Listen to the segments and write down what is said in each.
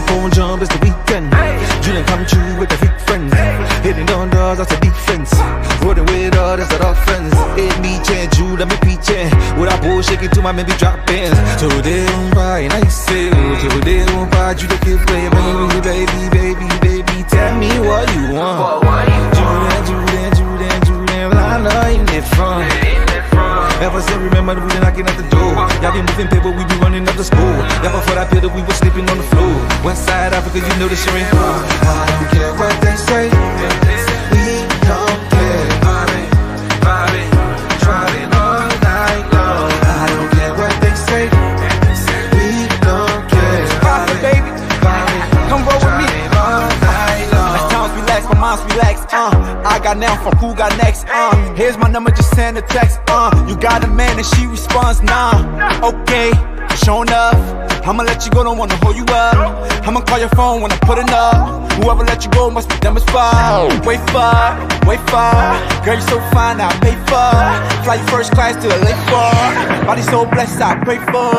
phone jump, it's the weekend. Dream come true with the freak friends. Hitting on doors, that's a defense. Rolling with all, that's an offense. Hit me, change you, let me preaching. With a bull shaking to my maybe drop ins. So they don't buy, and I say, so they don't buy, you the kid play, baby, tell me what you want. Julian, I know you need fun. Ever since remember we been knocking at the door. Y'all been moving paper, we be running up the school. Y'all before that pillar, we was sleeping on the floor. West side Africa, you know the shit ain't hard. I don't care what they say. We don't care. Vibing, driving all night long. I don't care what they say. We don't care. Vibing, baby, come roll with me. All night long. As times relax, my mind's relaxed. I got now from who got next. Here's my number, just send a text. You got a man and she responds, nah. Okay, sure enough, I'ma let you go, don't wanna hold you up. I'ma call your phone when I put it up. Whoever let you go must be dumb as fuck. Wait for. Girl, you so fine, I pay for. Fly you first class to the lake for. Body so blessed, I pray for.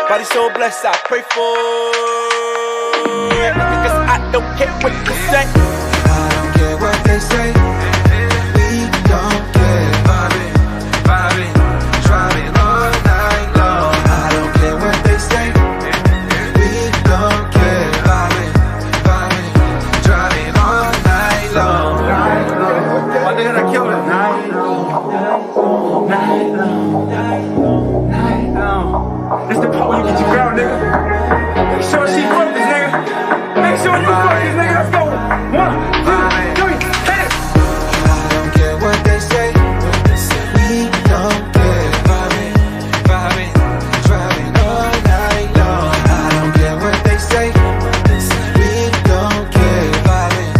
Body so blessed, I pray for. Because I don't care what you say. I don't care what they say. We don't care. Vibing, driving all night long. I don't care what they say. We don't care. Vibing, driving all night long. My nigga, I killed it. Night long. This the part where you get your girl, nigga. Make sure she focused, nigga. Make sure you focus, nigga. Let's go. 1, 2, 3, hit it. I don't care what they say. We don't care. Vibing, driving all night long. I don't care what they say. We don't care. Vibing,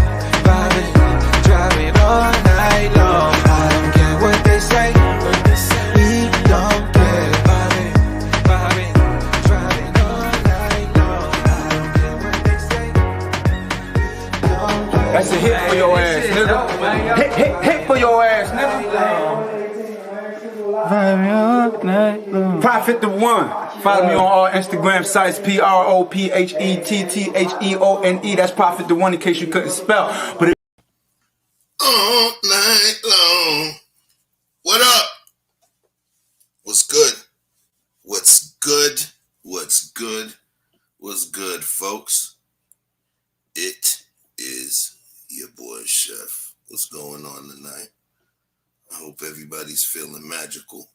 driving all night long. I don't care what they say. We don't care. Vibing, driving all night long. I don't care what they say. That's a hit for your ass, nigga. Hit for your ass, nigga. Prophet the One. Follow me on all Instagram sites, PROPHETTHEONE. That's Prophet the One in case you couldn't spell. But all night long. What up? What's good? What's good? What's good? What's good, folks? It is your boy Chef. What's going on tonight? I hope everybody's feeling magical,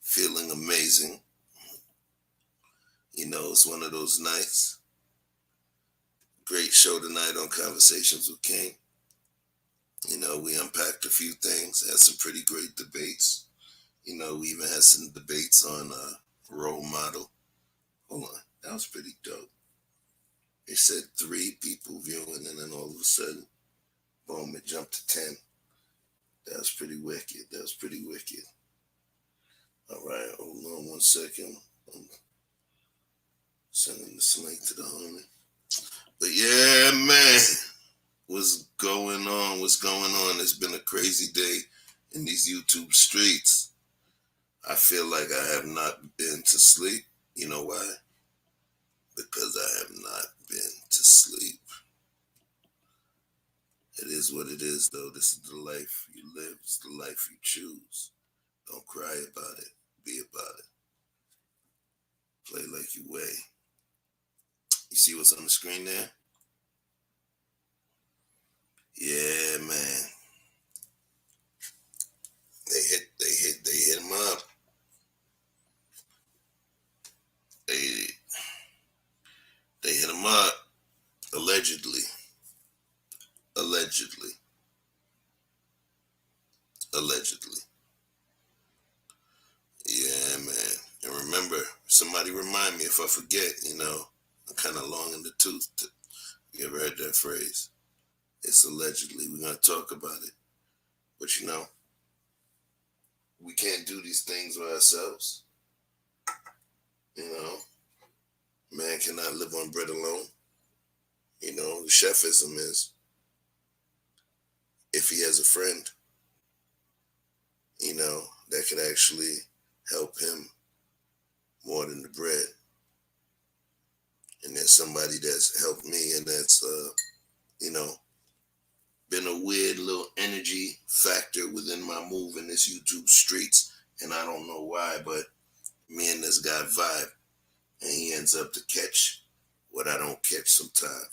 feeling amazing. You know, it's one of those nights. Great show tonight on Conversations with King. You know, we unpacked a few things, had some pretty great debates. You know, we even had some debates on role model. Hold on, that was pretty dope. They said 3 people viewing, and then all of a sudden, boom, it jumped to 10. That was pretty wicked. All right, hold on 1 second. I'm sending this link to the homie. But yeah, man, what's going on? It's been a crazy day in these YouTube streets. I feel like I have not been to sleep. You know why? Because I have not been to sleep. It is what it is, though. This is the life you live. It's the life you choose. Don't cry about it. Be about it. Play like you weigh. You see what's on the screen there? Yeah, man. They hit him up. They hit him up. Allegedly. Yeah, man. And remember, somebody remind me if I forget, you know, I'm kind of long in the tooth. You ever heard that phrase? It's allegedly. We're going to talk about it. But, you know, we can't do these things by ourselves. You know, man cannot live on bread alone. You know, the chefism is if he has a friend, you know, that could actually help him more than the bread. and there's somebody that's helped me, and that's you know, been a weird little energy factor within my move in this YouTube streets, and I don't know why, but me and this guy vibe, and he ends up to catch what I don't catch sometimes.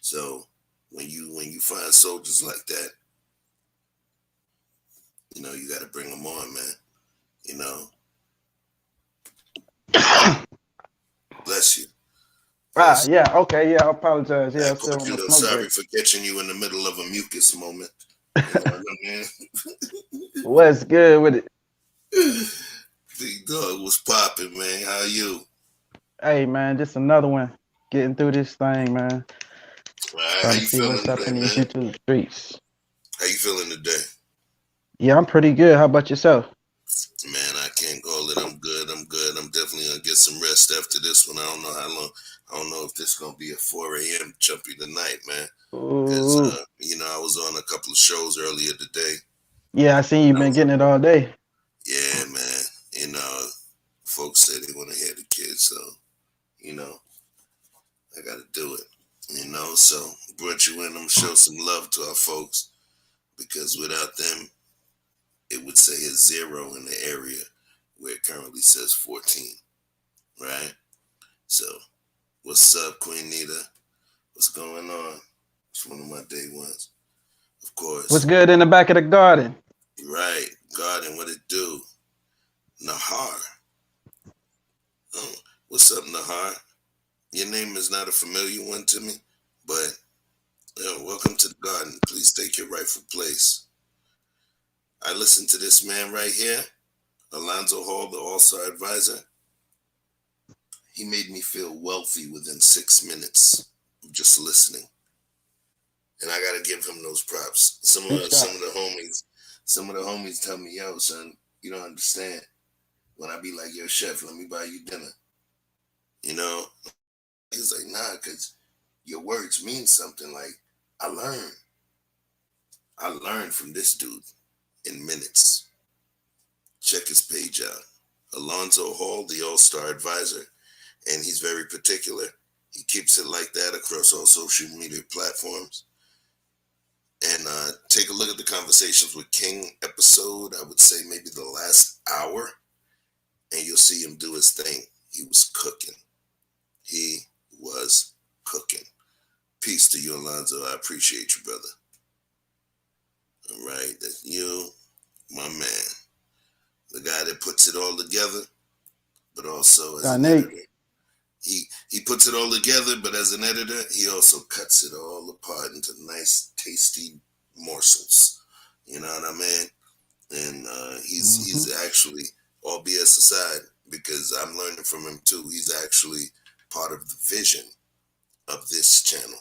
So when you find soldiers like that, you know, you got to bring them on, man. You know, bless you. Bless you. Yeah, okay, yeah, I apologize. Yeah, I Of still course, on you my know, smoke sorry break. for catching you in the middle of a mucus moment. You know what I mean? What's good with it? Big dog was popping, man. How you? Hey, man, just another one. Getting through this thing, man. All right, how Trying to you see what's feeling up today, in these man? YouTube streets. How you feeling today? Yeah, I'm pretty good. How about yourself? Man, I can't call it. I'm good. I'm good. I'm definitely gonna get some rest after this one. I don't know how long. I don't know if this gonna be a 4 a.m. jumpy tonight, man. Cause Ooh. you know, I was on a couple of shows earlier today. Yeah, I seen you I been was getting it all day. Yeah, man. You know, folks say they want to hear the kids, so you know, I got to do it. You know, so brought you in. I'm gonna show some love to our folks because without them, it would say a 0 in the area where it currently says 14. Right. So, what's up, Queen Nita? What's going on? It's one of my day ones, of What's course. good in the back of the garden? Right, Garden, what it do? Nahar. Oh, what's up, Nahar? Your name is not a familiar one to me, but welcome to the garden. Please take your rightful place. I listened to this man right here, Alonzo Hall, the All-Star advisor. He made me feel wealthy within 6 minutes of just listening, and I gotta give him those props. Big Some shot. of the homies tell me, "Yo, son, you don't understand." When I be like, "Yo, chef, let me buy you dinner," you know, he's like, "Nah, cause your words mean something." Like I learned. I learned from this dude in minutes. Check his page out. Alonzo Hall, the All-Star advisor, and he's very particular. He keeps it like that across all social media platforms. And take a look at the Conversations with King episode. I would say maybe the last hour, and you'll see him do his thing. He was cooking. He was cooking. Peace to you, Alonzo. I appreciate you, brother. All right, that's you, my man. The guy that puts it all together, but also as an Nate. editor. He puts it all together, but as an editor, he also cuts it all apart into nice, tasty morsels. You know what I mean? And he's actually, all BS aside, because I'm learning from him too. He's actually part of the vision of this channel,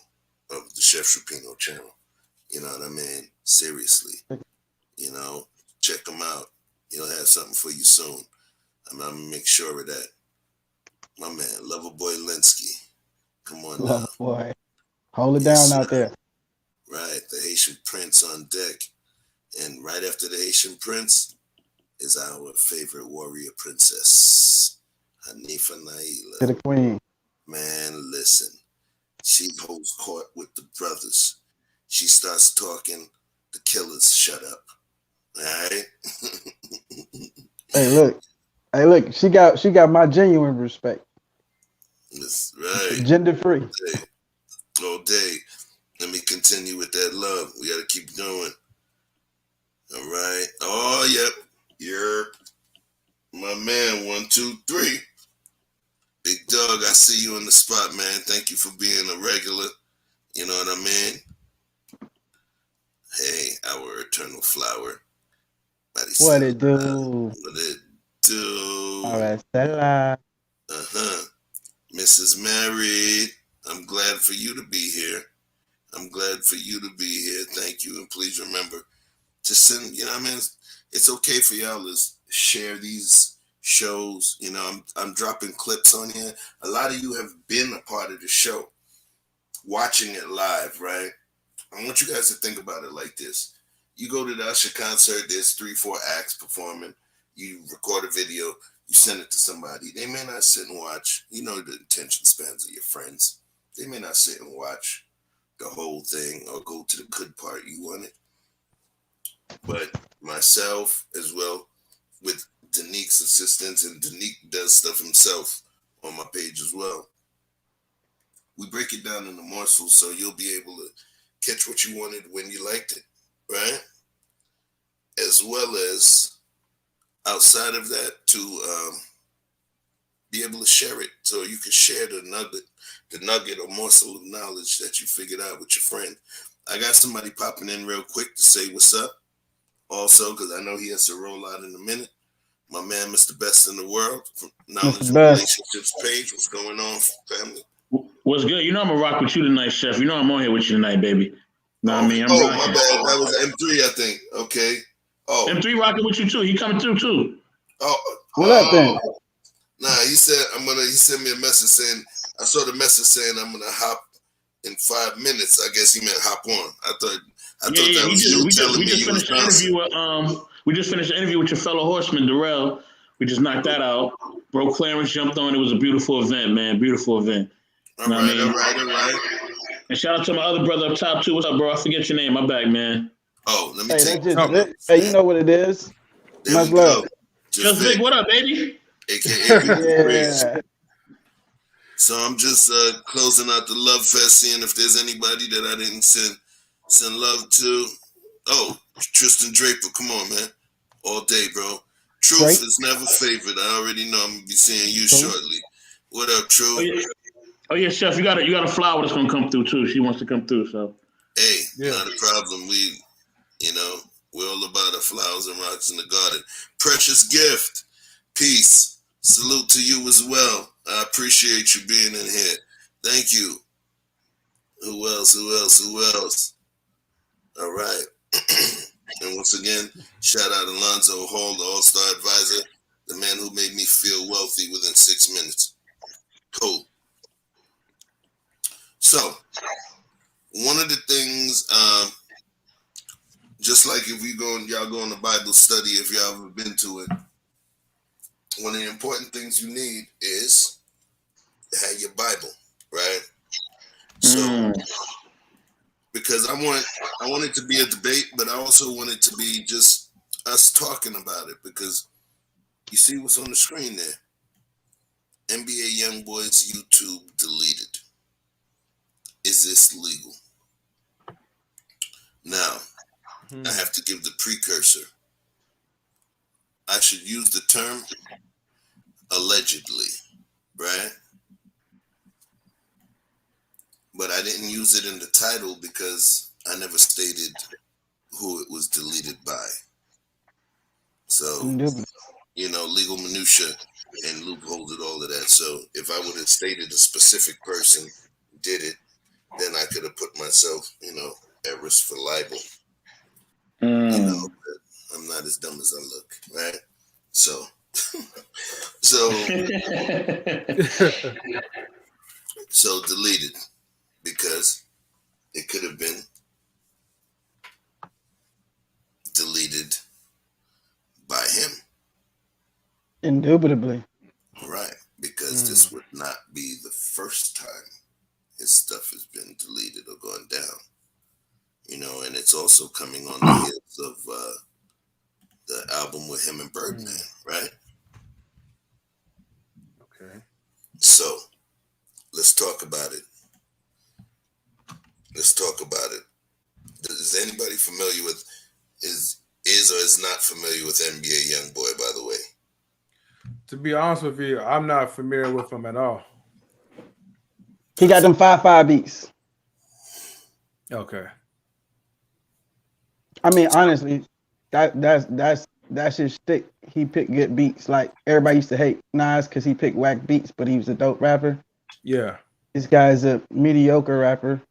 of the Chef Shupino channel. You know what I mean? Seriously, you know, check him out. He'll have something for you soon. I'm gonna make sure of that. My man, Loverboy Linsky. Come on now. Love boy. Hold it Yes, down sir. out there. Right. The Haitian Prince on deck. And right after the Haitian Prince is our favorite warrior princess, Hanifa To Naila. the queen. Man, listen. She holds court with the brothers. She starts talking, the killers shut up. All right? Hey, look. Hey, look. She got my genuine respect. That's right. Gender free. Hey, all day. Let me continue with that love. We got to keep going. All right. Oh, yep. You're my man. 1, 2, 3. Big dog, I see you in the spot, man. Thank you for being a regular. You know what I mean? Hey, our eternal flower. What Maricela. it do? What it do? All right, Stella. Uh-huh. Mrs. Married. I'm glad for you to be here. I'm glad for you to be here. Thank you. And please remember to send, you know what I mean? It's okay for y'all to share these shows. You know, I'm dropping clips on here. A lot of you have been a part of the show, watching it live, right? I want you guys to think about it like this. You go to the Usher concert, there's 3, 4 acts performing. You record a video, You send it to somebody. They may not sit and watch. You know the attention spans of your friends. They may not sit and watch the whole thing or go to the good part you wanted. But myself as well, with Danique's assistance, and Danique does stuff himself on my page as well. We break it down into morsels so you'll be able to catch what you wanted when you liked it, right? As well as outside of that to be able to share it, so you can share the nugget or morsel of knowledge that you figured out with your friend. I got somebody popping in real quick to say what's up also, because I know he has to roll out in a minute. My man, Mr. Best in the World, from Knowledge and Relationships page. What's going on, family? What's good? You know I'm gonna rock with you tonight, Chef. You know I'm on here with you tonight, baby. Know what I mean? My bad. That was M3, I think. Okay. Oh, M3 rocking with you too. He coming through too. What up then? Nah, he said he sent me a message saying, I saw the message saying I'm gonna hop in 5 minutes. I guess he meant hop on. I thought that was you telling me you was bouncing. We just finished the interview with your fellow horseman, Darrell. We just knocked that out. Bro Clarence jumped on. It was a beautiful event, man. Beautiful event. All right. And shout out to my other brother up top too. What's up, bro? I forget your name. My bad, man. Oh, let me take Hey, you know what it is? There we go. Just Vic, what up, baby? AKA yeah. So I'm just closing out the love fest, seeing if there's anybody that I didn't send love to. Oh, Tristan Draper, come on, man. All day, bro. Truth is never favored. I already know I'm gonna be seeing you shortly. What up, Truth? Oh yeah, Chef, you got a flower that's gonna come through too. She wants to come through, so. Hey, not a problem. We're all about the flowers and rocks in the garden. Precious gift. Peace. Salute to you as well. I appreciate you being in here. Thank you. Who else? All right. And once again, shout out Alonzo Hall, the All-Star Advisor, the man who made me feel wealthy within 6 minutes. Cool. So, one of the things, just like if y'all go on a Bible study, if y'all ever been to it, one of the important things you need is to have your Bible, right? So, because I want it to be a debate, but I also want it to be just us talking about it, because you see what's on the screen there. NBA Youngboy's YouTube deleted. Is this legal? Now, I have to give the precursor. I should use the term allegedly, right? But I didn't use it in the title because I never stated who it was deleted by. So, legal minutia and loopholes and all of that. So if I would have stated a specific person did it, then I could have put myself, at risk for libel. But I'm not as dumb as I look, right? So deleted, because it could have been deleted by him. Indubitably. Right, because this would not be the first time his stuff has been deleted or gone down. And it's also coming on the heels of the album with him and Birdman, right? Okay. So, let's talk about it. Is anybody familiar with, is or is not familiar with NBA Youngboy, by the way? To be honest with you, I'm not familiar with him at all. He got them 5-5 beats. Okay. I mean, honestly, that's his shtick. He picked good beats. Like, everybody used to hate Nas because he picked whack beats, but he was a dope rapper. Yeah. This guy's a mediocre rapper.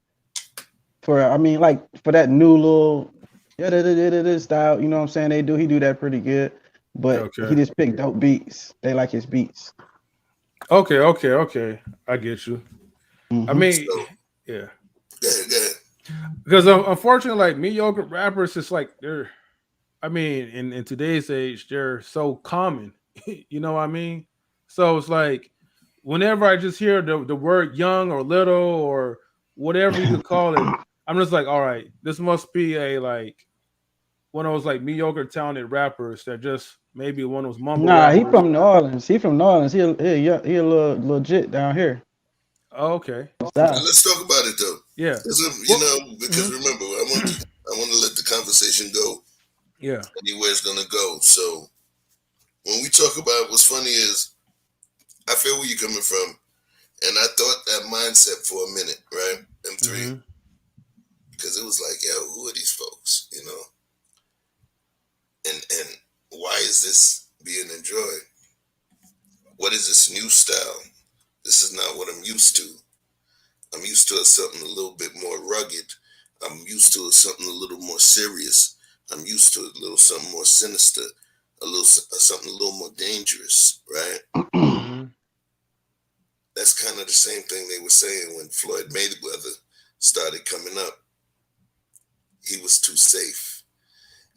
For that new little style, you know what I'm saying? He do that pretty good. But he just picked dope beats. They like his beats. Okay. I get you. I mean, yeah. Good. Because unfortunately, like, mediocre rappers, it's like in today's age, they're so common. You know what I mean? So it's like whenever I just hear the word young or little or whatever you could call it, I'm just like, all right, this must be a like one of those like mediocre talented rappers that just maybe one of those mumble Nah, he rappers. from New Orleans. He from New Orleans. He a little legit down here. Oh, okay. South. Let's talk about it though. Yeah. You Well, know, because remember, I want to let the conversation go yeah. anywhere it's gonna go. So when we talk about what's funny is, I feel where you're coming from, and I thought that mindset for a minute, right? M3, because it was like, yo, who are these folks? You know, and why is this being enjoyed? What is this new style? This is not what I'm used to. I'm used to something a little bit more rugged. I'm used to something a little more serious. I'm used to a little something more sinister, a little something a little more dangerous, right? That's kind of the same thing they were saying when Floyd Mayweather started coming up. He was too safe.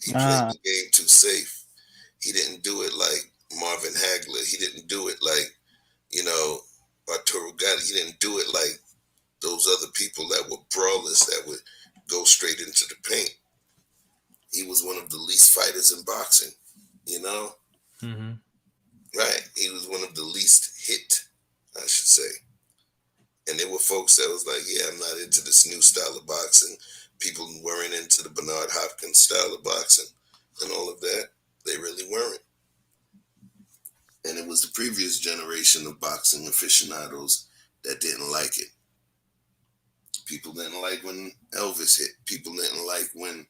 He played the game too safe. He didn't do it like Marvin Hagler. He didn't do it like, you know, Arturo Gatti. He didn't do it like those other people that were brawlers that would go straight into the paint. He was one of the least fighters in boxing, you know? Right. He was one of the least hit, I should say. And there were folks that was like, yeah, I'm not into this new style of boxing. People weren't into the Bernard Hopkins style of boxing and all of that. They really weren't. And it was the previous generation of boxing aficionados that didn't like it. People didn't like when Elvis hit. People didn't like when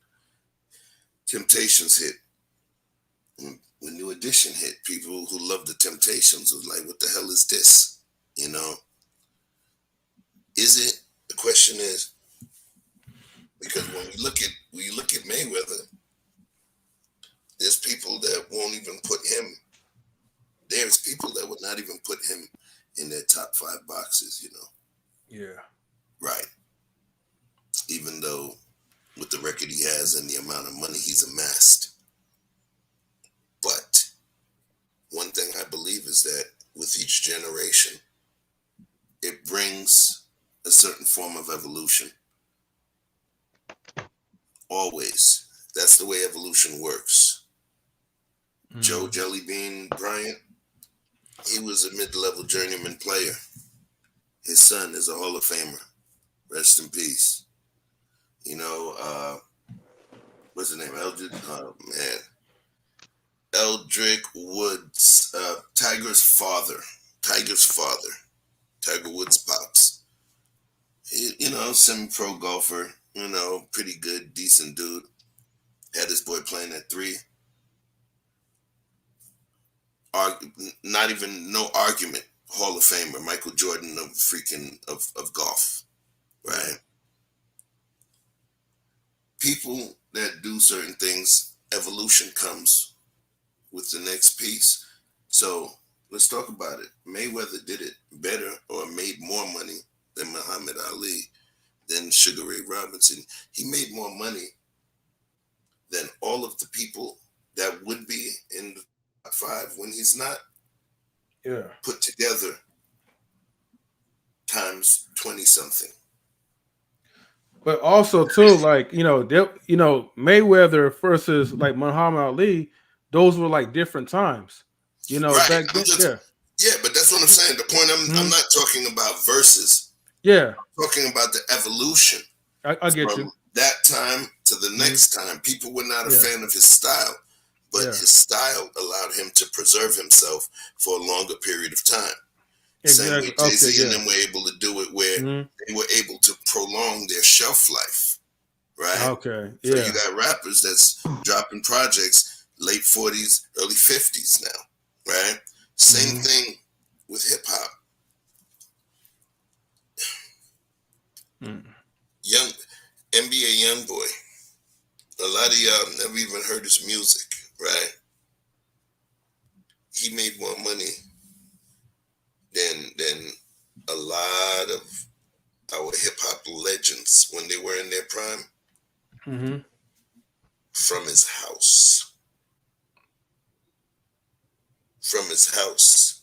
Temptations hit. When New Edition hit, people who loved the Temptations was like, what the hell is this? You know? Is it? The question is, because when you look at Mayweather, there's people that won't even put him, there's people that would not even put him in their top 5 boxes, you know? Yeah. Right. Even though with the record he has and the amount of money he's amassed. But one thing I believe is that with each generation, it brings a certain form of evolution. Always. That's the way evolution works. Joe Jellybean Bryant, he was a mid-level journeyman player. His son is a Hall of Famer. Rest in peace. You know, what's his name? Eldrick Woods, Tiger's father. Tiger Woods' pops. He, you know, semi-pro golfer, you know, pretty good, decent dude. Had this boy playing at 3. Not even, no argument, Hall of Famer, Michael Jordan of golf, right? People that do certain things, evolution comes with the next piece. So let's talk about it. Mayweather did it better or made more money than Muhammad Ali, than Sugar Ray Robinson. He made more money than all of the people that would be in the top 5 when he's not put together times 20 something. But also too, like, you know, Mayweather versus like Muhammad Ali, those were like different times. You know, right. back then, Yeah, but that's what I'm saying. The point I'm not talking about verses. Yeah. I'm talking about the evolution. I get you. That time to the next time. People were not a fan of his style, but his style allowed him to preserve himself for a longer period of time. Exactly. Same way Jay-Z and them were able to do it where they were able to prolong their shelf life. Right? Okay. So you got rappers that's dropping projects late 40s, early 50s now. Right? Same thing with hip hop. Young NBA Youngboy. A lot of y'all never even heard his music, right? He made more money than a lot of our hip hop legends when they were in their prime from his house. from his house.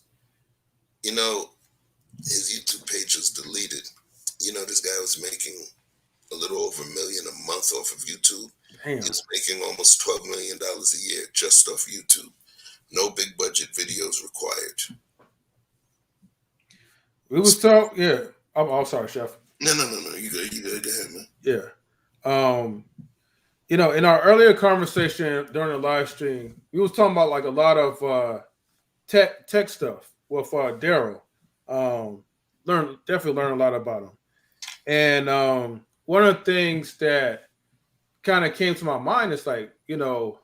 You know, his YouTube page was deleted. You know, this guy was making a little over $1 million a month off of YouTube. Damn. He's making almost $12 million a year just off YouTube. No big budget videos required. We was talking, yeah. I'm sorry, Chef. No. You good. Go ahead, man. Yeah. You know, in our earlier conversation during the live stream, we was talking about like a lot of tech stuff with Daryl. Definitely learn a lot about him. And one of the things that kind of came to my mind is like, you know,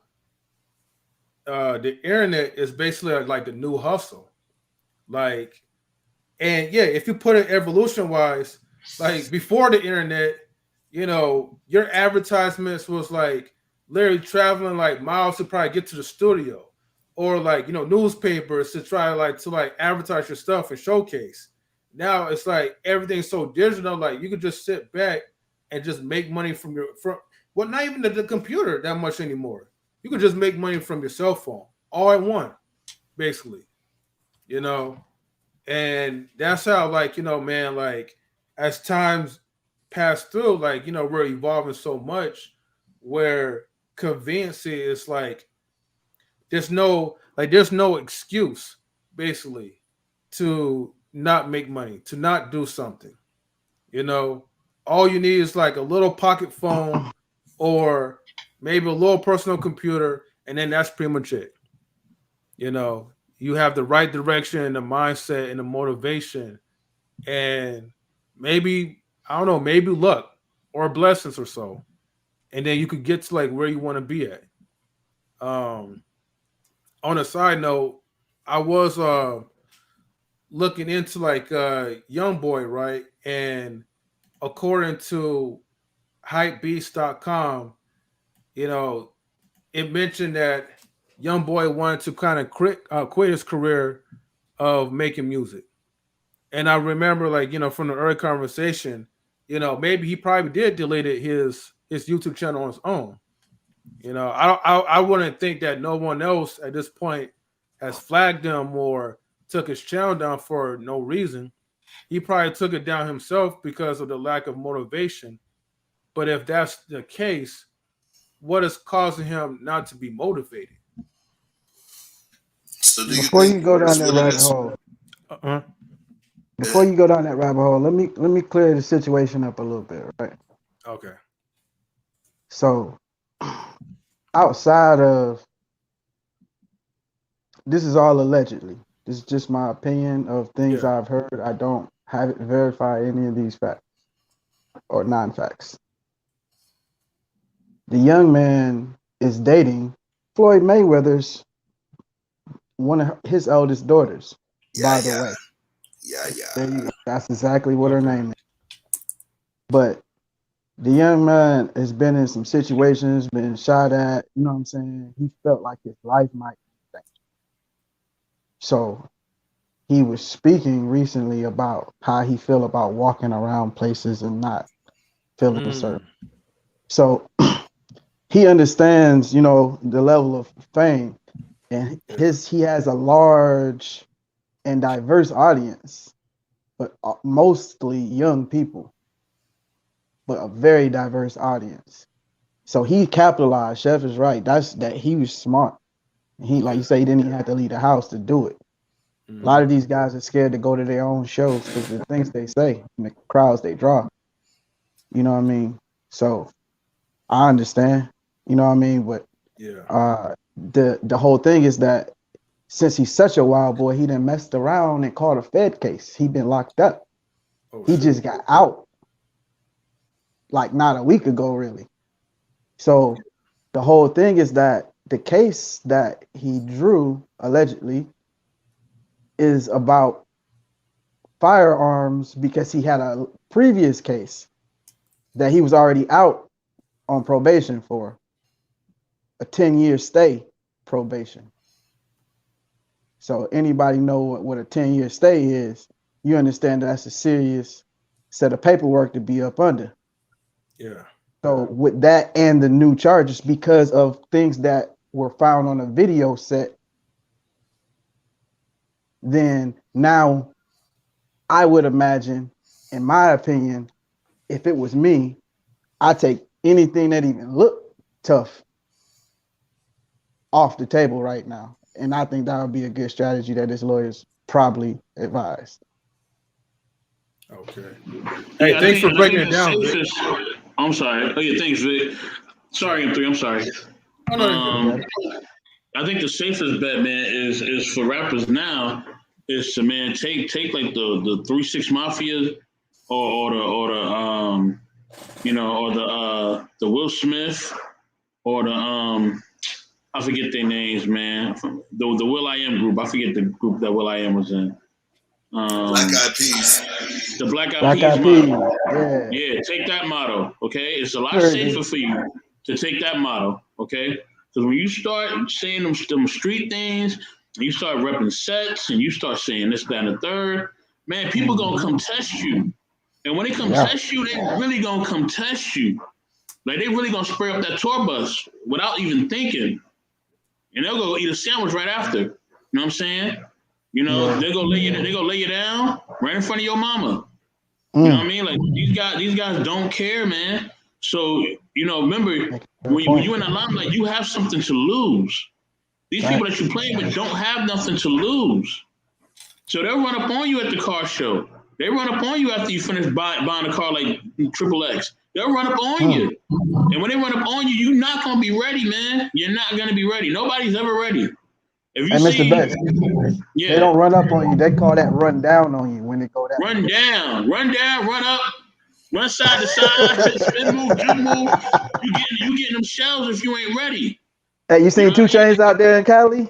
the internet is basically like the new hustle. Like, and yeah, if you put it evolution wise, like before the internet, you know, your advertisements was like literally traveling like miles to probably get to the studio, or like, you know, newspapers to try to advertise your stuff and showcase. Now it's like everything's so digital, like you could just sit back and just make money from not even the computer that much anymore. You could just make money from your cell phone all at once, basically, you know. And that's how, like, you know, man, like as times pass through, like, you know, we're evolving so much where convenience is like there's no excuse basically to not make money, to not do something. You know, all you need is like a little pocket phone or maybe a little personal computer, and then that's pretty much it. You know, you have the right direction and the mindset and the motivation, and maybe, I don't know, maybe luck or blessings or so. And then you could get to like where you want to be at. On a side note, I was looking into like Youngboy, right? And according to hypebeast.com, you know, it mentioned that Youngboy wanted to kind of quit his career of making music. And I remember, like, you know, from the early conversation, you know, maybe he probably did delete his YouTube channel on his own. You know, I wouldn't think that no one else at this point has flagged him or took his channel down for no reason. He probably took it down himself because of the lack of motivation. But if that's the case, what is causing him not to be motivated? So before you go down that rabbit hole, before you go down that rabbit hole, let me clear the situation up a little bit, right? Okay. So, outside of this is all allegedly. This is just my opinion of things I've heard. I don't have it verified any of these facts or non-facts. The young man is dating Floyd Mayweather's one of his eldest daughters, by the way. There you go. That's exactly what her name is. But the young man has been in some situations, been shot at, you know what I'm saying? He felt like his life might be changed. So he was speaking recently about how he feel about walking around places and not feeling certain. So he understands, you know, the level of fame, and he has a large and diverse audience, but mostly young people, but a very diverse audience. So he capitalized. Chef is right. That he was smart. He, like you say, he didn't even have to leave the house to do it. A lot of these guys are scared to go to their own shows because the things they say and the crowds they draw. You know what I mean? So I understand. You know what I mean? But the whole thing is that since he's such a wild boy, he done messed around and caught a Fed case. He been locked up. He just got out like not a week ago, really. So the whole thing is that the case that he drew allegedly is about firearms because he had a previous case that he was already out on probation for, a 10-year stay probation. So anybody know what a 10-year stay is, you understand that's a serious set of paperwork to be up under. Yeah. So with that and the new charges, because of things that were found on a video set then now I would imagine, in my opinion, if it was me, I'd take anything that even looked tough off the table right now. And I think that would be a good strategy that his lawyers probably advised. Okay. Hey, Yeah, thanks for breaking it down, Vic. I'm sorry. Oh yeah, thanks, Vic. Sorry, M3. I'm sorry. I think the safest bet, man, is for rappers now is to, man, take like the 3-6 Mafia or the the Will Smith or the I forget their names, man. The Will I Am group. I forget the group that Will I Am was in. Black Eyed Peas. The Black Eyed Peas motto. Yeah, take that motto. Okay, it's a lot safer for you to take that motto. Okay, because when you start saying them street things, and you start repping sets, and you start saying this, that, and the third, man, people gonna come test you. And when they come test you, they really gonna come test you. Like, they really gonna spray up that tour bus without even thinking. And they'll go eat a sandwich right after. You know what I'm saying? You know, they gonna lay you down right in front of your mama. You know what I mean? Like, these guys don't care, man. So, you know, remember, when you're in the limelight, you have something to lose. These people that you're playing with don't have nothing to lose. So they'll run up on you at the car show. They run up on you after you finish buying a car like XXX. They'll run up on you. And when they run up on you, you're not going to be ready, man. You're not going to be ready. Nobody's ever ready. If you Mr. Best, they don't run up on you. They call that run down on you when they go down. Run down, run up, run side to side, spin move, jump move. You getting them shells if you ain't ready. Hey, you seen 2 Chainz out there in Cali?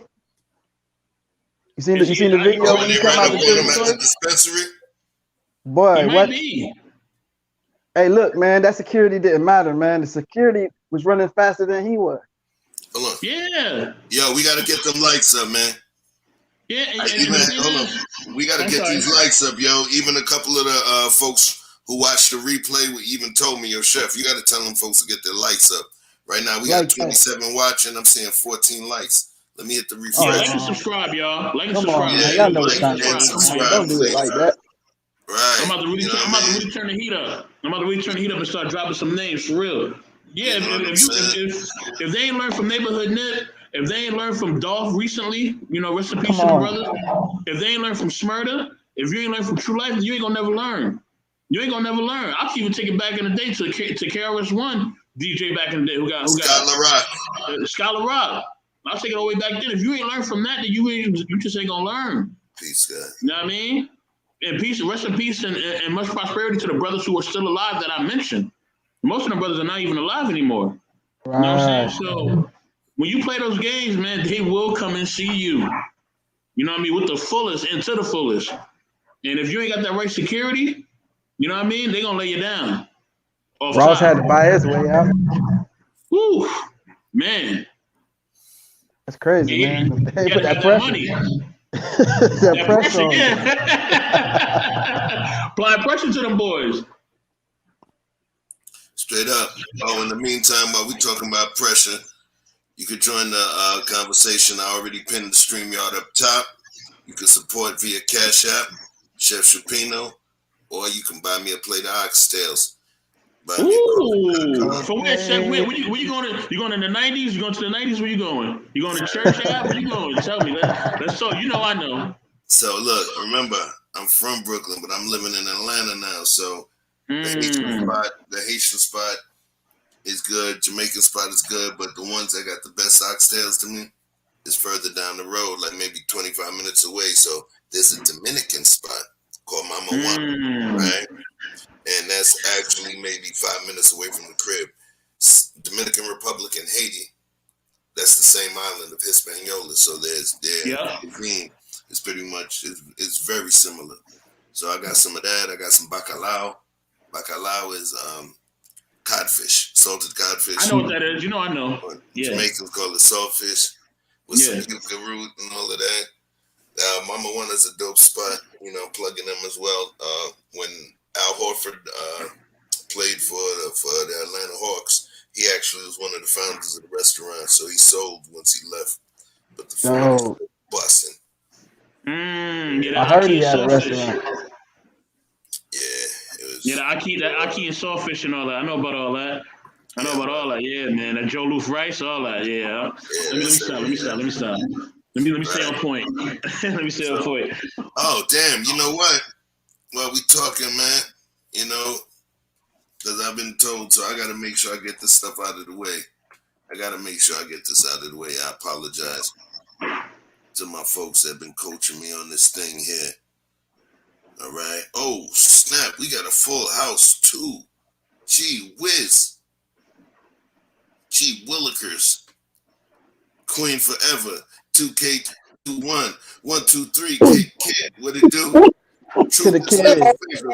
You seen the video when he come out the dispensary? Boy, what? Hey, look, man, that security didn't matter, man. The security was running faster than he was. Hold on. Yeah. Yo, we got to get them lights up, man. Yeah. Hold on. We got to get these lights up, yo. Even a couple of the folks who watched the replay even told me, yo, Chef, you got to tell them folks to get their lights up. Right now, we got 27 watching. I'm seeing 14 likes. Let me hit the refresh. Yeah, like and subscribe, y'all. Like and Come subscribe. On, man. Y'all know what time it is. Don't do it like that. Right. I'm about to really turn the heat up. And start dropping some names for real. Yeah, if they ain't learned from Neighborhood Nip, if they ain't learned from Dolph recently, you know, rest in peace to the brothers. If they ain't learned from Smurda, if you ain't learned from True Life, you ain't gonna never learn. You ain't gonna never learn. I'll even take it back in the day to KRS-One DJ back in the day who got Scholar Rock. I'll take it all the way back then. If you ain't learned from that, then you just ain't gonna learn. Peace, God. You know what I mean? And peace, rest in peace, and much prosperity to the brothers who are still alive that I mentioned. Most of the brothers are not even alive anymore. Right. You know what I'm saying? So when you play those games, man, they will come and see you. You know what I mean? With the fullest and to the fullest. And if you ain't got that right security, you know what I mean? They're gonna lay you down. Ross had to buy his way out. Woo, man. That's crazy, man. They put that pressure. Money. that pressure on Apply pressure to them boys. Straight up. Oh, in the meantime, while we talking about pressure, you could join the conversation. I already pinned the StreamYard up top. You can support via Cash App, Chef Shapino, or you can buy me a plate of oxtails. Ooh, for where, Chef? Where you going to? You going in the 90s? You going to the 90s? Where you going? You going to church app? Where you going? Tell me. Let's talk. You know I know. So look, remember, I'm from Brooklyn, but I'm living in Atlanta now. So the Haitian spot is good. Jamaican spot is good, but the ones that got the best oxtails to me is further down the road, like maybe 25 minutes away. So there's a Dominican spot called Mama Juan, right? And that's actually maybe 5 minutes away from the crib. Dominican Republic and Haiti, that's the same island of Hispaniola. So their cuisine is pretty much, is very similar. So I got some of that. I got some bacalao. Bacalao is codfish, salted codfish. I know what that is. You know I know. Jamaicans call it saltfish with some yucca root and all of that. Mama Juan is a dope spot, you know, plugging them as well. When Al Horford played for the Atlanta Hawks, he actually was one of the founders of the restaurant, so he sold once he left. But the food was busting. Yeah, I heard he had a restaurant. Yeah, it was. Yeah, the Aki and sawfish and all that. I know about all that. Yeah, man. That Joe Loof rice, all that. Yeah. Let me stop. Let me stay on point. Let me stay on point. Oh, damn. You know what? Well, we talking, man. You know, because I've been told, so I got to make sure I get this stuff out of the way. I got to make sure I get this out of the way. I apologize to my folks that have been coaching me on this thing here. All right. Oh, snap. We got a full house, too. Gee whiz. Gee willikers. Queen forever. 2K21. 123. Kid. What it do? To the kid.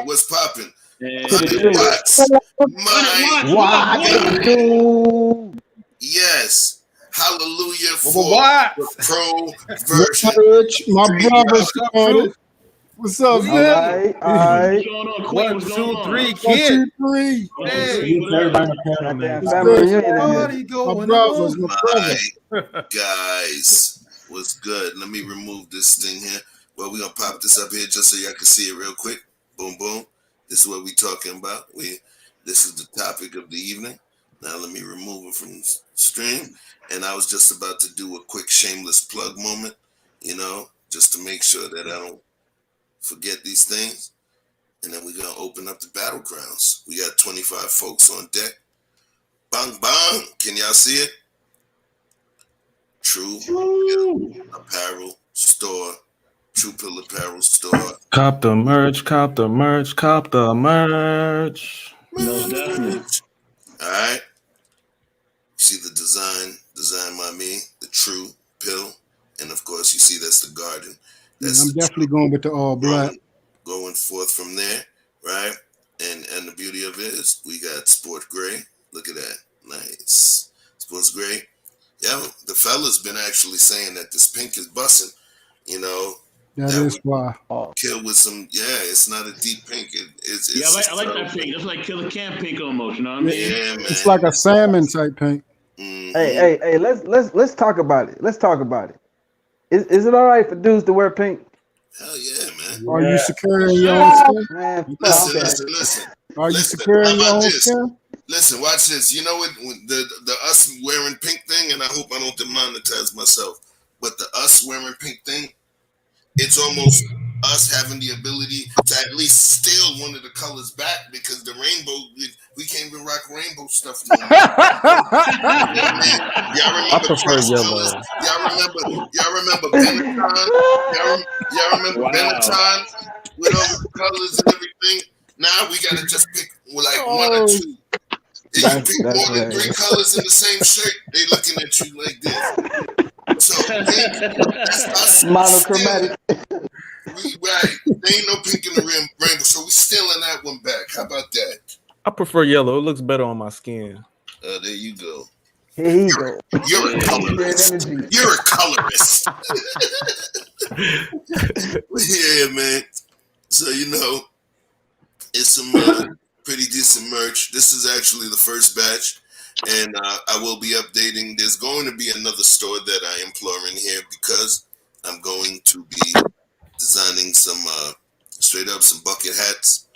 What's popping? Yeah. 100 watts. My Dude. Yes. Hallelujah for What? the pro version. My brother. What's up, man? All right. One, two, three, kid. Three. Hey, Everybody in the panel, man. Family reunion. party going brothers, on. my brother. Guys, what's good? Let me remove this thing here. Well, we're going to pop this up here just so y'all can see it real quick. Boom, boom. This is what we talking about. This is the topic of the evening. Now let me remove it from the stream. And I was just about to do a quick shameless plug moment, you know, just to make sure that I don't forget these things. And then we're going to open up the battlegrounds. We got 25 folks on deck. Bang, bang. Can y'all see it? True Apparel Store. True Pill Apparel Store. Cop the merch, cop the merch, cop the merch. Most definitely. All right. See the design by me, the True Pill. And of course, you see that's the garden. That's I'm definitely going with the all black. Going forth from there, right? And the beauty of it is we got sport gray. Look at that. Nice. Sports gray. Yeah, the fella's been actually saying that this pink is busting, you know. That is why. Kill with some, it's not a deep pink. It's I like that pink. That's like Killer Camp pink almost, you know what I mean? Yeah, man. It's like a salmon type pink. Mm-hmm. Hey, let's talk about it. Let's talk about it. Is it all right for dudes to wear pink? Hell yeah, man. Are you securing your own skin? Man, Listen. Are you securing your own skin? Listen, watch this. You know what? The us wearing pink thing, and I hope I don't demonetize myself, but the us wearing pink thing, it's almost us having the ability to at least steal one of the colors back, because the rainbow, we can't even rock rainbow stuff no more. Y'all remember I prefer yellow. colors? Y'all remember Benetton? Y'all remember Benetton with all the colors and everything? Now we gotta just pick like one or two. If you pick more than three colors in the same shirt, they looking at you like this. So pink, that's us. Monochromatic. Right. There ain't no pink in the rainbow, so we stealing that one back. How about that? I prefer yellow. It looks better on my skin. There you go. Here you go. You're a colorist. You're a colorist. Yeah, man. So, you know, it's some pretty decent merch. This is actually the first batch, and I will be updating. There's going to be another store that I am pouring here because I'm going to be designing some straight up some bucket hats,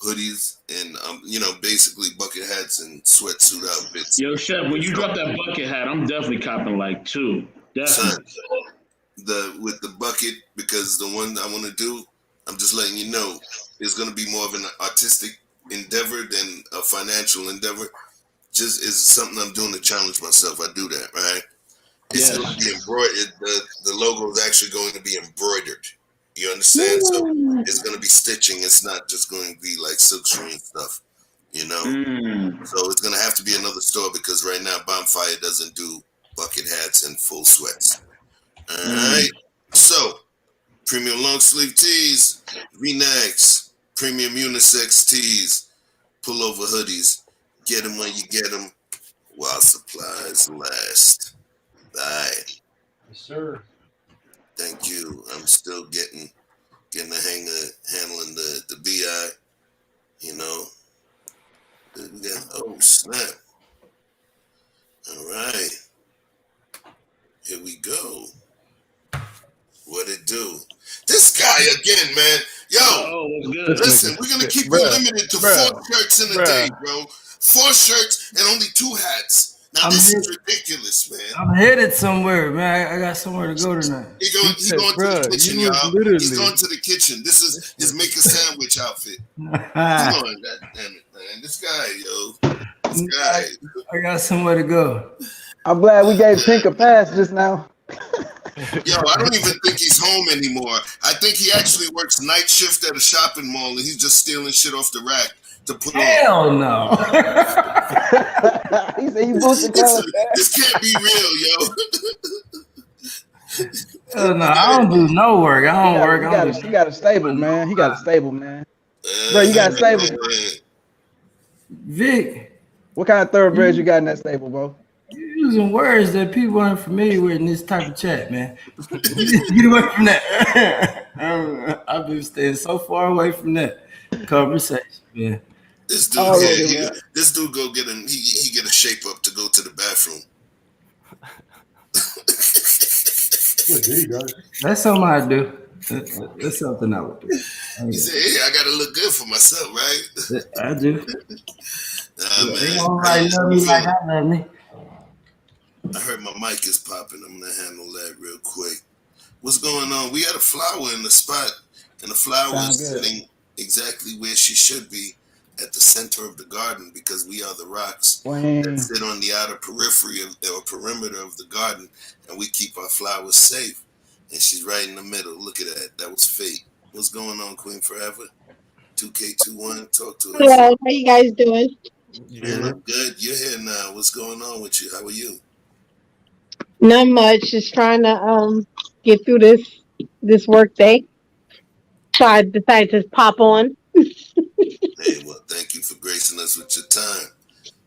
hoodies, and you know, basically bucket hats and sweatsuit outfits. Yo, Chef, when you drop that bucket hat, I'm definitely copping like two. Definitely. Son, with the bucket, because the one I want to do, I'm just letting you know, is going to be more of an artistic endeavor than a financial endeavor. Just is something I'm doing to challenge myself. I do that, right? It's going to be embroidered. The logo is actually going to be embroidered. You understand? So it's going to be stitching. It's not just going to be like silkscreen stuff, you know? So it's going to have to be another store, because right now Bonfire doesn't do bucket hats and full sweats. All right. So premium long sleeve tees, V-necks, premium unisex tees, pullover hoodies. Get them when you get them while supplies last. All right. Yes, sir. Thank you. I'm still getting the hang of handling the BI, you know. Oh, snap. All right. Here we go. What it do? guy again, man. Yo, listen, we're gonna keep you limited to 4 shirts in a day, bro. 4 shirts and only 2 hats. Now this is ridiculous, man. I'm headed somewhere, man. I got somewhere to go tonight. He's going to the kitchen, y'all. He's going to the kitchen. This is his make a sandwich outfit. Come on, God damn it, man. This guy, yo. This guy. I got somewhere to go. I'm glad we gave Pink a pass just now. Yo, I don't even think he's home anymore. I think he actually works night shift at a shopping mall and he's just stealing shit off the rack to put Hell on. no. He said you boosted This can't be real, yo. Hell no, I don't do no work. I don't work. He got a stable, man. He got a stable, man. Bro, you got a stable. Vic. What kind of thoroughbreds you got in that stable, bro? You're using words that people aren't familiar with in this type of chat, man. Get away from that. I've been staying so far away from that conversation, man. This dude, this dude go get him. He get a shape up to go to the bathroom. There you go. That's something I do. That's something I would do. He said, "Hey, I gotta look good for myself, right?" I do. Man. They don't love me like I love me. I heard my mic is popping. I'm gonna handle that real quick. What's going on? We had a flower in the spot, and the flower is sitting exactly where she should be, at the center of the garden, because we are the rocks that sit on the outer periphery or perimeter of the garden, and we keep our flowers safe. And she's right in the middle. Look at that. That was fate. What's going on, Queen Forever? 2K21, talk to us. Hello, how you guys doing? Yeah, I'm good. You're here now. What's going on with you? How are you? Not much. Just trying to get through this work day. So I decided to pop on. Hey, well, thank you for gracing us with your time.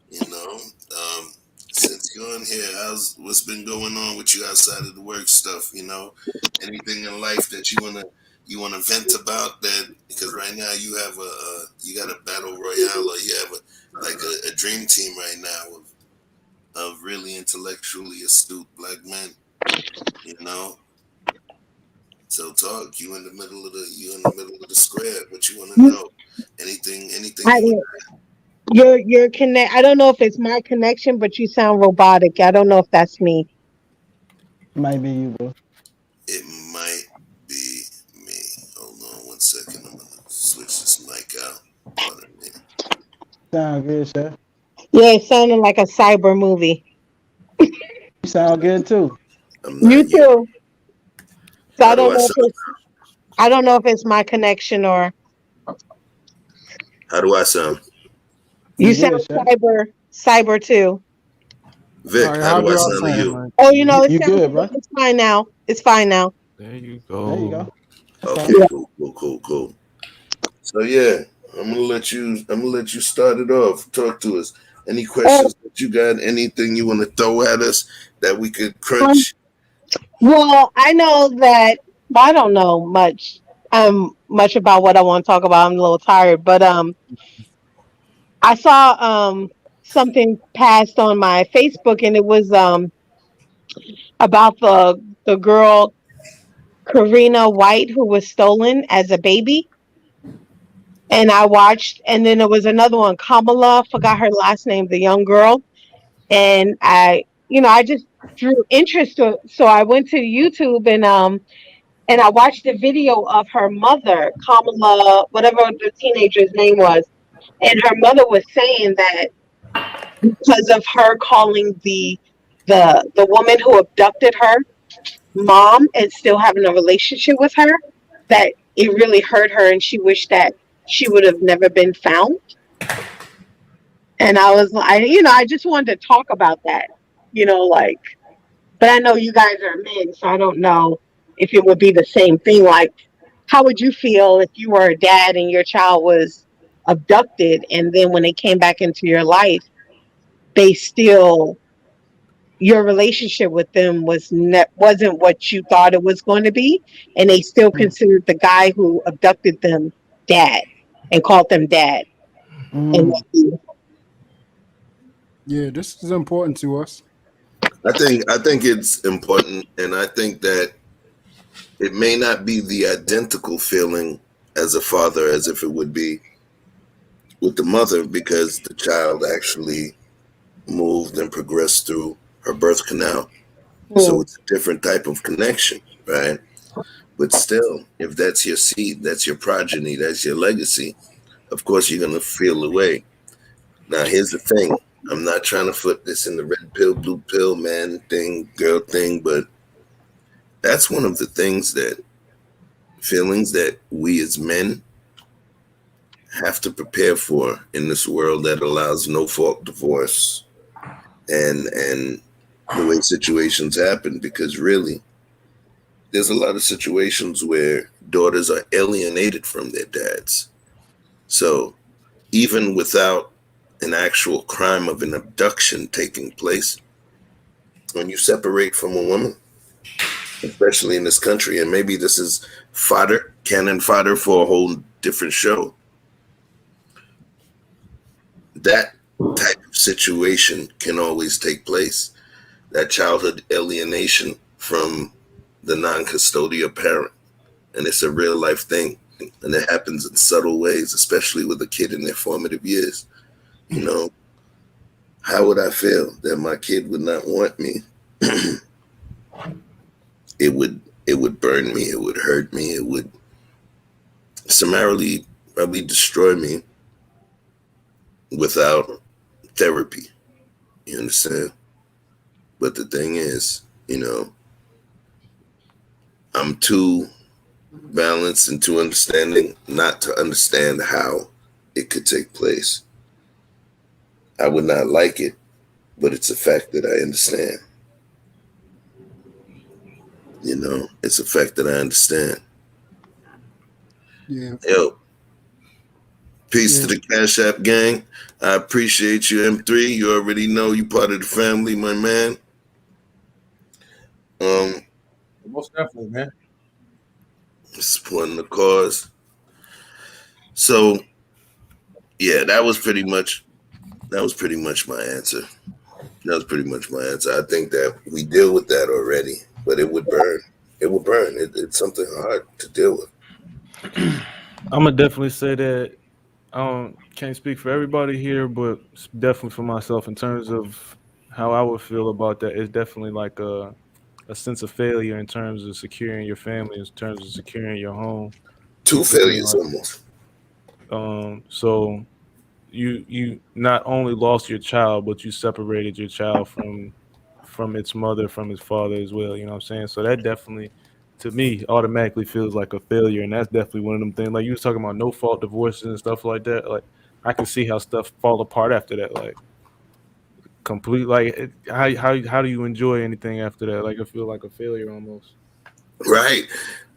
You know, since you're on here, what's been going on with you outside of the work stuff? You know, anything in life that you wanna vent about? That because right now you have you got a battle royale, or you have a dream team right now of really intellectually astute black men. You know. So talk. You in the middle of the square. What you want to know? Anything? Your connect. I don't know if it's my connection, but you sound robotic. I don't know if that's me. Might be you, bro. It might be me. Hold on 1 second. I'm gonna switch this mic out. Pardon me. Sound good, chef. Yeah, it sounded like a cyber movie. You sound good too. You too. So I don't know if it's my connection or. How do I sound? You sound cyber too. Vic, how do I sound to you? Oh, you know, you good, bro? It's fine now. It's fine now. There you go. There you go. Okay, cool. So yeah, I'm gonna let you start it off. Talk to us. Any questions that you got? Anything you want to throw at us that we could crunch? Well, I know that I don't know much about what I want to talk about. I'm a little tired, but I saw something passed on my Facebook, and it was about the girl Karina White who was stolen as a baby. And I watched, and then there was another one, Kamala, forgot her last name, the young girl. And I just drew interest to it. So I went to YouTube and I watched the video of her mother, Kamala, whatever the teenager's name was. And her mother was saying that because of her calling the woman who abducted her mom and still having a relationship with her, that it really hurt her, and she wished that she would have never been found. And I was like, I just wanted to talk about that, but I know you guys are men, so I don't know if it would be the same thing. Like, how would you feel if you were a dad and your child was abducted, and then when they came back into your life, your relationship with them wasn't what you thought it was going to be, and they still considered the guy who abducted them dad and called them dad. Yeah, this is important to us. I think it's important, and I think that it may not be the identical feeling as a father as if it would be with the mother, because the child actually moved and progressed through her birth canal. So it's a different type of connection, right? But still, if that's your seed, that's your progeny, that's your legacy, of course you're going to feel the way. Now, here's the thing. I'm not trying to put this in the red pill, blue pill, man thing, girl thing, but that's one of the feelings that we as men have to prepare for in this world that allows no fault divorce and the way situations happen, because really there's a lot of situations where daughters are alienated from their dads. So even without an actual crime of an abduction taking place, when you separate from a woman, especially in this country, and maybe this is cannon fodder for a whole different show, that type of situation can always take place. That childhood alienation from the non-custodial parent. And it's a real life thing. And it happens in subtle ways, especially with a kid in their formative years. You know, how would I feel that my kid would not want me? It would burn me. It would hurt me. It would summarily probably destroy me without therapy. You understand? But the thing is, you know, I'm too balanced and too understanding not to understand how it could take place. I would not like it, but it's a fact that I understand. You know, it's a fact that I understand. Yeah. Yo, peace to the Cash App gang. I appreciate you, M3. You already know you part of the family, my man. Most definitely, man. Supporting the cause. So, yeah, that was pretty much my answer. That was pretty much my answer. I think that we deal with that already, but it would burn. It will burn. It's something hard to deal with. I'm gonna definitely say that I can't speak for everybody here, but definitely for myself in terms of how I would feel about that. It's definitely like a sense of failure in terms of securing your family, in terms of securing your home. Two failures almost. So you not only lost your child, but you separated your child from its mother, from its father as well. You know what I'm saying? So that definitely, to me, automatically feels like a failure, and that's definitely one of them things. Like you was talking about no fault divorces and stuff like that. Like I can see how stuff fall apart after that. Like complete. Like how do you enjoy anything after that? Like I feel like a failure almost. Right.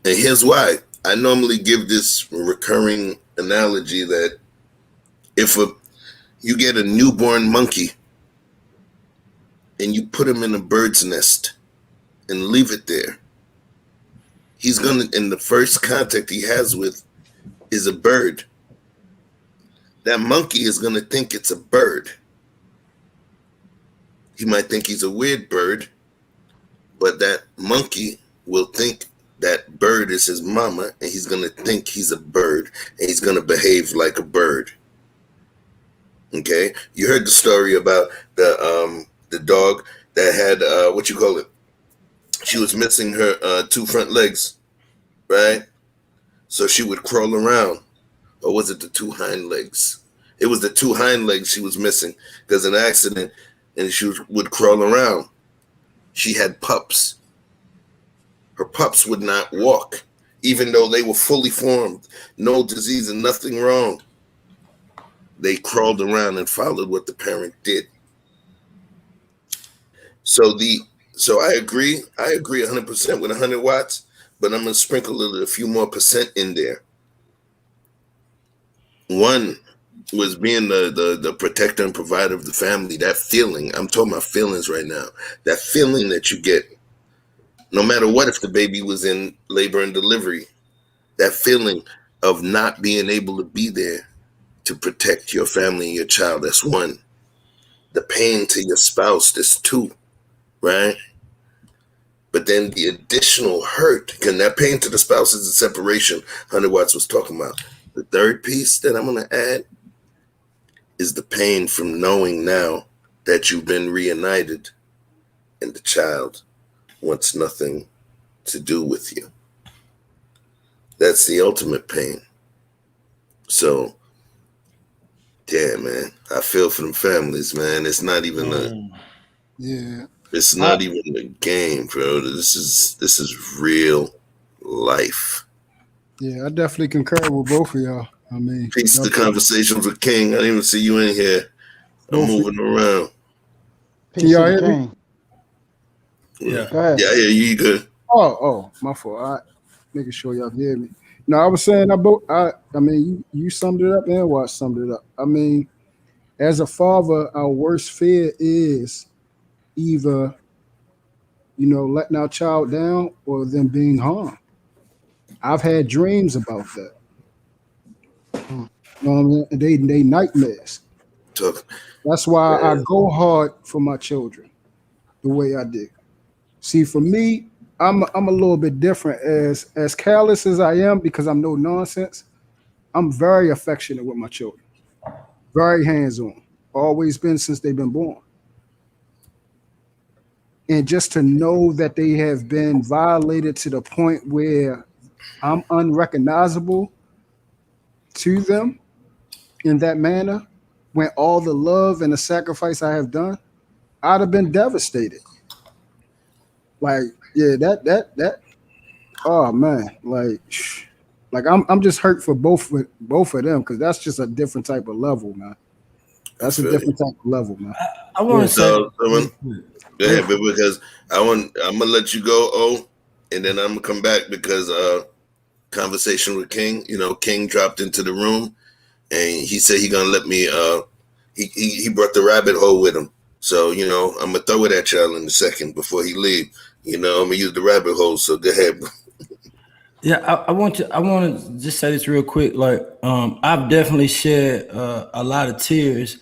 And here's why. I normally give this recurring analogy that if you get a newborn monkey and you put him in a bird's nest and leave it there, he's gonna, in the first contact he has with is a bird. That monkey is gonna think it's a bird. He might think he's a weird bird, but that monkey will think that bird is his mama, and he's gonna think he's a bird, and he's gonna behave like a bird. Okay, you heard the story about the dog that had what you call it? She was missing her two front legs, right? So she would crawl around, or was it the two hind legs? It was the two hind legs she was missing because of an accident, and she would crawl around. She had pups. Her pups would not walk, even though they were fully formed, no disease and nothing wrong. They crawled around and followed what the parent did. So I agree 100% with 100 watts, but I'm gonna sprinkle a few more percent in there. One was being the protector and provider of the family. That feeling, I'm talking about feelings right now. That feeling that you get, no matter what, if the baby was in labor and delivery, that feeling of not being able to be there to protect your family and your child, that's one. The pain to your spouse, that's two, right? But then the additional hurt, and that pain to the spouse is the separation 100 Watts was talking about. The third piece that I'm going to add is the pain from knowing now that you've been reunited and the child wants nothing to do with you. That's the ultimate pain. So, yeah, man, I feel for them families, man. It's not even it's not even a game, bro. This is real life. Yeah, I definitely concur with both of y'all. I mean, peace to Conversations with King. I didn't even see you in here. I'm moving around. Can y'all hear me? Yeah. Go ahead. Yeah, you good. Oh, my fault. All right. Making sure y'all hear me. No, I was saying I mean, you summed it up and Watts summed it up. I mean, as a father, our worst fear is either, letting our child down or them being harmed. I've had dreams about that. They nightmares. That's why I go hard for my children the way I do. See, for me, I'm a little bit different. As careless as I am, because I'm no nonsense, I'm very affectionate with my children. Very hands-on. Always been since they've been born. And just to know that they have been violated to the point where I'm unrecognizable to them in that manner, when all the love and the sacrifice I have done, I'd have been devastated. Like, yeah, that oh man, like I'm just hurt for both of them, because that's just a different type of level, man. That's a different type of level, man. I want to say, go ahead, because I'm gonna let you go, and then I'm gonna come back because Conversation with King. King dropped into the room, and he said he gonna let me. He brought the rabbit hole with him, so I'm gonna throw it at y'all in a second before he leave. I'm gonna use the rabbit hole. So go ahead. Yeah, I want to just say this real quick. Like, I've definitely shed a lot of tears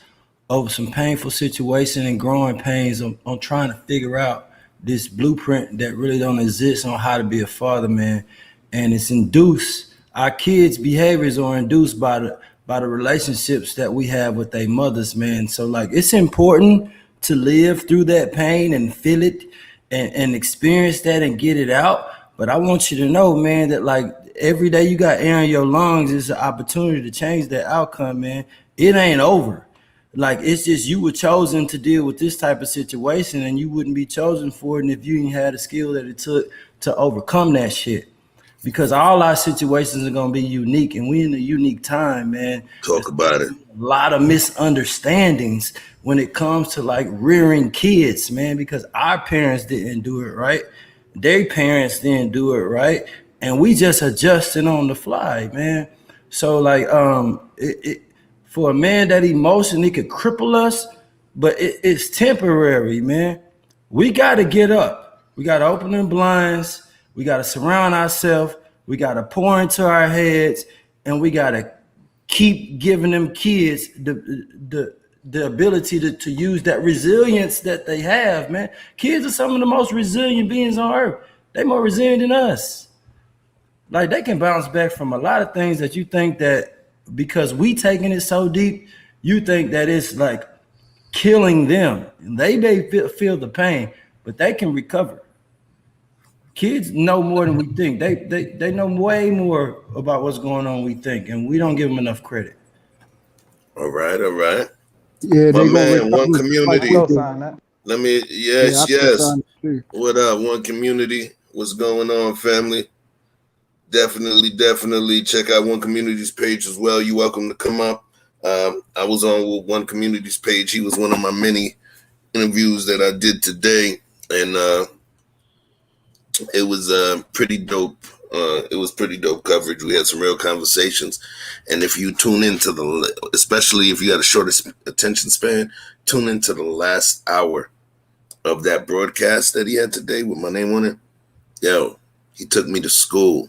over some painful situation and growing pains on trying to figure out this blueprint that really don't exist on how to be a father, man. And it's induced, our kids' behaviors are induced by the relationships that we have with their mothers, man. So like, it's important to live through that pain and feel it and experience that and get it out. But I want you to know, man, that like every day you got air in your lungs is an opportunity to change that outcome, man. It ain't over. Like, it's just you were chosen to deal with this type of situation, and you wouldn't be chosen for it if you didn't have the skill that it took to overcome that shit. Because all our situations are gonna be unique, and we in a unique time, man. Talk about it. A lot of misunderstandings when it comes to like rearing kids, man, because our parents didn't do it right. Their parents didn't do it right, and we just adjusting on the fly, man. So like, for a man, that emotion, it could cripple us, but it's temporary, man. We got to get up. We got to open them blinds. We got to surround ourselves. We got to pour into our heads, and we got to keep giving them kids the ability to use that resilience that they have, man. Kids are some of the most resilient beings on earth. They more resilient than us. Like, they can bounce back from a lot of things that you think that because we taking it so deep, you think that it's like killing them. They may feel the pain, but they can recover. Kids know more than we think. They know way more about what's going on we think, and we don't give them enough credit. All right. Yeah, my man, One Community. Let me, yes. What up, One Community? What's going on, family? Definitely check out One Community's page as well. You're welcome to come up. I was on One Community's page. He was one of my many interviews that I did today, and it was pretty dope. It was pretty dope coverage. We had some real conversations, and if you tune into especially if you had a shorter attention span, tune into the last hour of that broadcast that he had today with my name on it. Yo, he took me to school.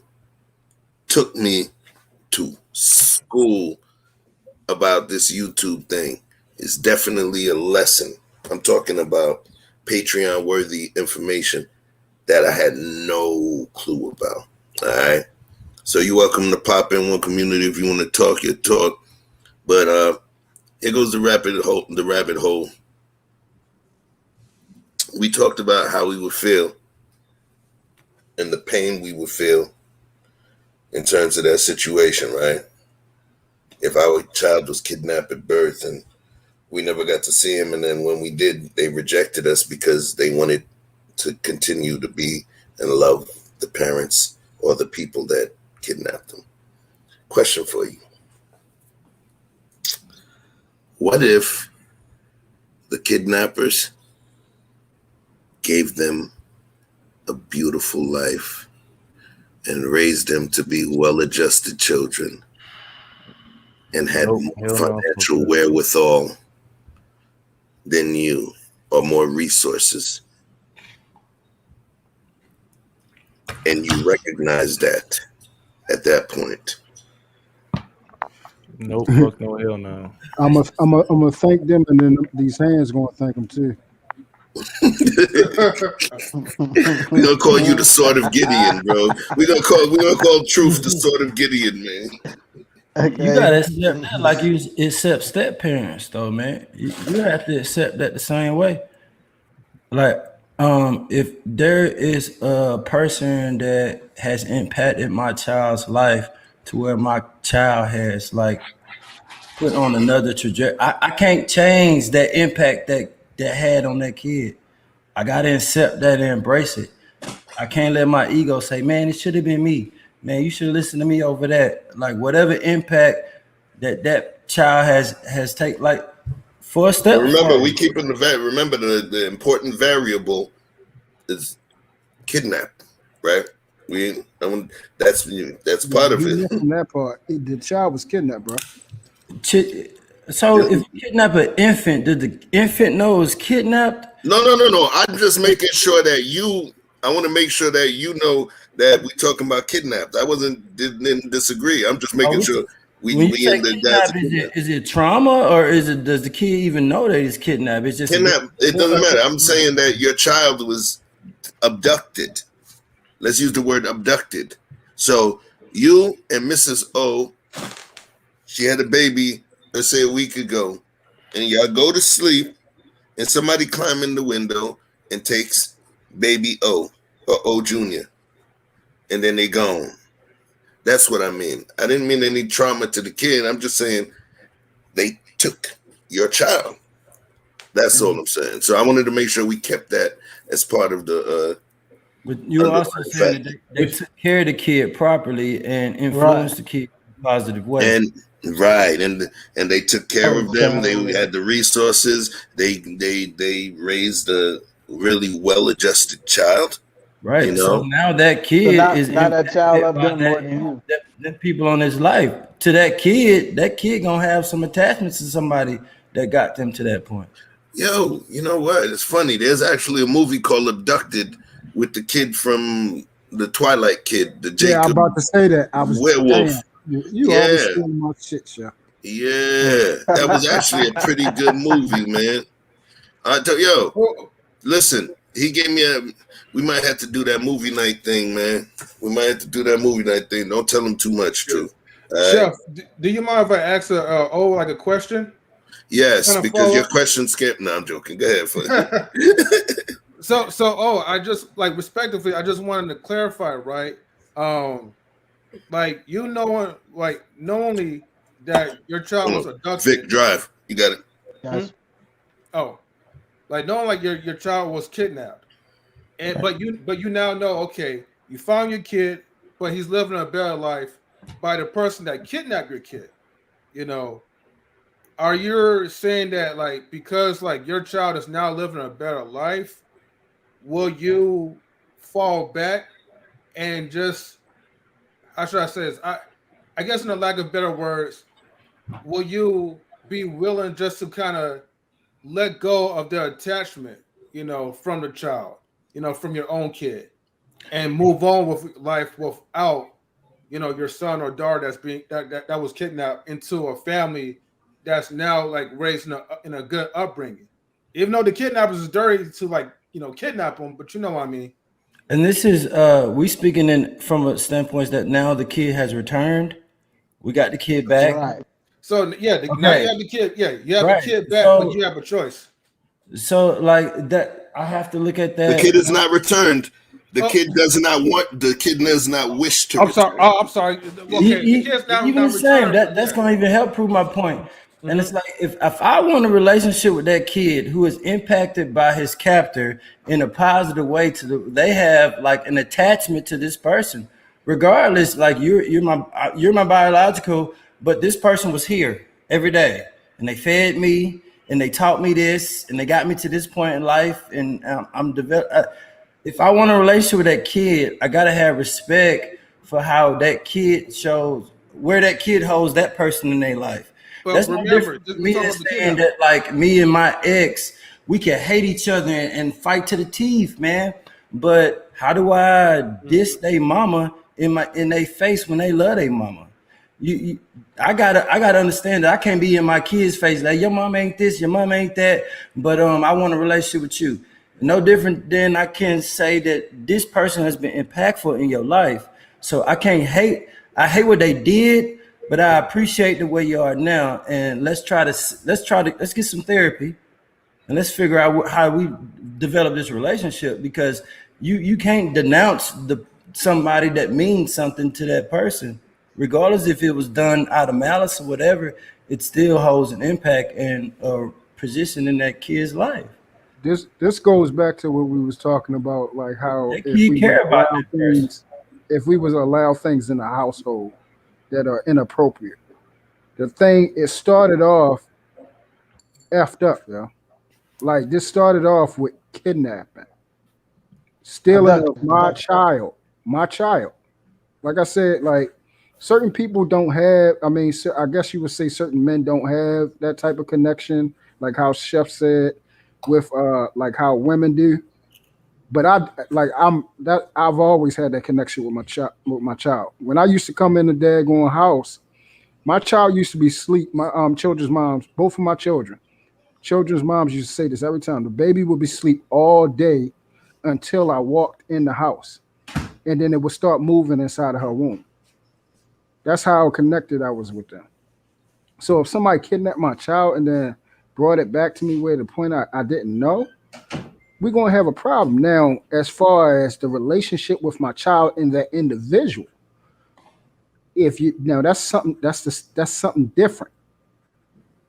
About this YouTube thing. It's definitely a lesson. I'm talking about Patreon worthy information. that I had no clue about. All right. So you're welcome to pop in one community if you want to talk your talk. But here goes the rabbit hole. We talked about how we would feel and the pain we would feel in terms of that situation, right? If our child was kidnapped at birth and we never got to see him, and then when we did, they rejected us because they wanted to continue to be and love the parents or the people that kidnapped them. Question for you. What if the kidnappers gave them a beautiful life and raised them to be well-adjusted children and had financial wherewithal than you, or more resources, and you recognize that at that point? No, fuck no, hell no. I'm gonna thank them, and then these hands gonna thank them too. We're gonna call you the sword of Gideon, bro. We're gonna call Truth the sword of Gideon, man. Okay. You gotta accept that like you accept step parents, though, man. You have to accept that the same way. Like, if there is a person that has impacted my child's life to where my child has like put on another trajectory, I can't change that impact that had on that kid. I gotta accept that and embrace it. I can't let my ego say, man, it should have been me. Man, you should listen to me over that. Like whatever impact that child has taken, like for a step. Remember, we keeping remember the important variable is kidnap, right? That's part of it. That part, the child was kidnapped, bro. So if you kidnap an infant, did the infant know it was kidnapped? No. I'm just making sure that I want to make sure that you know that we're talking about kidnapped. I didn't disagree. I'm just making sure we in the is it trauma, or does the kid even know that he's kidnapped? It's just kidnapped. It doesn't matter. I'm saying that your child was abducted. Let's use the word abducted. So you and Mrs. O, she had a baby, let's say a week ago, and y'all go to sleep, and somebody climb in the window and takes baby O or O Junior, and then they gone. That's what I mean. I didn't mean any trauma to the kid. I'm just saying they took your child. That's all I'm saying. So I wanted to make sure we kept that as part of the. But you also said that they took care of the kid properly and influenced the kid in a positive way. And they took care of them. They had the resources. They raised a really well-adjusted child. Right. You know? So now that kid is not that child loved them more than you. That people on his life. To that kid gonna have some attachments to somebody that got them to that point. Yo, you know what? It's funny. There's actually a movie called Abducted with the kid from the Twilight Kid, the Jacob. Yeah, I'm about to say that. I was werewolf. You always stealing my shit, yeah. Yeah, that was actually a pretty good movie, man. Listen, he gave me we might have to do that movie night thing, man. We might have to do that movie night thing. Don't tell him too much, True. Chef, do you mind if I ask a question? Yes, because your question skipped. No, I'm joking. Go ahead. So I just respectively, I just wanted to clarify, right? Like knowing that your child was abducted. Vic, drive. You got it. Yes. Oh, like knowing your child was kidnapped, but you now know, okay, you found your kid, but he's living a better life by the person that kidnapped your kid. You know, are you saying that because your child is now living a better life, will you fall back and just, how should I say this? I guess in the lack of better words, will you be willing just to kind of let go of the attachment, from the child, from your own kid, and move on with life without, your son or daughter that was kidnapped into a family that's now raised in a good upbringing, even though the kidnappers is dirty to kidnap them, but you know what I mean. And this is we speaking in from a standpoint that now the kid has returned. We got the kid back. Right. So yeah, now you have the kid. Yeah, you have the kid back, but you have a choice. So like that, I have to look at that. The kid is not returned. The kid does not want. The kid does not wish to. I'm sorry. Oh, I'm sorry. Okay, the kid's now even saying that's going to even help prove my point. Mm-hmm. And it's like if I want a relationship with that kid who is impacted by his captor in a positive way, they have like an attachment to this person, regardless. Like you're my biological, but this person was here every day, and they fed me, and they taught me this, and they got me to this point in life, and I'm developed. If I want a relationship with that kid, I gotta have respect for how that kid shows where that kid holds that person in their life. Well, that's remember, no different to me than saying that like me and my ex, we can hate each other and fight to the teeth, man. But how do I diss their mama in their face when they love their mama? I gotta understand that I can't be in my kids' face like your mom ain't this, your mom ain't that, but I want a relationship with you. No different than I can say that this person has been impactful in your life. So I can't hate. I hate what they did, but I appreciate the way you are now. And let's get some therapy, and let's figure out how we develop this relationship, because you can't denounce somebody that means something to that person, regardless if it was done out of malice or whatever. It still holds an impact and a position in that kid's life. This goes back to what we was talking about, like how if we was allow things in the household that are inappropriate. It started off effed up, yo. Like this started off with kidnapping, stealing of my child. Like I said, like certain people don't have. I mean, I guess you would say certain men don't have that type of connection, like how Chef said, with like how women do. But I've always had that connection with my child. When I used to come in the daggone house, my child used to be asleep. My children's moms, both of my children's moms used to say this every time. The baby would be asleep all day until I walked in the house, and then it would start moving inside of her womb. That's how connected I was with them. So if somebody kidnapped my child and then brought it back to me where the point I didn't know, we're going to have a problem. Now, as far as the relationship with my child and that individual, that's something different.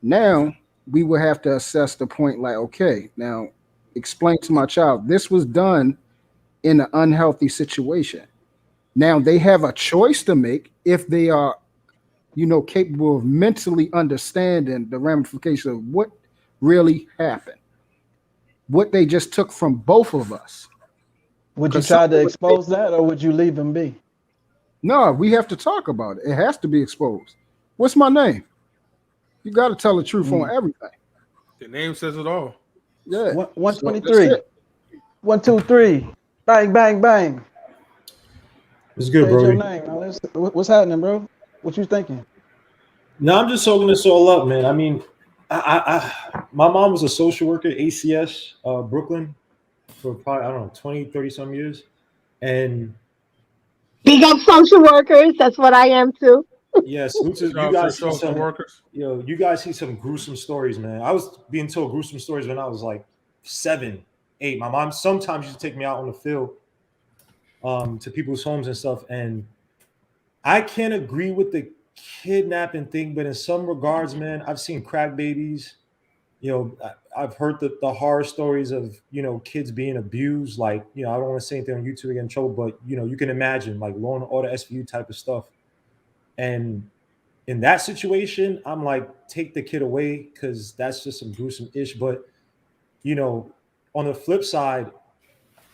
Now we will have to assess the point like, okay, now explain to my child, this was done in an unhealthy situation. Now they have a choice to make if they are, capable of mentally understanding the ramifications of what really happened, what they just took from both of us. Would you try to expose that, or would you leave him be? No, we have to talk about it. It has to be exposed. What's my name? You got to tell the truth on everything. The name says it all. Yeah. 123. 1, 2, 3. Bang, bang, bang. It's good, bro. What's happening, bro? What you thinking? No, I'm just soaking this all up, man. I mean, my mom was a social worker at ACS Brooklyn for probably, I don't know, 20, 30 some years. And big up social workers. That's what I am too. Yes, you guys see some workers. You guys see some gruesome stories, man. I was being told gruesome stories when I was like 7, 8. My mom sometimes used to take me out on the field to people's homes and stuff. And I can't agree with the kidnapping thing, but in some regards, man, I've seen crack babies. I've heard the horror stories of, kids being abused. Like, I don't want to say anything on YouTube to get in trouble, but, you can imagine like Law and Order SVU type of stuff. And in that situation, I'm like, take the kid away, because that's just some gruesome ish. But, on the flip side,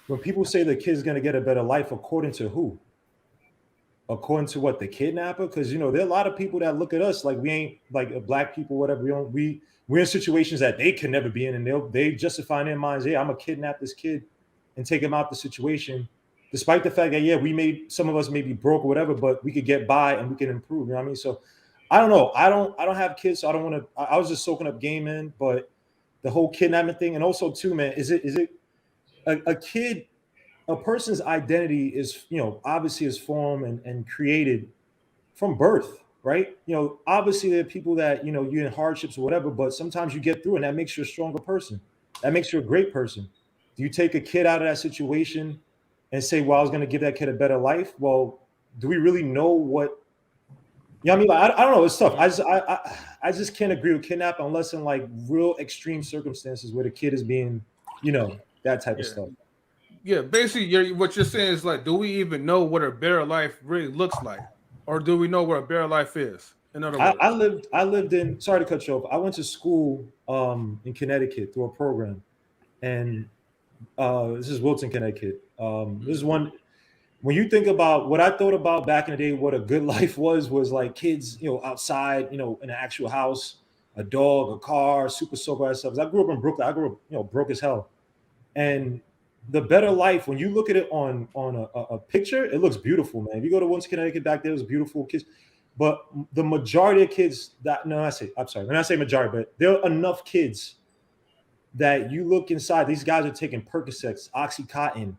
when people say the kid's going to get a better life, according to who? According to what, the kidnapper? Because, there are a lot of people that look at us like we ain't like black people, whatever. We're in situations that they can never be in, and they justify in their minds, hey, I'm going to kidnap this kid and take him out the situation. Despite the fact that, some of us may be broke or whatever, but we could get by and we can improve. You know what I mean? So I don't know. I don't have kids, so I don't want to. I was just soaking up game in, but the whole kidnapping thing, and also too, man, is it a kid a person's identity is, obviously is formed and created from birth, right? Obviously there are people that, you're in hardships or whatever, but sometimes you get through and that makes you a stronger person. That makes you a great person. Do you take a kid out of that situation and say, well, I was going to give that kid a better life? Well, do we really know what, I mean? Like, I don't know. It's tough. I just can't agree with kidnap unless in like real extreme circumstances where the kid is being, that type of stuff. Yeah, basically, what you're saying is like, do we even know what a better life really looks like, or do we know what a better life is? In other words, I lived in. Sorry to cut you off. I went to school in Connecticut through a program, and this is Wilton, Connecticut. This is one. When you think about what I thought about back in the day, what a good life was like kids, outside, in an actual house, a dog, a car, super sober stuff. I grew up in Brooklyn. I grew up, broke as hell, and the better life, when you look at it on a picture, it looks beautiful, man. If you go to Winston, Connecticut, back there, it was beautiful kids. But the majority of kids I'm sorry, when I say majority, but there are enough kids that you look inside, these guys are taking Percocets, Oxycontin,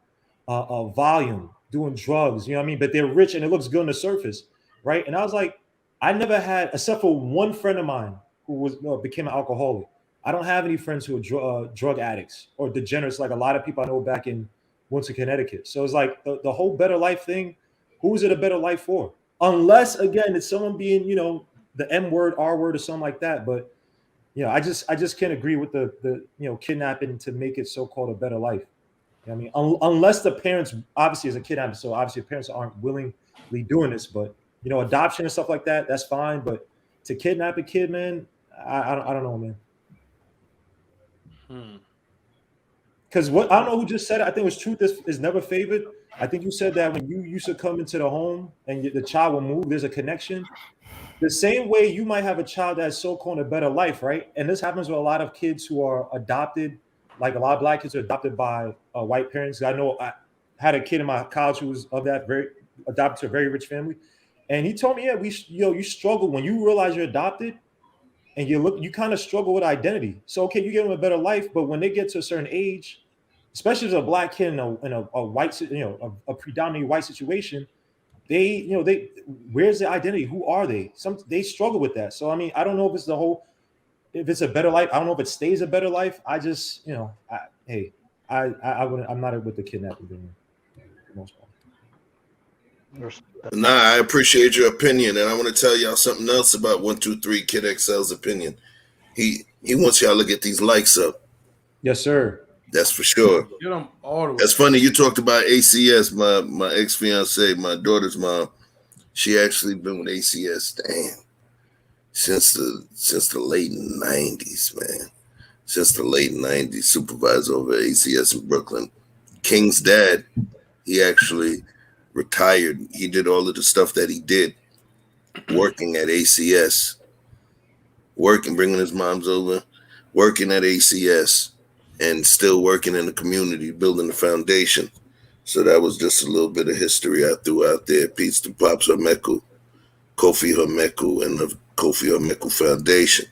Valium, doing drugs, you know what I mean? But they're rich and it looks good on the surface, right? And I was like, I never had, except for one friend of mine who became an alcoholic. I don't have any friends who are drug addicts or degenerates like a lot of people I know back in Winston, Connecticut. So it's like the whole better life thing, who is it a better life for? Unless, again, it's someone being, the M word, R word, or something like that. But, I just can't agree with the kidnapping to make it so-called a better life. I mean, unless the parents, obviously as a kidnapper, so obviously parents aren't willingly doing this, but, adoption and stuff like that, that's fine. But to kidnap a kid, man, I don't know, man. Because I don't know who just said it. I think it was Truth is never favored. I think you said that when you used to come into the home and the child will move, there's a connection. The same way you might have a child that's so-called a better life, right? And this happens with a lot of kids who are adopted. Like a lot of Black kids are adopted by white parents. I know I had a kid in my college who was of that adopted to a very rich family. And he told me, yeah, you struggle when you realize you're adopted. And you kind of struggle with identity. So, okay, you give them a better life, but when they get to a certain age, especially as a Black kid in a white, a predominantly white situation, they where's their identity? Who are they? They struggle with that. So, I mean, I don't know if it's if it's a better life. I don't know if it stays a better life. I just, I'm not with the kidnapping thing for the most part. Nah, I appreciate your opinion, and I want to tell y'all something else about 123 Kid XL's opinion. He wants y'all to get these likes up. Yes, sir. That's for sure. Get them all the way. That's funny. You talked about ACS. My ex-fiance, my daughter's mom, she actually been with ACS. Damn, since the late 90s, man. Since the late 90s, supervisor over ACS in Brooklyn. King's dad, he actually retired. He did all of the stuff that he did working at ACS, bringing his moms over, working at ACS, and still working in the community, building the foundation. So that was just a little bit of history I threw out there. Peace to Pops Hermeku, Kofi Hermeku, and the Kofi Hermeku Foundation.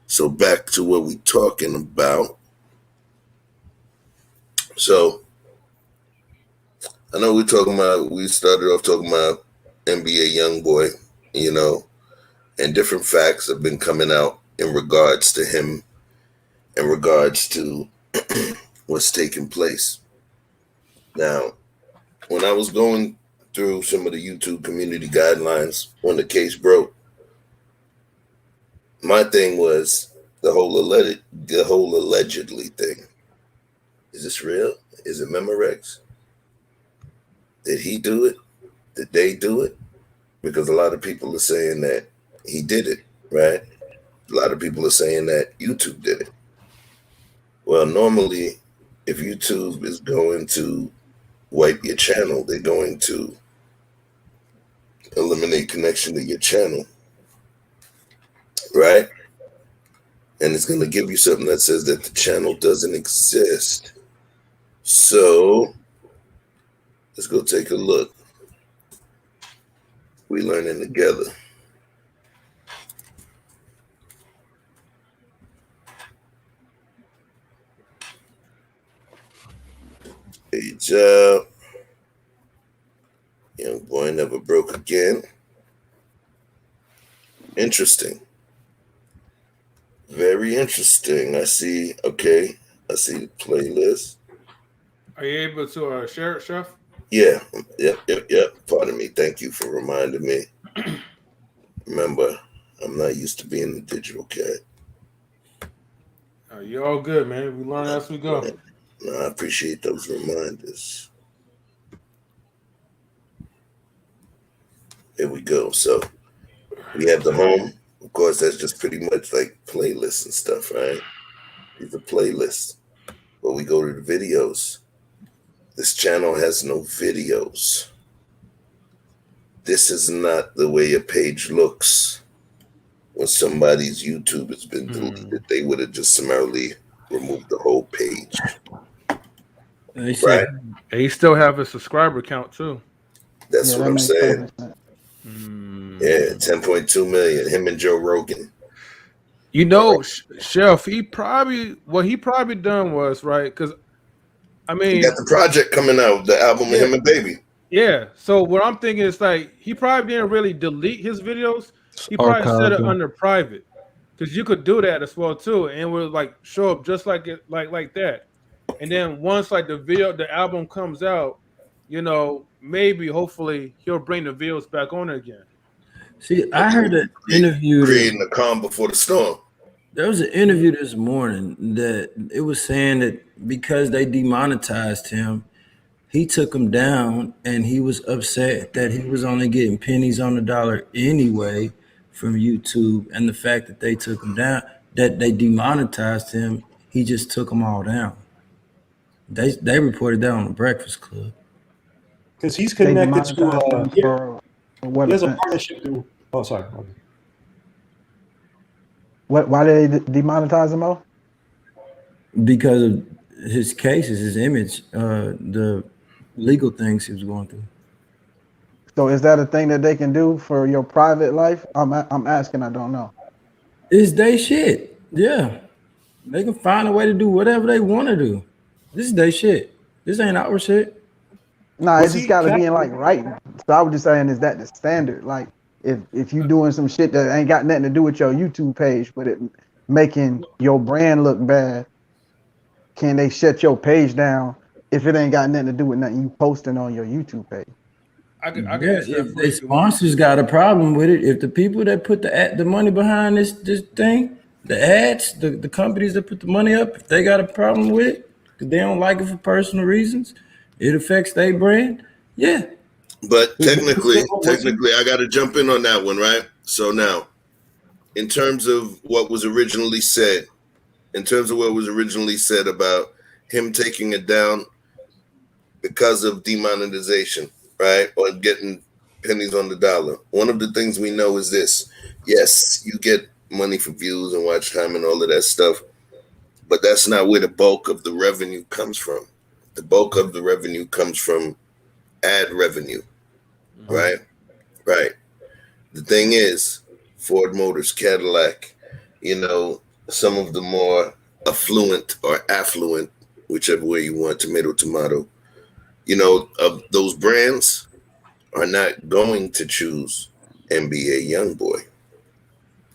So back to what we're talking about. So I know we started off talking about NBA Youngboy, and different facts have been coming out in regards to him, in regards to what's taking place. Now, when I was going through some of the YouTube community guidelines when the case broke, my thing was the whole allegedly thing. Is this real? Is it Memorex? Did he do it? Did they do it? Because a lot of people are saying that he did it, right? A lot of people are saying that YouTube did it. Well, normally, if YouTube is going to wipe your channel, they're going to eliminate connection to your channel, right? And it's going to give you something that says that the channel doesn't exist. So let's go take a look. We learning together. Page up. Never Broke Again. Interesting. Very interesting. I see the playlist. Are you able to share it, Chef? Yeah. Yep. Pardon me. Thank you for reminding me. Remember, I'm not used to being a digital cat. You're all good, man. We learn as we go. No, I appreciate those reminders. Here we go. So we have the home. Of course, that's just pretty much like playlists and stuff, right? These are playlists. But we go to the videos. This channel has no videos. This is not the way a page looks. When somebody's YouTube has been deleted, they would have just summarily removed the whole page. Right? And he still have a subscriber count too. That's what I'm saying. Yeah, 10.2 million. Him and Joe Rogan. You know, Chef, he probably done was right because I mean, he got the project coming out, the album with him and Baby. Yeah. So what I'm thinking is like he probably didn't really delete his videos. He probably set it under private because you could do that as well too, and it would like show up just like it like that. And then once like the album comes out, you know, maybe hopefully he'll bring the videos back on again. See, I heard an interview creating the calm before the storm. There was an interview this morning that it was saying that because they demonetized him, he took him down, and he was upset that he was only getting pennies on the dollar anyway from YouTube, and the fact that they took him down, that they demonetized him, he just took them all down. They reported that on the Breakfast Club. Because he's connected to there's a partnership through. Oh, sorry. Why did they demonetize him all? Because of his cases, his image, the legal things he was going through. So is that a thing that they can do for your private life? I'm asking. I don't know. It's they shit. Yeah, they can find a way to do whatever they want to do. This is their shit. This ain't our shit. Nah, it's just gotta be in like writing. So I was just saying, is that the standard? Like, if you doing some shit that ain't got nothing to do with your YouTube page, but it making your brand look bad, can they shut your page down if it ain't got nothing to do with nothing you posting on your YouTube page? I guess if the sponsors got a problem with it, if the people that put the money behind this thing, the ads, the companies that put the money up, if they got a problem with it, because they don't like it for personal reasons, it affects their brand. Yeah. But technically, I got to jump in on that one, right? So now, in terms of what was originally said, about him taking it down because of demonetization, right? Or getting pennies on the dollar. One of the things we know is this. Yes, you get money for views and watch time and all of that stuff, but that's not where the bulk of the revenue comes from. The bulk of the revenue comes from ad revenue, right? Right. The thing is, Ford Motors, Cadillac, some of the more affluent or affluent, whichever way you want, tomato, of those brands are not going to choose NBA Youngboy.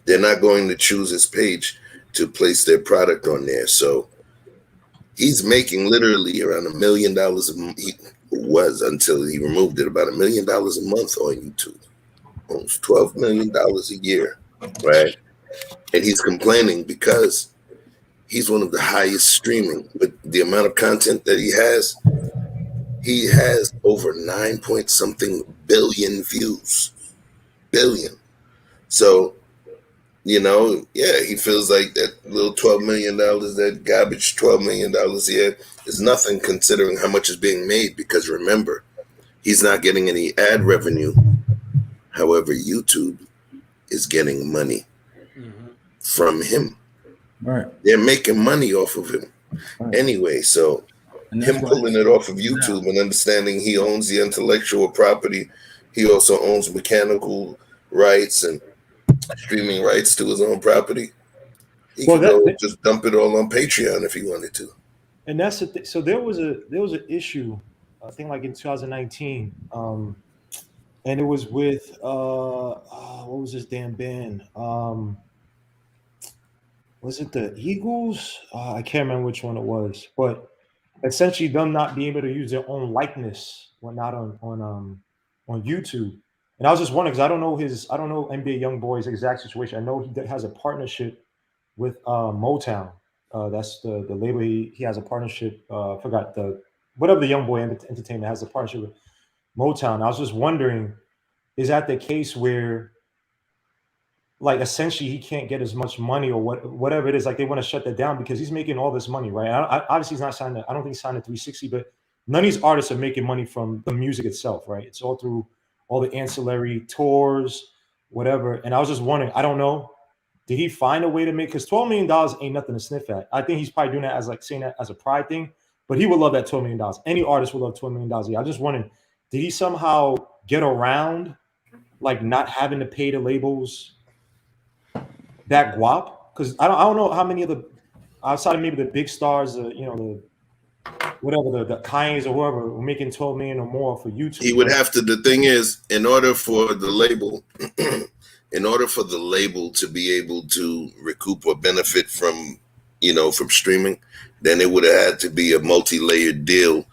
They're not going to choose his page to place their product on there. So he's making literally around $1 million he was until he removed it, about $1 million a month on YouTube. Almost $12 million a year, right? And he's complaining because he's one of the highest streaming with the amount of content that he has. He has over 9-point-something billion views. Billion. So, he feels like that little $12 million, that garbage $12 million a year is nothing considering how much is being made, because remember, he's not getting any ad revenue. However, YouTube is getting money from him. Right. They're making money off of him. Right. Anyway, so him pulling it off of YouTube and understanding he owns the intellectual property, he also owns mechanical rights and streaming rights to his own property. He could just dump it all on Patreon if he wanted to. And that's the thing. So there was an issue, I think like in 2019. and it was with what was this damn band? Was it the Eagles? I can't remember which one it was, but essentially them not being able to use their own likeness when not on YouTube. And I was just wondering because I don't know NBA Youngboy's exact situation. I know he has a partnership with Motown. That's the label he has a partnership. I forgot whatever the Youngboy Entertainment has a partnership with Motown. I was just wondering, is that the case where, like, essentially he can't get as much money or whatever it is, like they want to shut that down because he's making all this money, right? Obviously he's not signed. I don't think he's signed a 360, but none of these artists are making money from the music itself, right? It's all through all the ancillary tours, whatever. And I was just wondering, I don't know, did he find a way to make? Because $12 million ain't nothing to sniff at. I think he's probably doing that as like saying that as a pride thing, but he would love that $12 million. Any artist would love $12 million. Yeah, I just wondering, did he somehow get around like not having to pay the labels that guap? Because I don't know how many of the outside of maybe the big stars, the Kanye's or whoever were making 12 million or more for YouTube. He would have to. The thing is, in order for the label to be able to recoup or benefit from streaming, then it would have had to be a multi-layered deal,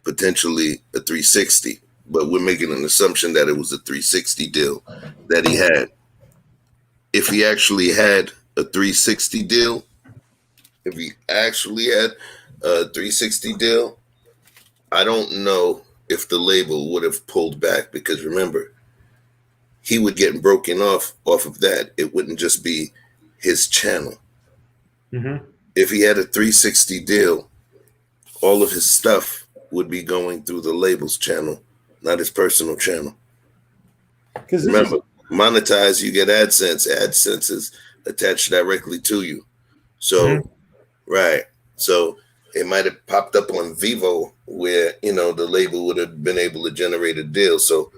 potentially a 360. But we're making an assumption that it was a 360 deal that he had. If he actually had a 360 deal, I don't know if the label would have pulled back, because remember, he would get broken off of that. It wouldn't just be his channel. Mm-hmm. If he had a 360 deal, all of his stuff would be going through the label's channel, not his personal channel. Because remember, monetize, you get AdSense. AdSense is attached directly to you. So, right. So it might have popped up on Vivo where, the label would have been able to generate a deal. So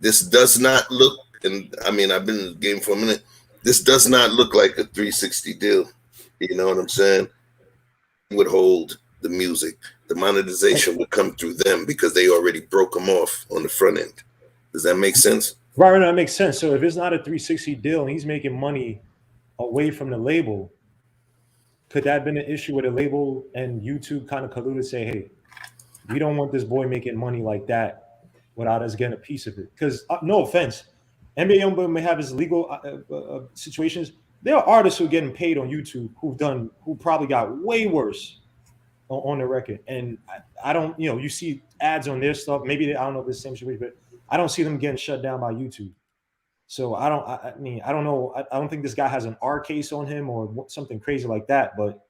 this does not look, and I mean, I've been in the game for a minute. This does not look like a 360 deal. You know what I'm saying? It would hold the music. The monetization would come through them because they already broke them off on the front end. Does that make sense? Right, that makes sense. So if it's not a 360 deal and he's making money away from the label, could that have been an issue where the label and YouTube kind of colluded, say, hey, we don't want this boy making money like that without us getting a piece of it? Because no offense, NBA Youngboy may have his legal situations. There are artists who are getting paid on YouTube who probably got way worse on the record. And I don't, you see ads on their stuff. Maybe I don't know if it's the same situation, but I don't see them getting shut down by YouTube. So I don't know. I don't think this guy has an R case on him or something crazy like that. But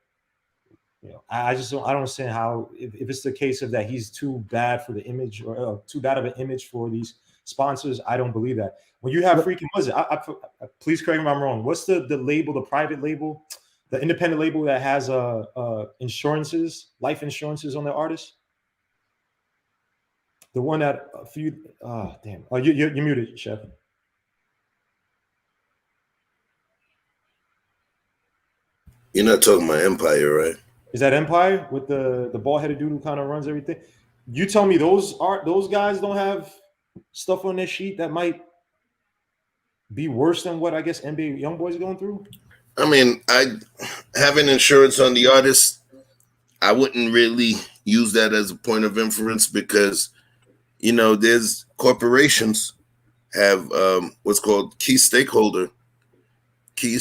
I don't understand how, if it's the case of that he's too bad for the image or too bad of an image for these sponsors. I don't believe that. When you have freaking, what is it? Please correct me if I'm wrong. What's the label, the private label, the independent label that has insurances, life insurances on their artists? The one that a few. Damn. Oh, you're muted, Chef. You're not talking about Empire, right? Is that Empire with the bald-headed dude who kind of runs everything? You tell me those guys don't have stuff on their sheet that might be worse than what I guess NBA Youngboy's going through? I mean, having insurance on the artist, I wouldn't really use that as a point of inference because, there's corporations have what's called key stakeholder, key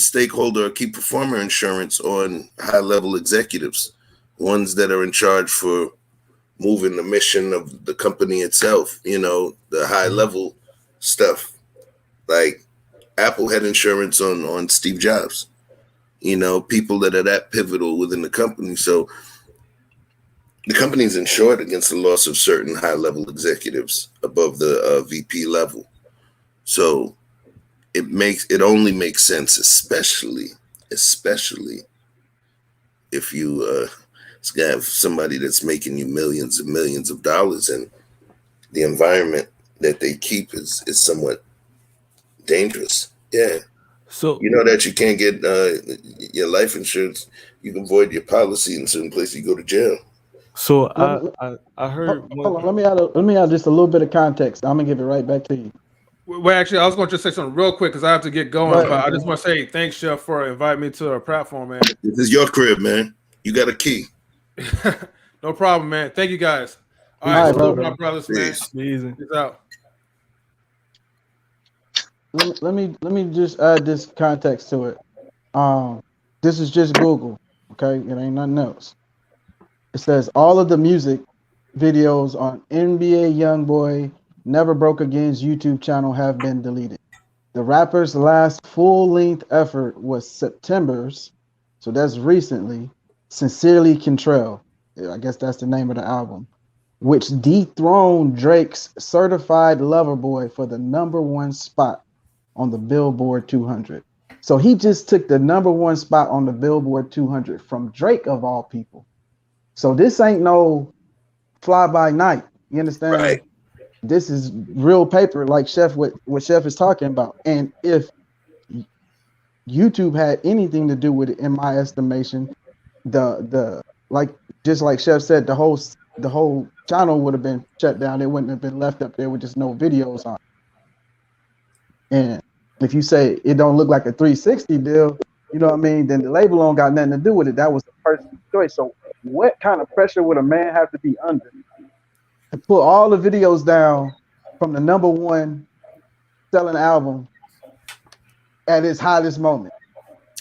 performer insurance on high-level executives, ones that are in charge for moving the mission of the company itself, the high-level stuff. Like Apple had insurance on Steve Jobs, people that are that pivotal within the company. So the company's insured against the loss of certain high-level executives above the VP level. So it only makes sense, especially if you have somebody that's making you millions and millions of dollars, and the environment that they keep is somewhat dangerous. Yeah. So that you can't get your life insurance. You can void your policy in certain places. You go to jail. So I heard. Hold on, let me add just a little bit of context. I'm gonna give it right back to you. Well, actually, I was going to just say something real quick because I have to get going. But I just want to say thanks, Chef, for inviting me to a platform, man. This is your crib, man. You got a key. No problem, man. Thank you, guys. All right, my brothers, man. Peace out. Let me just add this context to it. This is just Google, okay? It ain't nothing else. It says all of the music videos on NBA Youngboy Never Broke Again's YouTube channel have been deleted. The rapper's last full-length effort was September's, so that's recently, Sincerely Contrell. I guess that's the name of the album, which dethroned Drake's Certified Lover Boy for the #1 spot on the Billboard 200. So he just took the #1 spot on the Billboard 200 from Drake of all people. So this ain't no fly by night. You understand? Right. This is real paper, like Chef, what Chef is talking about. And if YouTube had anything to do with it, in my estimation, the like just like Chef said, the whole channel would have been shut down. It wouldn't have been left up there with just no videos on. And if you say it don't look like a 360 deal, you know what I mean, then the label don't got nothing to do with it. That was the person's choice. So what kind of pressure would a man have to be under to put all the videos down from the #1 selling album at its hottest moment?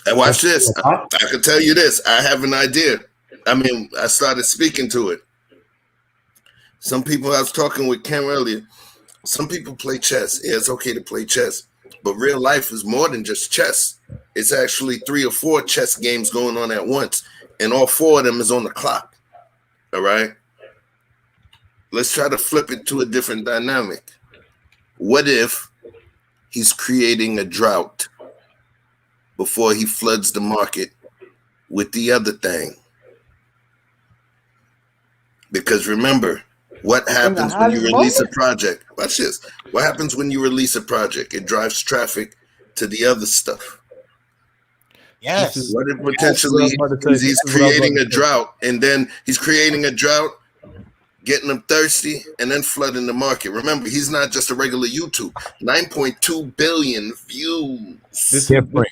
And watch this. I can tell you this. I have an idea. I mean, I started speaking to it. Some people, I was talking with Ken earlier, some people play chess. Yeah, it's okay to play chess. But real life is more than just chess. It's actually 3 or 4 chess games going on at once. And all 4 of them is on the clock. All right? Let's try to flip it to a different dynamic. What if he's creating a drought before he floods the market with the other thing? Because remember, what happens when you release a project? Watch this. What happens when you release a project? It drives traffic to the other stuff. Yes. What if potentially he's creating a drought, and then he's creating a drought, getting them thirsty, and then flooding the market? Remember, he's not just a regular YouTube. 9.2 billion views. This is what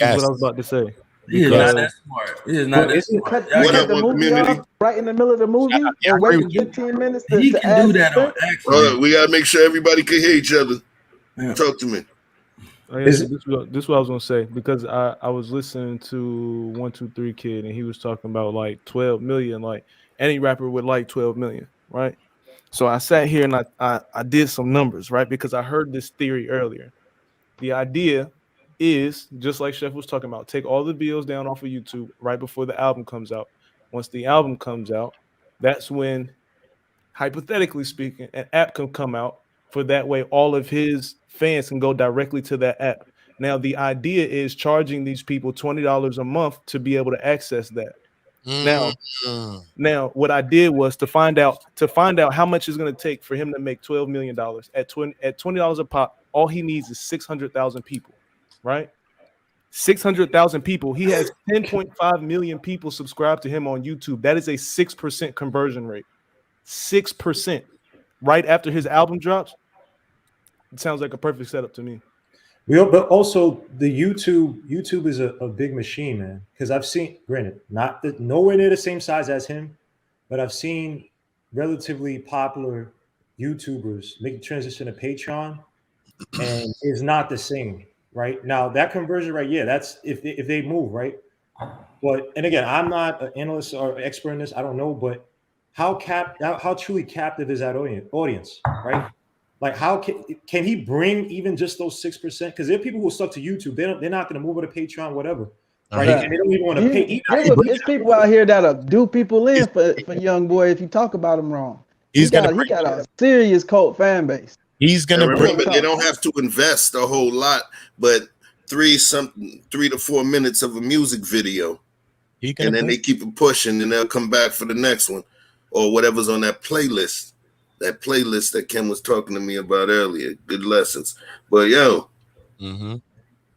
I was about to say. He is not that smart. He is not that smart. What up, community? Right in the middle of the movie, and waiting 15 minutes to he can do that on accident. We gotta make sure everybody can hear each other. Yeah. Talk to me. This is what I was gonna say, because I was listening to 123 Kid, and he was talking about like 12 million, like any rapper would like 12 million, right? So I sat here and I did some numbers, right? Because I heard this theory earlier. The idea is, just like Chef was talking about, take all the videos down off of YouTube right before the album comes out. Once the album comes out, that's when, hypothetically speaking, an app can come out, for that way all of his fans can go directly to that app. Now the idea is charging these people $20 a month to be able to access that. Now what I did was to find out how much it's going to take for him to make $12 million at $20 a pop. All he needs is 600,000 people, right? 600,000 people. He has 10.5 million people subscribed to him on YouTube. That is a 6% conversion rate. 6% right after his album drops. It sounds like a perfect setup to me. But also the YouTube is a big machine, man. Because I've seen, granted, nowhere near the same size as him, but I've seen relatively popular YouTubers make the transition to Patreon, and it's not the same, right? Now that conversion rate, yeah, that's if they move, right? But and again, I'm not an analyst or expert in this, I don't know, but how truly captive is that audience, right? Like, how can he bring even just those 6%? Because there are people who are stuck to YouTube. They're not going to move over to Patreon, whatever. Right? And they don't even want to pay. There's people out here that'll do people in for Youngboy if you talk about him wrong. He got a serious cult fan base. He's gonna remember they don't have to invest a whole lot, but 3 to 4 minutes of a music video, and then they keep it pushing, and they'll come back for the next one or whatever's on that playlist. That playlist that Ken was talking to me about earlier. Good lessons. But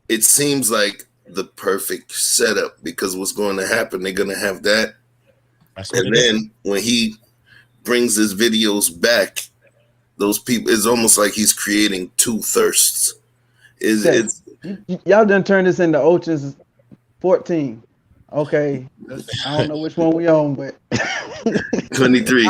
it seems like the perfect setup, because what's going to happen, they're going to have that. And then when he brings his videos back, those people. It's almost like he's creating two thirsts. Y'all done turned this into Ocean's 14. Okay, I don't know which one we on, but 23.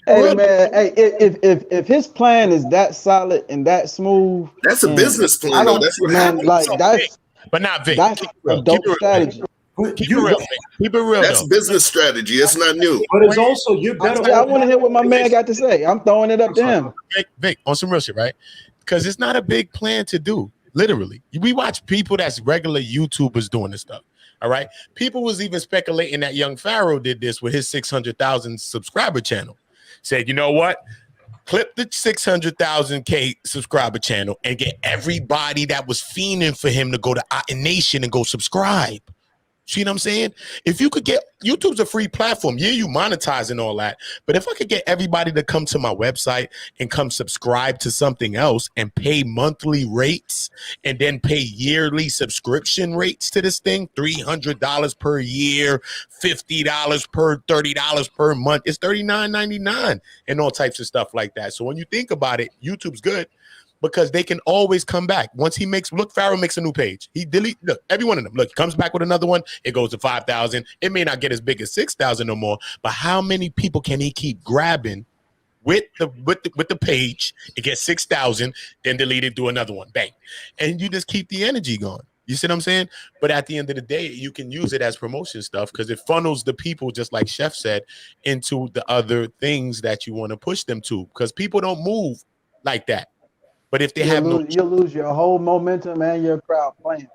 Hey man, hey, if his plan is that solid and that smooth, that's a business plan. Though. That's what happened. Like that's, but not Vic. That's a dope strategy. Keep it real. Keep it real. That's business strategy. It's not new. But it's also you better. I want to hear what my man got to say. I'm throwing it up to him. Vic, on some real shit, right? Because it's not a big plan to do. Literally, we watch people that's regular YouTubers doing this stuff. All right, people was even speculating that Young Pharaoh did this with his 600,000 subscriber channel. Said, you know what? Clip the 600,000K subscriber channel and get everybody that was fiending for him to go to Nation and go subscribe. See what I'm saying? If you could get, YouTube's a free platform. Yeah, you monetize and all that. But if I could get everybody to come to my website and come subscribe to something else and pay monthly rates and then pay yearly subscription rates to this thing, $300 per year, $50 per $30 per month, it's $39.99 and all types of stuff like that. So when you think about it, YouTube's good. Because they can always come back. Once he makes, look, Pharaoh makes a new page. He look, every one of them. Look, he comes back with another one. It goes to 5,000. It may not get as big as 6,000 or more, but how many people can he keep grabbing with the page? It gets 6,000, then delete it, do another one, bang, and you just keep the energy going. You see what I'm saying? But at the end of the day, you can use it as promotion stuff because it funnels the people, just like Chef said, into the other things that you want to push them to. Because people don't move like that. But if they you'll lose your whole momentum and your crowd plan.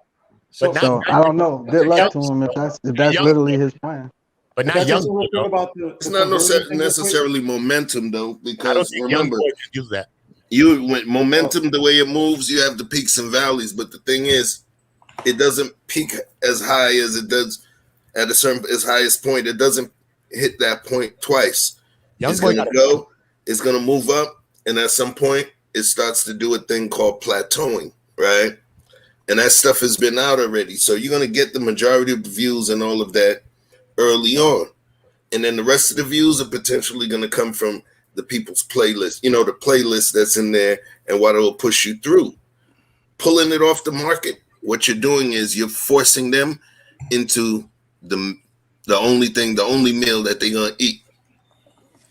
So I don't know. Good luck to him if that's literally his plan. But not young. It's not necessarily momentum though, because remember, use that. Momentum, the way it moves, you have the peaks and valleys. But the thing is, it doesn't peak as high as it does at a certain as highest point. It doesn't hit that point twice. It's going to go. It's going to move up, and at some point, it starts to do a thing called plateauing, right? And that stuff has been out already. So you're going to get the majority of the views and all of that early on. And then the rest of the views are potentially going to come from the people's playlist, the playlist that's in there and what it will push you through. Pulling it off the market, what you're doing is you're forcing them into the only meal that they're going to eat.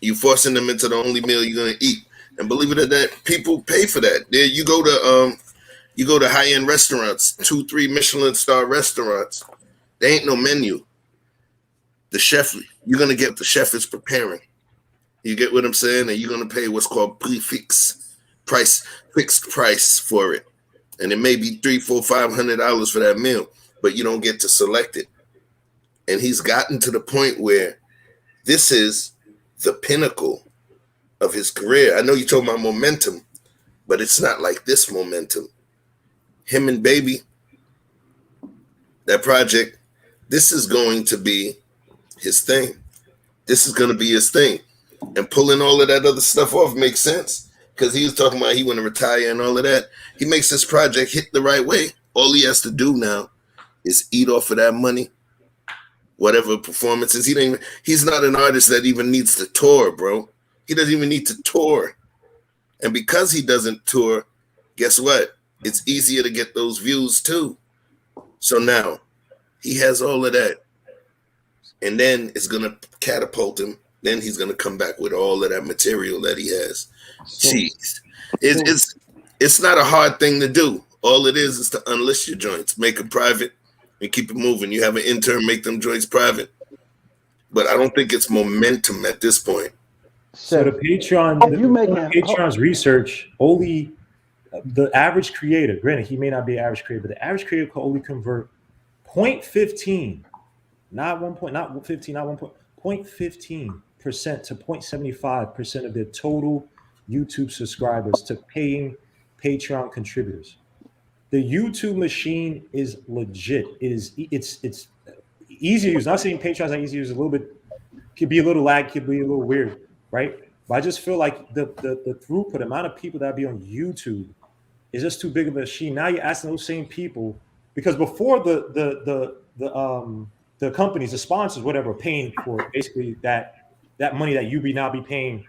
You're forcing them into the only meal you're going to eat. And believe it or not, people pay for that. There you go to high-end restaurants, 2-3 Michelin star restaurants. There ain't no menu. The chef, you're gonna get the chef is preparing. You get what I'm saying? And you're gonna pay what's called fixed price for it. And it may be $300, $400, $500 for that meal, but you don't get to select it. And he's gotten to the point where this is the pinnacle of his career. I know you told my momentum, but it's not like this momentum. Him and Baby, that project, this is going to be his thing. This is going to be his thing. And pulling all of that other stuff off makes sense because he was talking about he want to retire and all of that. He makes this project hit the right way. All he has to do now is eat off of that money, whatever performances. He's not an artist that even needs to tour, bro. He doesn't even need to tour. And because he doesn't tour, guess what? It's easier to get those views too. So now he has all of that. And then it's going to catapult him. Then he's going to come back with all of that material that he has. Jeez. It's not a hard thing to do. All it is to unlist your joints, make them private, and keep it moving. You have an intern make them joints private. But I don't think it's momentum at this point. So the Patreon's research, only the average creator, granted, he may not be an average creator, but the average creator can only convert 0.15, not 1 not 15, not 0.15% to 0.75% of their total YouTube subscribers to paying Patreon contributors. The YouTube machine is legit. It's easy to use. Not saying Patreon's not easy to use, a little bit, could be a little lag, could be a little weird, right? But I just feel like the throughput, amount of people that be on YouTube is just too big of a machine. Now you're asking those same people, because before the companies, the sponsors, whatever, paying for basically that money that you now be paying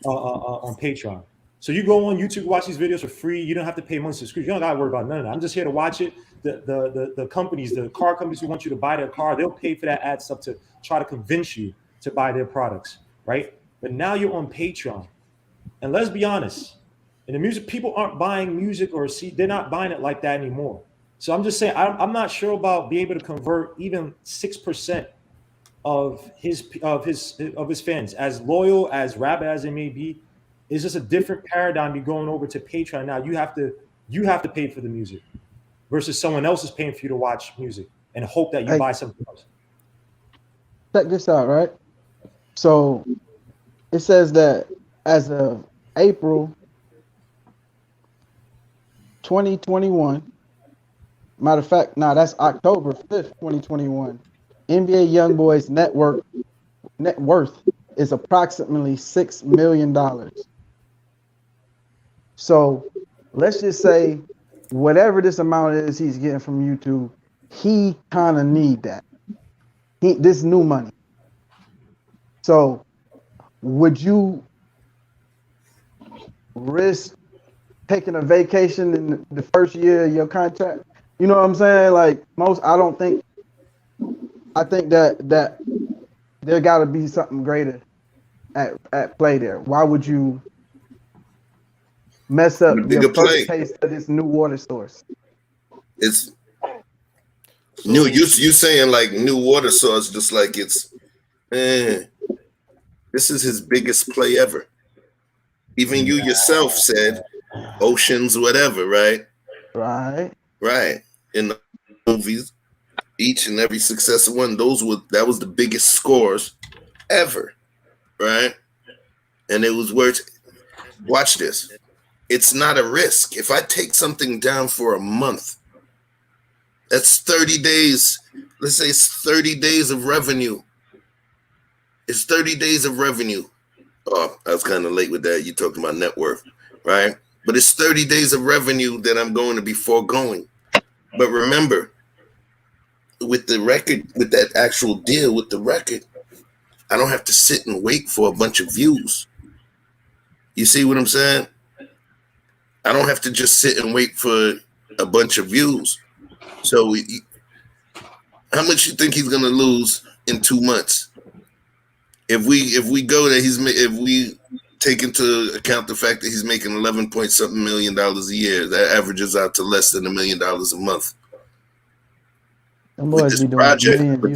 on Patreon. So you go on YouTube, watch these videos for free. You don't have to pay monthly subscription. You don't gotta worry about none of that. I'm just here to watch it. The companies, the car companies who want you to buy their car, they'll pay for that ad stuff to try to convince you to buy their products, right? But now you're on Patreon. And let's be honest, in the music, people aren't buying music or they're not buying it like that anymore. So I'm just saying, I'm not sure about being able to convert even 6% of his fans, as loyal, as rabid as it may be. It's just a different paradigm. You're going over to Patreon now. You have to pay for the music versus someone else is paying for you to watch music and hope that you buy something else. Check this out, right? So it says that as of April 2021, matter of fact, that's October 5th, 2021, NBA Youngboy's net worth is approximately $6 million. So let's just say whatever this amount is he's getting from YouTube, he kind of need that. This new money. So would you risk taking a vacation in the first year of your contract? You know what I'm saying? Like I think that there got to be something greater at play there. Why would you mess up your first taste of this new water source? It's new. You saying like new water source, just like it's, this is his biggest play ever. Even you yourself said oceans, whatever, right? Right. In the movies, each and every successive one, that was the biggest scores ever, right? And it was worth. Watch this. It's not a risk. If I take something down for a month, that's 30 days. Let's say it's 30 days of revenue. It's 30 days of revenue. Oh, I was kind of late with that. You talking about net worth, right? But it's 30 days of revenue that I'm going to be foregoing. But remember, with the record, with that actual deal with the record, I don't have to sit and wait for a bunch of views. You see what I'm saying? I don't have to just sit and wait for a bunch of views. So how much you think he's gonna lose in 2 months? If we go there, if we take into account the fact that he's making 11 point something $million a year, that averages out to less than $1 million a month. With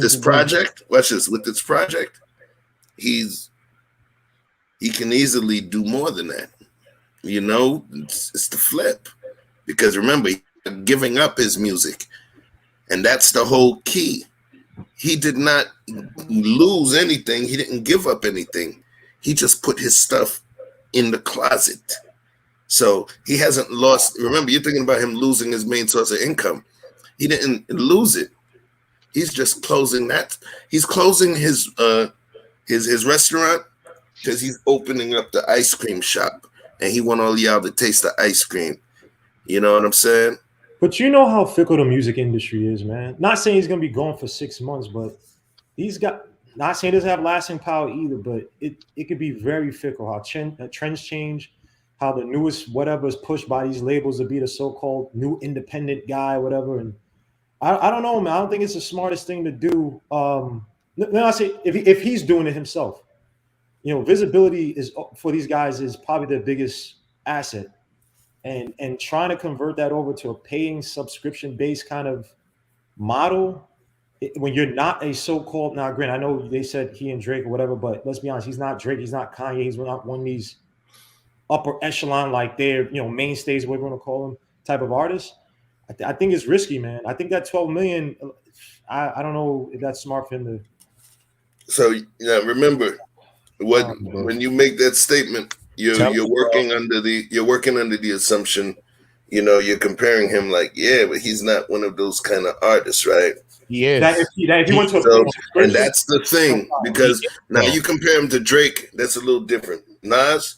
this project, watch this. With this project, he can easily do more than that. You know, it's the flip, because remember, he's giving up his music, and that's the whole key. He did not lose anything. He didn't give up anything. He just put his stuff in the closet. So he hasn't lost. Remember, you're thinking about him losing his main source of income. He didn't lose it. He's just closing that. He's closing his restaurant because he's opening up the ice cream shop. And he want all y'all to taste the ice cream. You know what I'm saying? But you know how fickle the music industry is, man. Not saying he's going to be gone for 6 months, but not saying he doesn't have lasting power either, but it could be very fickle. How trends change, how the newest whatever is pushed by these labels to be the so-called new independent guy, whatever. And I don't know, man. I don't think it's the smartest thing to do. I say if he's doing it himself. You know, visibility is for these guys is probably their biggest asset, and trying to convert that over to a paying subscription-based kind of model when you're not a so-called, now granted, I know they said he and Drake or whatever, but let's be honest, he's not Drake, he's not Kanye, he's not one of these upper echelon, like they're, you know, mainstays, what we're going to call them, type of artists. I think it's risky, man. I think that 12 million, I don't know if that's smart for him to. So yeah, remember. When you make that statement, you're working under the assumption, you know, you're comparing him like, yeah, but he's not one of those kind of artists, right? Yes. And that's the thing, because now you compare him to Drake, that's a little different. Nas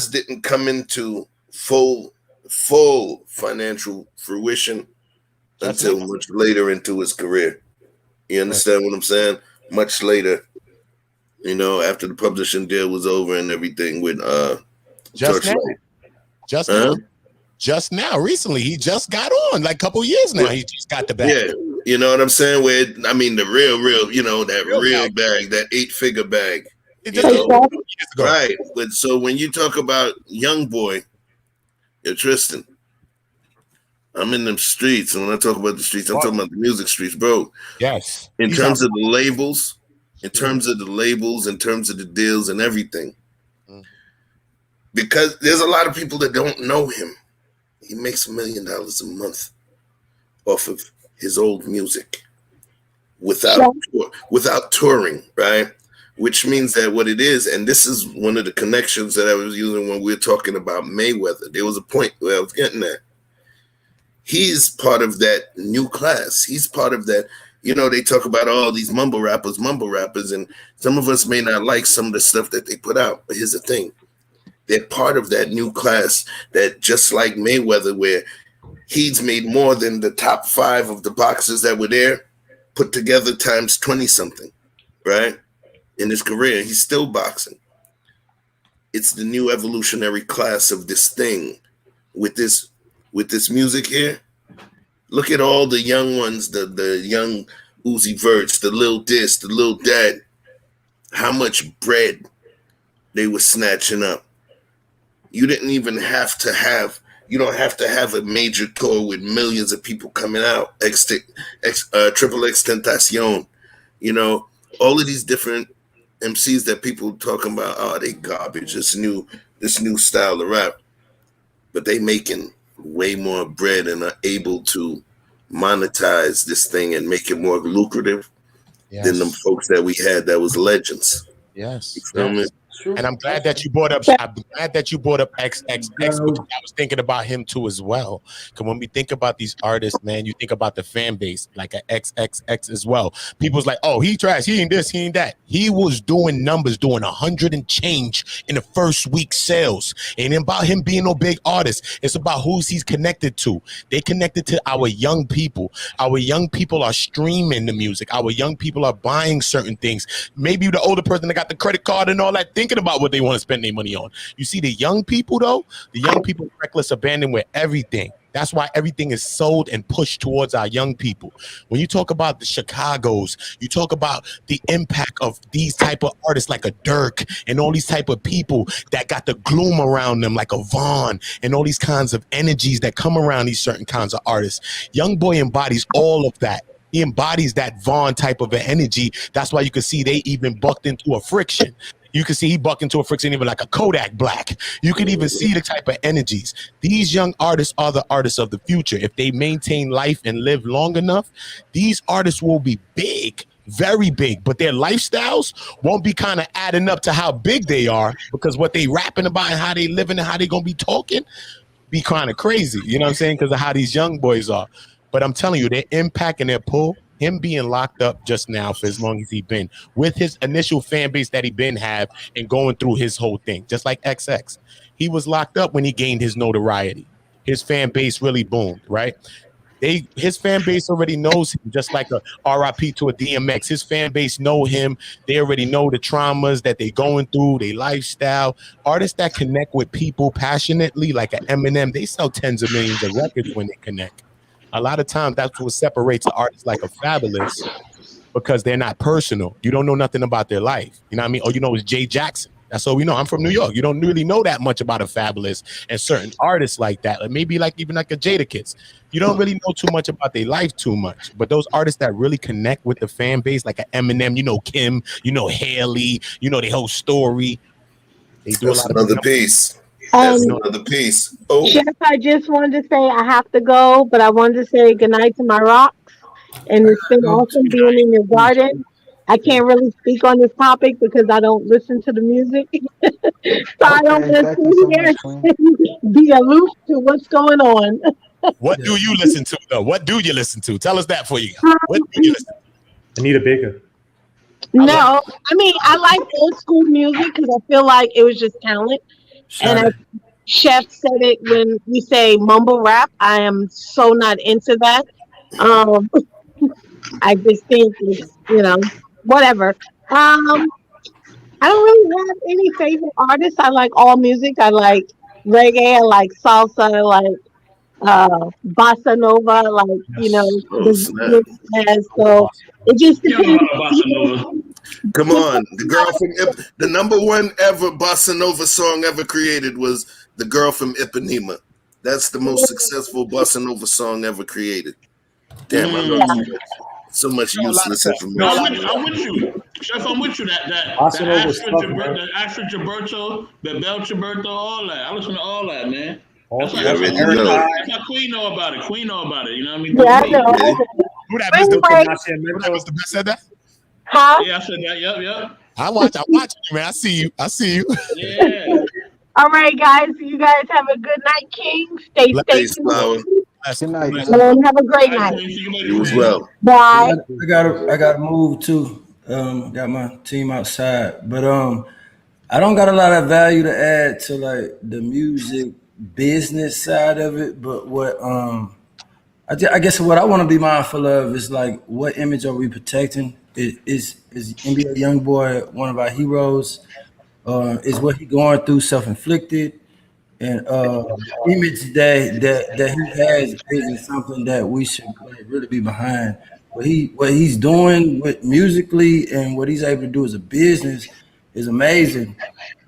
didn't come into full financial fruition until much later into his career. You understand what I'm saying? Much later. You know, after the publishing deal was over and everything with Just now. Just now. Recently, he just got on. Like a couple years now, he just got the bag. Yeah, you know what I'm saying? Where I mean, the real, you know, that real bag, that 8-figure bag. You know? Right. But so when you talk about Youngboy, Tristan, I'm in them streets, and when I talk about the streets, I'm talking about the music streets, bro. Yes. In terms of the labels, in terms of the deals and everything. Because there's a lot of people that don't know him. He makes $1 million a month off of his old music without touring, right? Which means that what it is, and this is one of the connections that I was using when we were talking about Mayweather. There was a point where I was getting at. He's part of that new class. He's part of that. You know, they talk about all these mumble rappers, and some of us may not like some of the stuff that they put out. But here's the thing. They're part of that new class that, just like Mayweather, where he's made more than the top 5 of the boxers that were there put together times 20-something, right? In his career, he's still boxing. It's the new evolutionary class of this thing with this music here. Look at all the young ones, the young Uzi Verts, the Lil Dis, the Lil Dad, how much bread they were snatching up. You didn't even have to have, you don't have to have a major tour with millions of people coming out. Triple X Tentacion, you know, all of these different MCs that people talking about, oh, they garbage, this new style of rap. But they making way more bread and are able to monetize this thing and make it more lucrative than them folks that we had that was legends. Yes. You feel me? And I'm glad that you brought up. XXX because I was thinking about him too as well. Because when we think about these artists, man, you think about the fan base like a XXX as well. People's like, oh, he trash, he ain't this, he ain't that. He was doing numbers, doing 100 and change in the first week sales. Ain't about him being no big artist. It's about who's he's connected to. They connected to our young people. Our young people are streaming the music. Our young people are buying certain things. Maybe the older person that got the credit card and all that, thinking about what they want to spend their money on. You see the young people though, the young people reckless abandon with everything. That's why everything is sold and pushed towards our young people. When you talk about the Chicagos, you talk about the impact of these type of artists like a Dirk and all these type of people that got the gloom around them like a Vaughn and all these kinds of energies that come around these certain kinds of artists. Youngboy embodies all of that. He embodies that Vaughn type of an energy. That's why you can see they even bucked into a friction. You can see he bucked into a friction even like a Kodak Black. You can even see the type of energies. These young artists are the artists of the future. If they maintain life and live long enough, these artists will be big, very big, but their lifestyles won't be kind of adding up to how big they are, because what they rapping about and how they living and how they gonna be talking be kind of crazy. You know what I'm saying? Because of how these young boys are. But I'm telling you, their impact and their pull, him being locked up just now for as long as he been, with his initial fan base that he been have and going through his whole thing, just like XX. He was locked up when he gained his notoriety. His fan base really boomed, right? His fan base already knows him, just like a RIP to a DMX. His fan base know him. They already know the traumas that they going through, their lifestyle. Artists that connect with people passionately, like an Eminem, they sell tens of millions of records when they connect. A lot of times that's what separates an artist like a Fabulous, because they're not personal. You don't know nothing about their life. You know what I mean? All you know is Jay Jackson. That's all we know. I'm from New York. You don't really know that much about a Fabulous and certain artists like that. Like maybe like even like a Jadakiss. You don't really know too much about their life too much. But those artists that really connect with the fan base, like an Eminem, you know Kim, you know Haley, you know the whole story. They do That's a lot another of piece. That's another piece. Oh, Chef, I just wanted to say I have to go, but I wanted to say goodnight to my rocks. And it's been awesome being in your garden. I can't really speak on this topic because I don't listen to the music. So I don't want to sit here and be aloof to what's going on. What do you listen to, though? What do you listen to? Tell us that for you. What do you listen to? Anita Baker. No, I mean, I like old school music because I feel like it was just talent. And Chef said it when we say mumble rap. I am so not into that. I just think it's, whatever. I don't really have any favorite artists. I like all music. I like reggae. I like salsa. I like bossa nova. Like Oh snap! so it just You don't know depends. about bossa nova. Come on, the girl from the number one ever bossa nova song ever created was "The Girl from Ipanema." That's the most successful bossa nova song ever created. Damn, I know so much useless information. I'm with you, Chef. I'm with you. That Astrid Gilberto, the Bel Gilberto, all that. I listen to all that, man. That's how Queen know about it. Queen know about it. You know what I mean? Yeah, I know. Who that Mr. Best said that? Huh? Yeah, I said that. Yep. I watch you, man. I see you. Yeah. All right, guys. You guys have a good night, King. Stay safe. Good night. Have a great night. You as well. Bye. I gotta move too. Got my team outside, but I don't got a lot of value to add to like the music business side of it. But what I guess what I want to be mindful of is like what image are we protecting? Is NBA Youngboy one of our heroes? Is what he going through self-inflicted? And the image that he has isn't something that we should really be behind. What he's doing with musically and what he's able to do as a business is amazing.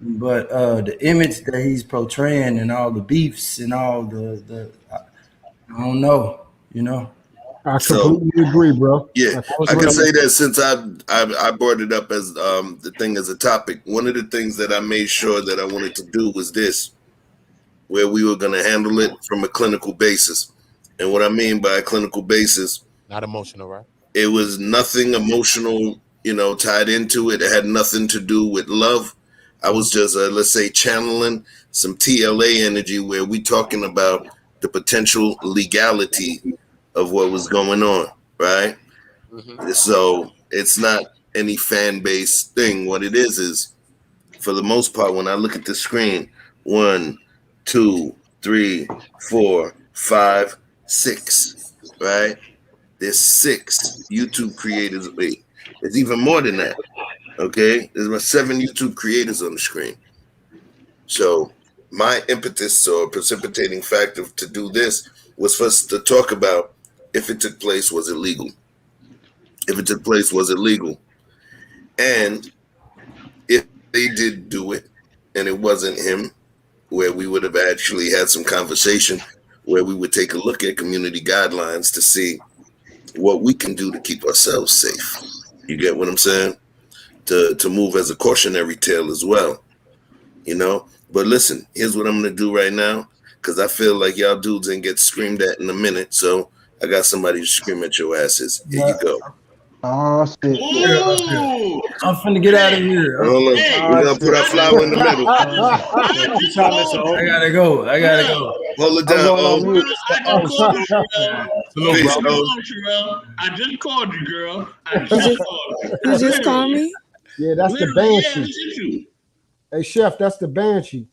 But the image that he's portraying and all the beefs and all the I don't know, I completely agree, bro. Yeah, I can say that since I brought it up as the thing as a topic. One of the things that I made sure that I wanted to do was this, where we were going to handle it from a clinical basis. And what I mean by a clinical basis, not emotional, right? It was nothing emotional, tied into it. It had nothing to do with love. I was just, let's say, channeling some TLA energy where we talking about the potential legality of what was going on, right? Mm-hmm. So it's not any fan-based thing. What it is, for the most part, when I look at the screen, 1, 2, 3, 4, 5, 6, right? There's 6 YouTube creators. Wait, there's even more than that. Okay, there's about 7 YouTube creators on the screen. So my impetus or precipitating factor to do this was for us to talk about if it took place, was it legal? If it took place, was it legal? And if they did do it and it wasn't him, where we would have actually had some conversation where we would take a look at community guidelines to see what we can do to keep ourselves safe. You get what I'm saying? To move as a cautionary tale as well, But listen, here's what I'm going to do right now, because I feel like y'all dudes ain't get screamed at in a minute. So I got somebody to scream at your asses. Here you go. Oh, shit. I'm finna get out of here. Hold on. We're going to put our flower in the middle. I gotta go. Hold it down, I just called you, girl. You just called me? Yeah, that's the Banshee. Hey, Chef, that's the Banshee.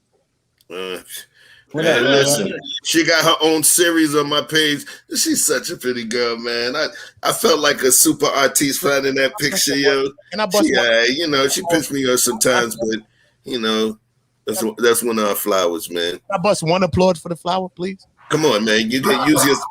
Man, listen, she got her own series on my page. She's such a pretty girl, man. I felt like a super artiste finding that picture, yo. She pissed me off sometimes, but that's one of our flowers, man. Can I bust one applaud for the flower, please? Come on, man. You can use your. That's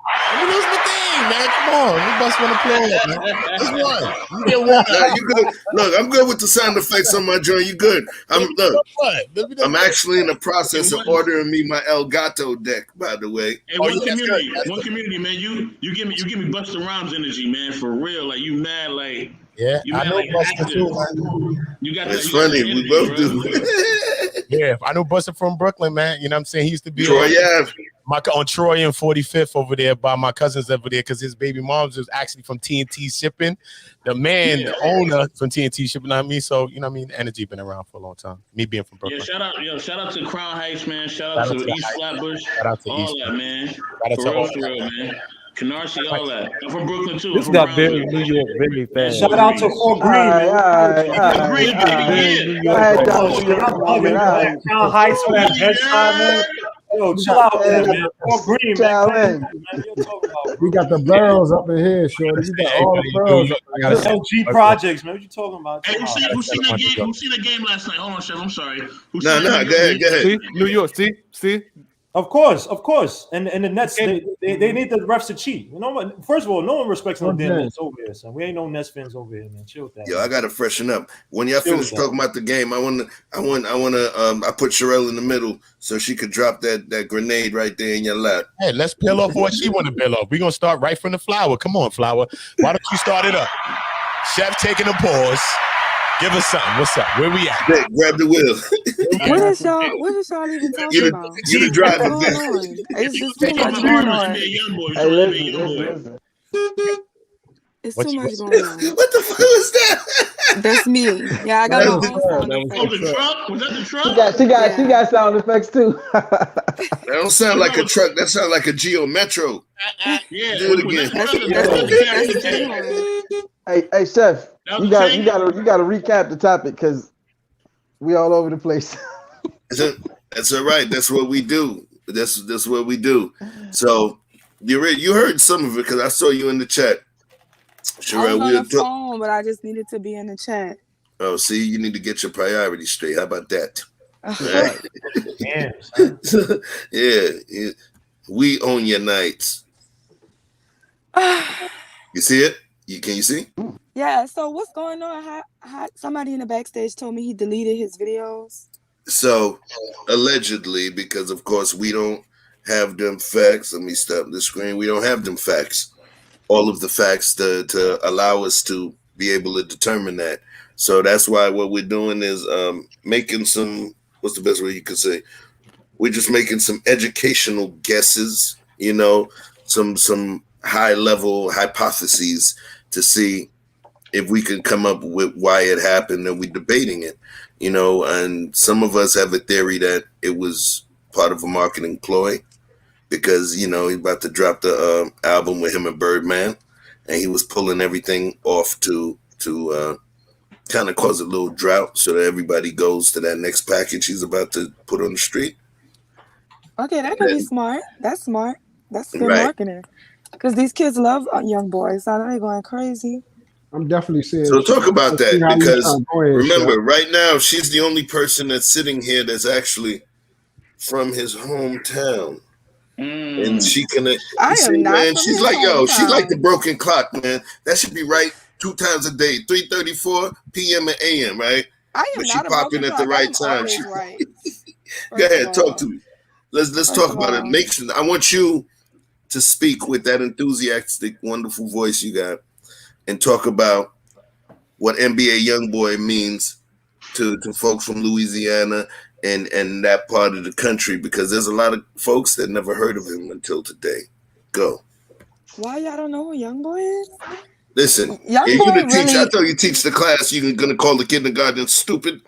my thing, man. Come on, you bust one applaud, man. Just one. You get one. Nah, you good. Look, I'm good with the sound effects on my joint. You good? I'm actually in the process of ordering me my El Gato deck, by the way. Hey, one community, man. You give me Busta Rhymes energy, man. For real, like you mad, like. Yeah, I know Busta too, man. It's funny, we both do. Yeah, I know Busta from Brooklyn, man. You know what I'm saying? He used to be Troy on Troy and 45th over there by my cousins over there, because his baby mom's was actually from TNT Shipping. The man, the owner from TNT Shipping, So, energy been around for a long time. Me being from Brooklyn. Yeah, shout out to Crown Heights, man. Shout out to East Flatbush. Shout out to all that, man. For real, man. Canarsie, all that. I'm from Brooklyn too. This got very New York very fast. Shout out to Fort Greene. All right. Crown Heights for that headshot, man. Yo, chill out, man. More green, man. We got the barrels up in here, shorty. We got all the barrels up in here. LG projects, man. What you talking about? Hey, who seen the game last night? Hold on, Chef. I'm sorry. No, go ahead. See? New York, see? Of course. And the Nets, they need the refs to cheat. You know what? First of all, no one respects no damn Nets over here, son. We ain't no Nets fans over here, man. Chill with that. Yo, I gotta freshen up. When y'all finish talking about the game, I put Sherelle in the middle so she could drop that grenade right there in your lap. Hey, let's peel off what she want to peel off. We're gonna start right from the flower. Come on, flower. Why don't you start it up? Chef taking a pause. Give us something. What's up? Where we at? Hey, grab the wheel. What is y'all even talking about? You the driver. What's going on? It's just too much going on. It's too much going on. What the fuck was that? That's me. Yeah, I got my own sound effects. The truck? Was that the truck? She got sound effects too. That don't sound like a truck. That sounds like a Geo Metro. Yeah. Do it again. Hey, Chef. You got to recap the topic because we all over the place. That's all right. That's what we do. That's what we do. So you heard some of it because I saw you in the chat. I was on the phone, but I just needed to be in the chat. Oh, see, you need to get your priorities straight. How about that? Damn. Yeah. We own your nights. You see it? Can you see? Yeah, so what's going on? Somebody in the backstage told me he deleted his videos. So, allegedly, because of course we don't have them facts. Let me stop the screen. We don't have them facts. All of the facts to allow us to be able to determine that. So that's why what we're doing is making some, what's the best way you could say? We're just making some educational guesses, some high level hypotheses to see if we can come up with why it happened, and we're debating it, and some of us have a theory that it was part of a marketing ploy because, he's about to drop the album with him and Birdman, and he was pulling everything off to kind of cause a little drought so that everybody goes to that next package he's about to put on the street. Okay, that could be smart. That's smart. That's good marketing. Because these kids love Youngboy, so they're going crazy. I'm definitely saying. So talk about that because remember, right now she's the only person that's sitting here that's actually from his hometown, and she can. She's like, she's like the broken clock, man. That should be right 2 times a day, 3:34 p.m. and a.m. Right? But she popping at the right time. Right. Go ahead, talk to me. Let's talk about it. I want you to speak with that enthusiastic, wonderful voice you got, and talk about what NBA Youngboy means to folks from Louisiana and that part of the country, because there's a lot of folks that never heard of him until today. Go. Why y'all don't know who Youngboy is? Listen, I thought you teach the class. You're gonna call the kindergarten stupid.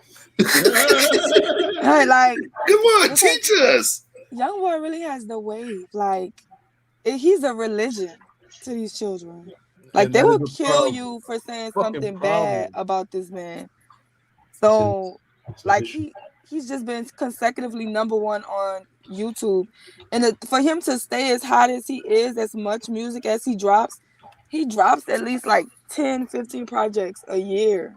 Right, come on, teach us. Youngboy really has the wave. He's a religion to these children. They will kill you for saying something bad about this man. So, he's just been consecutively #1 on YouTube. And for him to stay as hot as he is, as much music as he drops at least 10, 15 projects a year.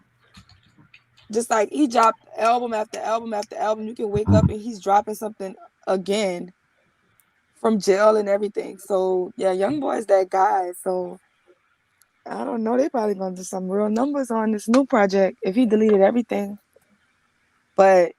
Just he dropped album after album after album. You can wake up and he's dropping something again from jail and everything. So, yeah, Youngboy is that guy. So, I don't know. They probably going to do some real numbers on this new project if he deleted everything. But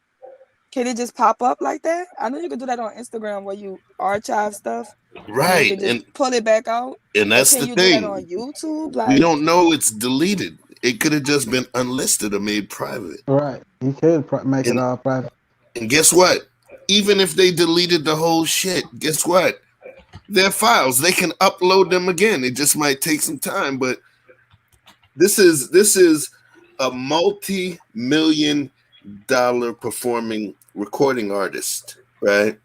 can it just pop up like that? I know you can do that on Instagram where you archive stuff. Right. And you can just pull it back out. And that's the thing. Do that on YouTube? We don't know it's deleted. It could have just been unlisted or made private. Right. He could make it all private. And guess what? Even if they deleted the whole shit, guess what? Their files, they can upload them again. It just might take some time, but this is a multi-million-dollar performing recording artist, right?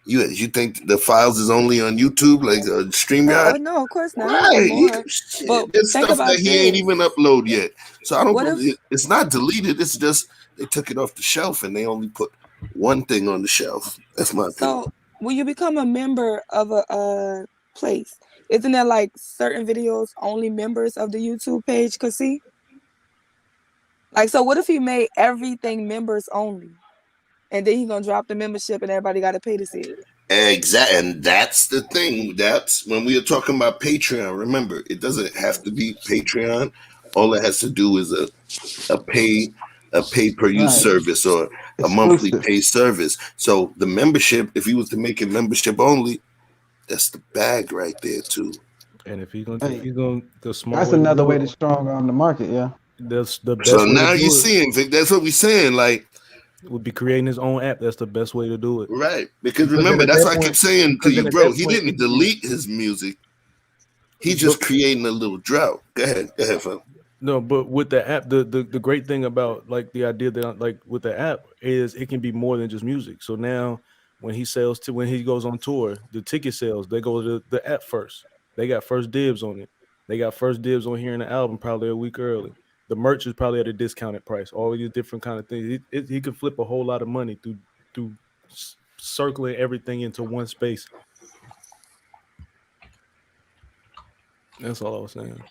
You think the files is only on YouTube, StreamYard? No, of course not. Right. But there's stuff that he ain't even upload yet. So I don't believe it's not deleted. It's just they took it off the shelf and they only put one thing on the shelf. That's my opinion. So when you become a member of a place, isn't there like certain videos only members of the YouTube page could see? Like, so what if he made everything members only, and then he gonna drop the membership and everybody got to pay to see it? Exactly, and that's the thing. That's when we are talking about Patreon. Remember, it doesn't have to be Patreon. All it has to do is a pay per use service or a monthly pay service. So the membership, if he was to make it membership only, that's the bag right there too. And if he's gonna the smart that's way another to way to strong on the market, yeah. That's the best. So way now to do you're it. seeing, Vic. That's what we're saying. Like, would be creating his own app. That's the best way to do it. Right. Because remember, that's why I keep saying to you, bro, he didn't delete his music. He's just creating a little drought. Go ahead, fam. No, but with the app, the great thing about like the idea that like with the app is it can be more than just music. So now when he goes on tour, the ticket sales, they go to the app first. They got first dibs on it. They got first dibs on hearing the album probably a week early. The merch is probably at a discounted price. All these different kind of things. He can flip a whole lot of money through circling everything into one space. That's all I was saying.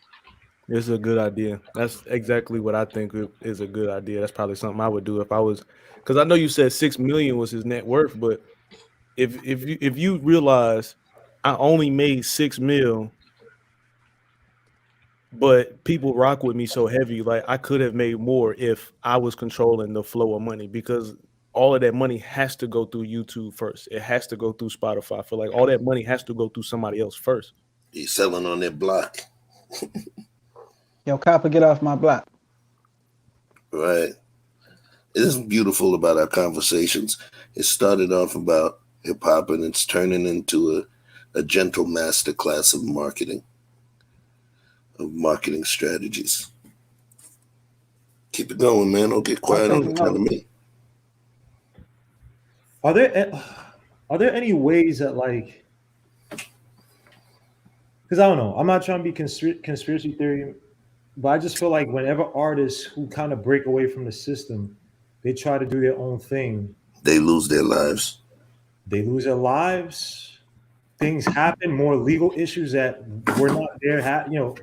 It's a good idea. That's exactly what I think is a good idea. That's probably something I would do if I was, because I know you said 6 million was his net worth, but if you realize I only made 6 mil, but people rock with me so heavy, like I could have made more if I was controlling the flow of money, because all of that money has to go through YouTube first. It has to go through Spotify. I feel like all that money has to go through somebody else first. He's selling on their block. Yo, copper, get off my block. Right. It is beautiful about our conversations. It started off about hip hop and it's turning into a gentle masterclass of marketing strategies. Keep it going, man. Don't get quiet on the count of me. Are there any ways that, like, because I don't know, I'm not trying to be conspiracy theory, but I just feel like whenever artists who kind of break away from the system, they try to do their own thing, they lose their lives. Things happen, more legal issues that were not there,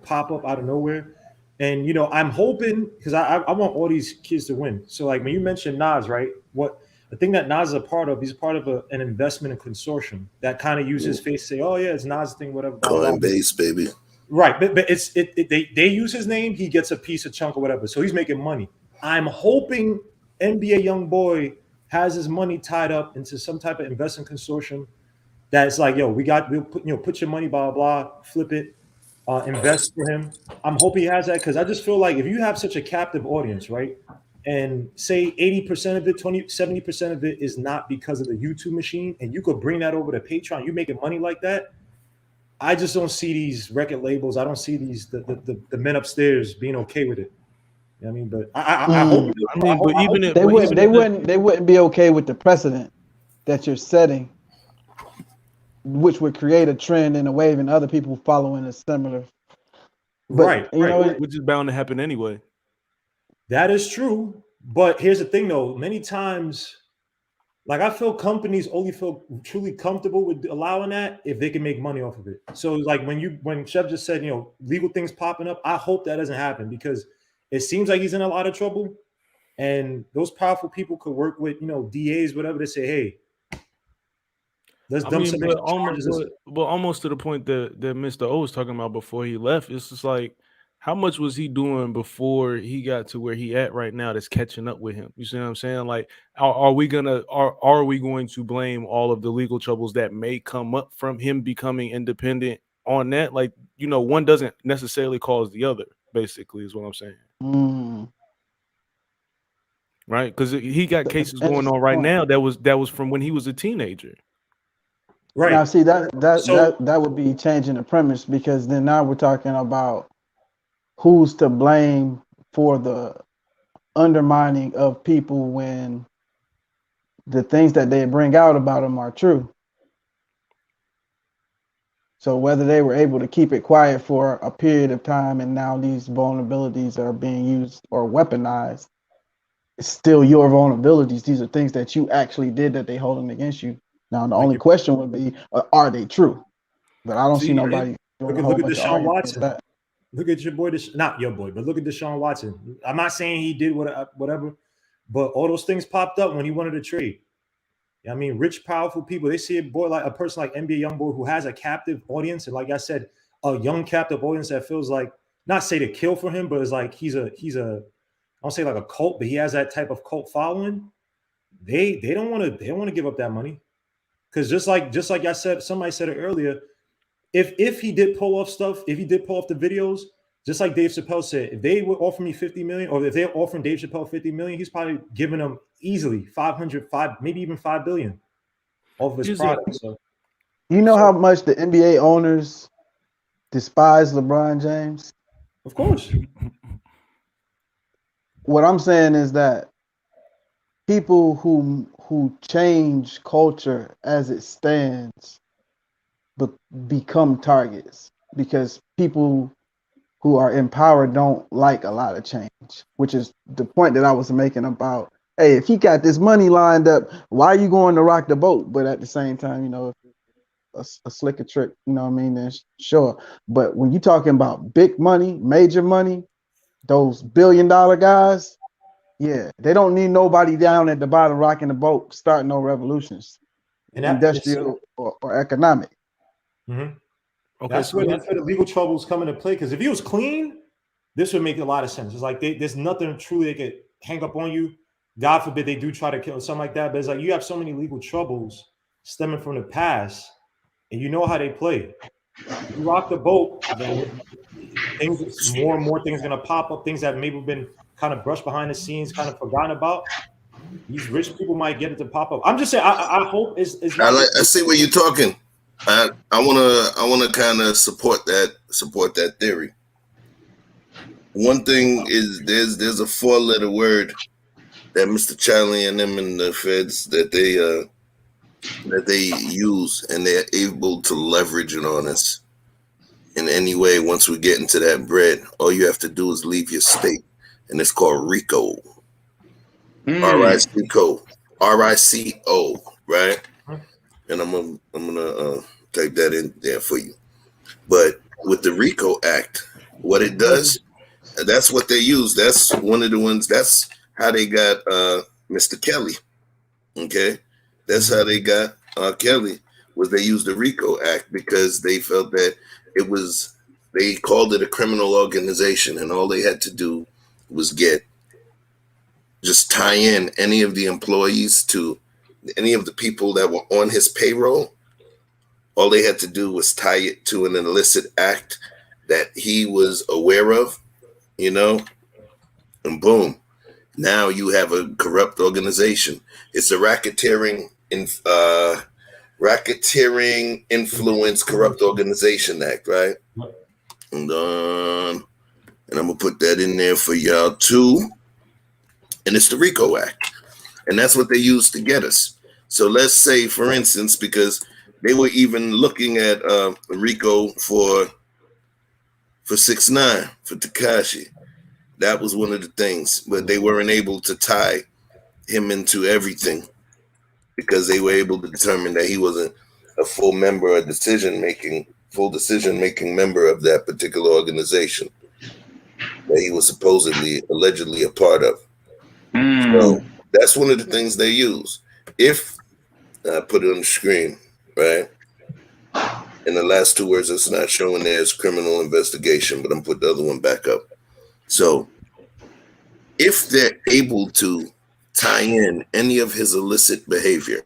pop up out of nowhere. And, I'm hoping, because I want all these kids to win. So, like, when you mentioned Nas, right? The thing that Nas is a part of, he's part of an investment and consortium that kind of uses his face to say, oh, yeah, it's Nas' thing, whatever. Coinbase, baby. Right, but they use his name, he gets a piece of chunk or whatever, so he's making money. I'm hoping NBA Youngboy has his money tied up into some type of investment consortium that's like, yo, we'll put your money, blah blah blah, flip it, invest for him. I'm hoping he has that, because I just feel like if you have such a captive audience, right, and say 80% of it, 70% of it is not because of the YouTube machine, and you could bring that over to Patreon, you making money like that. I just don't see these record labels. I don't see the men upstairs being okay with it. You know what I mean, but I hope. But even if they wouldn't be okay with the precedent that you're setting, which would create a trend and a wave, and other people following a similar. But, right, which is bound to happen anyway. That is true, but here's the thing, though. Many times, like, I feel companies only feel truly comfortable with allowing that if they can make money off of it. So, like, when Chef just said, legal things popping up, I hope that doesn't happen, because it seems like he's in a lot of trouble, and those powerful people could work with, DAs, whatever, to say, hey, let's dump some charges. But almost to the point that Mr. O was talking about before he left, it's just like, how much was he doing before he got to where he at right now that's catching up with him? You see what I'm saying? Like, are we going to blame all of the legal troubles that may come up from him becoming independent on that? Like, one doesn't necessarily cause the other, basically, is what I'm saying. Right? Because he got cases going on right now that was from when he was a teenager. Right. Now, see, that would be changing the premise, because then now we're talking about who's to blame for the undermining of people when the things that they bring out about them are true. So whether they were able to keep it quiet for a period of time and now these vulnerabilities are being used or weaponized, it's still your vulnerabilities. These are things that you actually did that they holding against you. Now the only question would be, are they true? But I don't see nobody doing a whole bunch of arguments against that. Look at your boy, not your boy, but look at Deshaun Watson. I'm not saying he did whatever, but all those things popped up when he wanted to trade. I mean, rich, powerful people, they see a boy like a person like NBA Youngboy who has a captive audience. And like I said, a young captive audience that feels like, not say to kill for him, but it's like he's a I don't say like a cult, but he has that type of cult following. They don't want to give up that money. Because just like I said, somebody said it earlier, if he did pull off stuff, if he did pull off the videos, just like Dave Chappelle said, if they would offer me 50 million, or if they're offering Dave Chappelle 50 million, he's probably giving them easily 500, maybe even 5 billion off of his product. So, you know how much the NBA owners despise LeBron James? Of course. What I'm saying is that people who change culture as it stands but become targets because people who are in power don't like a lot of change, which is the point that I was making about, hey, if he got this money lined up, why are you going to rock the boat? But at the same time, you know, if a slicker trick, you know what I mean, then sure. But when you're talking about big money, major money, those billion-dollar guys, yeah, they don't need nobody down at the bottom rocking the boat, starting no revolutions, and industrial or economic. Mm-hmm. Okay, that's where the legal troubles come into play. Because if he was clean, this would make a lot of sense. It's like there's nothing truly they could hang up on you. God forbid they do try to kill something like that. But it's like you have so many legal troubles stemming from the past, and you know how they play. If you rock the boat, then more and more things are gonna pop up. Things that maybe have been kind of brushed behind the scenes, kind of forgotten about. These rich people might get it to pop up. I'm just saying. I hope it's. I see where you're talking. I wanna kind of support that theory. One thing is there's a 4-letter word that Mr. Charlie and them and the feds that they use, and they're able to leverage it on us in any way. Once we get into that bread, all you have to do is leave your state, and it's called RICO. RICO, right? And I'm gonna type that in there for you. But with the RICO Act, what it does, that's what they use. That's one of the ones. That's how they got Mr. Kelly. Okay, that's how they got Kelly. Was they used the RICO Act because they felt that they called it a criminal organization, and all they had to do was just tie in any of the employees to any of the people that were on his payroll. All they had to do was tie it to an illicit act that he was aware of, and boom, now you have a corrupt organization. It's a racketeering influence corrupt organization act, right? And I'm gonna put that in there for y'all too. And it's the RICO Act, and that's what they use to get us. So let's say, for instance, because they were even looking at RICO for 6ix9ine, for Tekashi. That was one of the things, but they weren't able to tie him into everything because they were able to determine that he wasn't a full member, full decision-making member of that particular organization that he was allegedly a part of. So that's one of the things they use. If I put it on the screen, right? And the last 2 words it's not showing there is criminal investigation, but I'm putting the other one back up. So if they're able to tie in any of his illicit behavior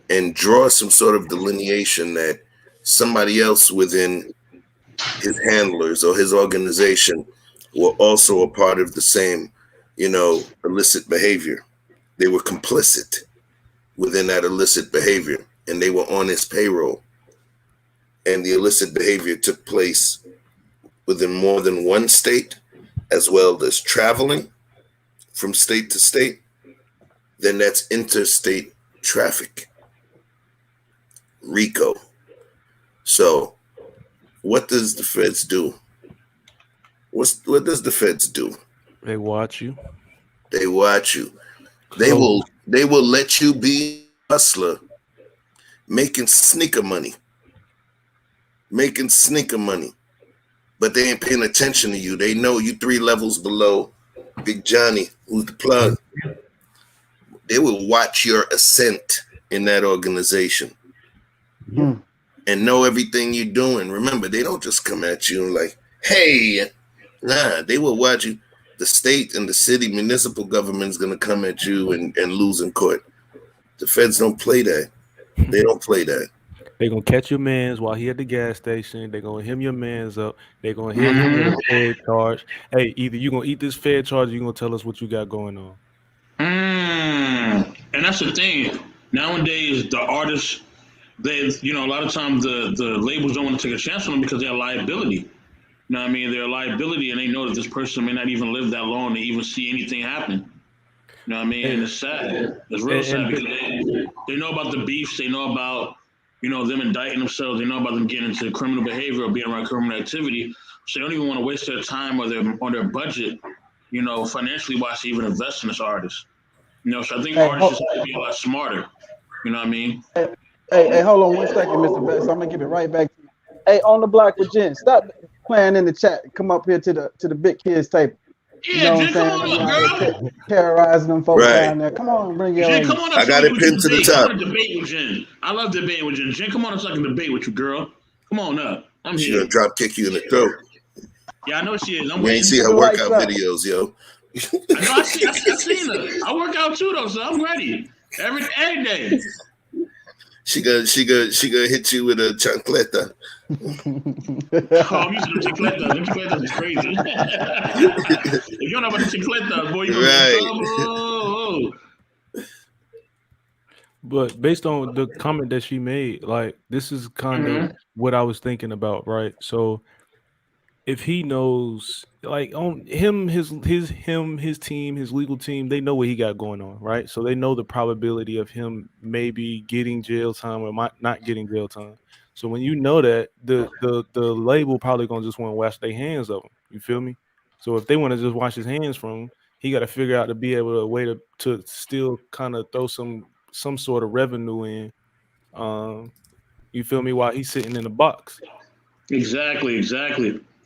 and draw some sort of delineation that somebody else within his handlers or his organization were also a part of the same, illicit behavior. They were complicit within that illicit behavior, and they were on his payroll. And the illicit behavior took place within more than one state, as well as traveling from state to state. Then that's interstate traffic. RICO. So what does the feds do? What does the feds do? They watch you. They watch you. They will let you be a hustler, making sneaker money. But they ain't paying attention to you. They know you 3 levels below Big Johnny, who's the plug. They will watch your ascent in that organization and know everything you're doing. Remember, they don't just come at you and like, hey, nah, they will watch you. The state and the city municipal government is going to come at you and lose in court. The feds don't play that. They don't play that. They're going to catch your mans while he at the gas station. They're going to hem your mans up. They're going to hit him with a Fed charge. Hey, either you're going to eat this Fed charge or you're going to tell us what you got going on. And that's the thing. Nowadays, the artists, they, a lot of times the labels don't want to take a chance on them because they're a liability. You know what I mean? They're a liability, and they know that this person may not even live that long to even see anything happen. You know what I mean? And it's sad. It's real sad because they know about the beefs. They know about, them indicting themselves. They know about them getting into criminal behavior or being around criminal activity. So they don't even want to waste their time or their budget, financially wise to even invest in this artist. So I think artists just have to be a lot smarter. You know what I mean? Hey, hold on 1 second, Mr. Best. I'm gonna give it right back to you. Hey, on the block with Jen, stop playing in the chat. Come up here to the big kids table. Yeah, Jen, come on up, girl. Terrorizing them folks down there. Come on, bring your. Jen, come on up. I got it pinned to the top. I want to debate with Jen. I love debating with Jen. Jen, come on up so I can debate with you, girl. Come on up. I'm She here. gonna drop kick you in the throat. Yeah, I know she is. You ain't see her workout videos, yo. I know. I seen her. I work out too, though, so I'm ready every day. She gonna hit you with a chancleta. I'm used to the chancleta. The chancleta is crazy. If you don't know about the chancleta, boy, you're gonna be in trouble. But based on the comment that she made, like, this is kind of what I was thinking about, right? So if he knows, like, on him, his team, his legal team, they know what he got going on, right? So they know the probability of him maybe getting jail time or not getting jail time. So when you know that, the label probably gonna just want to wash their hands of him. You feel me? So if they want to just wash his hands from him, he got to figure out to be able to way to still kind of throw some sort of revenue in. You feel me? While he's sitting in the box. Exactly.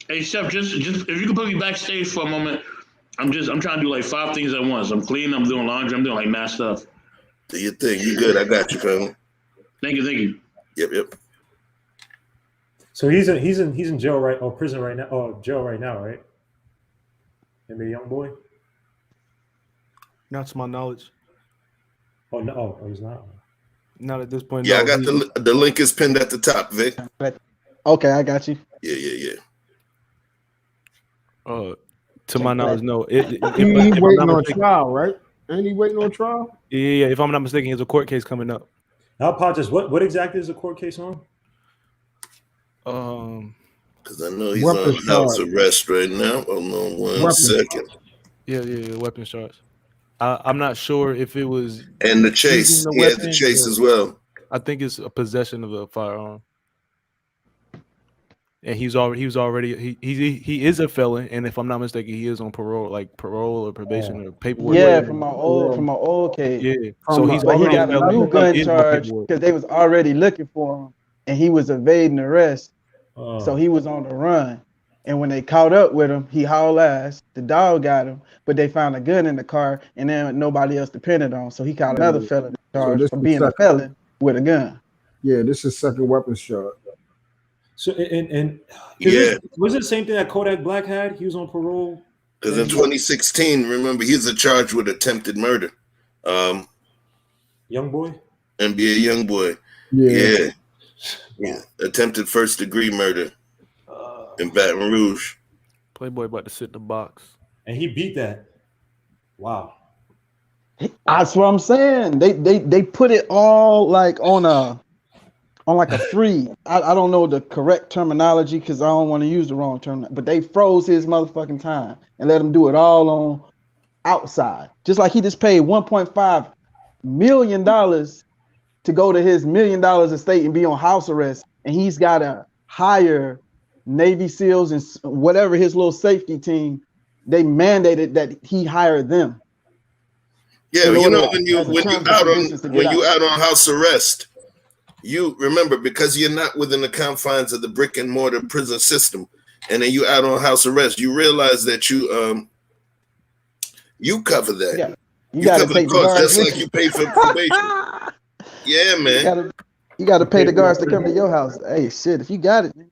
Hey, Chef, just if you could put me backstage for a moment, I'm trying to do like 5 things at once. I'm cleaning, I'm doing laundry, I'm doing like mad stuff. Do your thing. You good? I got you, fam. Thank you. Yep. So he's in jail prison right now. Oh, jail right now, right? Maybe Youngboy. Not to my knowledge. Oh no! Oh, he's not. Not at this point. Yeah, no, I got the link is pinned at the top, Vic. Okay, I got you. Yeah. To my knowledge, no. He's waiting on trial, right? Ain't he waiting on trial? Yeah. If I'm not mistaken, he has a court case coming up. I apologize. What exactly is the court case on? Because I know he's on house arrest right now. Hold on 1 second. Yeah, weapons charge. I'm not sure if it was. And the chase. He had the chase as well. I think it's a possession of a firearm. And he is a felon, and if I'm not mistaken, he is on parole or probation or paperwork. Yeah, from my old case. Yeah, so he got a new gun charge because they was already looking for him, and he was evading arrest. So he was on the run, and when they caught up with him, he hauled ass. The dog got him, but they found a gun in the car, and then nobody else depended on. So he caught another felon charge for being a felon with a gun. Yeah, this is second weapons charge. So and yeah, was it the same thing that Kodak Black had? He was on parole. Because in 2016, remember, he's charged with attempted murder. Youngboy? NBA Youngboy. Yeah. Attempted first degree murder in Baton Rouge. Playboy about to sit in the box. And he beat that. Wow. That's what I'm saying. They put it all like on like a free. I don't know the correct terminology because I don't want to use the wrong term, but they froze his motherfucking time and let him do it all on outside. Just like he just paid $1.5 million to go to his $1 million estate and be on house arrest, and he's got to hire Navy SEALs and whatever his little safety team. They mandated that he hire them Yeah, you know when you out on house arrest, you remember, because you're not within the confines of the brick and mortar prison system, and then you out on house arrest, you realize that you cover that. Yeah. You cover gotta take the cost, just like you you pay for probation. Yeah, man. You gotta pay the guards to come to your house. Hey, shit, if you got it. When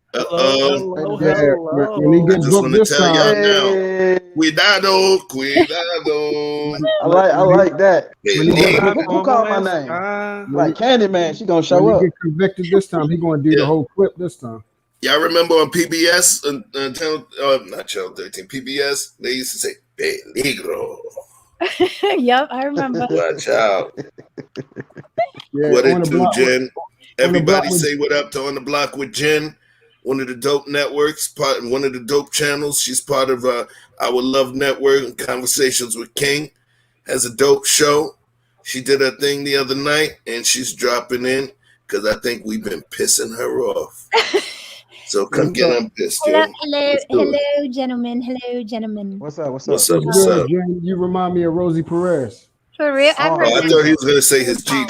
he get booked this time. Cuidado. I like that. Who called my name? Like Candyman, she gonna show up. When he get convicted this time, he gonna do the whole clip this time. Y'all remember on PBS, not Channel 13, PBS, they used to say peligro. Yep, I remember. Watch out. What it do, Jen? Everybody say what up to On the Block with Jen, one of the dope networks, one of the dope channels. She's part of our Love Network and Conversations with King. Has a dope show. She did her thing the other night, and she's dropping in because I think we've been pissing her off. So come get unpissed. Hello, gentlemen. What's up? Jen, you remind me of Rosie Perez. For real? I thought he was gonna say his Jeep.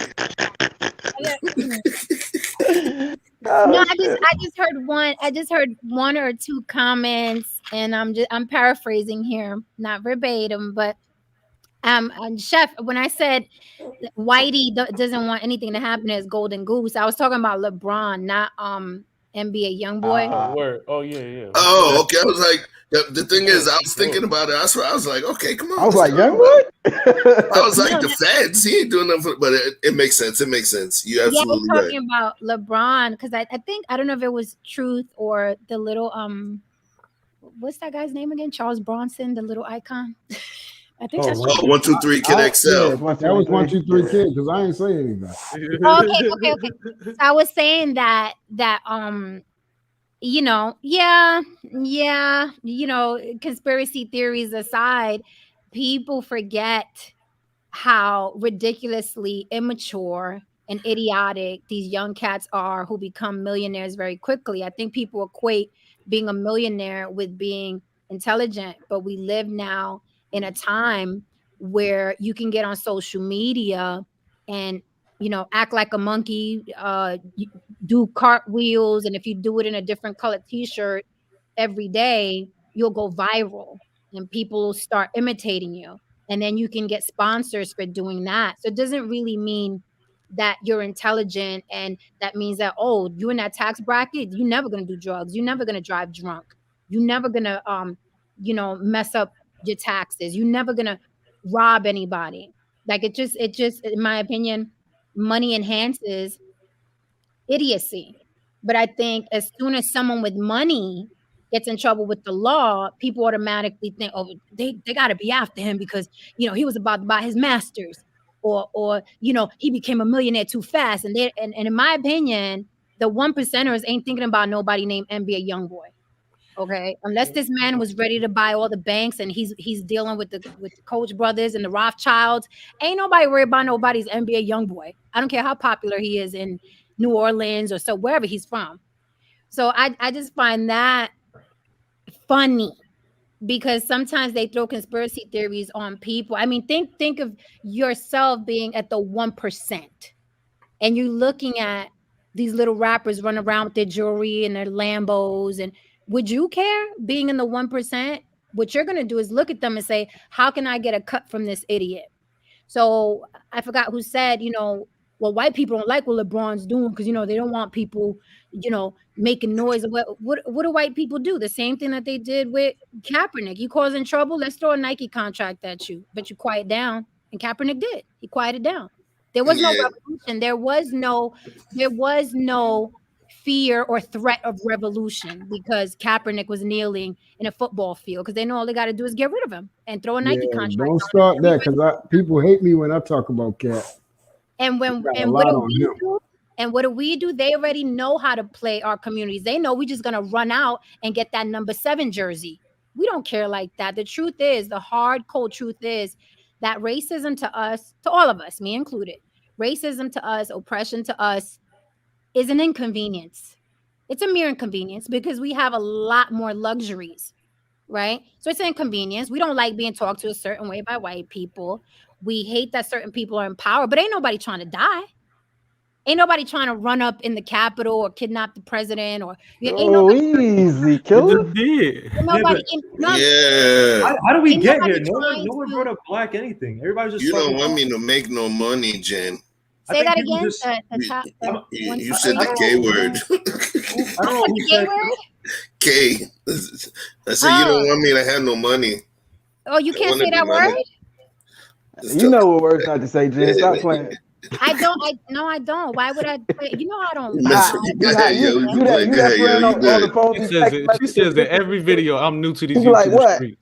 No, I just heard one or two comments, and I'm paraphrasing here, not verbatim, but Chef, when I said Whitey doesn't want anything to happen to his golden goose, I was talking about LeBron, not NBA Youngboy. Word. Oh yeah. Oh, okay. I was like, the thing is, I was thinking about it. I was like, okay, come on. I was like, Youngboy? I was like, the feds, he ain't doing nothing, but it makes sense. It makes sense. You absolutely right. Talking about LeBron, because I think, I don't know if it was Truth or the little what's that guy's name again? Charles Bronson, the little icon. I think that's 1, 2, 3 Kid XL. That was 1, 2, 3 Kid, because I ain't saying anything. Okay. So I was saying that conspiracy theories aside, people forget how ridiculously immature and idiotic these young cats are who become millionaires very quickly. I think people equate being a millionaire with being intelligent, but we live now in a time where you can get on social media and act like a monkey, do cartwheels, and if you do it in a different colored t-shirt every day, you'll go viral and people will start imitating you, and then you can get sponsors for doing that. So it doesn't really mean that you're intelligent, and that means that, oh, you in that tax bracket, you're never going to do drugs, you're never going to drive drunk, you're never going to mess up your taxes, you're never going to rob anybody. Like it just in my opinion, money enhances idiocy. But I think as soon as someone with money gets in trouble with the law, people automatically think, oh, they got to be after him because he was about to buy his masters, or he became a millionaire too fast. And in my opinion, the 1%ers ain't thinking about nobody named NBA Youngboy. Okay, unless this man was ready to buy all the banks and he's dealing with the Koch brothers and the Rothschilds, ain't nobody worried about nobody's NBA Youngboy. I don't care how popular he is in New Orleans or so wherever he's from. So I just find that funny because sometimes they throw conspiracy theories on people. I mean, think of yourself being at the 1%, and you're looking at these little rappers run around with their jewelry and their Lambos, and would you care being in the 1%? What you're going to do is look at them and say, how can I get a cut from this idiot? So I forgot who said, well, white people don't like what LeBron's doing because, they don't want people, making noise. What do white people do? The same thing that they did with Kaepernick. You causing trouble? Let's throw a Nike contract at you. But you quiet down. And Kaepernick did. He quieted down. There was no revolution. There was no fear or threat of revolution because Kaepernick was kneeling in a football field because they know all they got to do is get rid of him and throw a Nike contract. Don't start that because people hate me when I talk about Cap. And what do we do? They already know how to play our communities. They know we're just gonna run out and get that number 7 jersey. We don't care like that. The truth is, the hard, cold truth is that racism to us, to all of us, me included, racism to us, oppression to us, is an inconvenience. It's a mere inconvenience because we have a lot more luxuries, right? So it's an inconvenience. We don't like being talked to a certain way by white people. we hate that certain people are in power, but ain't nobody trying to die. Ain't nobody trying to run up in the Capitol or kidnap the president or ain't nobody easy, killer. Nobody. How do we ain't get nobody here? No trying one to- brought up black anything. Everybody's just You don't talking want about- me to make no money, Jen. Say that people again. just- You said the K word. I don't know who said K. I said you don't want me to have no money. Oh, you I can't wanna say be that money. word? You know what words not to say, Jen. Stop playing. I don't. No, I don't. Why would I? You know I don't. Go ahead, yo. You that friend on the phone. She says that every video. I'm new to these You like YouTube what? streets.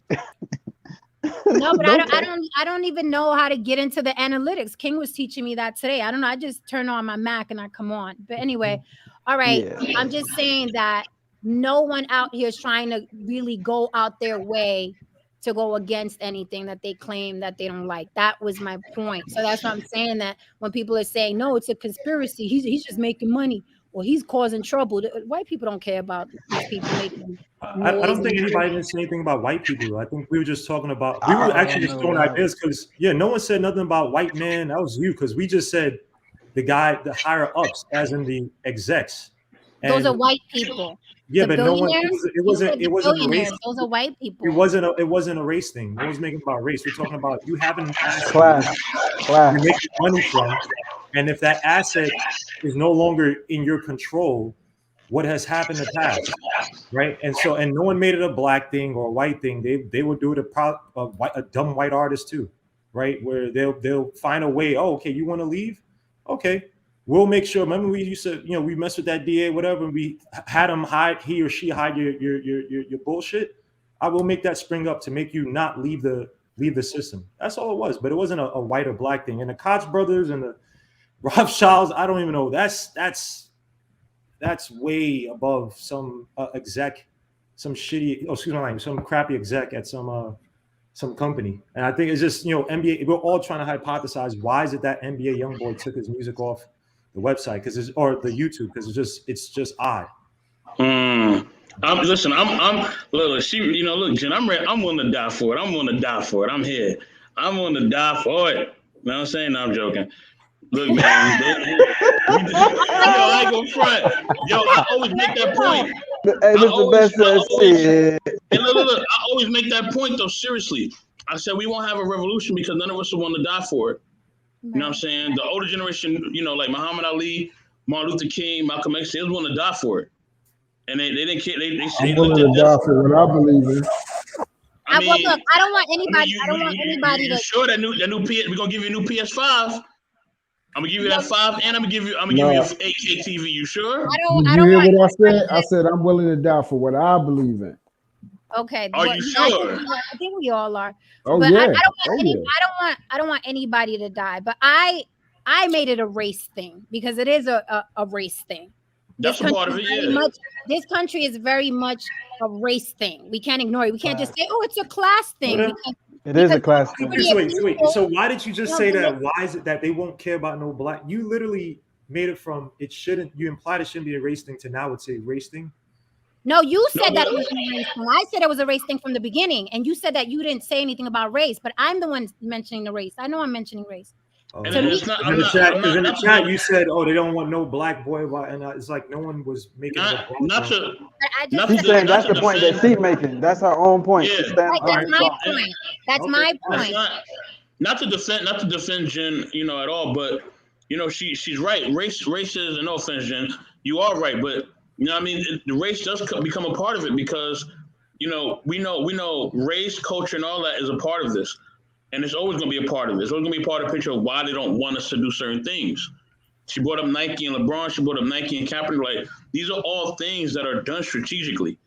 No, but I don't even know how to get into the analytics. King was teaching me that today. I don't know. I just turn on my Mac and I come on. But anyway, all right. Yeah. I'm just saying that no one out here is trying to really go out their way to go against anything that they claim that they don't like. That was my point. So that's what I'm saying, that when people are saying, no, it's a conspiracy, he's just making money or he's causing trouble. White people don't care about these people making I don't think anybody didn't say anything about white people. I think we were just talking about, we were actually just throwing ideas because, no one said nothing about white man. That was you, because we just said the higher ups, as in the execs. And those are white people. Yeah, the but no one. It wasn't a race. Those are white people. It wasn't a race thing. No one's making about race. We're talking about you having an asset Class. you're making money from, and if that asset is no longer in your control, what has happened in the past, right? And no one made it a black thing or a white thing. They would do it a dumb white artist too, right? Where they'll find a way. Oh, okay, you want to leave? Okay. We'll make sure. Remember, we used to, we messed with that DA, whatever. We had him hide, he or she hide your bullshit. I will make that spring up to make you not leave the system. That's all it was. But it wasn't a white or black thing. And the Koch brothers and the Rothschilds, I don't even know. That's way above some exec, some shitty. Oh, excuse my language, some crappy exec at some company. And I think it's just NBA. We're all trying to hypothesize why is it that NBA Youngboy took his music off the website or the YouTube, because it's just odd. Listen, I'm look, Jen, I'm ready. I'm willing to die for it. I'm willing to die for it. I'm here. I'm willing to die for it. You know what I'm saying? No, I'm joking. Look, man, I ain't gonna front. Yo, I always make that point. Hey, Mr. Best says shit. And look, I always make that point though. Seriously, I said we won't have a revolution because none of us are willing to die for it. You know what I'm saying? The older generation, like Muhammad Ali, Martin Luther King, Malcolm X, they was willing to die for it. And they didn't care. They I'm willing to die for what I believe in. Look, I don't want anybody. I don't want anybody to. Sure, that new PS. We're gonna give you a new PS5. I'm gonna give you that 5, and I'm gonna give you an 8K TV. You sure? I don't. You hear what I said? I said I'm willing to die for what I believe in. Okay. Are you sure? I think we all are. Oh but yeah. I don't want anybody to die. But I made it a race thing because it is a race thing. That's a part of it. Yeah. This country is very much a race thing. We can't ignore it. We can't just say, "Oh, it's a class thing." It is a class thing. Wait. So why did you just say that? Why is it that they won't care about no black? You literally made it from it shouldn't. You implied it shouldn't be a race thing to now it's a race thing. No, you said that it was a race thing. I said it was a race thing from the beginning, and you said that you didn't say anything about race. But I'm the one mentioning the race. I know I'm mentioning race. In the chat, you said, "Oh, they don't want no black boy," and it's like no one was making. She's saying that's the point that she's making. That's her own point. Yeah. That's my point. That's my point. Not to defend Jen, at all, but she's right. Race is, no offense, Jen, you are right, but what I mean, the race does become a part of it because we know race, culture, and all that is a part of this. And it's always going to be a part of it. It's always going to be a part of the picture of why they don't want us to do certain things. She brought up Nike and LeBron. She brought up Nike and Kaepernick. Like, these are all things that are done strategically.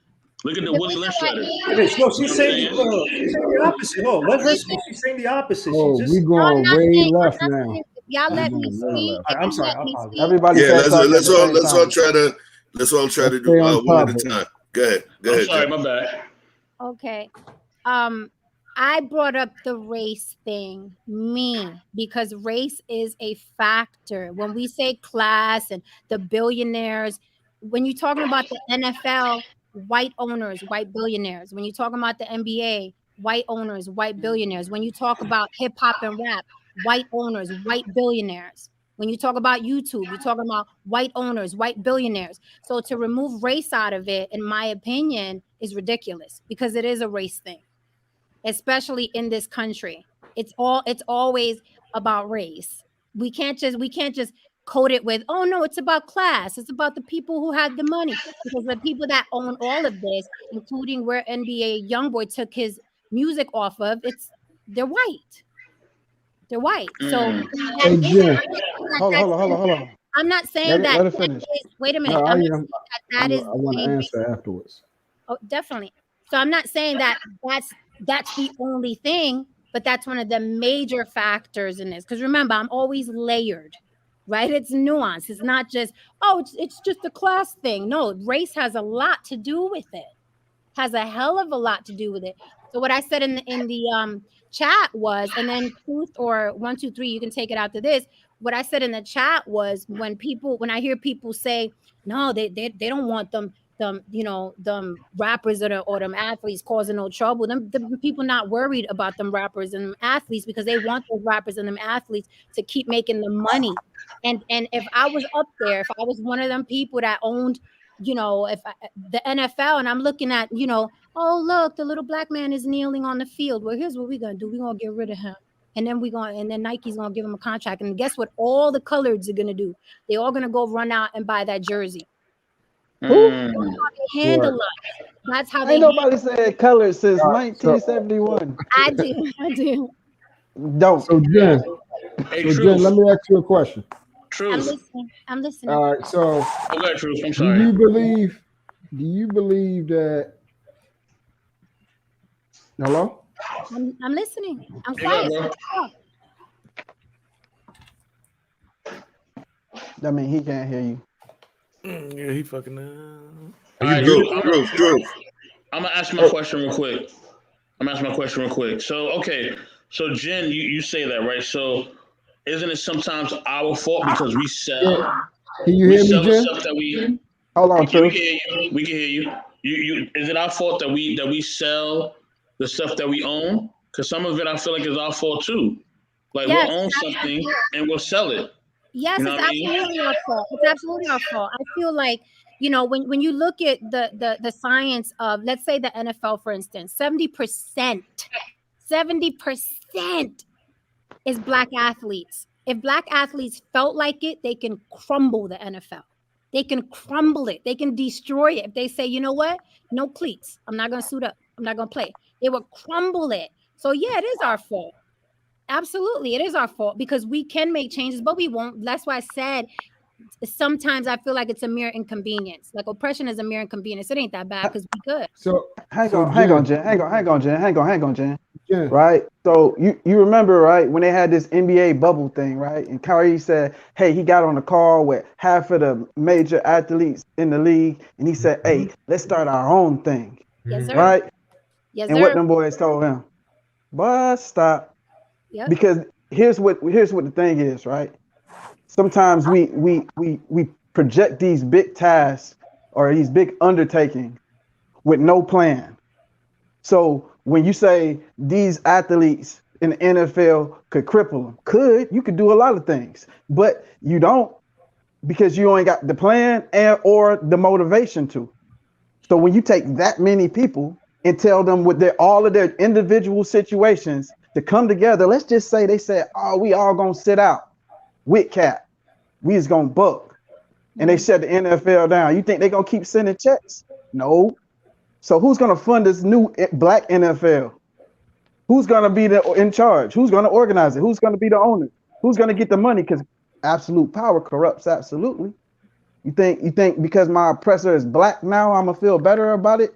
Look at the Willie Lynch letter. She's saying the opposite. No, let her speak. She's saying the opposite. We going way left now. Y'all let me speak. I'm sorry. Everybody. Yeah, let's all try to do one at a time. Go ahead. I'm sorry, my bad. Okay. I brought up the race thing, because race is a factor. When we say class and the billionaires, when you're talking about the NFL, white owners, white billionaires. When you're talking about the NBA, white owners, white billionaires. When you talk about hip hop and rap, white owners, white billionaires. When you talk about YouTube, you're talking about white owners, white billionaires. So to remove race out of it, in my opinion, is ridiculous because it is a race thing, especially in this country. It's always about race. We can't just code it with, oh no, it's about class. It's about the people who have the money. Because the people that own all of this, including where NBA Youngboy took his music off of, they're white. They're white. So Hey, Jen. Hold on. I'm not saying let her finish. Wait a minute. No, I'm not saying that is I want to answer afterwards. Oh, definitely. So I'm not saying that that's the only thing, but that's one of the major factors in this. Because remember, I'm always layered, right? It's nuance. It's not just, oh, it's just a class thing. No, race has a lot to do with it. Has a hell of a lot to do with it. So what I said in the chat was, and then Truth or 1, 2, 3, you can take it after this. What I said in the chat was when I hear people say, no, they don't want them rappers or them athletes causing no trouble. Them people not worried about them rappers and them athletes because they want those rappers and them athletes to keep making the money. And if I was up there, if I was one of them people that owned, the NFL, and I'm looking at, oh look, the little black man is kneeling on the field. Well, here's what we're gonna do. We're gonna get rid of him. And then Nike's gonna give him a contract. And guess what? All the coloreds are gonna do. They all gonna go run out and buy that jersey. That's how they handle it. That's how Ain't nobody said color since 1971. I do. Don't. So Jen, let me ask you a question. Truth. I'm listening. All right. So, okay, Truth. I'm sorry. Do you believe that? Hello. I'm listening. I'm quiet. I mean, he can't hear you. Yeah, he fucking. Truth. I'm gonna ask my question real quick. So, okay. So, Jen, you say that, right? So, isn't it sometimes our fault because we sell? Can you hear me, Jen? Stuff that we hold on, Truth. We can hear you. You is it our fault that we sell the stuff that we own? Because some of it I feel like is our fault too. Like we'll own something and we'll sell it. Yes, it's absolutely our fault. It's absolutely our fault. I feel like, when you look at the science of, let's say the NFL, for instance, 70% is black athletes. If black athletes felt like it, they can crumble the NFL. They can crumble it. They can destroy it. If they say, you know what? No cleats. I'm not going to suit up. I'm not going to play. They will crumble it. So yeah, it is our fault. Absolutely. It is our fault because we can make changes, but we won't. That's why I said sometimes I feel like it's a mere inconvenience. Like oppression is a mere inconvenience. It ain't that bad because we good. So hang on, Jen. Yeah. Right. So you remember, right, when they had this NBA bubble thing, right? And Kyrie said, hey, he got on the call with half of the major athletes in the league, and he said, hey, let's start our own thing. Yes, sir. Right? Yes, and sir. what them boys told him, but stop. Yep. Because here's what the thing is, right? Sometimes we project these big tasks or these big undertakings with no plan. So when you say these athletes in the NFL could cripple them, you could do a lot of things, but you don't because you ain't got the plan or the motivation to. So when you take that many people and tell them with all of their individual situations to come together, let's just say they said, oh, we all gonna sit out with Cap. We is gonna buck. And they shut the NFL down. You think they gonna keep sending checks? No. So who's gonna fund this new black NFL? Who's gonna be in charge? Who's gonna organize it? Who's gonna be the owner? Who's gonna get the money? Because absolute power corrupts absolutely. You think because my oppressor is black now, I'm gonna feel better about it?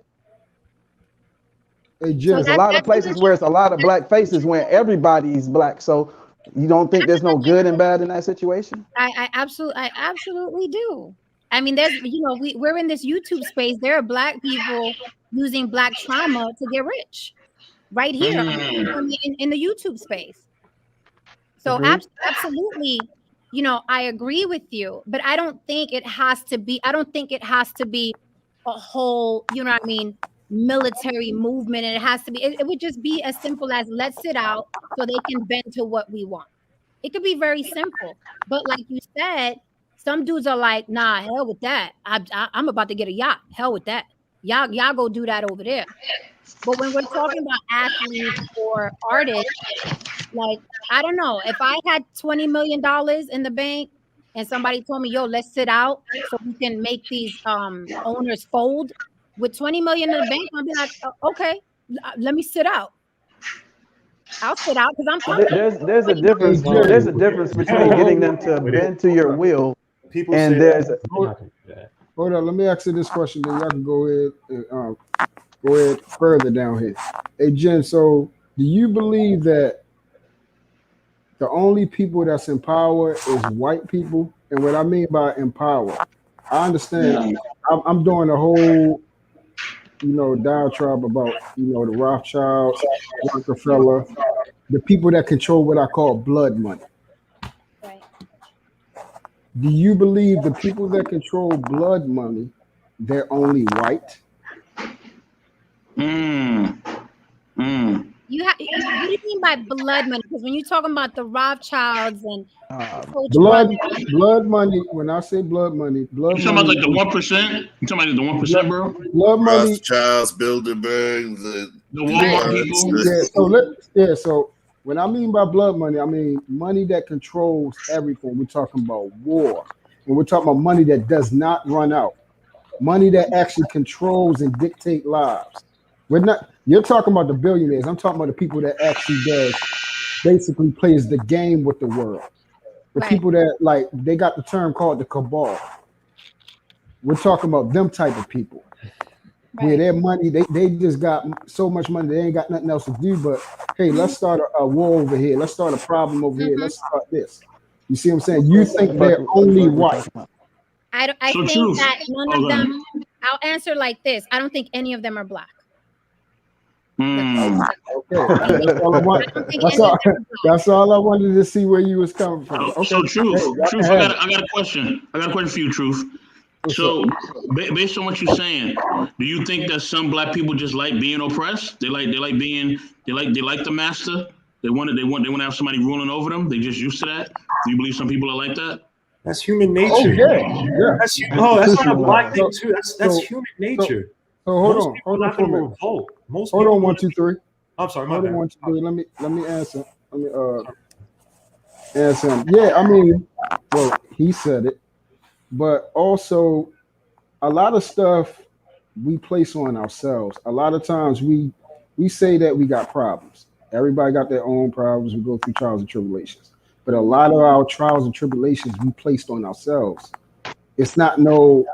Hey, Jim, there's a lot of places where it's a lot of black faces when everybody's black. So you don't think there's no good and bad in that situation? I absolutely do. I mean, there's, we're in this YouTube space. There are black people using black trauma to get rich right here in the YouTube space. So absolutely, I agree with you, but I don't think it has to be a whole, military movement. And it has to be, it would just be as simple as let's sit out so they can bend to what we want. It could be very simple. But like you said, some dudes are like, nah, hell with that. I'm about to get a yacht. Hell with that. Y'all go do that over there. But when we're talking about athletes or artists, like, I don't know, if I had $20 million in the bank and somebody told me, yo, let's sit out so we can make these owners fold with 20 million in the bank, I'd be like, okay, let me sit out. I'll sit out because I'm comfortable. There's a difference. There's a difference between getting them to bend to your will, and there's. Hold on, let me ask you this question. Then y'all can go ahead and go ahead further down here. Hey Jen, so do you believe that the only people that's in power is white people? And what I mean by empower, I understand. I'm doing a whole, diatribe about, the Rothschilds, Rockefeller, the people that control what I call blood money. Right. Do you believe the people that control blood money, they're only white? What do you mean by blood money? Because when you're talking about the Rothschilds and blood money, when I say blood money, you talking about like the 1%? You talking about the 1%, bro? Blood money, Rothschilds, Bilderberg, the Walmart people. So when I mean by blood money, I mean money that controls everything. We're talking about war, and we're talking about money that does not run out, money that actually controls and dictate lives. You're talking about the billionaires. I'm talking about the people that actually basically plays the game with the world. The people that they got the term called the cabal. We're talking about them type of people. Where their money, they just got so much money, they ain't got nothing else to do but, hey, let's start a war over here. Let's start a problem over here. Let's start this. You see what I'm saying? You think they're only white. I think that none of them, I'll answer like this. I don't think any of them are black. Okay. That's all I wanted to see where you was coming from. Okay. So Truth, I got a question. I got a question for you, Truth. So, based on what you're saying, do you think that some black people just like being oppressed? They like the master. They want to have somebody ruling over them. They just used to that. Do you believe some people are like that? That's human nature. Oh, yeah. That's not a black thing too. That's human nature. So hold on for a minute. Hold on, 1, 2, 3. I'm sorry, hold on, 1, 2, 3. Let me answer. Answer him. Yeah, I mean, well, he said it, but also a lot of stuff we place on ourselves. A lot of times we say that we got problems. Everybody got their own problems. We go through trials and tribulations, but a lot of our trials and tribulations we placed on ourselves. It's not no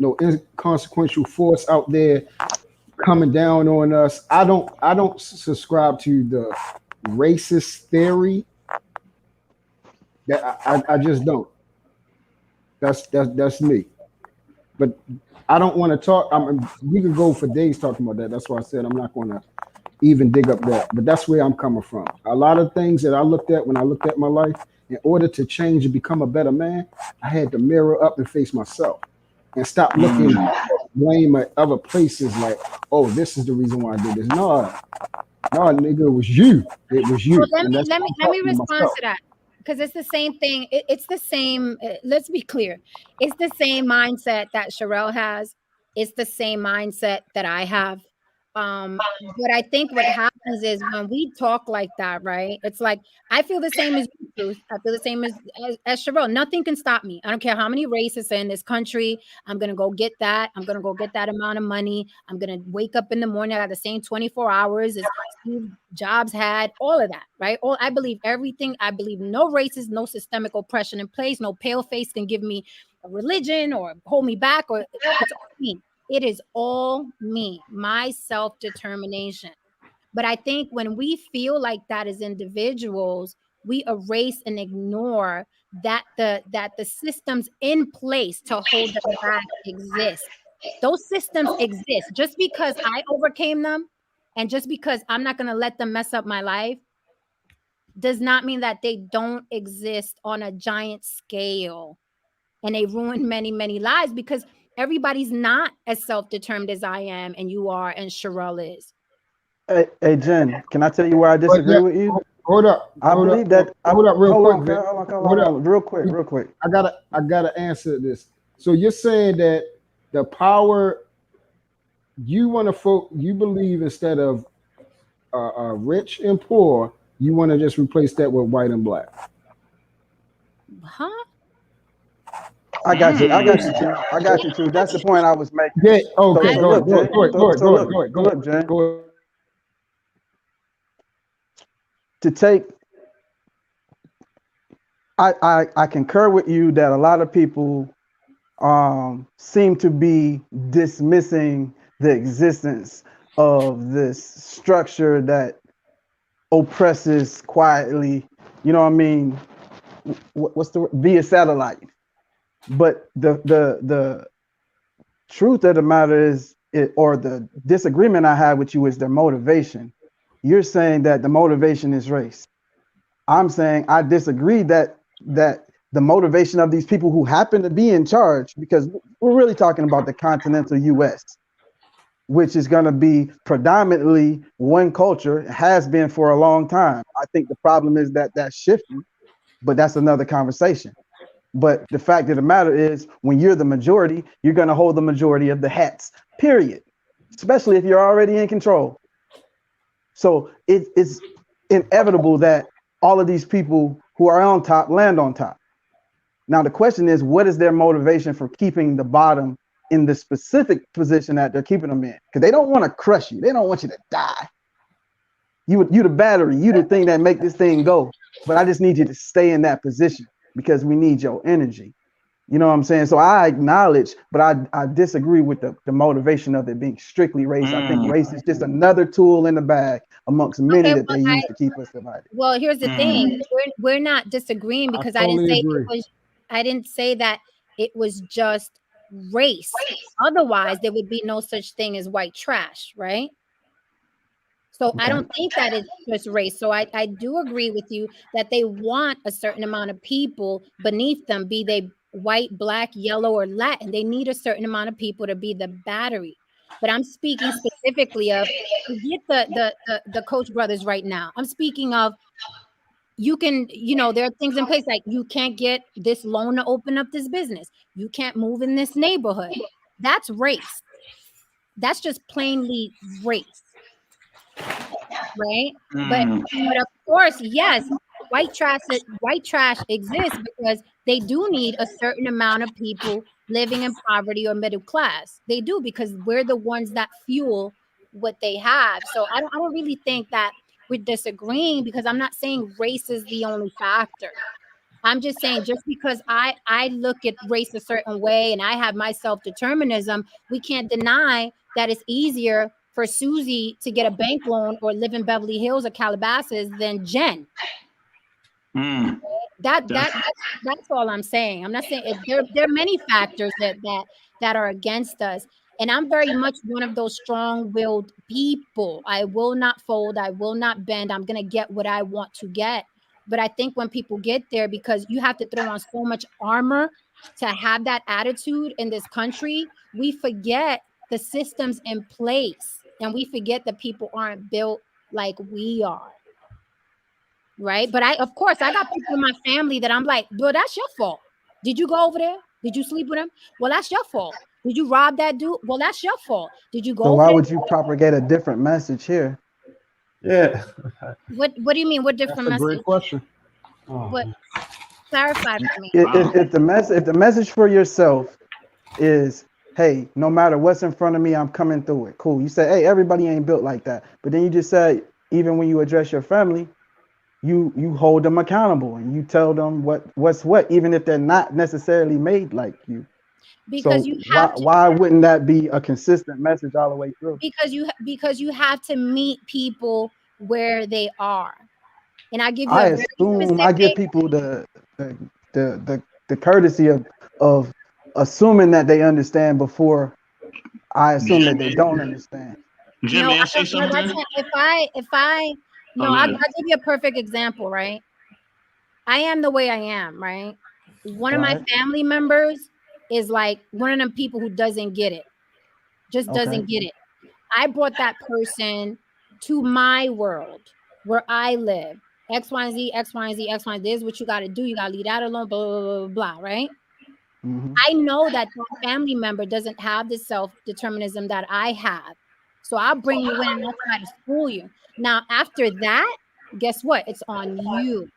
inconsequential force out there coming down on us. I don't subscribe to the racist theory. That I just don't. That's me. But I don't want to talk. We could go for days talking about that. That's why I said I'm not going to even dig up that. But that's where I'm coming from. A lot of things that I looked at when I looked at my life, in order to change and become a better man, I had to mirror up and face myself and stop looking blame at other places like, oh, this is the reason why I did this. No, nigga, it was you. It was you. Well, let me respond to that. Because it's the same thing. It's the same. Let's be clear. It's the same mindset that Sherelle has. It's the same mindset that I have. But I think what happens is when we talk like that, right? It's like, I feel the same as you, Truth. I feel the same as Sherelle. Nothing can stop me. I don't care how many racists are in this country. I'm going to go get that. I'm going to go get that amount of money. I'm going to wake up in the morning. I got the same 24 hours as Steve Jobs had, all of that, right? I believe everything. I believe no racist, no systemic oppression in place. No pale face can give me a religion or hold me back, or it's all me. It is all me, my self-determination. But I think when we feel like that as individuals, we erase and ignore that the systems in place to hold them back exist. Those systems exist. Just because I overcame them and just because I'm not going to let them mess up my life does not mean that they don't exist on a giant scale. And they ruin many, many lives because everybody's not as self-determined as I am and you are and Sherelle is. Hey, Jen, can I tell you where I disagree with you? Hold up. Hold up real quick, Vic. Hold up. Real quick. I gotta answer this. So you're saying that the power you want to you believe instead of rich and poor, you want to just replace that with white and black. Huh? I got you too. That's the point I was making. Yeah. Okay. Go ahead, Jen. Go ahead. To take, I concur with you that a lot of people seem to be dismissing the existence of this structure that oppresses quietly. You know what I mean? What's the word? Via satellite. But the truth of the matter is, or the disagreement I have with you is their motivation. You're saying that the motivation is race. I'm saying I disagree that the motivation of these people who happen to be in charge, because we're really talking about the continental US, which is going to be predominantly one culture, has been for a long time. I think the problem is that that's shifting, but that's another conversation. But the fact of the matter is, when you're the majority, you're going to hold the majority of the hats, period, especially if you're already in control. So it's inevitable that all of these people who are on top land on top. Now, the question is, what is their motivation for keeping the bottom in the specific position that they're keeping them in? Because they don't want to crush you. They don't want you to die. You the battery, you the thing that make this thing go. But I just need you to stay in that position because we need your energy. You know what I'm saying? So I acknowledge, but I disagree with the motivation of it being strictly race. I think race is just another tool in the bag amongst many that they use to keep us divided. Well, here's the thing. We're not disagreeing because I didn't say that it was just race. Otherwise, there would be no such thing as white trash, right? So okay. I don't think that it's just race. So I do agree with you that they want a certain amount of people beneath them, be they white, black, yellow, or Latin. They need a certain amount of people to be the battery. But I'm speaking specifically of, forget the Coach brothers right now. I'm speaking of, you can, there are things in place like you can't get this loan to open up this business. You can't move in this neighborhood. That's race. That's just plainly race. Right? But of course, yes, white trash exists because they do need a certain amount of people living in poverty or middle class. They do, because we're the ones that fuel what they have. So I don't really think that we're disagreeing, because I'm not saying race is the only factor. I'm just saying, just because I look at race a certain way and I have my self-determinism, we can't deny that it's easier for Susie to get a bank loan or live in Beverly Hills or Calabasas than Jen. That's all I'm saying. I'm not saying there are many factors that are against us. And I'm very much one of those strong-willed people. I will not fold. I will not bend. I'm going to get what I want to get. But I think when people get there, because you have to throw on so much armor to have that attitude in this country, we forget the systems in place. And we forget that people aren't built like we are. Right? But of course, I got people in my family that I'm like, well, that's your fault. Did you go over there? Did you sleep with him? Well, that's your fault. Did you rob that dude? Well, that's your fault. Did you go? So why would you propagate a different message here? Yeah. What do you mean? What different message? Great question. What? Clarify for me. If the message for yourself is, hey, no matter what's in front of me, I'm coming through it. Cool. You say, hey, everybody ain't built like that. But then you just said, even when you address your family, you hold them accountable and you tell them what's what, even if they're not necessarily made like you. Because so why wouldn't that be a consistent message all the way through? Because you have to meet people where they are. And I give you I give people the courtesy of assuming that they understand before I assume that they don't understand. Jim, may I say something? I'll give you a perfect example, right? I am the way I am, right? One of my family members is like one of them people who doesn't get it, doesn't get it. I brought that person to my world where I live, X, Y, and Z, X, Y, and Z, X, Y, and Z. This is what you got to do. You got to leave that alone, blah, blah, blah, blah, right? Mm-hmm. I know that family member doesn't have the self-determinism that I have. So I'll bring you in and I'll try to school you. Now, after that, guess what? It's on you.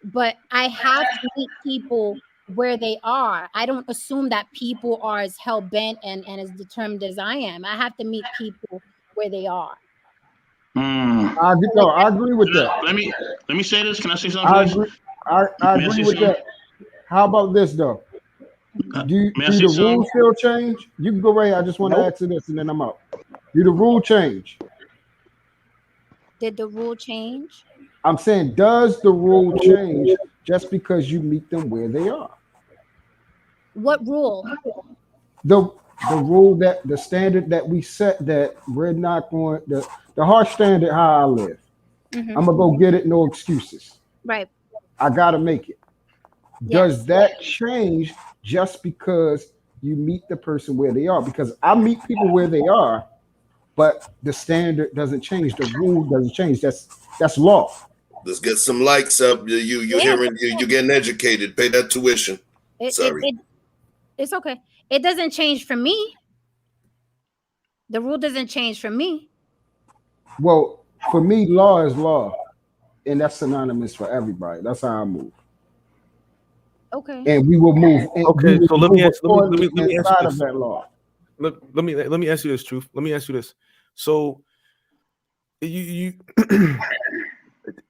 But I have to meet people where they are. I don't assume that people are as hell-bent and as determined as I am. I have to meet people where they are. I agree with that. Let me say this. Can I say something? I agree. I agree with that. How about this though? Do the rules still change? You can go right. I just want to ask you this, and then I'm out. Do the rule change? Did the rule change? I'm saying, does the rule change just because you meet them where they are? What rule? The rule, that the standard that we set, that we're not going, the harsh standard how I live. Mm-hmm. I'm gonna go get it, no excuses. Right. I gotta make it. Does that change just because you meet the person where they are? Because I meet people where they are, but the standard doesn't change. The rule doesn't change. That's law. Let's get some likes up. You're hearing, you're getting educated. Pay that tuition. Sorry. It's okay. It doesn't change for me. The rule doesn't change for me. Well, for me, law is law, and that's synonymous for everybody. That's how I move. Okay. And we will move. Okay, so let me ask you this. That law. Let me ask you this, Truth. Let me ask you this. So you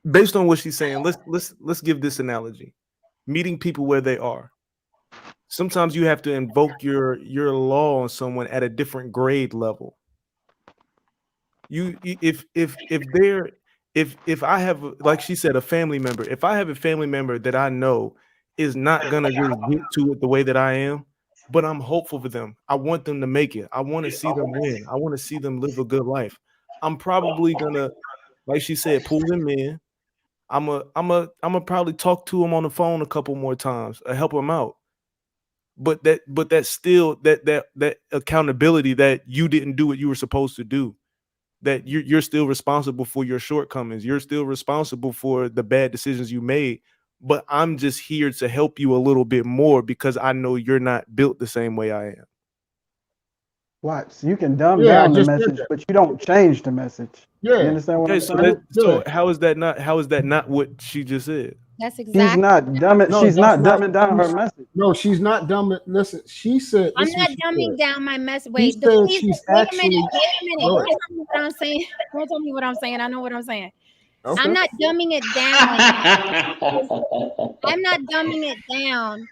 based on what she's saying, let's give this analogy. Meeting people where they are. Sometimes you have to invoke your law on someone at a different grade level. If I have, like she said, a family member, if I have a family member that I know is not gonna just get to it the way that I am, but I'm hopeful for them. I want them to make it. I want to see them win. I want to see them live a good life. I'm probably gonna, like she said, pull them in. I'm a probably talk to them on the phone a couple more times, help them out. But that's still that accountability that you didn't do what you were supposed to do. That you're still responsible for your shortcomings. You're still responsible for the bad decisions you made. But I'm just here to help you a little bit more because I know you're not built the same way I am. Watch, you can dumb down the message, but you don't change the message. Yeah. You understand what I'm saying? So how is that not what she just said? That's exactly. She's not dumbing. She's not dumbing down her message. No, she's not dumbing. Listen, she said. I'm not dumbing down my message. Wait, wait a minute. Wait a minute. Don't tell me what I'm saying. Don't tell me what I'm saying. I know what I'm saying. Okay. I'm not dumbing it down. I'm not dumbing it down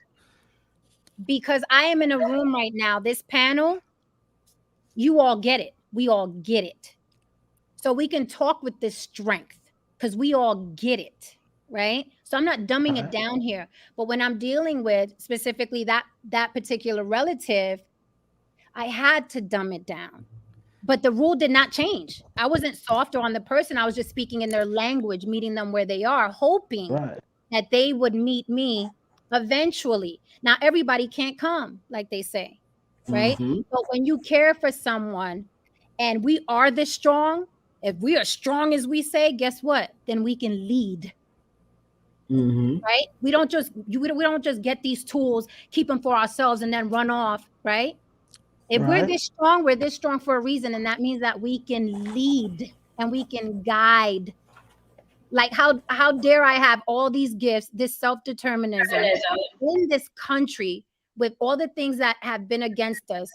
because I am in a room right now. This panel, you all get it. We all get it. So we can talk with this strength because we all get it, right? So I'm not dumbing it down here. But when I'm dealing with specifically that particular relative, I had to dumb it down. But the rule did not change. I wasn't softer on the person. I was just speaking in their language, meeting them where they are, hoping that they would meet me eventually. Now, everybody can't come, like they say, right? Mm-hmm. But when you care for someone and we are this strong, if we are strong as we say, guess what? Then we can lead. Mm-hmm. Right? We don't just get these tools, keep them for ourselves, and then run off, right? If we're this strong for a reason, and that means that we can lead and we can guide. Like how dare I have all these gifts, this self-determinism in this country with all the things that have been against us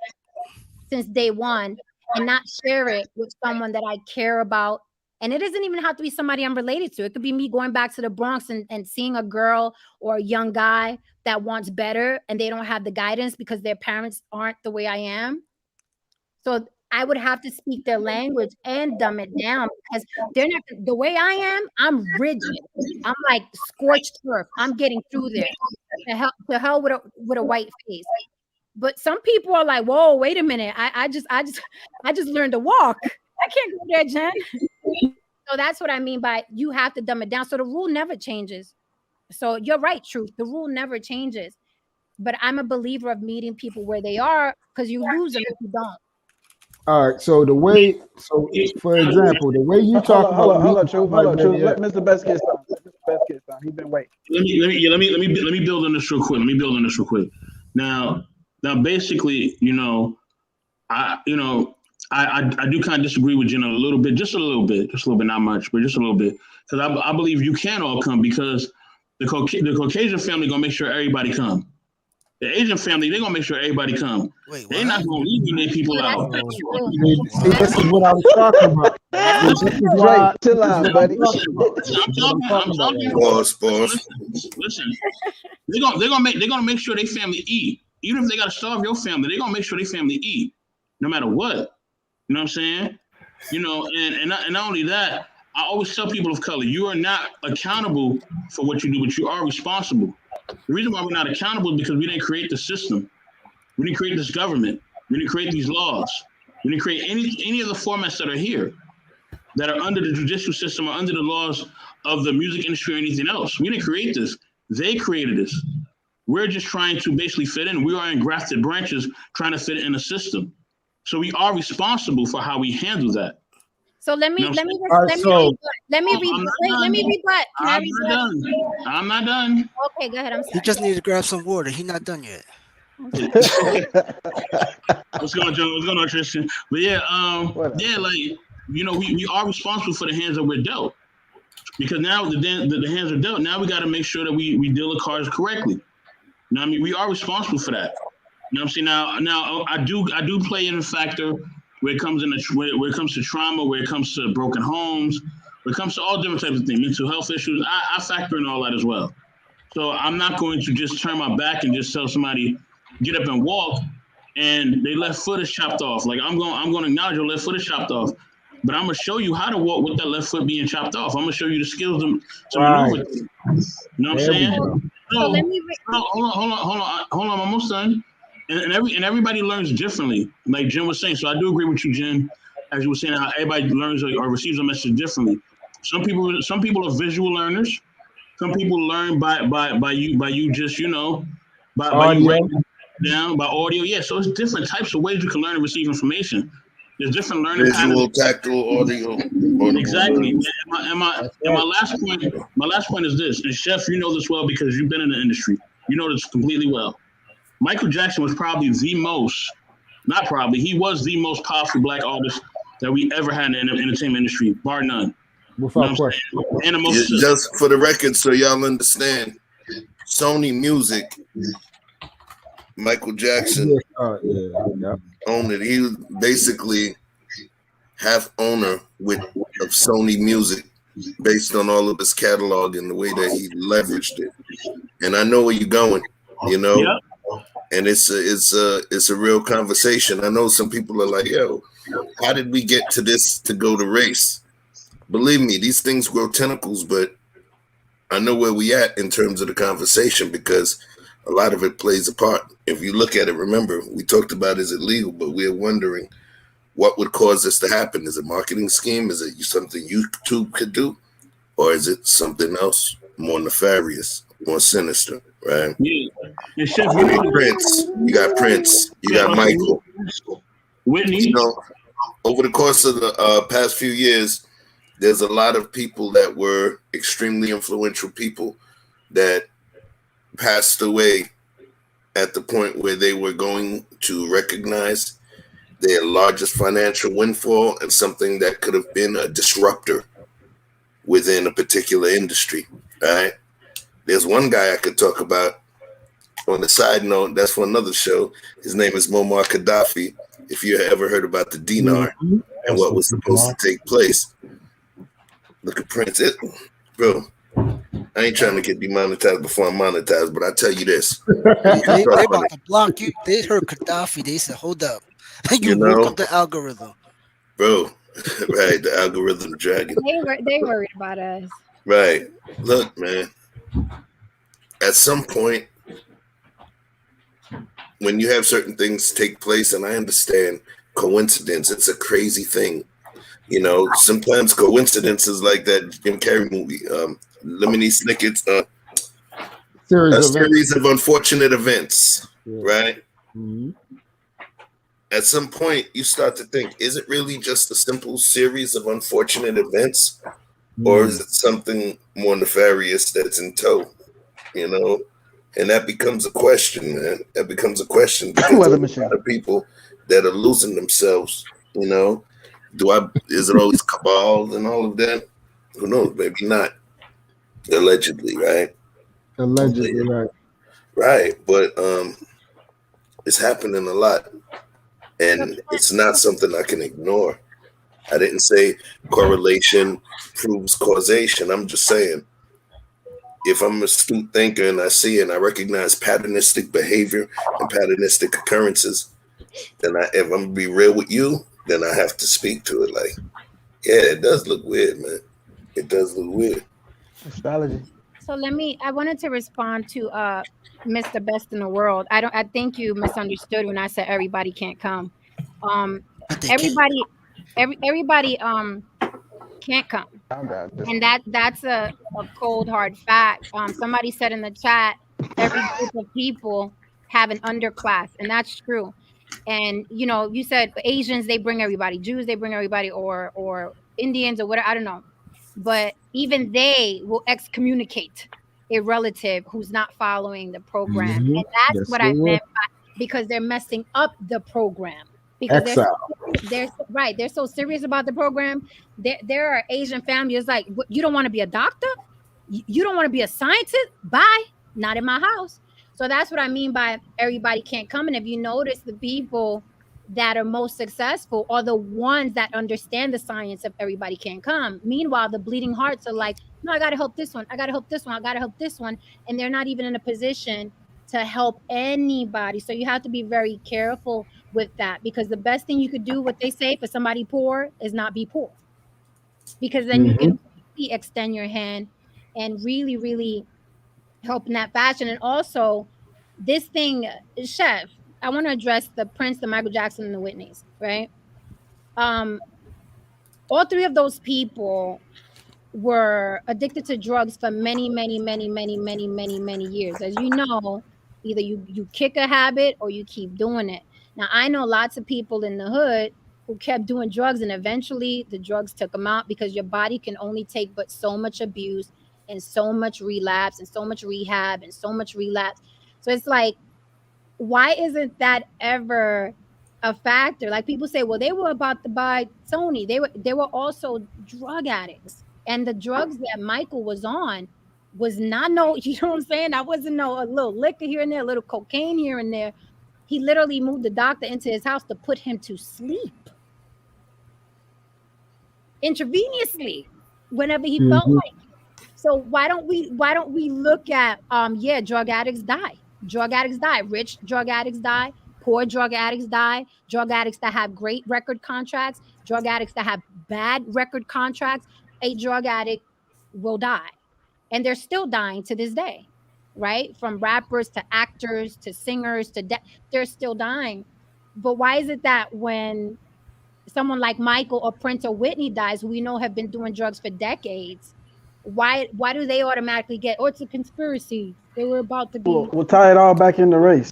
since day one, and not share it with someone that I care about. And it doesn't even have to be somebody I'm related to. It could be me going back to the Bronx and seeing a girl or a young guy that wants better and they don't have the guidance because their parents aren't the way I am. So I would have to speak their language and dumb it down because they're not the way I am. I'm rigid. I'm like scorched earth. I'm getting through there. To hell with a white face. But some people are like, whoa, wait a minute. I just learned to walk. I can't go there, Jen. So that's what I mean by you have to dumb it down. So the rule never changes. So you're right, Truth. The rule never changes. But I'm a believer of meeting people where they are because you lose them if you don't. All right. So for example, the way you talk about hold on, Truth. Let Mr. Best get some. Let Mr. Best get some. He's been waiting. Let me build on this real quick. Now, basically, I do kind of disagree with Jenna a little bit, just a little bit, not much, but just a little bit, because I believe you can all come, because the Caucasian family gonna make sure everybody come. The Asian family, they're gonna make sure everybody come. They're not gonna leave their people out. See, this is what I was talking about. Drake, chill out, buddy. Listen. They're gonna make sure their family eat. Even if they gotta starve your family, they're gonna make sure their family eat, no matter what. You know what I'm saying? And not only that, I always tell people of color, you are not accountable for what you do, but you are responsible. The reason why we're not accountable is because we didn't create the system. We didn't create this government. We didn't create these laws. We didn't create any of the formats that are here, that are under the judicial system or under the laws of the music industry or anything else. We didn't create this. They created this. We're just trying to basically fit in. We are engrafted branches trying to fit in a system. So we are responsible for how we handle that. So let me rebut. Can I rebut? I'm not done. Okay, go ahead. I'm sorry. He just needs to grab some water. He's not done yet. What's going on, Tristan? But we are responsible for the hands that we're dealt. Because now the hands are dealt. Now we got to make sure that we deal the cards correctly. You know what I mean? We are responsible for that. You know what I'm saying? Now I do play in a factor where it comes to trauma, where it comes to broken homes, when it comes to all different types of things, mental health issues. I factor in all that as well. So I'm not going to just turn my back and just tell somebody get up and walk, and their left foot is chopped off. Like I'm going to acknowledge your left foot is chopped off, but I'm gonna show you how to walk with that left foot being chopped off. I'm gonna show you the skills to maneuver. You know what I'm saying? So hold on, I'm almost done. And everybody learns differently, like Jen was saying. So I do agree with you, Jen, as you were saying, how everybody learns or receives a message differently. Some people are visual learners. Some people learn by you just by you writing down, by audio. Yeah, so it's different types of ways you can learn and receive information. There's different learning visual, patterns. tactile, audio. Exactly. And my last point is this, and Chef, you know this well because you've been in the industry. You know this completely well. Michael Jackson was probably he was the most powerful black artist that we ever had in the entertainment industry, bar none. Without question. Just for the record, so y'all understand, Sony Music, Michael Jackson owned it. He was basically half owner of Sony Music based on all of his catalog and the way that he leveraged it. And I know where you're going, Yep. And it's a real conversation. I know some people are like, yo, how did we get to this to go to race? Believe me, these things grow tentacles, but I know where we at in terms of the conversation because a lot of it plays a part. If you look at it, remember, we talked about is it legal, but we're wondering what would cause this to happen. Is it a marketing scheme? Is it something YouTube could do? Or is it something else more nefarious, more sinister, right? Yeah. You got Prince, you got Michael. Whitney. Over the course of the past few years, there's a lot of people that were extremely influential people that passed away at the point where they were going to recognize their largest financial windfall and something that could have been a disruptor within a particular industry, right? There's one guy I could talk about on the side note, that's for another show. His name is Muammar Gaddafi. If you ever heard about the dinar and what was supposed to take place. Look at Prince. Bro, I ain't trying to get demonetized before I'm monetized, but I tell you this. they about to block you. They heard Gaddafi. They said, hold up. You woke up the algorithm. Bro, right, the algorithm dragon. They worried about us. Right. Look, man. At some point, when you have certain things take place, and I understand coincidence, it's a crazy thing. Sometimes coincidences like that Jim Carrey movie, Lemony Snicket's series of unfortunate events, right? Mm-hmm. at some point you start to think, is it really just a simple series of unfortunate events, or is it something more nefarious that's in tow? You know, and that becomes a question, man. That becomes a question because there's a lot of people that are losing themselves. You know, is it always cabal and all of that? Who knows? Maybe not. Allegedly, right? Allegedly, right. Right, but it's happening a lot, and it's not something I can ignore. I didn't say correlation proves causation. I'm just saying, if I'm an astute thinker and I see and I recognize patternistic behavior and patternistic occurrences, then if I'm gonna be real with you, then I have to speak to it. Like, yeah, it does look weird, man. It does look weird. Astrology. So I wanted to respond to Mr. Best in the World. I think you misunderstood when I said everybody can't come. Everybody can't come. And that's a cold hard fact. Somebody said in the chat, every group of people have an underclass, and that's true. And you said Asians, they bring everybody, Jews, they bring everybody, or Indians or whatever, I don't know. But even they will excommunicate a relative who's not following the program. Mm-hmm. And that's what I meant because they're messing up the program. Because they're so serious about the program. There are Asian families like, you don't want to be a doctor? You don't want to be a scientist? Bye. Not in my house. So that's what I mean by everybody can't come. And if you notice, the people that are most successful are the ones that understand the science of everybody can't come. Meanwhile, the bleeding hearts are like, no, I got to help this one. I got to help this one. I got to help this one. And they're not even in a position to help anybody. So you have to be very careful with that, because the best thing you could do, what they say, for somebody poor is not be poor, because then you can really extend your hand and really, really help in that fashion. And also this thing, Chef, I want to address the Prince, the Michael Jackson, and the Whitneys, right? All three of those people were addicted to drugs for many, many, many, many, many, many, many years. As you know, either you kick a habit or you keep doing it. Now, I know lots of people in the hood who kept doing drugs, and eventually the drugs took them out, because your body can only take but so much abuse and so much relapse and so much rehab and so much relapse. So it's like, why isn't that ever a factor? Like, people say, well, they were about to buy Sony. They were also drug addicts. And the drugs that Michael was on was not you know what I'm saying? That wasn't a little liquor here and there, a little cocaine here and there. He literally moved the doctor into his house to put him to sleep intravenously whenever he felt like it. So why don't we look at drug addicts die. Drug addicts die. Rich drug addicts die. Poor drug addicts die. Drug addicts that have great record contracts. Drug addicts that have bad record contracts. A drug addict will die. And they're still dying to this day, right? From rappers to actors to singers to they're still dying. But why is it that when someone like Michael or Prince or Whitney dies, who we know have been doing drugs for decades, why do they automatically get, it's a conspiracy, they were about to be... We'll tie it all back in the race.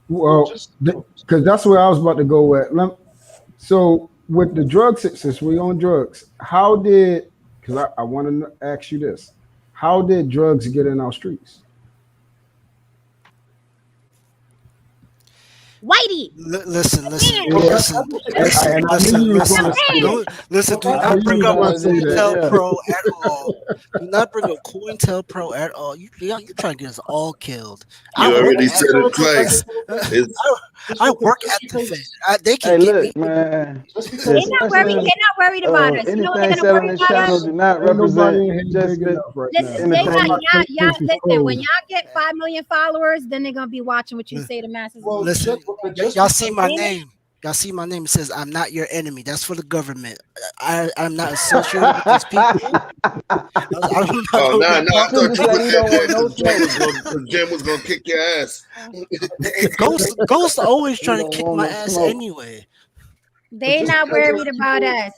Well, because that's where I was about to go with. So with the drugs, since we're on drugs, how did, because I want to ask you this, how did drugs get in our streets? Whitey, listen. Do not bring up COINTELPRO at all. Do not bring up COINTELPRO at all. You trying to get us all killed. You already said it twice. I work at the Fed. They can get me. Man. They're not worried about us. You know what they're gonna worry about us? Do not represent just listen, when y'all get 5 million followers, then they're gonna be watching what you say to masses. Listen, y'all see my name. Y'all see my name. It says, "I'm not your enemy." That's for the government. I'm not associated with these people. I thought you put that Jim was gonna kick your ass. Ghost always trying to kick my ass anyway. They not worried about us.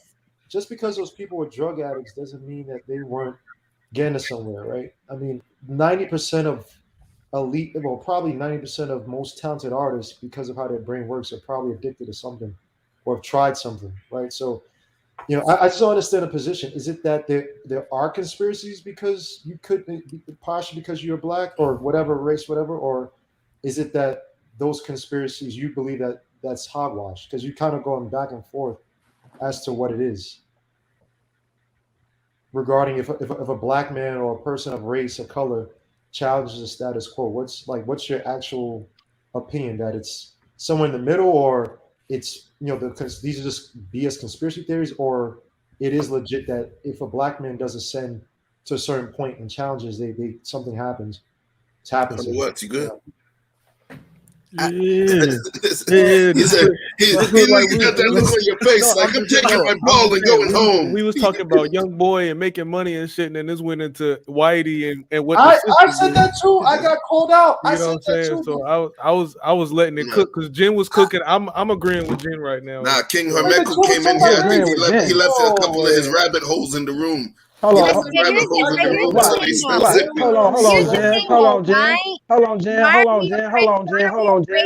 Just because those people were drug addicts doesn't mean that they weren't getting us somewhere, right? I mean, 90% of elite, well, probably 90% of most talented artists, because of how their brain works, are probably addicted to something or have tried something, right? So, I just don't understand the position. Is it that there are conspiracies because you could partially because you're black or whatever race, whatever, or is it that those conspiracies you believe that that's hogwash? Because you kind of going back and forth as to what it is regarding if a black man or a person of race or color challenges the status quo. What's your actual opinion, that it's somewhere in the middle, or it's these are just BS conspiracy theories, or it is legit that if a black man does ascend to a certain point and challenges, they something happens. It's happened to What? You good? Yeah. He said, he got that look on your face, like I'm taking my ball and going home. We was talking about Youngboy and making money and shit, and then this went into Whitey and what I said that too. I got called out. You know what I'm saying? So I was letting it cook because Jen was cooking. I'm agreeing with Jen right now. Nah, King Hermeco came in here. I think he left a couple of his rabbit holes in the room. Hold on, Jen.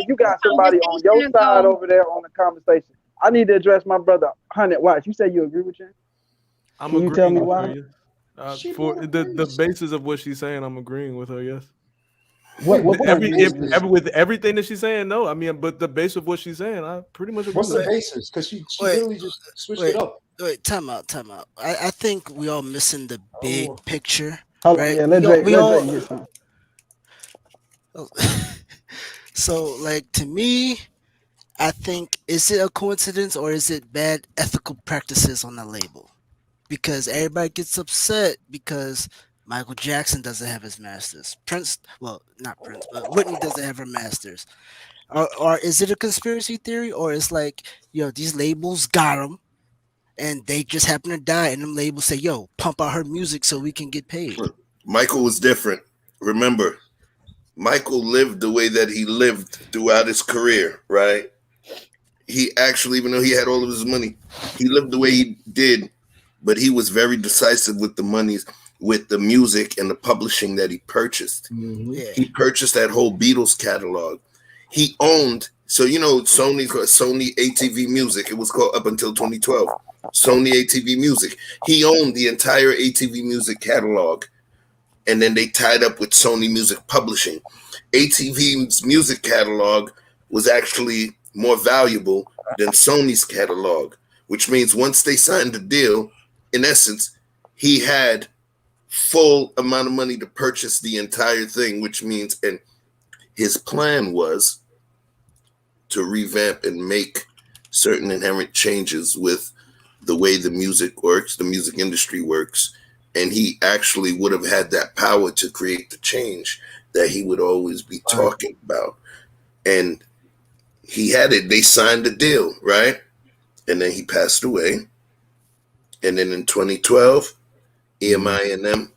You got somebody on your side over there on the conversation. I need to address my brother 100 Watts. You say you agree with Jen? Can you tell me why? For the basis of what she's saying, I'm agreeing with her. Yes. With everything that she's saying, no. I mean, but the base of what she's saying, I pretty much agree. What's the basis? Because she literally just switched it up. Wait, time out. I think we all missing the big picture. Right? Yeah, So, like, to me, I think, is it a coincidence or is it bad ethical practices on the label? Because everybody gets upset because Michael Jackson doesn't have his masters. Not Prince, but Whitney doesn't have her masters. Or is it a conspiracy theory, or it's like, these labels got them and they just happen to die, and them labels say, yo, pump out her music so we can get paid. Michael was different. Remember, Michael lived the way that he lived throughout his career, right? He actually, even though he had all of his money, he lived the way he did, but he was very decisive with the monies, with the music and the publishing that he purchased. Mm-hmm. Yeah. He purchased that whole Beatles catalog. He owned, Sony ATV Music, it was called up until 2012. Sony ATV Music. He owned the entire ATV Music catalog, and then they tied up with Sony Music Publishing. ATV's music catalog was actually more valuable than Sony's catalog, which means once they signed the deal, in essence, he had full amount of money to purchase the entire thing, which means, and his plan was to revamp and make certain inherent changes with the way the music works, the music industry works, and he actually would have had that power to create the change that he would always be talking about. And he had it. They signed the deal, right? And then he passed away. And then in 2012, EMI and them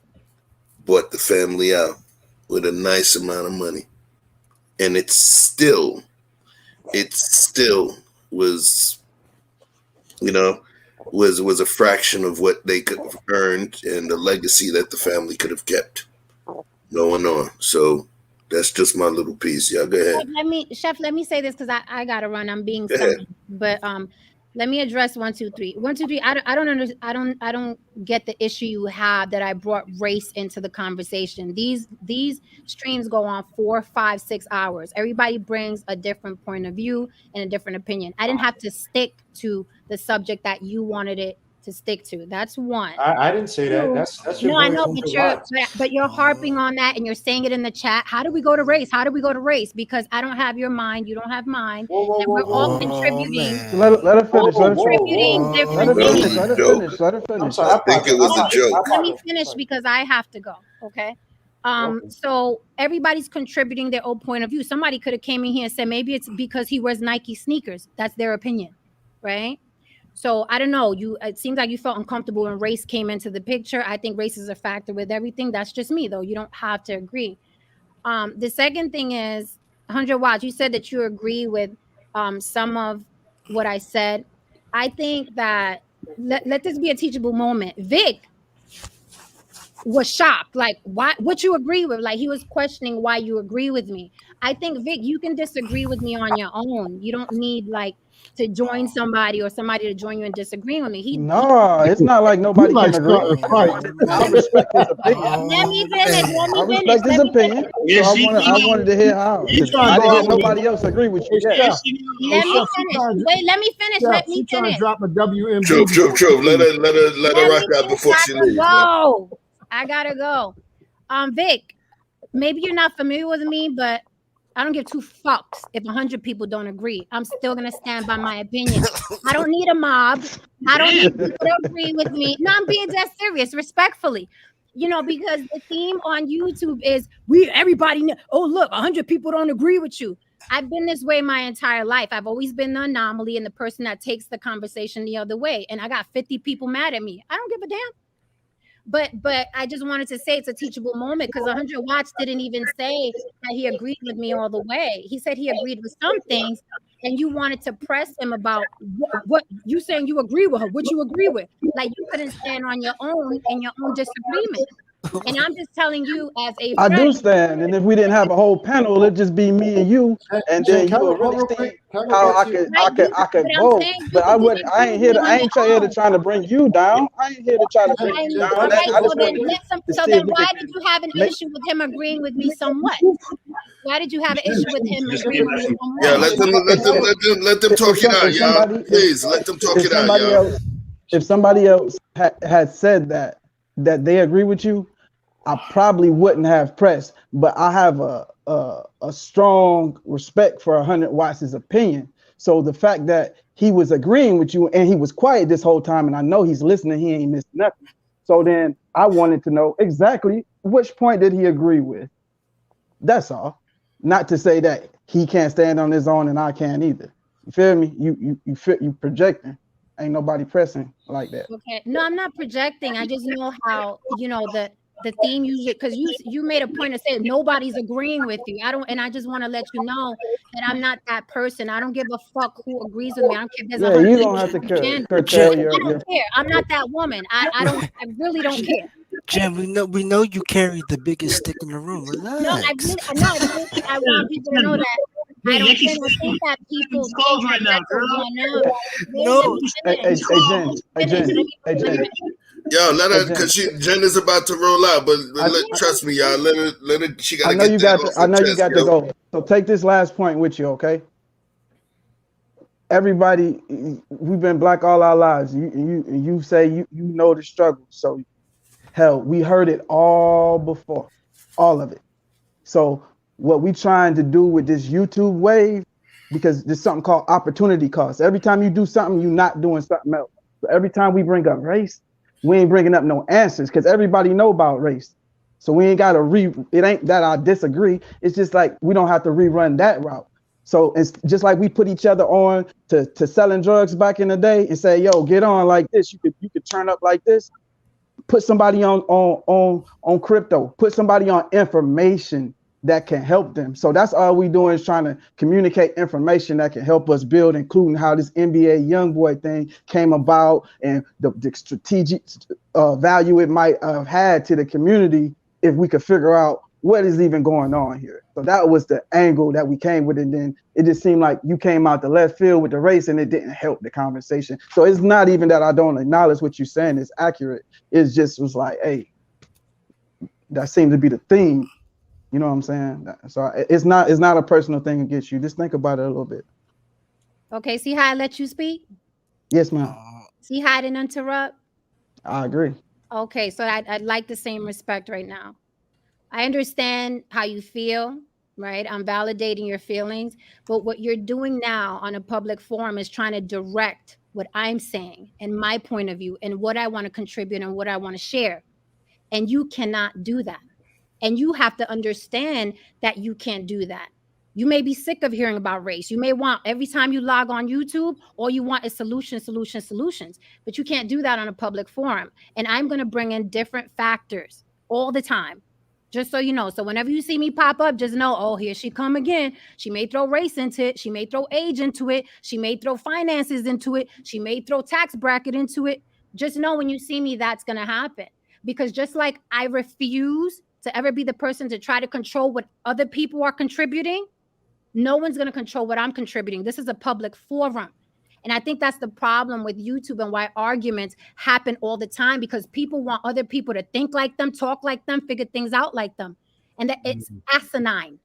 bought the family out with a nice amount of money. And it still was, was a fraction of what they could have earned and the legacy that the family could have kept going on. So that's just my little piece. Yeah, go ahead. Let me say this because I gotta run. I'm being funny, but let me address 1, 2, 3. 1, 2, 3. I don't get the issue you have that I brought race into the conversation. These streams go on 4, 5, 6 hours. Everybody brings a different point of view and a different opinion. I didn't have to stick to the subject that you wanted it to stick to. That's one. I didn't say that. That's your I know, but you're harping on that and you're saying it in the chat. How do we go to race? Because I don't have your mind. You don't have mine. And we're all contributing. Let her finish. Let her finish. I think it was a joke. Let me finish because I have to go. Okay. So everybody's contributing their own point of view. Somebody could have came in here and said maybe it's because he wears Nike sneakers. That's their opinion, right? So I don't know. It seems like you felt uncomfortable when race came into the picture. I think race is a factor with everything. That's just me, though. You don't have to agree. The second thing is 100 Watts. You said that you agree with some of what I said. I think that let this be a teachable moment. Vic, was shocked, like what you agree with. Like he was questioning why you agree with me. I think, Vic, you can disagree with me on your own. You don't need like to join somebody or somebody to join you in disagreeing with me. No, it's not like nobody can agree. I respect his opinion. Let me finish. I respect his opinion. So I wanted to hear how. I didn't hear nobody else agree with you. Let me finish. Wait, let me finish. Let me finish. Drop a WMD. True. Let her rock out before she leaves. Go. I gotta go. Vic, maybe you're not familiar with me, but I don't give two fucks if 100 people don't agree. I'm still gonna stand by my opinion. I don't need a mob. I don't need people to agree with me. No, I'm being dead serious, respectfully. Because the theme on YouTube is everybody know, oh look, 100 people don't agree with you. I've been this way my entire life. I've always been the anomaly and the person that takes the conversation the other way. And I got 50 people mad at me. I don't give a damn. But I just wanted to say it's a teachable moment because 100 Watts didn't even say that he agreed with me all the way. He said he agreed with some things, and you wanted to press him about what you saying you agree with her, what you agree with. Like you couldn't stand on your own in your own disagreement. And I'm just telling you as a friend. I do stand, and if we didn't have a whole panel, it'd just be me and you, and then you would really see how I could go. But I ain't here to try to bring you down. I ain't here to try to bring you down. So then why did you have an issue with him agreeing with me somewhat? Why did you have an issue with him agreeing with me somewhat? Yeah, let them talk it out, y'all. Please let them talk it out, y'all. If somebody else had said that they agree with you, I probably wouldn't have pressed, but I have a strong respect for 100 Watts' opinion. So the fact that he was agreeing with you and he was quiet this whole time, and I know he's listening, he ain't missed nothing. So then I wanted to know exactly which point did he agree with. That's all. Not to say that he can't stand on his own and I can't either. You feel me? You projecting. Ain't nobody pressing like that. Okay. No, I'm not projecting. I just know how, the theme usually, because you made a point of saying nobody's agreeing with you. I just want to let you know that I'm not that person. I don't give a fuck who agrees with me. I don't care if there's you don't have to curtail your. I don't care. I'm not that woman. I really don't care. Jen, we know you carry the biggest stick in the room. Relax. No, I want people to know that. I don't think that people close right now, girl. No. Hey, Jen. Yo, let her, because Jen is about to roll out, but trust me, y'all. Let her. She got to get that. I know you got to go. So take this last point with you, okay? Everybody, we've been black all our lives. You say you know the struggle. So, hell, we heard it all before, all of it. So what we trying to do with this YouTube wave, because there's something called opportunity cost. Every time you do something, you're not doing something else. So every time we bring up race, we ain't bringing up no answers because everybody know about race. So we ain't got to it ain't that I disagree. It's just like we don't have to rerun that route. So it's just like we put each other on to selling drugs back in the day and say, yo, get on like this. You could turn up like this. Put somebody on crypto. Put somebody on information that can help them. So that's all we doing is trying to communicate information that can help us build, including how this NBA Youngboy thing came about and the strategic value it might have had to the community if we could figure out what is even going on here. So that was the angle that we came with. And then it just seemed like you came out the left field with the race and it didn't help the conversation. So it's not even that I don't acknowledge what you're saying is accurate. It just was like, hey, that seemed to be the theme. You know what I'm saying? So it's not a personal thing against you. Just think about it a little bit. Okay, see how I let you speak? Yes, ma'am. See how I didn't interrupt? I agree. Okay, so I'd like the same respect right now. I understand how you feel, right? I'm validating your feelings, but what you're doing now on a public forum is trying to direct what I'm saying and my point of view and what I want to contribute and what I want to share. And you cannot do that. And you have to understand that you can't do that. You may be sick of hearing about race. You may want every time you log on YouTube, all you want is solutions. But you can't do that on a public forum. And I'm going to bring in different factors all the time, just so you know. So whenever you see me pop up, just know, oh, here she come again. She may throw race into it. She may throw age into it. She may throw finances into it. She may throw tax bracket into it. Just know when you see me, that's going to happen. because just like I refuse to ever be the person to try to control what other people are contributing, no one's going to control what I'm contributing. This is a public forum. And I think that's the problem with YouTube and why arguments happen all the time, because people want other people to think like them, talk like them, figure things out like them. And that it's asinine.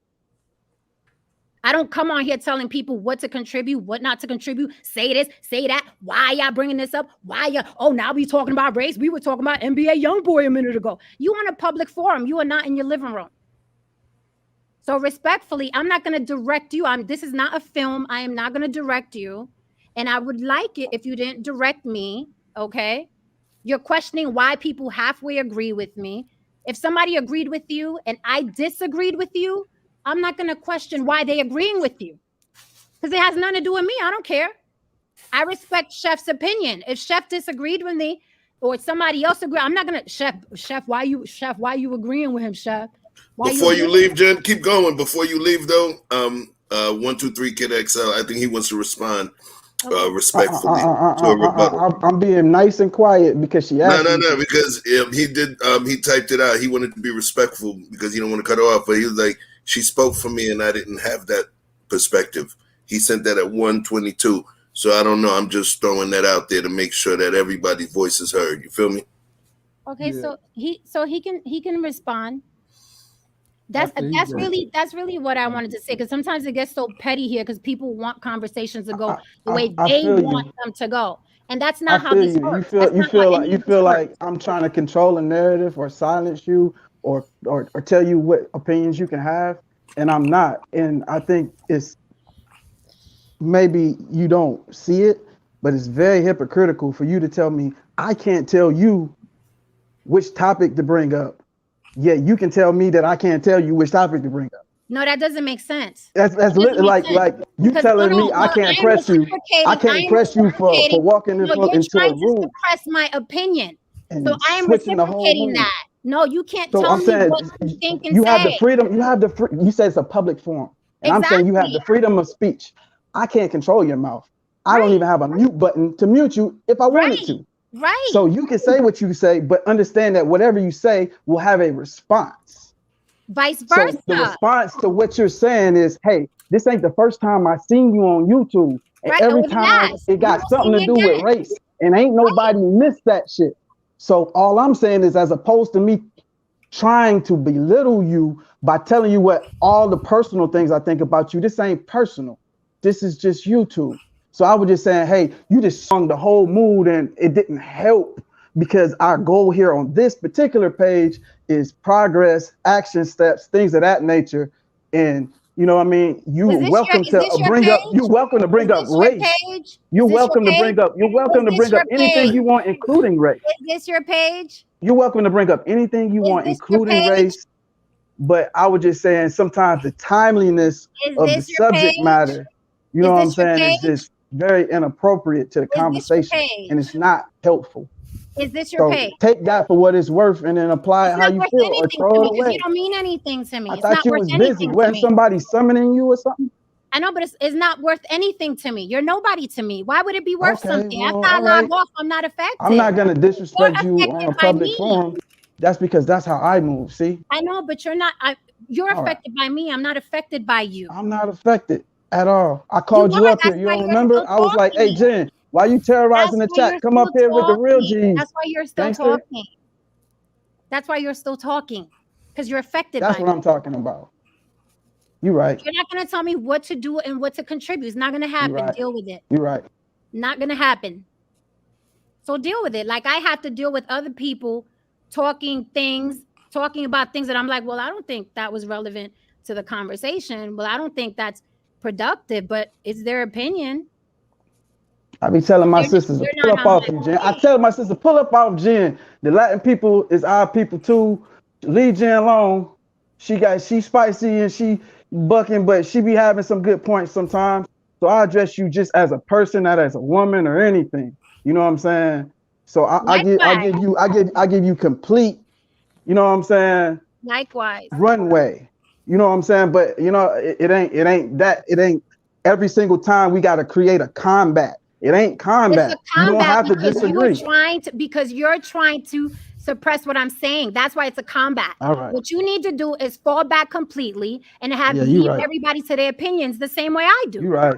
I don't come on here telling people what to contribute, what not to contribute, say this, say that. Why y'all bringing this up? Why y'all, oh, now we talking about race. We were talking about NBA Youngboy a minute ago. You on a public forum. You are not in your living room. So respectfully, I'm not going to direct you. This is not a film. I am not going to direct you. And I would like it if you didn't direct me, okay? You're questioning why people halfway agree with me. If somebody agreed with you and I disagreed with you, I'm not going to question why they agreeing with you, because it has nothing to do with me. I don't care. I respect Chef's opinion. If Chef disagreed with me or somebody else agreed, I'm not going to, Chef, why you agreeing with him, Chef? Before you leave, Jen, keep going. Before you leave, though, 123 Kid XL, I think he wants to respond respectfully to a rebuttal. I'm being nice and quiet because she asked me. No, because he did. He typed it out. He wanted to be respectful because he don't want to cut her off. But he was like, she spoke for me, and I didn't have that perspective. He sent that at 122. So I don't know. I'm just throwing that out there to make sure that everybody's voice is heard. You feel me? Okay, yeah. so he can respond. That's really what I wanted to say, because sometimes it gets so petty here because people want conversations to go the way they want them to go, and that's not how this works. You feel like I'm trying to control a narrative or silence you or tell you what opinions you can have, and I'm not. And I think it's maybe you don't see it, but it's very hypocritical for you to tell me I can't tell you which topic to bring up. Yeah, you can tell me that I can't tell you which topic to bring up. No, that doesn't make sense. That's like you telling me I can't press you. I can't press you for walking into a room. To suppress my opinion. So I am reciprocating that. No, you can't tell me what you think and say. You have the freedom. You said it's a public forum, and I'm saying you have the freedom of speech. I can't control your mouth. I don't even have a mute button to mute you if I wanted to. Right. So you can say what you say, but understand that whatever you say will have a response. Vice versa. So the response to what you're saying is, hey, this ain't the first time I seen you on YouTube. And every time it got something to do with race. And ain't nobody missed that shit. So all I'm saying is, as opposed to me trying to belittle you by telling you what all the personal things I think about you, this ain't personal. This is just YouTube. So I was just saying, hey, you just swung the whole mood and it didn't help, because our goal here on this particular page is progress, action steps, things of that nature. And you know what I mean? You're welcome to bring up race. You're welcome to bring up anything you want, including race. Is this your page? You're welcome to bring up anything you want, including race. But I was just saying sometimes the timeliness of the subject matter, you know what I'm saying, is just very inappropriate to the conversation, and it's not helpful. Is this your page? Take that for what it's worth and then apply it how you feel, or throw it away. You don't mean anything to me. I thought you was busy. Wasn't somebody summoning you or something? I know, but it's not worth anything to me. You're nobody to me. Why would it be worth something? After I log off, I'm not affected. I'm not going to disrespect you on a public forum. That's because that's how I move, see? I know, but you're not. You're affected by me. I'm not affected by you. I'm not affected at all. I called you up here. You don't remember? I was like, hey, Jen, why you terrorizing the chat? Come up here with the real G's. That's why you're still talking. That's why you're still talking, because you're affected by me. That's what I'm talking about. You're right. You're not going to tell me what to do and what to contribute. It's not going to happen. Deal with it. You're right. Not going to happen. So deal with it. Like I have to deal with other people talking about things that I'm like, well, I don't think that was relevant to the conversation. Well, I don't think that's productive, but it's their opinion. I be telling my sisters to pull up off you, Jen. I tell my sister, pull up off Jen. The Latin people is our people too. Leave Jen alone. She spicy and she bucking, but she be having some good points sometimes. So I address you just as a person, not as a woman or anything. You know what I'm saying? So I give you complete, you know what I'm saying? Likewise. Runway. You know what I'm saying? But you know, it ain't every single time we got to create a combat. It ain't combat. It's a combat. You don't have to disagree. Because you're trying to suppress what I'm saying. That's why it's a combat. All right. What you need to do is fall back completely and have Yeah, you leave right. everybody to their opinions the same way I do. You right.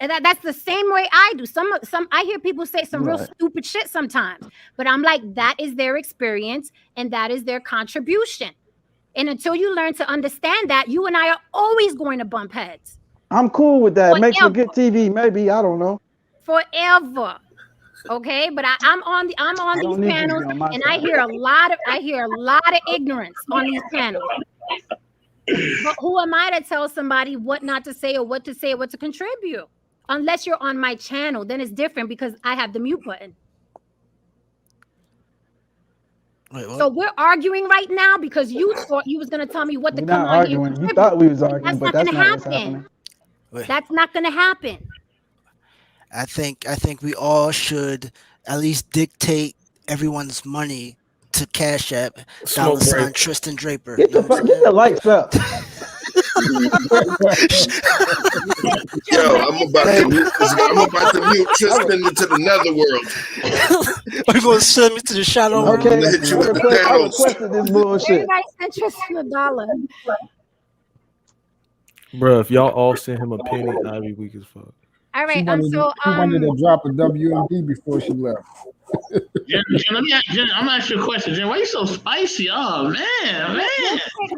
And that's the same way I do. Some I hear people say some real Right. stupid shit sometimes, but I'm like, that is their experience and that is their contribution. And until you learn to understand that, you and I are always going to bump heads. I'm cool with that. Forever. Makes for good TV, maybe. I don't know. Forever. Okay, but I'm on these panels and I hear a lot of ignorance on these panels. But who am I to tell somebody what not to say or what to say or what to contribute? Unless you're on my channel, then it's different because I have the mute button. Wait, what? So we're arguing right now because you thought you was gonna tell me what to We're come not on arguing. here and You contribute. thought we was arguing, but that's gonna not what's happen. happening. Wait. That's not gonna happen. I think we all should at least dictate everyone's money to Cash App $ Tristan Draper. Get the lights up. Yo, I'm about to mute Tristan into the netherworld. Are you gonna send me to the shadow? Okay, I'm gonna hit you with I requested this bullshit. Everybody sent Tristan $1. Bro, if y'all all send him a penny, I'd be weak as fuck. All right, She wanted to drop a WMD before she left. Jen, I'm gonna ask you a question. Jen, why you so spicy? Oh man.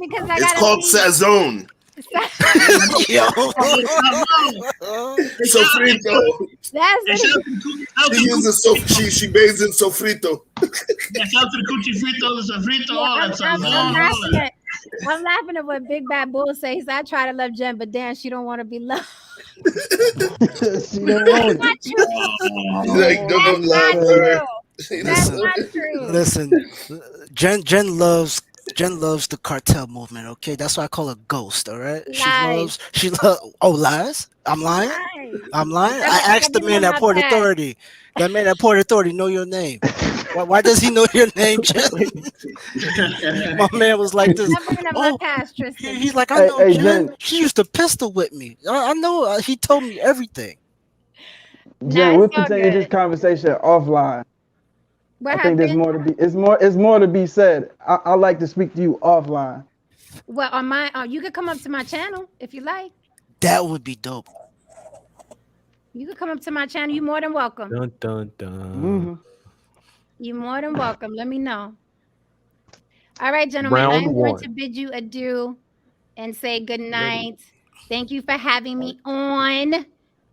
Because I It's called Sazon. Sofrito. She uses she bathes in sofrito. Shout to the coochie frito, the sofrito, all that stuff. I'm laughing at what Big Bad Bull says. I try to love Jen, but damn, she don't want to be loved. She don't want That's it. He's like, don't love her. That's not true. Listen, Jen loves the cartel movement. Okay, that's why I call her Ghost. All right, Lies. she loves. Oh, lies? I'm lying. I'm lying. I asked the man at Port Authority. That man at Port Authority know your name. Why does he know your name, Jen? My man was like this. He's like, I know Jen. She used to pistol with me. I know. He told me everything. Jen, we'll continue this conversation offline. I think there's more to be. It's more to be said. I like to speak to you offline. Well, on my, you could come up to my channel if you like. That would be dope. You could come up to my channel. You're more than welcome. Dun dun dun. Mm-hmm. You're more than welcome. Let me know. All right, gentlemen. I'm going to bid you adieu and say good night. Thank you for having me on,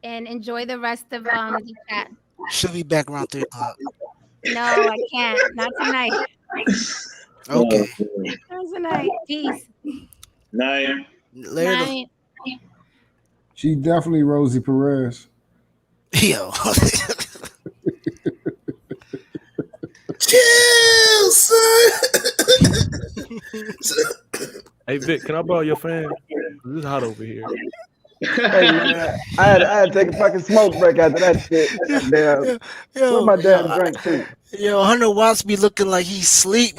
and enjoy the rest of the chat. She'll be back around 3 o'clock. No, I can't. Not tonight. Okay. Not tonight. Peace. Night. Later. Night. She definitely Rosie Perez. Yo. Chill, son. Hey Vic, can I borrow your fan? This is hot over here. Hey, man, I had to take a fucking smoke break after that shit. Damn. Where my damn drink too? Yo, Hunter Watts be looking like he's asleep.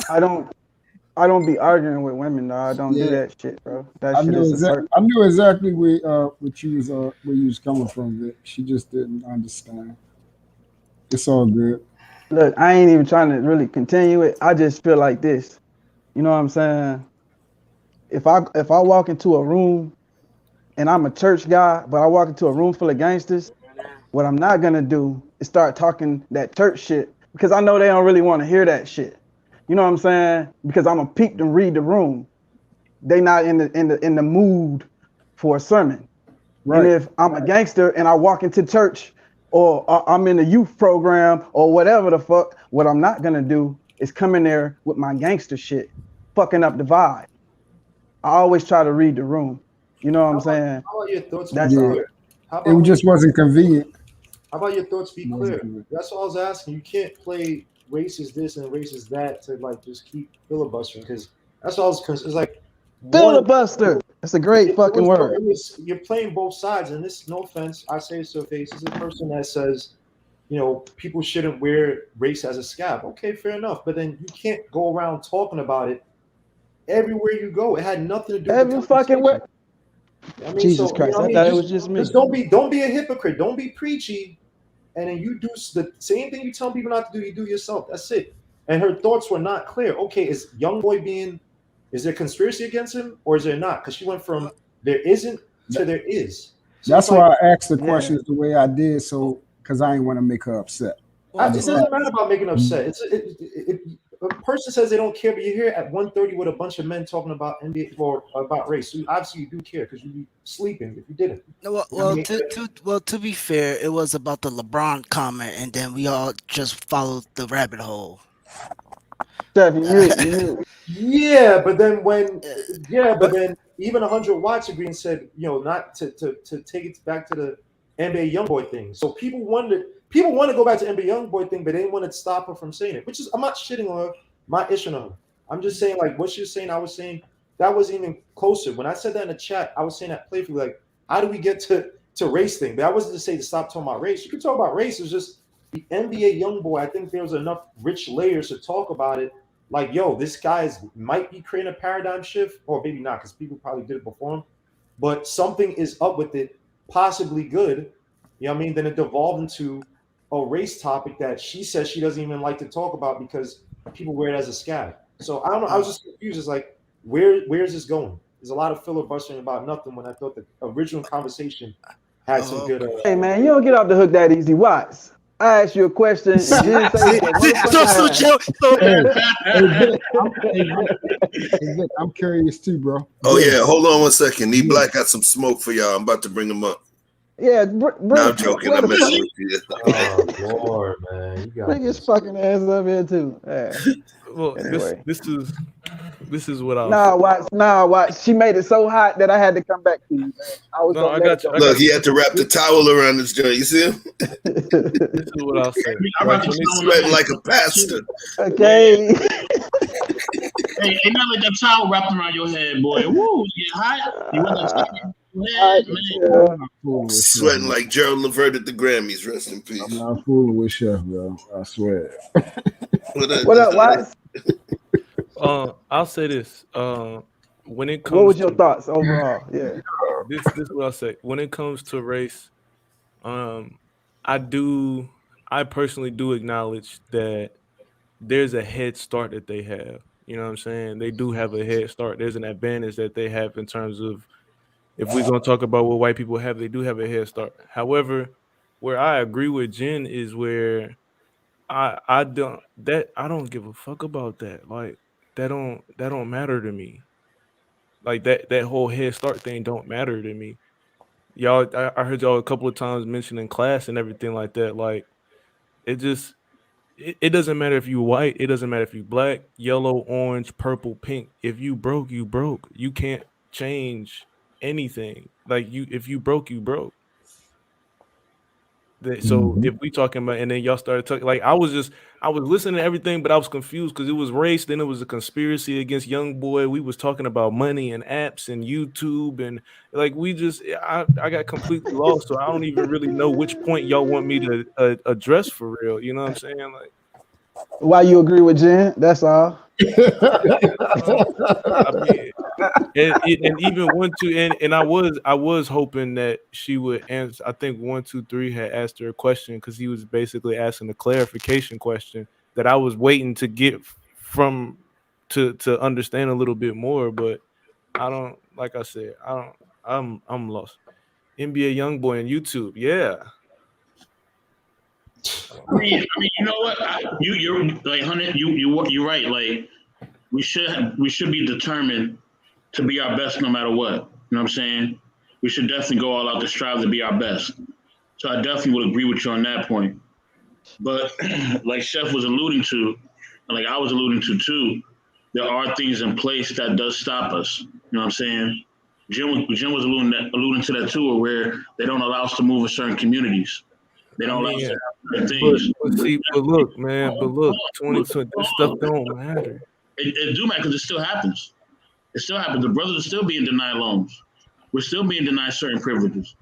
I don't be arguing with women, though. I don't do that shit, bro. I knew exactly where you was coming from, Vic. She just didn't understand. It's all good. Look, I ain't even trying to really continue it. I just feel like this. You know what I'm saying? If I walk into a room and I'm a church guy, but I walk into a room full of gangsters, what I'm not gonna do is start talking that church shit because I know they don't really want to hear that shit. You know what I'm saying? Because I'm gonna peek and read the room. They not in the mood for a sermon. Right. And if I'm a gangster and I walk into church or I'm in a youth program or whatever the fuck, what I'm not gonna do is come in there with my gangster shit, fucking up the vibe. I always try to read the room. You know what I'm saying? How about your thoughts? That's all. It just wasn't convenient. How about your thoughts be clear? That's all I was asking. You can't play racist this and racist that to like just keep filibustering because that's all it's like filibuster. That's a great fucking word. You're playing both sides, and this, no offense, I say this to her face. This is a person that says, you know, people shouldn't wear race as a scab. Okay, fair enough. But then you can't go around talking about it everywhere you go. It had nothing to do with every fucking way. I mean, Jesus Christ, I thought it was just me. Don't be a hypocrite. Don't be preachy. and then you do the same thing you tell people not to do, you do yourself. That's it. And her thoughts were not clear. Okay, is Youngboy is there conspiracy against him or is there not? Because she went from there isn't to there is. So that's why I asked the questions the way I did, so because I didn't want to make her upset. It doesn't matter about making upset. A person says they don't care, but you're here at 1:30 with a bunch of men talking about NBA or about race. So obviously you do care because you'd be sleeping if you didn't. Well, to be fair, it was about the LeBron comment, and then we all just followed the rabbit hole. Yeah, but then even 100 Watts agreed and said, not to take it back to the NBA Youngboy thing. So people want to go back to NBA Youngboy thing, but they didn't want to stop her from saying it. Which is, I'm not shitting on her, not issue on her. I'm just saying, like, what she was saying, I was saying that wasn't even closer. When I said that in the chat, I was saying that playfully, like, how do we get to race thing? But I wasn't to say to stop talking about race. You can talk about race. It's just the NBA Youngboy. I think there was enough rich layers to talk about it. Like, yo, this guy might be creating a paradigm shift, or maybe not, because people probably did it before him. But something is up with it, possibly good. You know what I mean? Then it devolved into a race topic that she says she doesn't even like to talk about because people wear it as a scab. So I don't know. I was just confused. It's like, where's this going? There's a lot of filibustering about nothing when I thought the original conversation had some good. Hey man, you don't get off the hook that easy. Watts. I asked you a question. And didn't say I'm curious too, bro. Oh yeah, hold on 1 second. Nee Black got some smoke for y'all. I'm about to bring them up. Yeah, no, I'm joking. I'm messing with you. Oh Lord, man, you bring his fucking ass up here too. Well, anyway. This is what I. Watts. She made it so hot that I had to come back to you, man. I got you. Look, he had to wrap the towel around his joint. You see him? This is what I'll say. He's sweating like a pastor. Okay. Hey, ain't nothing like that towel wrapped around your head, boy. Woo, you get hot. You want that sweating like Gerald Levert at the Grammys. Rest in peace. I'm not fooling with Chef, bro. I swear. What up, Watts? I'll say this. When it comes, what was your thoughts overall? Yeah. This is what I'll say. When it comes to race, I personally do acknowledge that there's a head start that they have. You know what I'm saying? They do have a head start. There's an advantage that they have in terms of, if we're going to talk about what white people have, they do have a head start. However, where I agree with Jen is where I don't give a fuck about that. Like, that don't matter to me. Like that whole head start thing don't matter to me. Y'all, I heard y'all a couple of times mentioning class and everything like that. Like, it doesn't matter if you white. It doesn't matter if you black, yellow, orange, purple, pink. If you broke, you broke. You can't change anything. Like, if you broke, you broke. So if we talking about, and then y'all started talking, like, I was listening to everything, but I was confused because it was race, then it was a conspiracy against Youngboy. We was talking about money and apps and YouTube, and like I got completely lost. So I don't even really know which point y'all want me to address for real. You know what I'm saying? Like, why you agree with Jen? That's all. I mean, and even 1, 2, and I was hoping that she would answer. I think 1, 2, 3 had asked her a question because he was basically asking a clarification question that I was waiting to get from to understand a little bit more. But I don't, like I said, I'm lost. NBA Youngboy on YouTube, yeah. I mean, you know what? You're like, honey, you're right. Like, we should be determined to be our best no matter what. You know what I'm saying? We should definitely go all out to strive to be our best. So I definitely would agree with you on that point. But like Chef was alluding to, and like I was alluding to too, there are things in place that does stop us. You know what I'm saying? Jim was alluding to that too, where they don't allow us to move in certain communities. They don't allow us to have certain things. But look, 2020, this stuff don't matter. It do matter because it still happens. It still happens. The brothers are still being denied loans. We're still being denied certain privileges.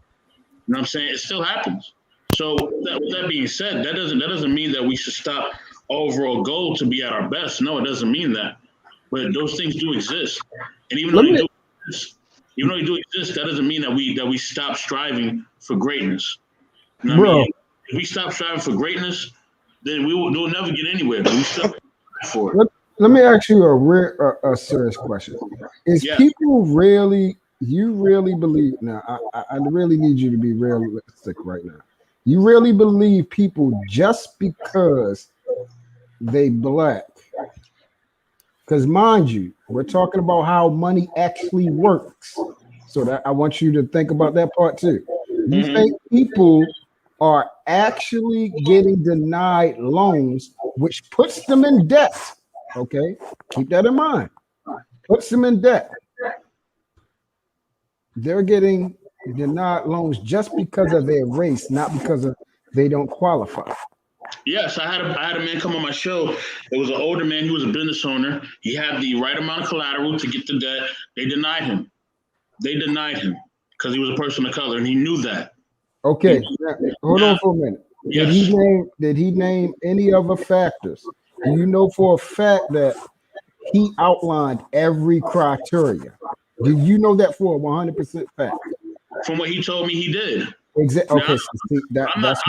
You know what I'm saying? It still happens. So with that being said, that doesn't mean that we should stop our overall goal to be at our best. No, it doesn't mean that. But those things do exist. And even though they do exist, that doesn't mean that we stop striving for greatness. You know what I mean? If we stop striving for greatness, then we'll never get anywhere. But we still for it. Let me ask you a serious question. Is people really, you really believe, now I really need you to be realistic right now. You really believe people just because they black? Because mind you, we're talking about how money actually works. So that I want you to think about that part too. You think people are actually getting denied loans, which puts them in debt? Okay, keep that in mind. Puts them in debt. They're getting denied loans just because of their race, not because of they don't qualify. Yes, I had a man come on my show. It was an older man. He was a business owner. He had the right amount of collateral to get the debt. They denied him. Because he was a person of color, and he knew that. Okay, hold on for a minute. Did he name any other factors? Do you know for a fact that he outlined every criteria? Do you know that for a 100% fact? From what he told me, he did. Exactly. Okay, I'm not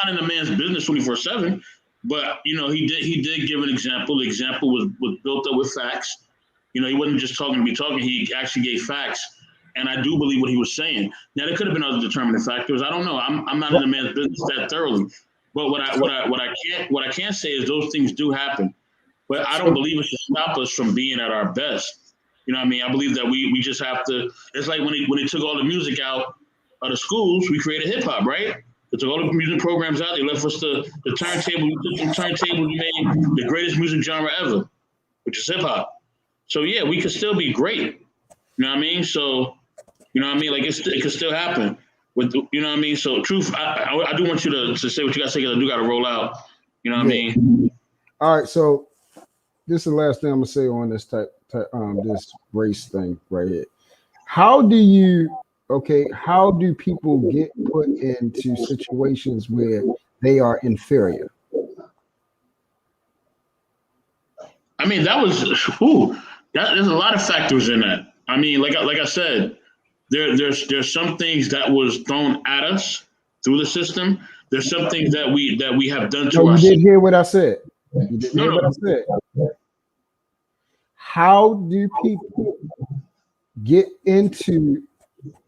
in the man's business 24/7, but he did give an example. The example was built up with facts. He wasn't just talking to be talking. He actually gave facts, and I do believe what he was saying. Now there could have been other determining factors. I don't know. I'm not in the man's business that thoroughly. But what I can say is those things do happen. But I don't believe it should stop us from being at our best. You know what I mean? I believe that we just have to. It's like when they took all the music out of the schools, we created hip hop, right? They took all the music programs out. They left us the turntable. We took the turntable. We made the greatest music genre ever, which is hip hop. So yeah, we could still be great. You know what I mean? So you know what I mean? Like it could still happen. With you know what I mean? So truth, I do want you to say what you got to say because I do got to roll out. You know what I mean? All right. So this is the last thing I'm gonna say on this this race thing right here. How do people get put into situations where they are inferior? I mean, there's a lot of factors in that. I mean, like I said, there's some things that was thrown at us through the system. There's some things that we have done to ourselves. You did hear what I said. You didn't hear what I said. How do people get into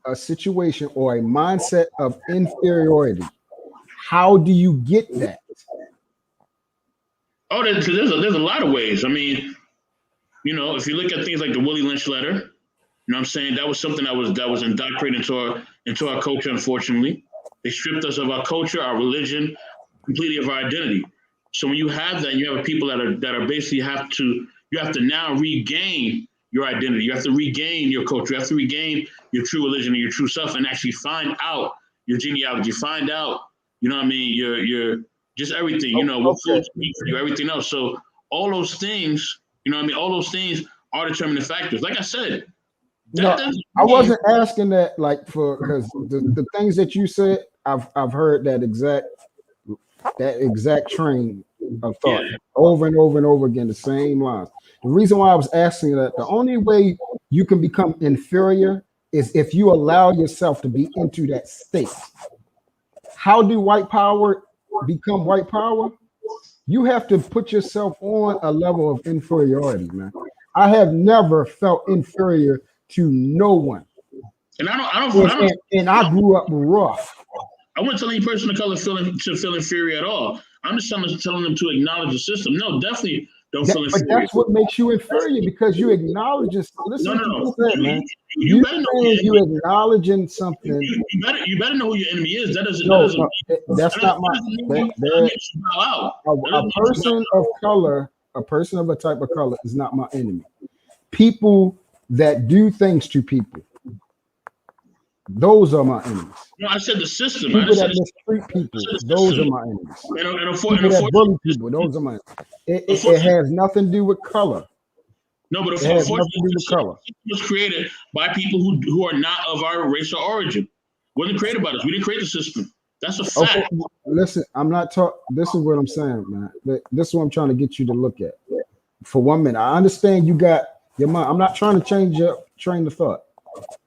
a situation or a mindset of inferiority? How do you get that? Oh, there's a lot of ways. I mean, if you look at things like the Willie Lynch letter, you know what I'm saying? That was something that was indoctrinated into our culture, unfortunately. They stripped us of our culture, our religion, completely of our identity. So when you have that, you have people that are basically you have to now regain your identity. You have to regain your culture. You have to regain your true religion and your true self and actually find out your genealogy, find out, you know what I mean, your just everything, what foods eat for you, everything else. So all those things, you know what I mean, all those things are determining factors. Like I said, I wasn't asking that because the things that you said, I've heard that exact train of thought over and over and over again, the same lines. The reason why I was asking that, the only way you can become inferior is if you allow yourself to be into that state. How do white power become white power? You have to put yourself on a level of inferiority, man. I have never felt inferior to no one. And I grew up rough. I wouldn't tell any person of color feel inferior at all. I'm just telling them to acknowledge the system. No, definitely don't feel inferior. But that's what makes you inferior, because you acknowledge it. Listen, no. Man. You better know you acknowledging something. You better know who your enemy is. That's not my. A person of a type of color is not my enemy. People that do things to people, those are my enemies. No, I said the system. People that mistreat people, those are my enemies. People that bully people, those are my enemies. It has nothing to do with color. No, but unfortunately, it was created by people who are not of our racial origin. It wasn't created by us. We didn't create the system. That's a fact. Okay, listen, I'm not talking. This is what I'm saying, man. This is what I'm trying to get you to look at. For 1 minute, I understand you got your mind. I'm not trying to change your train of thought.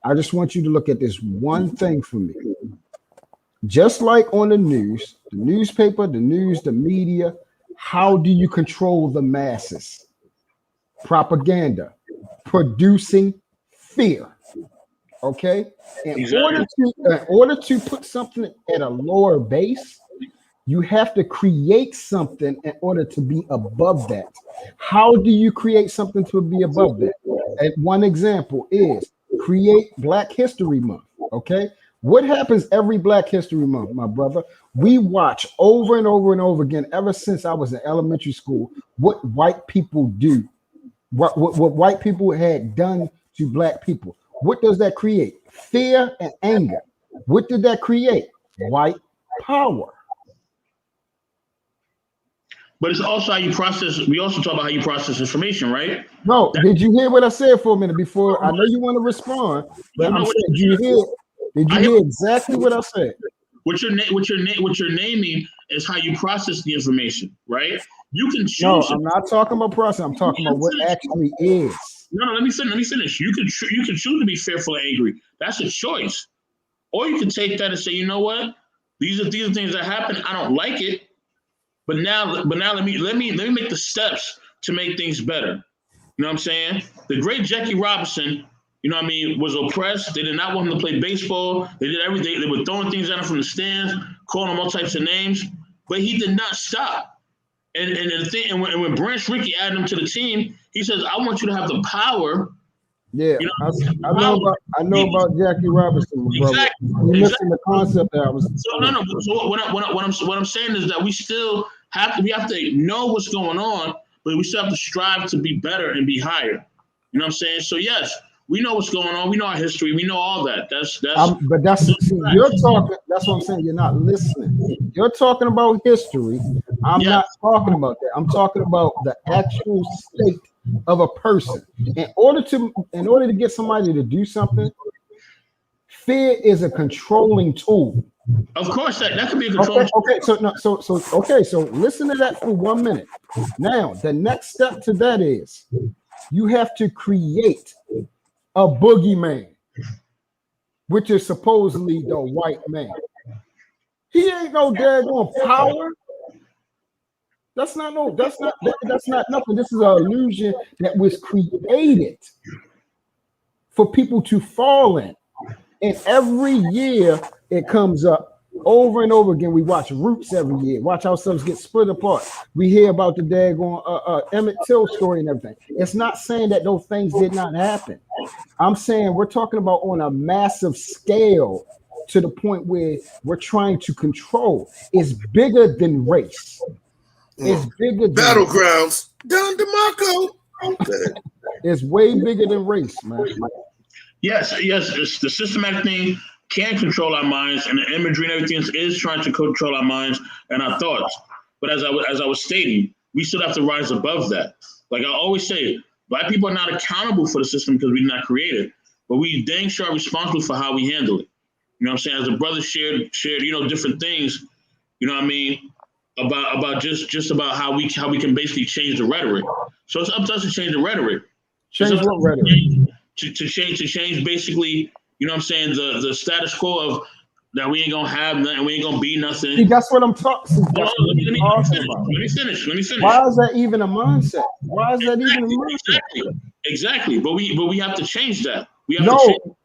I just want you to look at this one thing for me. Just like on the news, the newspaper, the news, the media. How do you control the masses? Propaganda, producing fear. Okay, in order to put something at a lower base, you have to create something in order to be above that. How do you create something to be above that? And one example is create Black History Month. Okay, what happens every Black History Month, my brother? We watch over and over and over again, ever since I was in elementary school, what white people do, what white people had done to Black people. What does that create? Fear and anger. What did that create? White power. But it's also how you process. We also talk about how you process information, right? No, did you hear what I said for a minute before? I know you want to respond, but I'm saying, did you hear exactly what I said? What you're naming is how you process the information, right? You can choose. No, I'm not talking about process. I'm talking about what actually is. No, let me finish. You can choose to be fearful or angry. That's a choice. Or you can take that and say, you know what? These are things that happen. I don't like it. But now let me make the steps to make things better. You know what I'm saying? The great Jackie Robinson, you know what I mean, was oppressed. They did not want him to play baseball. They did everything. They were throwing things at him from the stands, calling him all types of names. But he did not stop. And when Branch Rickey added him to the team, he says, I want you to have the power. Yeah, you know, I know about Jackie Robinson, brother. Exactly. You missing the concept that I was. So no. So what I'm saying is that we have to know what's going on, but we still have to strive to be better and be higher. You know what I'm saying? So yes, we know what's going on. We know our history. We know all that. You're talking. That's what I'm saying. You're not listening. You're talking about history. I'm not talking about that. I'm talking about the actual state of a person. In order to get somebody to do something, fear is a controlling tool. Of course, that could be a controlling tool. So listen to that for 1 minute. Now, the next step to that is you have to create a boogeyman, which is supposedly the white man. He ain't no daggone power. That's not nothing. This is an illusion that was created for people to fall in. And every year it comes up over and over again. We watch Roots every year, watch ourselves get split apart. We hear about the daggone Emmett Till story and everything. It's not saying that those things did not happen. I'm saying we're talking about on a massive scale to the point where we're trying to control. It's bigger than race. It's bigger than battlegrounds. Don DeMarco. It's way bigger than race, man. Yes. It's the systematic thing can control our minds, and the imagery and everything is trying to control our minds and our thoughts. But as I was stating, we still have to rise above that. Like I always say, Black people are not accountable for the system because we did not create it, but we dang sure are responsible for how we handle it. You know what I'm saying? As the brothers shared, different things. You know what I mean? About just about how we can basically change the rhetoric. So it's up to us to change the rhetoric. Change what rhetoric? To change basically, you know what I'm saying, the status quo of that we ain't gonna have nothing, we ain't gonna be nothing. See, that's what I'm talking about. Let me finish. Why is that even a mindset? Why is that even a mindset? Exactly. But we have to change that.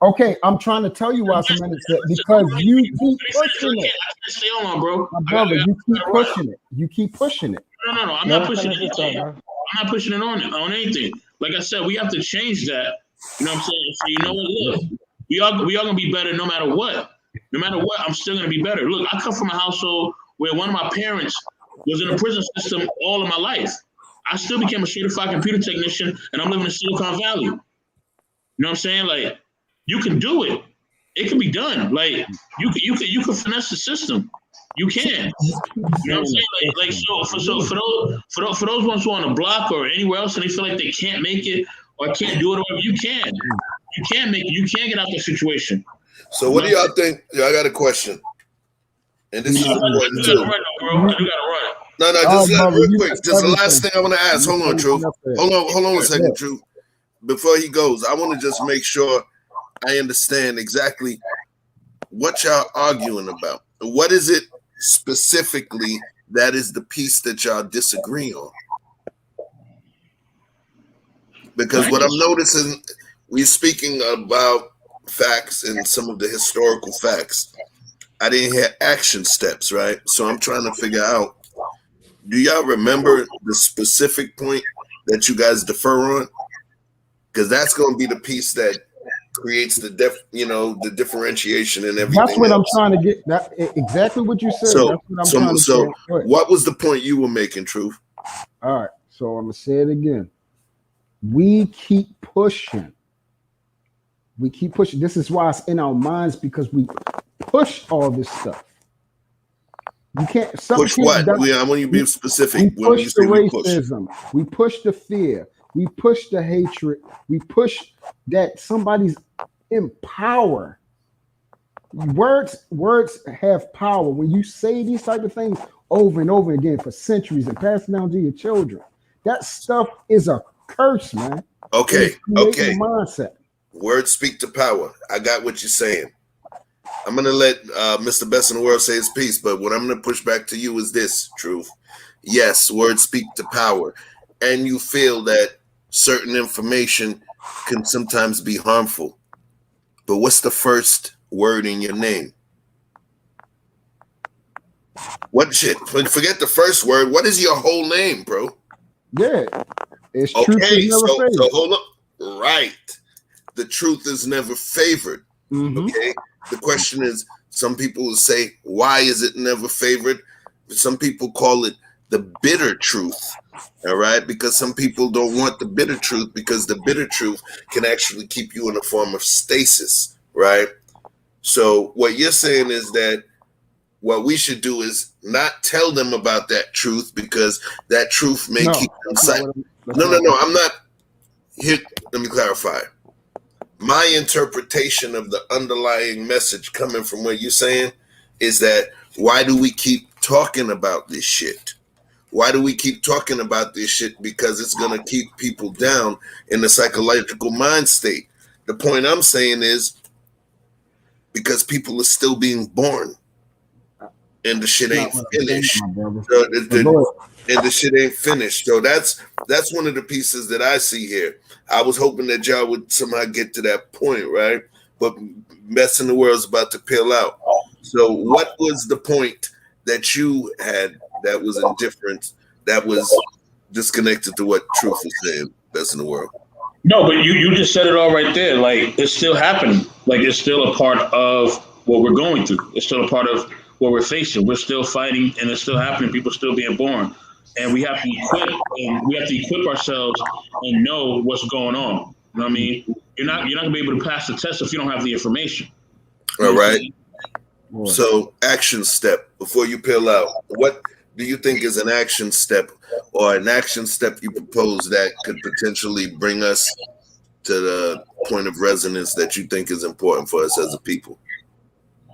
Okay, I'm trying to tell you why it's a mindset because you keep pushing it. Stay on, bro. My brother, you keep pushing it. You keep pushing it. No. I'm not pushing anything. I'm not pushing it on anything. Like I said, we have to change that. You know what I'm saying? So you know what? Look, we are gonna be better no matter what. No matter what, I'm still gonna be better. Look, I come from a household where one of my parents was in the prison system all of my life. I still became a certified computer technician, and I'm living in Silicon Valley. You know what I'm saying? Like, you can do it. It can be done. Like, you can finesse the system. You can. You know what I'm saying? So for those ones who are on the block or anywhere else and they feel like they can't make it or can't do it or whatever, you can. You can make it. You can get out the situation. So what do y'all think? I got a question. And this is important too. No, just real quick. Just the last thing I want to ask. Hold on, Drew. Hold on a second, Drew. Before he goes, I want to just make sure I understand exactly what y'all arguing about. What is it specifically that is the piece that y'all disagree on? Because what I'm noticing, we're speaking about facts and some of the historical facts. I didn't hear action steps, right? So I'm trying to figure out, do y'all remember the specific point that you guys defer on? Because that's going to be the piece that creates the the differentiation and everything. That's what I'm trying to get. That exactly what you said. So, that's what I'm trying to so what was the point you were making, Truth? All right, so I'm gonna say it again. We keep pushing. This is why it's in our minds, because we push all this stuff. You can't push what? I want you to be specific. We push the racism. We push the fear. We push the hatred. We push that somebody's in power. Words have power. When you say these type of things over and over again for centuries and pass it down to your children, that stuff is a curse, man. Okay. Mindset. Words speak to power. I got what you're saying. I'm going to let Mr. Best in the World say his piece, but what I'm going to push back to you is this, Truth. Yes, words speak to power. And you feel that certain information can sometimes be harmful. But what's the first word in your name? What shit? Forget the first word. What is your whole name, bro? Yeah. It's okay, truth is never favored. So hold up. Right. The truth is never favored. Mm-hmm. Okay. The question is, some people will say, why is it never favored? Some people call it the bitter truth. All right. Because some people don't want the bitter truth, because the bitter truth can actually keep you in a form of stasis. Right. So what you're saying is that what we should do is not tell them about that truth, because that truth may keep them silent. No. I'm not here. Let me clarify. My interpretation of the underlying message coming from what you're saying is that, why do we keep talking about this shit? Why do we keep talking about this shit? Because it's going to keep people down in the psychological mind state. The point I'm saying is because people are still being born and the shit ain't finished. And the shit ain't finished. So that's one of the pieces that I see here. I was hoping that y'all would somehow get to that point, right? But Best in the World is about to peel out. So what was the point that you had that was indifferent, that was disconnected to what Truth was saying, Best in the World? No, but you just said it all right there. Like, it's still happening. Like, it's still a part of what we're going through. It's still a part of what we're facing. We're still fighting, and it's still happening. People still being born. And we have to equip ourselves and know what's going on. You know what I mean? You're not gonna be able to pass the test if you don't have the information. All right. So, action step before you peel out. What do you think is an action step, or an action step you propose that could potentially bring us to the point of resonance that you think is important for us as a people?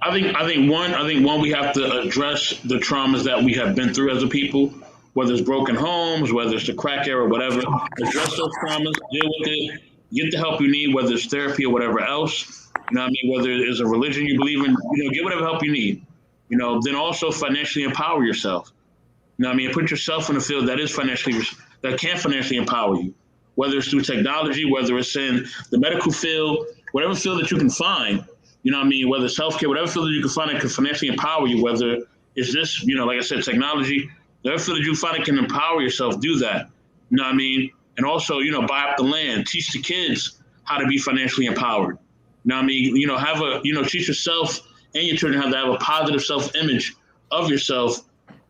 I think one, we have to address the traumas that we have been through as a people, whether it's broken homes, whether it's the crack era, whatever. Address those traumas, deal with it, get the help you need, whether it's therapy or whatever else. You know what I mean? Whether it's a religion you believe in, get whatever help you need. Then also financially empower yourself. You know what I mean? Put yourself in a field that can financially empower you. Whether it's through technology, whether it's in the medical field, whatever field that you can find. You know what I mean? Whether it's healthcare, whatever field that you can find that can financially empower you, whether it's this, like I said, technology, whatever field that you find that can empower yourself, do that. You know what I mean? And also, buy up the land, teach the kids how to be financially empowered. You know what I mean? Teach yourself and your children how to have a positive self-image of yourself.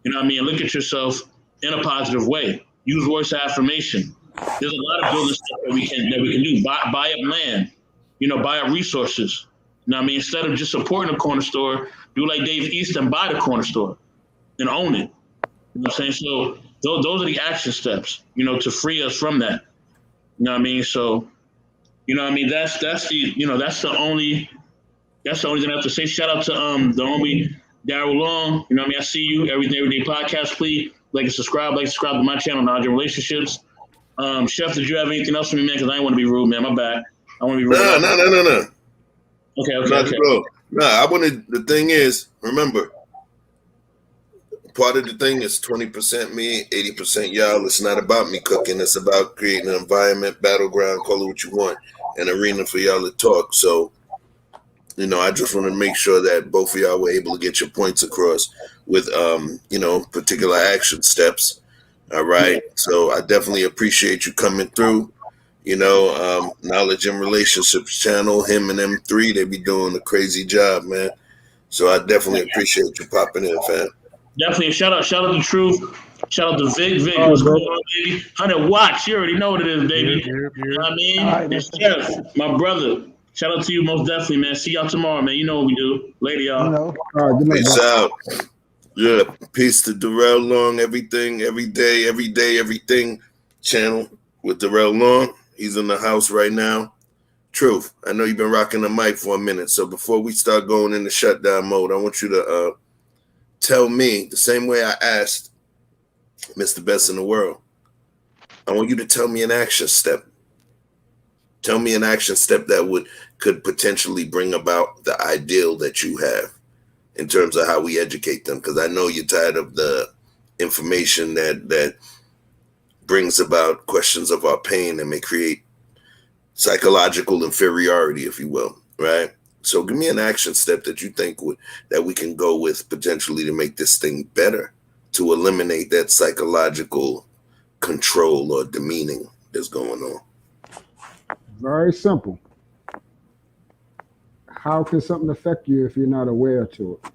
You know what I mean? And look at yourself in a positive way. Use words of affirmation. There's a lot of building stuff that we can do. Buy up land. Buy up resources. You know what I mean? Instead of just supporting a corner store, do like Dave East and buy the corner store and own it. You know what I'm saying? So those are the action steps, to free us from that. You know what I mean? So, that's the only thing I have to say. Shout out to the homie Daryl Long. You know what I mean? I see you everyday podcast. Please like and subscribe to my channel, Knowledge and Relationships. Chef, did you have anything else for me, man? Because I didn't want to be rude, man. My bad. I want to be rude. No. Okay. No, I wanted, the thing is, remember, part of the thing is 20% me, 80% y'all. It's not about me cooking. It's about creating an environment, battleground, call it what you want, an arena for y'all to talk. So, you know, I just want to make sure that both of y'all were able to get your points across with, you know, particular action steps. All right. So I definitely appreciate you coming through. You know, Knowledge and Relationships channel, him and M3, they be doing a crazy job, man. So I definitely appreciate you popping in, fam. Definitely. Shout out to Truth. Shout out to Vic. Vic, what's going on, baby? 100 watts. You already know what it is, baby. You know what I mean? Right, it's Jeff, my brother. Shout out to you most definitely, man. See y'all tomorrow, man. You know what we do. Later, y'all. All right, peace out. Yeah, peace to Darrell Long, everything, every day, everything channel with Darrell Long. He's in the house right now. Truth, I know you've been rocking the mic for a minute. So before we start going into shutdown mode, I want you to tell me the same way I asked Mr. Best in the World. I want you to tell me an action step. Tell me an action step that could potentially bring about the ideal that you have in terms of how we educate them. Because I know you're tired of the information that brings about questions of our pain and may create psychological inferiority, if you will, right? So give me an action step that you think that we can go with potentially to make this thing better, to eliminate that psychological control or demeaning that's going on. Very simple. How can something affect you if you're not aware to it?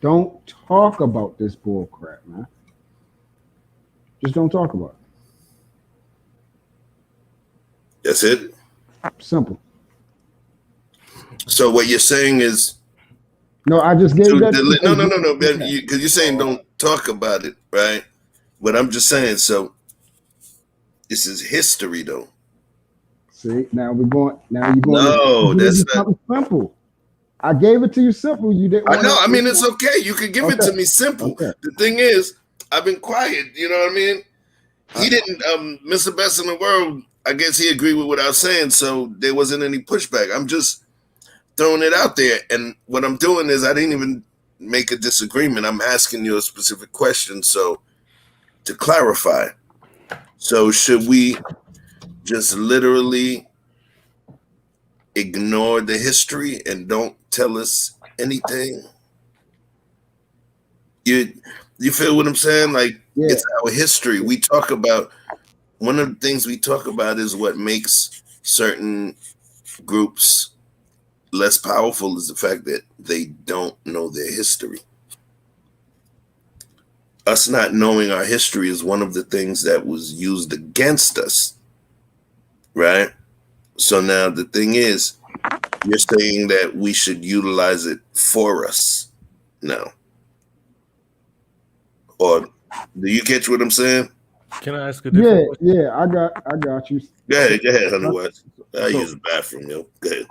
Don't talk about this bull crap, man. Just don't talk about it. That's it? Simple. So what you're saying is... No, I just gave that... No, because you're saying don't talk about it, right? But I'm just saying, so this is history, though. See, now you're going... No, that's not... simple. I gave it to you simple. You didn't want I know. I mean, it's okay. You can give it to me simple. Okay. The thing is, I've been quiet. You know what I mean? He didn't... Mr. Best in the World... I guess he agreed with what I was saying, so there wasn't any pushback. I'm just throwing it out there. And what I'm doing is I didn't even make a disagreement. I'm asking you a specific question, so to clarify. So should we just literally ignore the history and don't tell us anything? You feel what I'm saying? Like, It's our history. We talk about... One of the things we talk about is what makes certain groups less powerful is the fact that they don't know their history. Us not knowing our history is one of the things that was used against us, right? So now the thing is, you're saying that we should utilize it for us now. Or do you catch what I'm saying? Can I ask a different question? Yeah, I got you. Go ahead, honey. Watch. I use the bathroom, yo. Go ahead.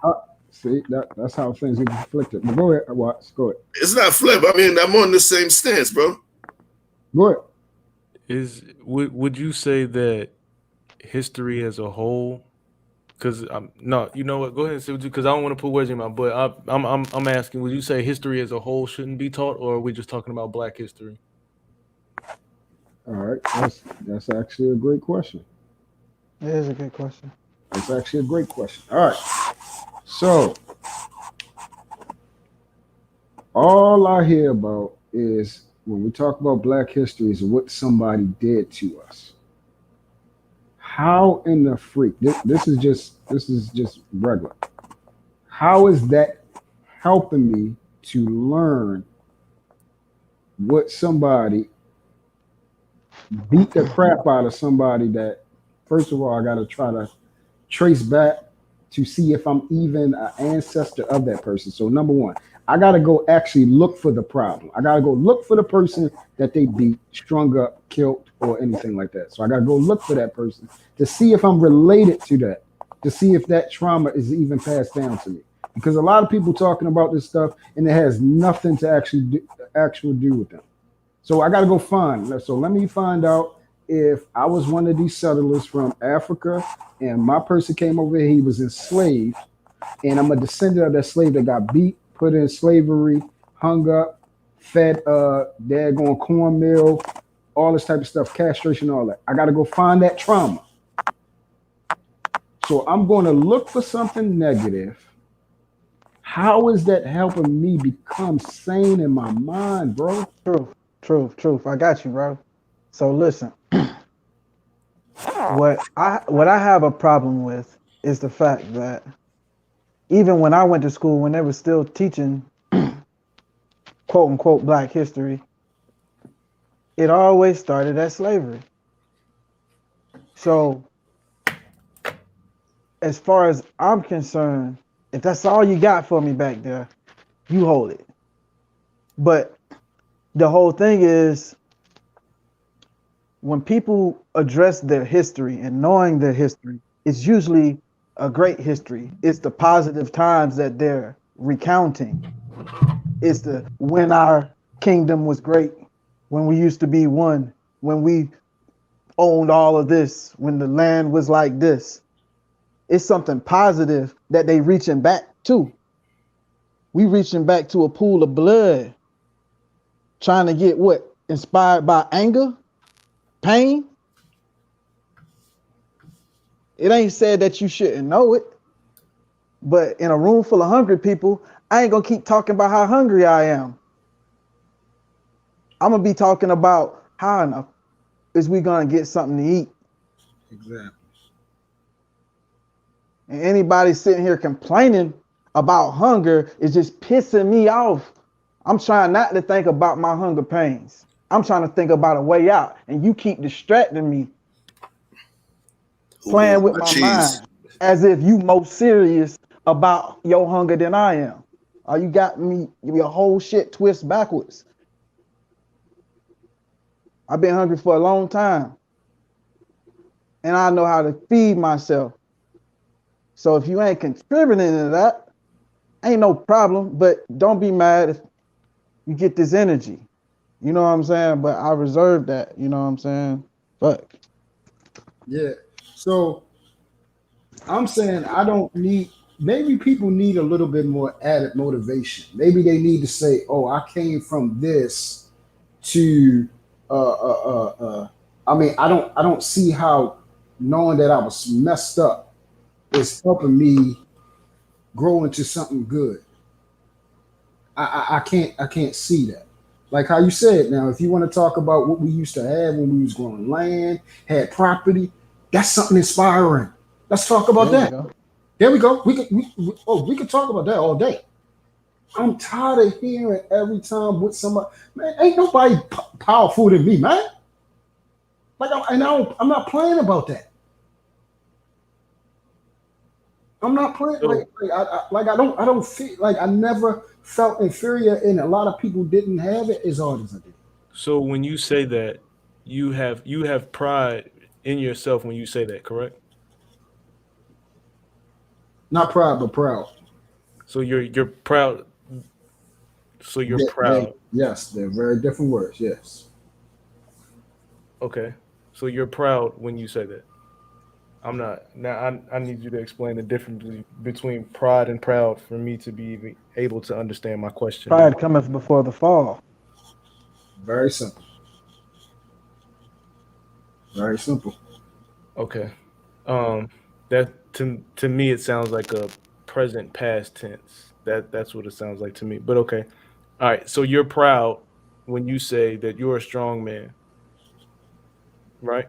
See, that's how things get conflicted. But go ahead, Watts. Go ahead. It's not flip. I mean, I'm on the same stance, bro. Go ahead. Would you say that history as a whole? Because no, you know what? Go ahead and say because I don't want to put words in my butt. I'm asking. Would you say history as a whole shouldn't be taught, or are we just talking about Black history? All right, that's actually a great question. It is a good question. It's actually a great question. All right, so all I hear about is when we talk about Black history is what somebody did to us. How in the freak? This is just regular. How is that helping me to learn what somebody beat the crap out of somebody that, first of all, I got to try to trace back to see if I'm even an ancestor of that person. So number one, I got to go actually look for the problem. I got to go look for the person that they beat, strung up, killed, or anything like that. So I got to go look for that person to see if I'm related to that, to see if that trauma is even passed down to me. Because a lot of people talking about this stuff and it has nothing to actually do with them. So I got to go find. So let me find out if I was one of these settlers from Africa and my person came over here, he was enslaved, and I'm a descendant of that slave that got beat, put in slavery, hung up, fed daggone cornmeal, all this type of stuff, castration, all that. I got to go find that trauma. So I'm going to look for something negative. How is that helping me become sane in my mind, bro? Truth. I got you, bro. So listen, what I have a problem with is the fact that even when I went to school, when they were still teaching quote unquote Black history, it always started at slavery. So as far as I'm concerned, if that's all you got for me back there, you hold it. But the whole thing is, when people address their history and knowing their history, it's usually a great history. It's the positive times that they're recounting. It's the when our kingdom was great, when we used to be one, when we owned all of this, when the land was like this. It's something positive that they reaching back to. We reaching back to a pool of blood, trying to get what? Inspired by anger, pain. It ain't said that you shouldn't know it, but in a room full of hungry people, I ain't gonna keep talking about how hungry I am. I'm gonna be talking about how enough is we gonna get something to eat. Exactly. And anybody sitting here complaining about hunger is just pissing me off. I'm trying not to think about my hunger pains. I'm trying to think about a way out, and you keep distracting me, playing with my mind, as if you more serious about your hunger than I am. You got me your whole shit twist backwards. I've been hungry for a long time, and I know how to feed myself. So if you ain't contributing to that, ain't no problem, but don't be mad if you get this energy. You know what I'm saying? But I reserve that, you know what I'm saying? Fuck. Yeah. So I'm saying I don't need, maybe people need a little bit more added motivation. Maybe they need to say, oh, I came from this to I mean, I don't see how knowing that I was messed up is helping me grow into something good. I can't see that. Like how you said, now, if you want to talk about what we used to have when we was growing land, had property, that's something inspiring. Let's talk about that. There we go. We could talk about that all day. I'm tired of hearing every time with somebody, man, ain't nobody powerful than me, man. Like, I'm not playing about that. I'm not playing I don't feel like I never felt inferior, and a lot of people didn't have it as hard as I did. So when you say that, you have pride in yourself when you say that, correct? Not proud, but proud. So you're proud. So you're proud. Yes, they're very different words. Yes. Okay. So you're proud when you say that. I'm not. Now I need you to explain the difference between pride and proud for me to be able to understand my question. Pride cometh before the fall. Very simple. Very simple. Okay. That to me it sounds like a present past tense. That's what it sounds like to me. But okay. All right. So you're proud when you say that you're a strong man, right?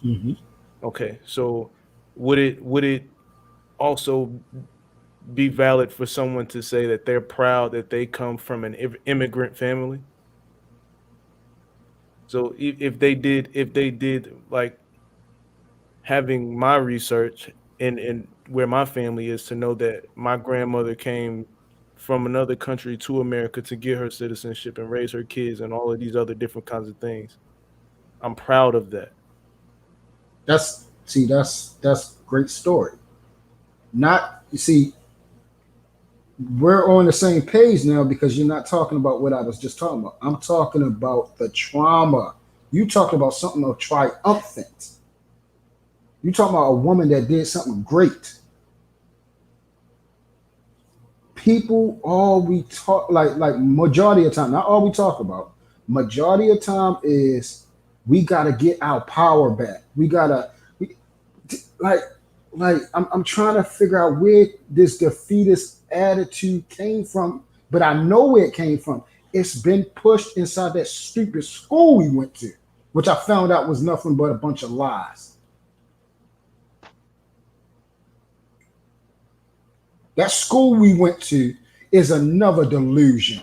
Mm-hmm. Okay. So would it also be valid for someone to say that they're proud that they come from an immigrant family? So if they did like having my research and where my family is, to know that my grandmother came from another country to America to get her citizenship and raise her kids and all of these other different kinds of things, I'm proud of that. That's great story. Not, you see, we're on the same page now because you're not talking about what I was just talking about. I'm talking about the trauma. You talking about something of triumphant. You talking about a woman that did something great. people all we talk like majority of time, not all we talk about, majority of time is we gotta get our power back. Like I'm trying to figure out where this defeatist attitude came from, but I know where it came from. It's been pushed inside that stupid school we went to, which I found out was nothing but a bunch of lies. That school we went to is another delusion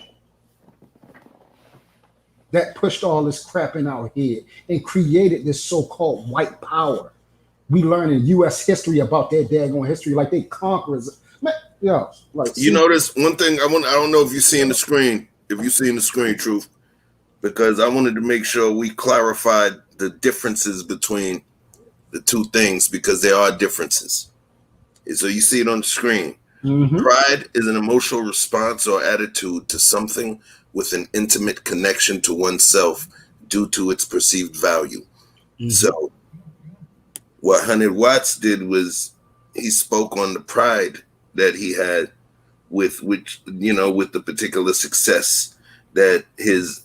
that pushed all this crap in our head and created this so-called white power. We learn in U.S. history about their daggone history like they conquerors. Man, yo, like you notice one thing I don't know if you see in the screen, Truth, because I wanted to make sure we clarified the differences between the two things because there are differences. And so you see it on the screen. Mm-hmm. Pride is an emotional response or attitude to something with an intimate connection to oneself due to its perceived value. Mm-hmm. So what 100 Watts did was he spoke on the pride that he had with the particular success that his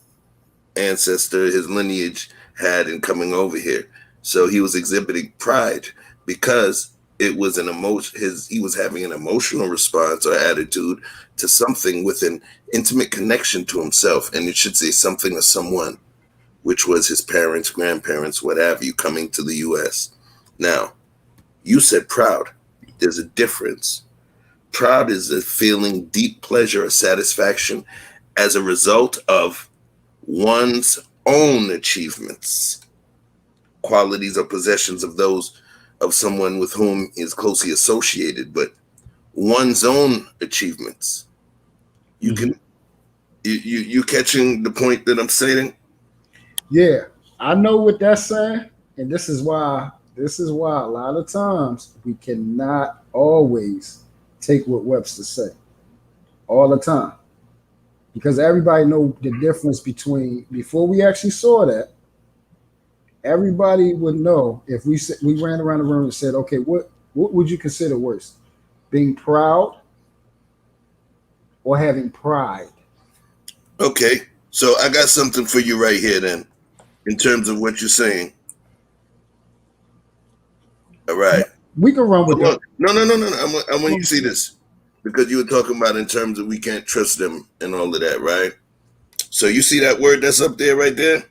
ancestor, his lineage had in coming over here. So he was exhibiting pride because it was an emotion. He was having an emotional response or attitude to something with an intimate connection to himself, and it should say something or someone, which was his parents, grandparents, what have you, coming to the U.S. Now, you said proud. There's a difference. Proud is a feeling deep pleasure or satisfaction as a result of one's own achievements, qualities or possessions of those of someone with whom is closely associated, but one's own achievements. You can you catching the point that I'm saying? Yeah, I know what that's saying, and this is why a lot of times we cannot always take what Webster say all the time, because everybody know the difference between, before we actually saw that, everybody would know if we ran around the room and said, okay, what would you consider worse, being proud or having pride? Okay, so I got something for you right here then, in terms of what you're saying. All right. We can run with that. No. I want you to see this, because you were talking about in terms of we can't trust them and all of that, right? So you see that word that's up there right there?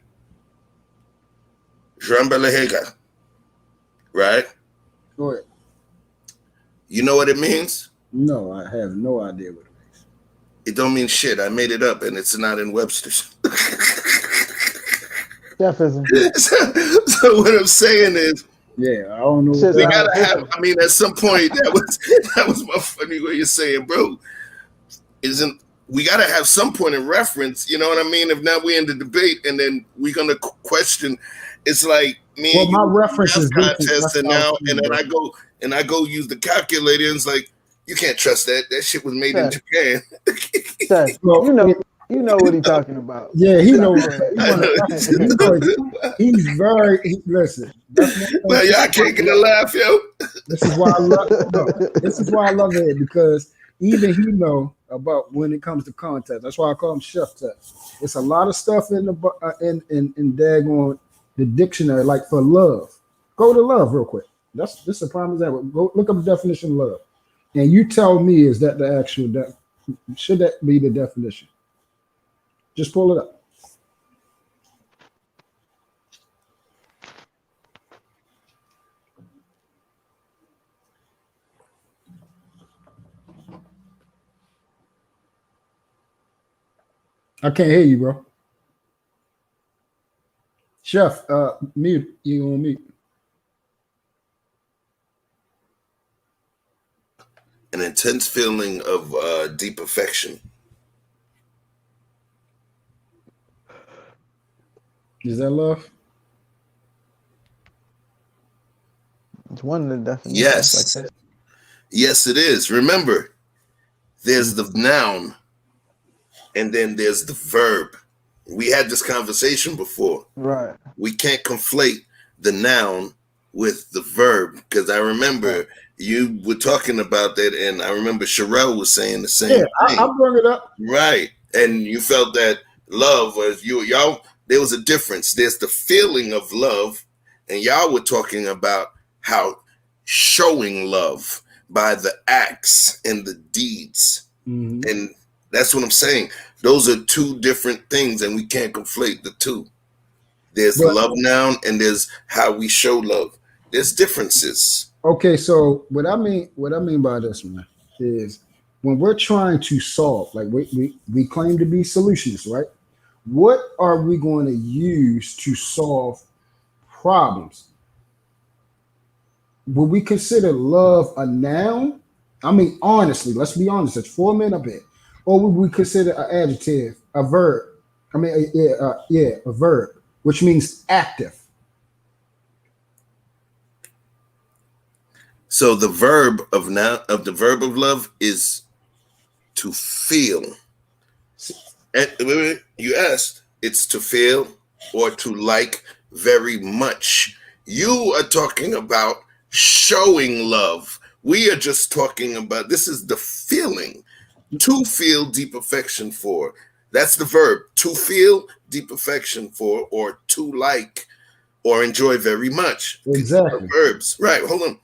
Jambalahega, right? Go ahead. You know what it means? No, I have no idea what it means. It don't mean shit. I made it up, and it's not in Webster's. Definitely. So what I'm saying is, yeah, I don't know. We gotta have. I mean, at some point, that was my funny way of saying, bro. We gotta have some point of reference? You know what I mean? If not, we in the debate, and then we're gonna question. It's like me. Well, my reference is contest, and then I go use the calculator, and it's like, you can't trust that. That shit was made in Japan. You know what he's talking about. Yeah, he knows. He's very. Listen. Now y'all can't get a laugh, yo. This is why I love. This is why I love it, because even he know about when it comes to context. That's why I call him Chef Test. It's a lot of stuff in the in daggone the dictionary, like for love. Go to love real quick. This is a prime example. Go look up the definition of love, and you tell me, is that the actual? Should that be the definition? Just pull it up. I can't hear you, bro. Chef, mute. You on mute. An intense feeling of deep affection. Is that love? It's one of the definitions. Yes. Like yes, it is. Remember, there's the noun and then there's the verb. We had this conversation before. Right. We can't conflate the noun with the verb, because I remember you were talking about that, and I remember Sherelle was saying the same thing. I brought it up. Right. And you felt that love was y'all, there was a difference. There's the feeling of love, and y'all were talking about how showing love by the acts and the deeds. Mm-hmm. And that's what I'm saying. Those are two different things, and we can't conflate the two. There's love now, and there's how we show love. There's differences. Okay, so what I mean by this, man, is when we're trying to solve, like we claim to be solutionists, right? What are we going to use to solve problems? Would we consider love a noun? I mean, honestly, let's be honest. It's 4 men up here. Or would we consider an adjective, a verb? I mean, a verb, which means active. So the verb of love is to feel. And you asked, it's to feel or to like very much. You are talking about showing love. We are just talking about, this is the feeling. To feel deep affection for. That's the verb. To feel deep affection for, or to like or enjoy very much. Exactly. Verbs. Right, hold on.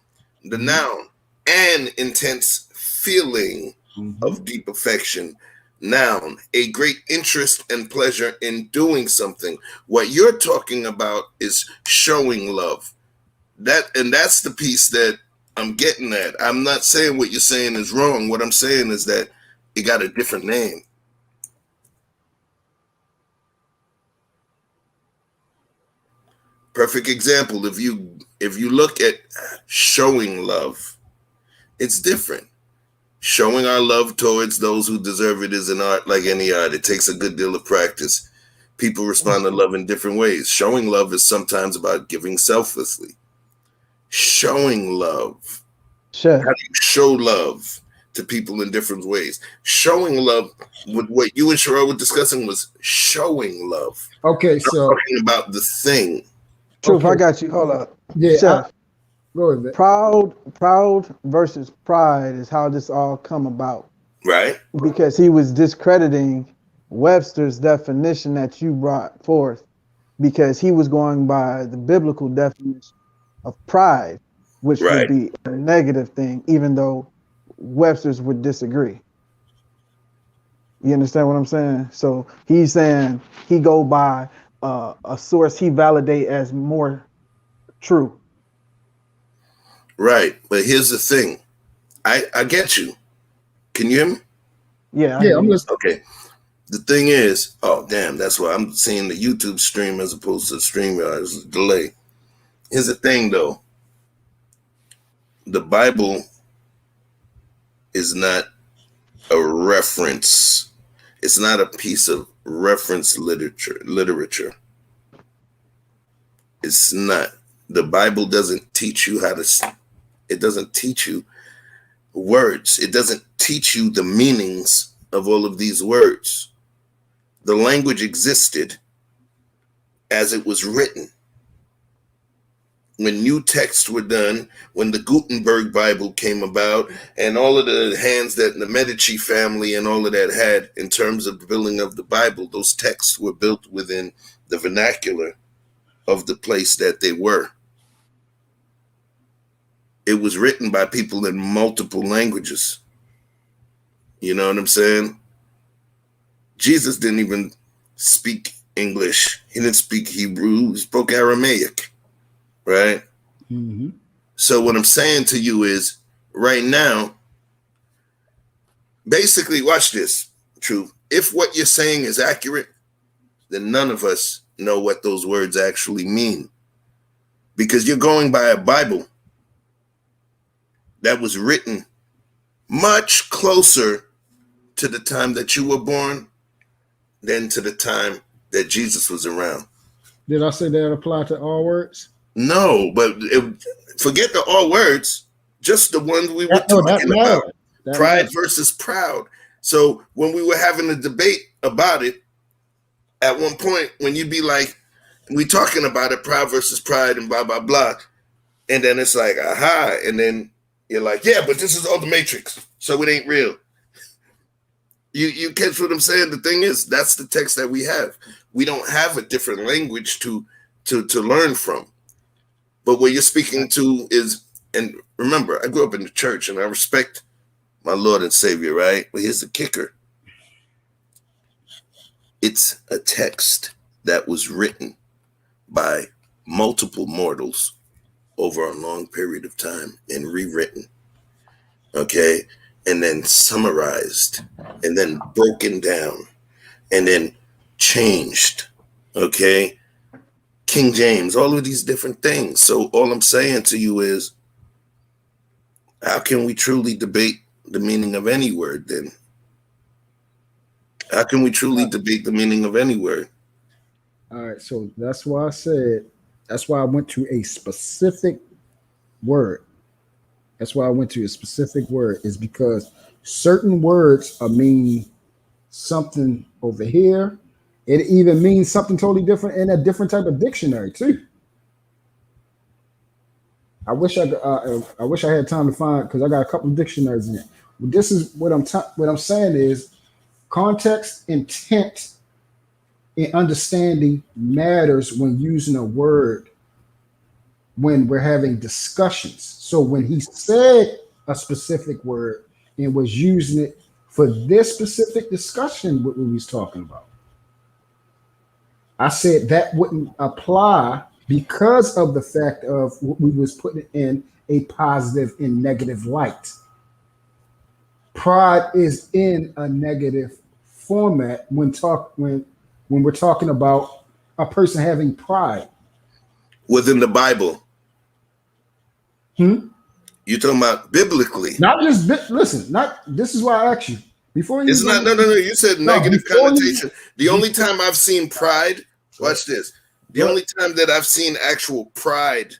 The noun, an intense feeling of deep affection. Noun, a great interest and pleasure in doing something. What you're talking about is showing love. That's the piece that I'm getting at. I'm not saying what you're saying is wrong. What I'm saying is that it got a different name. Perfect example. If you look at showing love, it's different. Showing our love towards those who deserve it is an art like any art. It takes a good deal of practice. People respond to love in different ways. Showing love is sometimes about giving selflessly. Showing love. Sure. How do you show love to people in different ways? Showing love, what you and Sherelle were discussing was showing love. Okay, so talking about the thing. Truth, I got you. Hold up. Yeah, Chef. Go ahead. Proud versus pride is how this all come about. Right. Because he was discrediting Webster's definition that you brought forth, because he was going by the biblical definition of pride, which would be a negative thing, even though Webster's would disagree. You understand what I'm saying? So he's saying he go by a source he validate as more true. Right. But here's the thing. I get you. Can you hear me? Yeah. I'm listening. Okay. The thing is, oh, damn, that's why I'm seeing the YouTube stream as opposed to the stream. There's a delay. Here's the thing, though. The Bible is not a reference. It's not a piece of reference literature. It's not. The Bible doesn't teach you it doesn't teach you words. It doesn't teach you the meanings of all of these words. The language existed as it was written. When new texts were done, when the Gutenberg Bible came about, and all of the hands that the Medici family and all of that had in terms of the building of the Bible, those texts were built within the vernacular of the place that they were. It was written by people in multiple languages. You know what I'm saying? Jesus didn't even speak English. He didn't speak Hebrew. He spoke Aramaic. Right? Mm-hmm. So what I'm saying to you is, right now, basically, watch this, True. If what you're saying is accurate, then none of us know what those words actually mean. Because you're going by a Bible that was written much closer to the time that you were born than to the time that Jesus was around. Did I say that apply to all words? No, but forget the all words, just the ones we were talking about. Pride versus proud. So when we were having a debate about it, at one point, when you'd be like, we talking about it, proud versus pride and blah, blah, blah. And then it's like, aha. And then you're like, yeah, but this is all the Matrix, so it ain't real. You catch what I'm saying? The thing is, that's the text that we have. We don't have a different language to learn from. But what you're speaking to is, and remember, I grew up in the church and I respect my Lord and Savior, right? But here's the kicker. It's a text that was written by multiple mortals over a long period of time and rewritten, okay? And then summarized, and then broken down, and then changed, okay? King James, all of these different things. So all I'm saying to you is, how can we truly debate the meaning of any word then? How can we truly debate the meaning of any word? All right, so that's why I went to a specific word. That's why I went to a specific word, is because certain words mean something over here. It even means something totally different in a different type of dictionary too. I wish I had time to find, because I got a couple of dictionaries in it. This is what I'm saying is context, intent, and understanding matters when using a word when we're having discussions. So when he said a specific word and was using it for this specific discussion, what we was talking about, I said that wouldn't apply because of the fact of what we was putting in a positive and negative light. Pride is in a negative format when we're talking about a person having pride. Within the Bible. You're talking about biblically. Not just listen. Not this is why I asked you before. It's not. No. You said negative connotation. The only time I've seen pride. Watch this. The only time that I've seen actual pride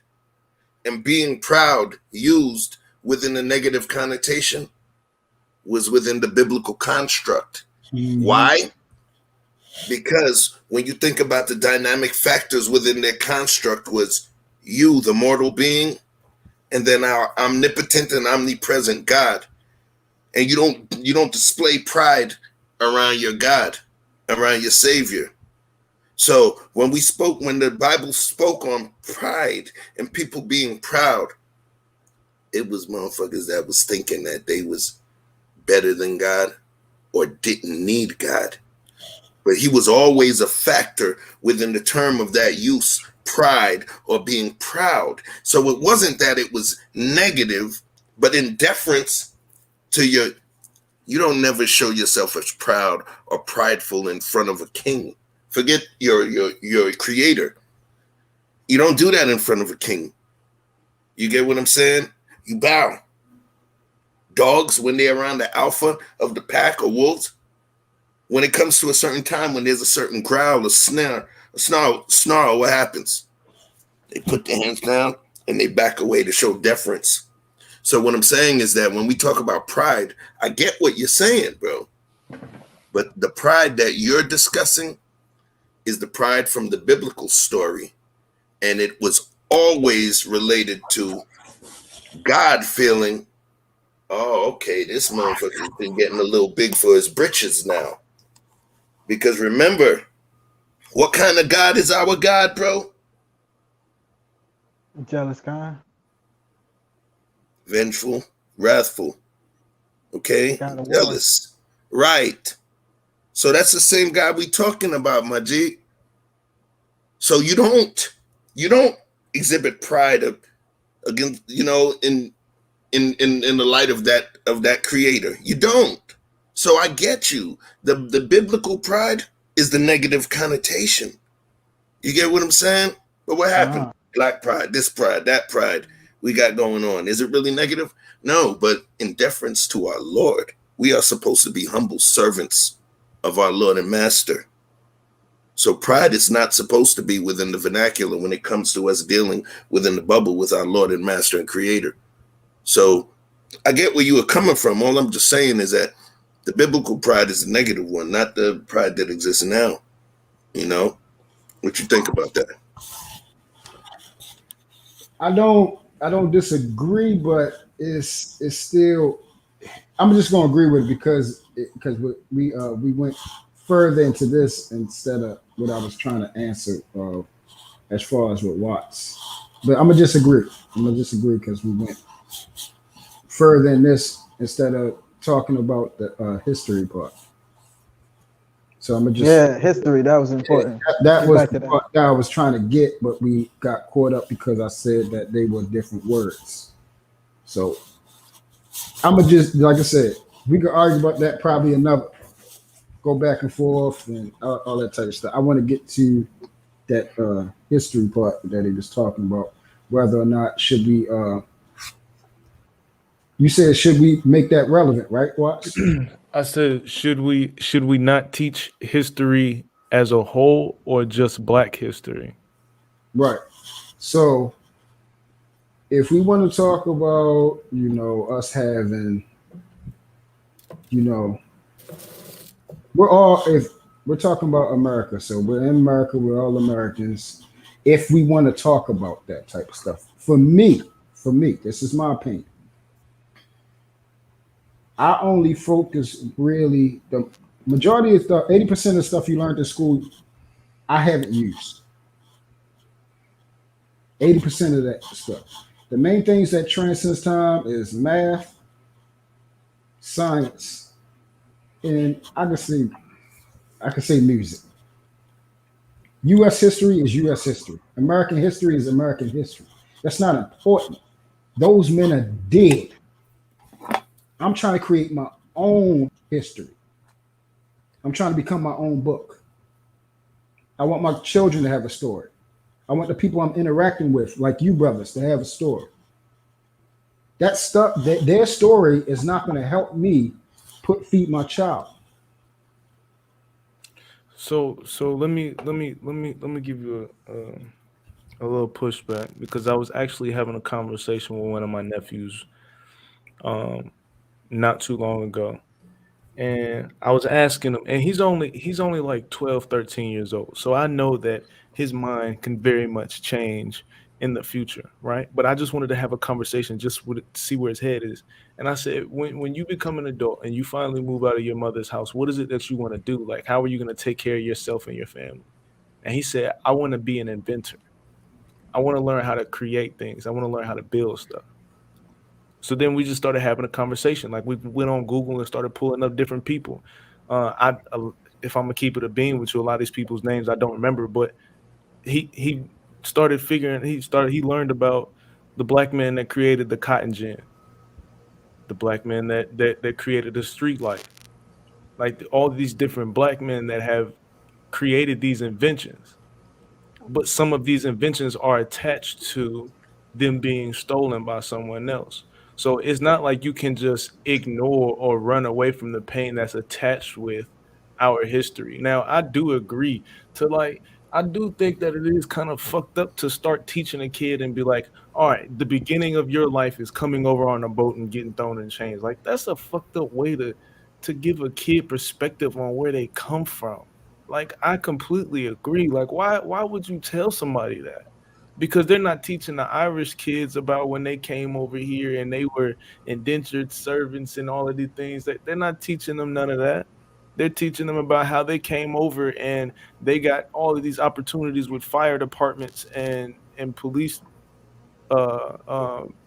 and being proud used within a negative connotation was within the biblical construct. Why? Because when you think about the dynamic factors within their construct was you, the mortal being, and then our omnipotent and omnipresent God. And you don't display pride around your God, around your Savior. So when the Bible spoke on pride and people being proud, it was motherfuckers that was thinking that they was better than God or didn't need God. But he was always a factor within the term of that use, pride or being proud. So it wasn't that it was negative, but in deference to you don't never show yourself as proud or prideful in front of a king. Forget your creator. You don't do that in front of a king. You get what I'm saying? You bow. Dogs, when they're around the alpha of the pack or wolves, when it comes to a certain time, when there's a certain growl, a snarl, what happens? They put their hands down and they back away to show deference. So what I'm saying is that when we talk about pride, I get what you're saying, bro. But the pride that you're discussing is the pride from the biblical story. And it was always related to God feeling, oh, okay, this motherfucker's been getting a little big for his britches now. Because remember, what kind of God is our God, bro? Jealous God. Vengeful, wrathful. Okay? Jealous. Right. So that's the same God we talking about, my G. So you don't exhibit pride against, in the light of that creator. You don't. So I get you. The biblical pride is the negative connotation. You get what I'm saying? But what happened? Black pride, this pride, that pride we got going on. Is it really negative? No, but in deference to our Lord, we are supposed to be humble servants of our Lord and Master. So pride is not supposed to be within the vernacular when it comes to us dealing within the bubble with our Lord and Master and Creator. So I get where you are coming from. All I'm just saying is that the biblical pride is the negative one, not the pride that exists now. You know? What you think about that? I don't I don't disagree, but it's still. I'm just gonna agree with it because we went further into this instead of what I was trying to answer as far as with Watts. But I'm gonna disagree. Because we went further in this instead of talking about the history part. So I'm gonna just history, that was important. That was the part that I was trying to get, but we got caught up because I said that they were different words. So I'm gonna just, like I said, we could argue about that probably another, go back and forth and all that type of stuff. I want to get to that history part that he was talking about, whether or not should we you said should we make that relevant, right, Watts? I said should we not teach history as a whole or just Black history? Right. So if we want to talk about, us having, if we're talking about America, so we're in America, we're all Americans. If we want to talk about that type of stuff, for me, this is my opinion. I only focus really the majority of stuff, 80% of stuff you learned in school, I haven't used. 80% of that stuff. The main things that transcends time is math, science, and I could say music. U.S. history is U.S. history. American history is American history. That's not important. Those men are dead. I'm trying to create my own history. I'm trying to become my own book. I want my children to have a story. I want the people I'm interacting with, like you brothers, to have a story. That stuff, their story is not going to help me feed my child. So let me give you a little pushback, because I was actually having a conversation with one of my nephews not too long ago, and I was asking him, and he's only like 12, 13 years old, so I know that his mind can very much change in the future, right? But I just wanted to have a conversation just to see where his head is. And I said, when you become an adult and you finally move out of your mother's house, what is it that you want to do? Like, how are you going to take care of yourself and your family? And he said, I want to be an inventor. I want to learn how to create things. I want to learn how to build stuff. So then we just started having a conversation. Like, we went on Google and started pulling up different people. If I'm gonna keep it a bean with you, a lot of these people's names I don't remember, but he started figuring. He learned about the Black man that created the cotton gin, the Black man that created the street light, like all these different Black men that have created these inventions. But some of these inventions are attached to them being stolen by someone else. So it's not like you can just ignore or run away from the pain that's attached with our history. Now, I do agree I do think that it is kind of fucked up to start teaching a kid and be like, all right, the beginning of your life is coming over on a boat and getting thrown in chains. Like, that's a fucked up way to give a kid perspective on where they come from. Like, I completely agree. Like, why would you tell somebody that? Because they're not teaching the Irish kids about when they came over here and they were indentured servants and all of these things. They're not teaching them none of that. They're teaching them about how they came over and they got all of these opportunities with fire departments and police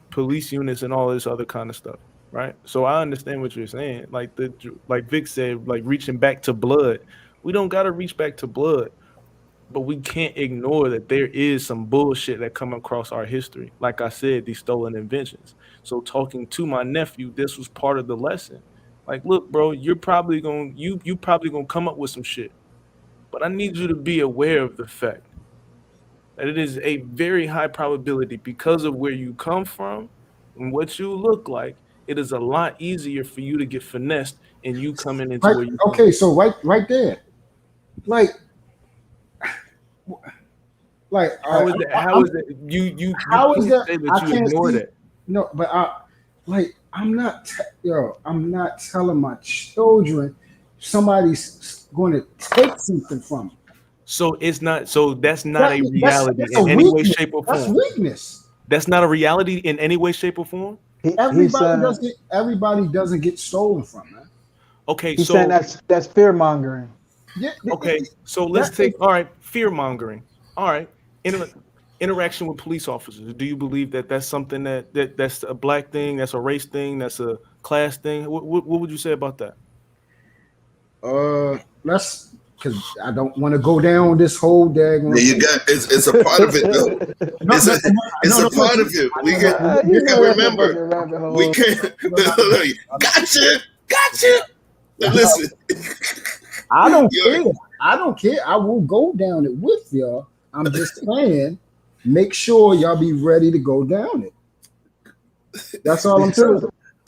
police units and all this other kind of stuff, right? So I understand what you're saying. Like Vic said, like reaching back to blood. We don't got to reach back to blood, but we can't ignore that there is some bullshit that come across our history. Like I said, these stolen inventions. So talking to my nephew, this was part of the lesson. Like, look, bro, you're probably gonna come up with some shit, but I need you to be aware of the fact that it is a very high probability, because of where you come from and what you look like, it is a lot easier for you to get finessed and you coming into where you okay, so right there. Like how is that you can't ignore that? No, but I'm not telling my children somebody's going to take something from them. So that's not a reality in any way, shape, or form. That's weakness. That's not a reality in any way, shape, or form. Everybody doesn't get stolen from, man. Okay, he's so saying that's fear mongering. Yeah. Okay, so let's take fear mongering. All right, interaction with police officers. Do you believe that that's something that's a black thing, that's a race thing, that's a class thing? What would you say about that? Let's, because I don't want to go down this whole daggone. Yeah, you got it's a part of it though. It's a part of it. We can remember. We can't. Gotcha. Listen, I don't care. I don't care. I will go down it with y'all. I'm just saying, make sure y'all be ready to go down it. That's all I'm saying.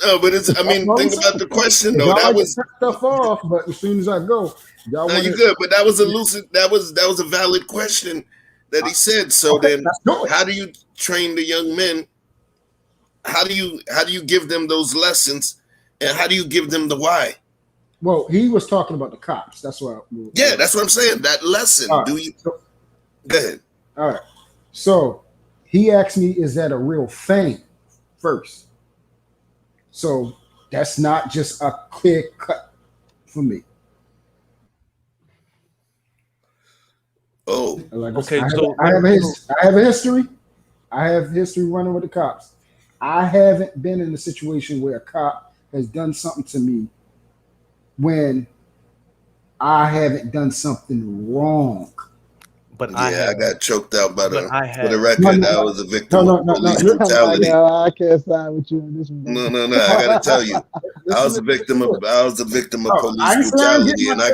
No, but it's. I mean, think about the question though. That was stuff off, but as soon as I go, y'all. No, you good, but that was a lucid. That was a valid question that he said. So then, how do you train the young men? How do you give them those lessons, and how do you give them the why? Well, he was talking about the cops. That's what. Yeah, that's what I'm saying. That lesson. Right. Do you? Go ahead. All right. So he asked me, "Is that a real thing?" First. So that's not just a clear cut for me. Oh, okay. I have a history. I have history running with the cops. I haven't been in a situation where a cop has done something to me when I haven't done something wrong. But I got choked out by for the record. I was a victim of police brutality. I can't side with you on this one. No. I gotta tell you, I was a victim of police brutality, and I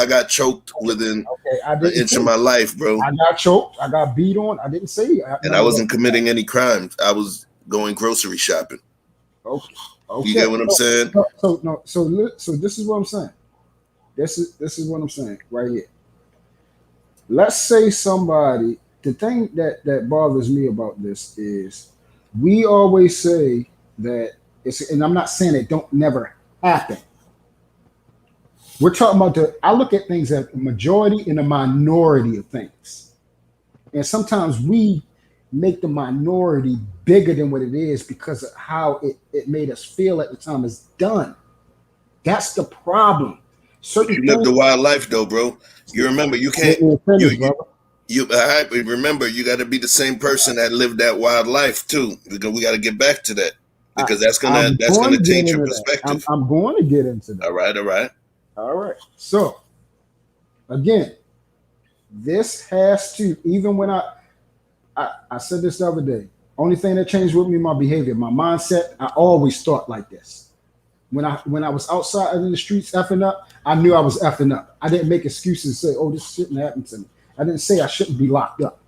got choked within an inch of my life, bro. I got choked. I got beat on. I didn't say. And I wasn't committing any crimes. I was going grocery shopping. Okay. You get what I'm saying? So this is what I'm saying. This is what I'm saying right here. Let's say somebody, the thing that bothers me about this is we always say that it's, and I'm not saying it don't never happen. We're talking about I look at things as a majority and a minority of things. And sometimes we make the minority bigger than what it is because of how it made us feel at the time it's done. That's the problem. You live the wild life though, bro. You remember you can't. Remember you got to be the same person that lived that wild life too, because we got to get back to that because that's gonna change your perspective. I'm going to get into that. All right. So again, this has to, even when I said this the other day. Only thing that changed with me, my behavior, my mindset. I always thought like this. When I was outside in the streets effing up, I knew I was effing up. I didn't make excuses and say, "Oh, this shouldn't happen to me." I didn't say I shouldn't be locked up.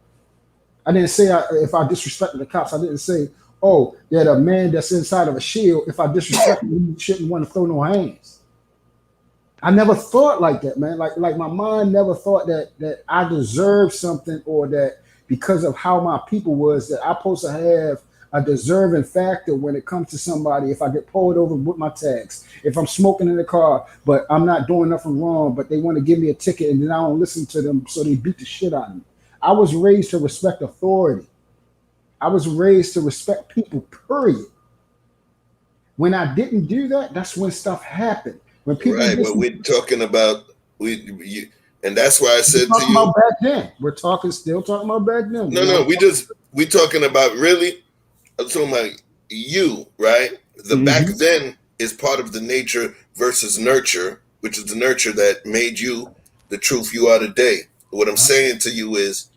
I didn't say if I disrespected the cops. I didn't say, "Oh, that a man that's inside of a shield, if I disrespect him, he shouldn't want to throw no hands." I never thought like that, man. Like my mind never thought that I deserved something, or that because of how my people was, that I'm supposed to have a deserving factor when it comes to somebody. If I get pulled over with my tags, if I'm smoking in the car, but I'm not doing nothing wrong, but they want to give me a ticket and then I don't listen to them, so they beat the shit out of me. I was raised to respect authority. I was raised to respect people, period. When I didn't do that, that's when stuff happened. When people what we're talking about, and that's why I said to you about back then. We're still talking about back then. No, we talking about really. I'm talking about you, right? The back then is part of the nature versus nurture, which is the nurture that made you the truth you are today. What I'm saying to you is,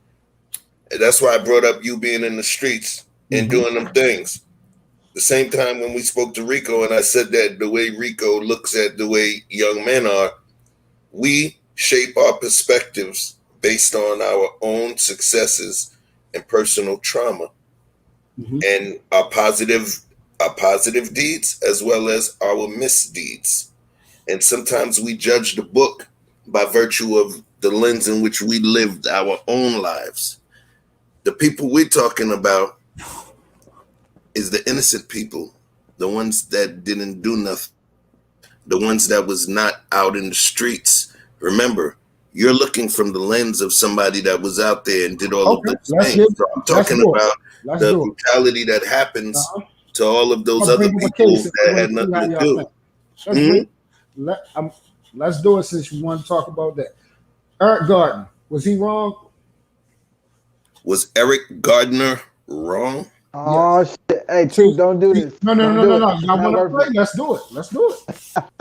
and that's why I brought up you being in the streets and doing them things. The same time when we spoke to Rico and I said that the way Rico looks at the way young men are, we shape our perspectives based on our own successes and personal trauma. And our positive deeds as well as our misdeeds. And sometimes we judge the book by virtue of the lens in which we lived our own lives. The people we're talking about is the innocent people, the ones that didn't do nothing, the ones that was not out in the streets. Remember, You're looking from the lens of somebody that was out there and did all of those things. So I'm talking about the brutality that happens to all of those other people that had nothing to do. Let's do it since you want to talk about that. Eric Gardner, was he wrong? Was Eric Gardner wrong? Oh shit! Hey, Truth, don't do this. No. I want to play. Let's do it.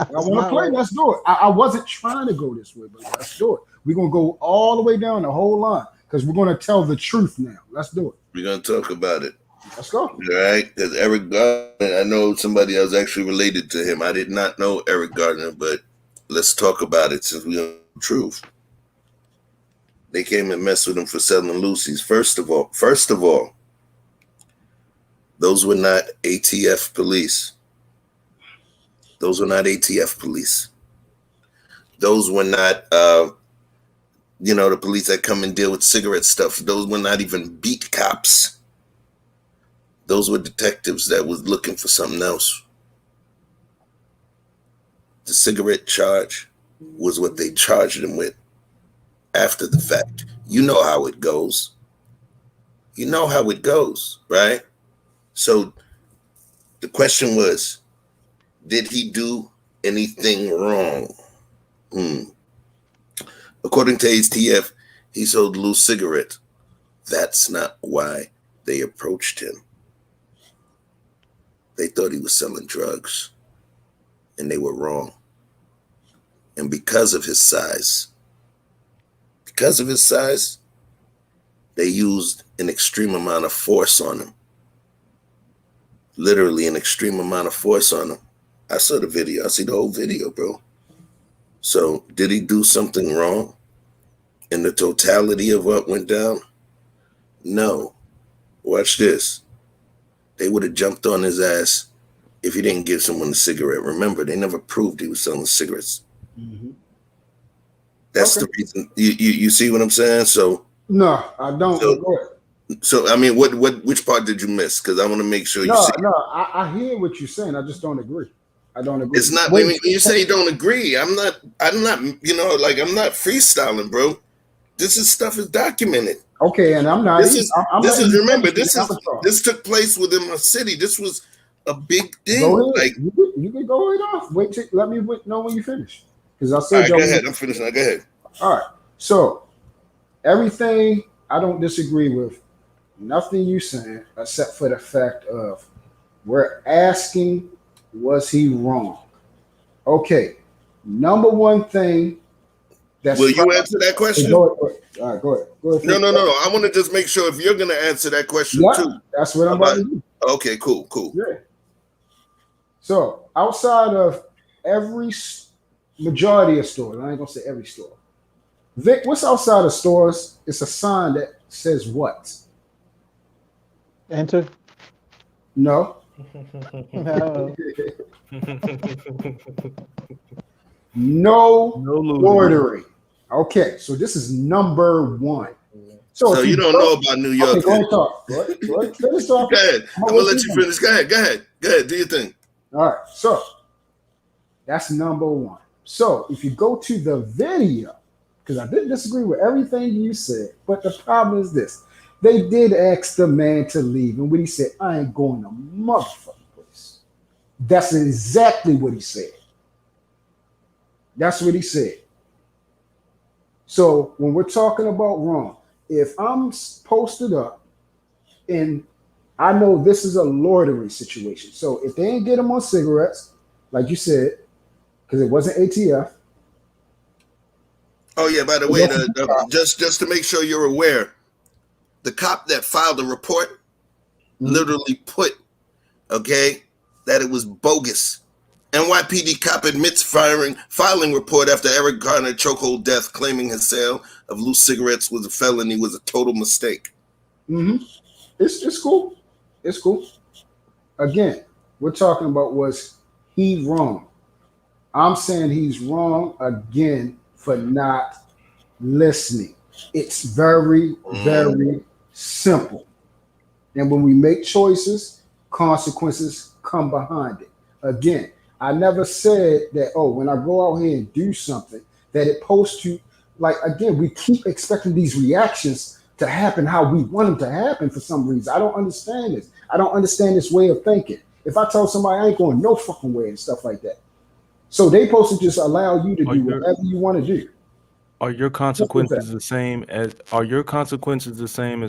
I want to play. Let's do it. I wasn't trying to go this way, but let's do it. We're gonna go all the way down the whole line because we're gonna tell the truth now. Let's do it. We're gonna talk about it. Let's go. All right, because Eric Gardner, I know somebody else actually related to him. I did not know Eric Gardner, but let's talk about it since we know the truth. They came and messed with him for selling Lucy's. First of all, those were not ATF police. Those were not ATF police. Those were not, the police that come and deal with cigarette stuff. Those were not even beat cops. Those were detectives that was looking for something else. The cigarette charge was what they charged him with after the fact. You know how it goes. You know how it goes, right? So the question was, did he do anything wrong? According to ATF, he sold loose cigarettes. That's not why they approached him. They thought he was selling drugs, and they were wrong. And because of his size, they used an extreme amount of force on him. Literally an extreme amount of force on him. I saw the video. I see the whole video, bro. So did he do something wrong in the totality of what went down? No. Watch this. They would have jumped on his ass if he didn't give someone a cigarette. Remember, they never proved he was selling cigarettes. Mm-hmm. That's the reason. You see what I'm saying? So no, I don't. So I mean, which part did you miss? Because I want to make sure you see. No, I hear what you're saying. I just don't agree. I don't agree. It's not. When you say you don't agree, I'm not. I'm not freestyling, bro. This is documented. Okay, and I'm not. This took place within my city. This was a big thing. Go ahead. Like you can go right off. Let me know when you finish. Because I said, go ahead. I'm finished now. Go ahead. All right. So everything I don't disagree with. Nothing you saying except for the fact of we're asking, was he wrong? Okay. Number one thing. Will you answer that question? All right, go ahead. No. I want to just make sure if you're going to answer that question too. That's what I'm about to do. Okay, cool. Yeah. So outside of every majority of stores, I ain't gonna say every store. Vic, what's outside of stores? It's a sign that says what? Enter. No. No loitering. Okay, so this is number one. So you don't know about New York. Okay, go ahead, talk. Go ahead. I'm gonna let you finish. Go ahead. Do your thing. All right. So that's number one. So if you go to the video, because I didn't disagree with everything you said, but the problem is this. They did ask the man to leave, and when he said, I ain't going to motherfucking place. That's exactly what he said. That's what he said. So when we're talking about wrong, if I'm posted up and I know this is a loitering situation, so if they ain't get him on cigarettes, like you said, because it wasn't ATF. Oh yeah, by the way, just to make sure you're aware, the cop that filed the report literally put, that it was bogus. NYPD cop admits filing report after Eric Garner chokehold death, claiming his sale of loose cigarettes was a felony, was a total mistake. Mm-hmm. It's cool. It's cool. Again, we're talking about, was he wrong? I'm saying he's wrong again for not listening. It's very, very simple. And when we make choices, consequences come behind it. Again, I never said that, when I go out here and do something, that it's supposed to like again, we keep expecting these reactions to happen how we want them to happen for some reason. I don't understand this. I don't understand this way of thinking. If I tell somebody I ain't going no fucking way and stuff like that, so they supposed to just allow you to do whatever you want to do. Are your consequences the same as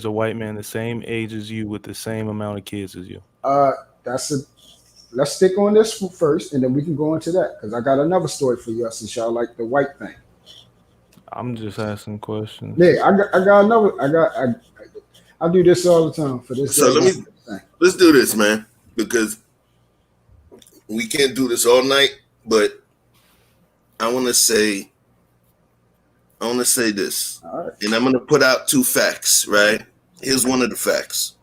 a white man the same age as you with the same amount of kids as you? Let's stick on this first, and then we can go into that because I got another story for you since y'all like the white thing. I'm just asking questions. Yeah, I got another. I do this all the time for this. So let's do this, man, because we can't do this all night. But I want to say this, right. And I'm going to put out 2 facts. Right? Here's one of the facts.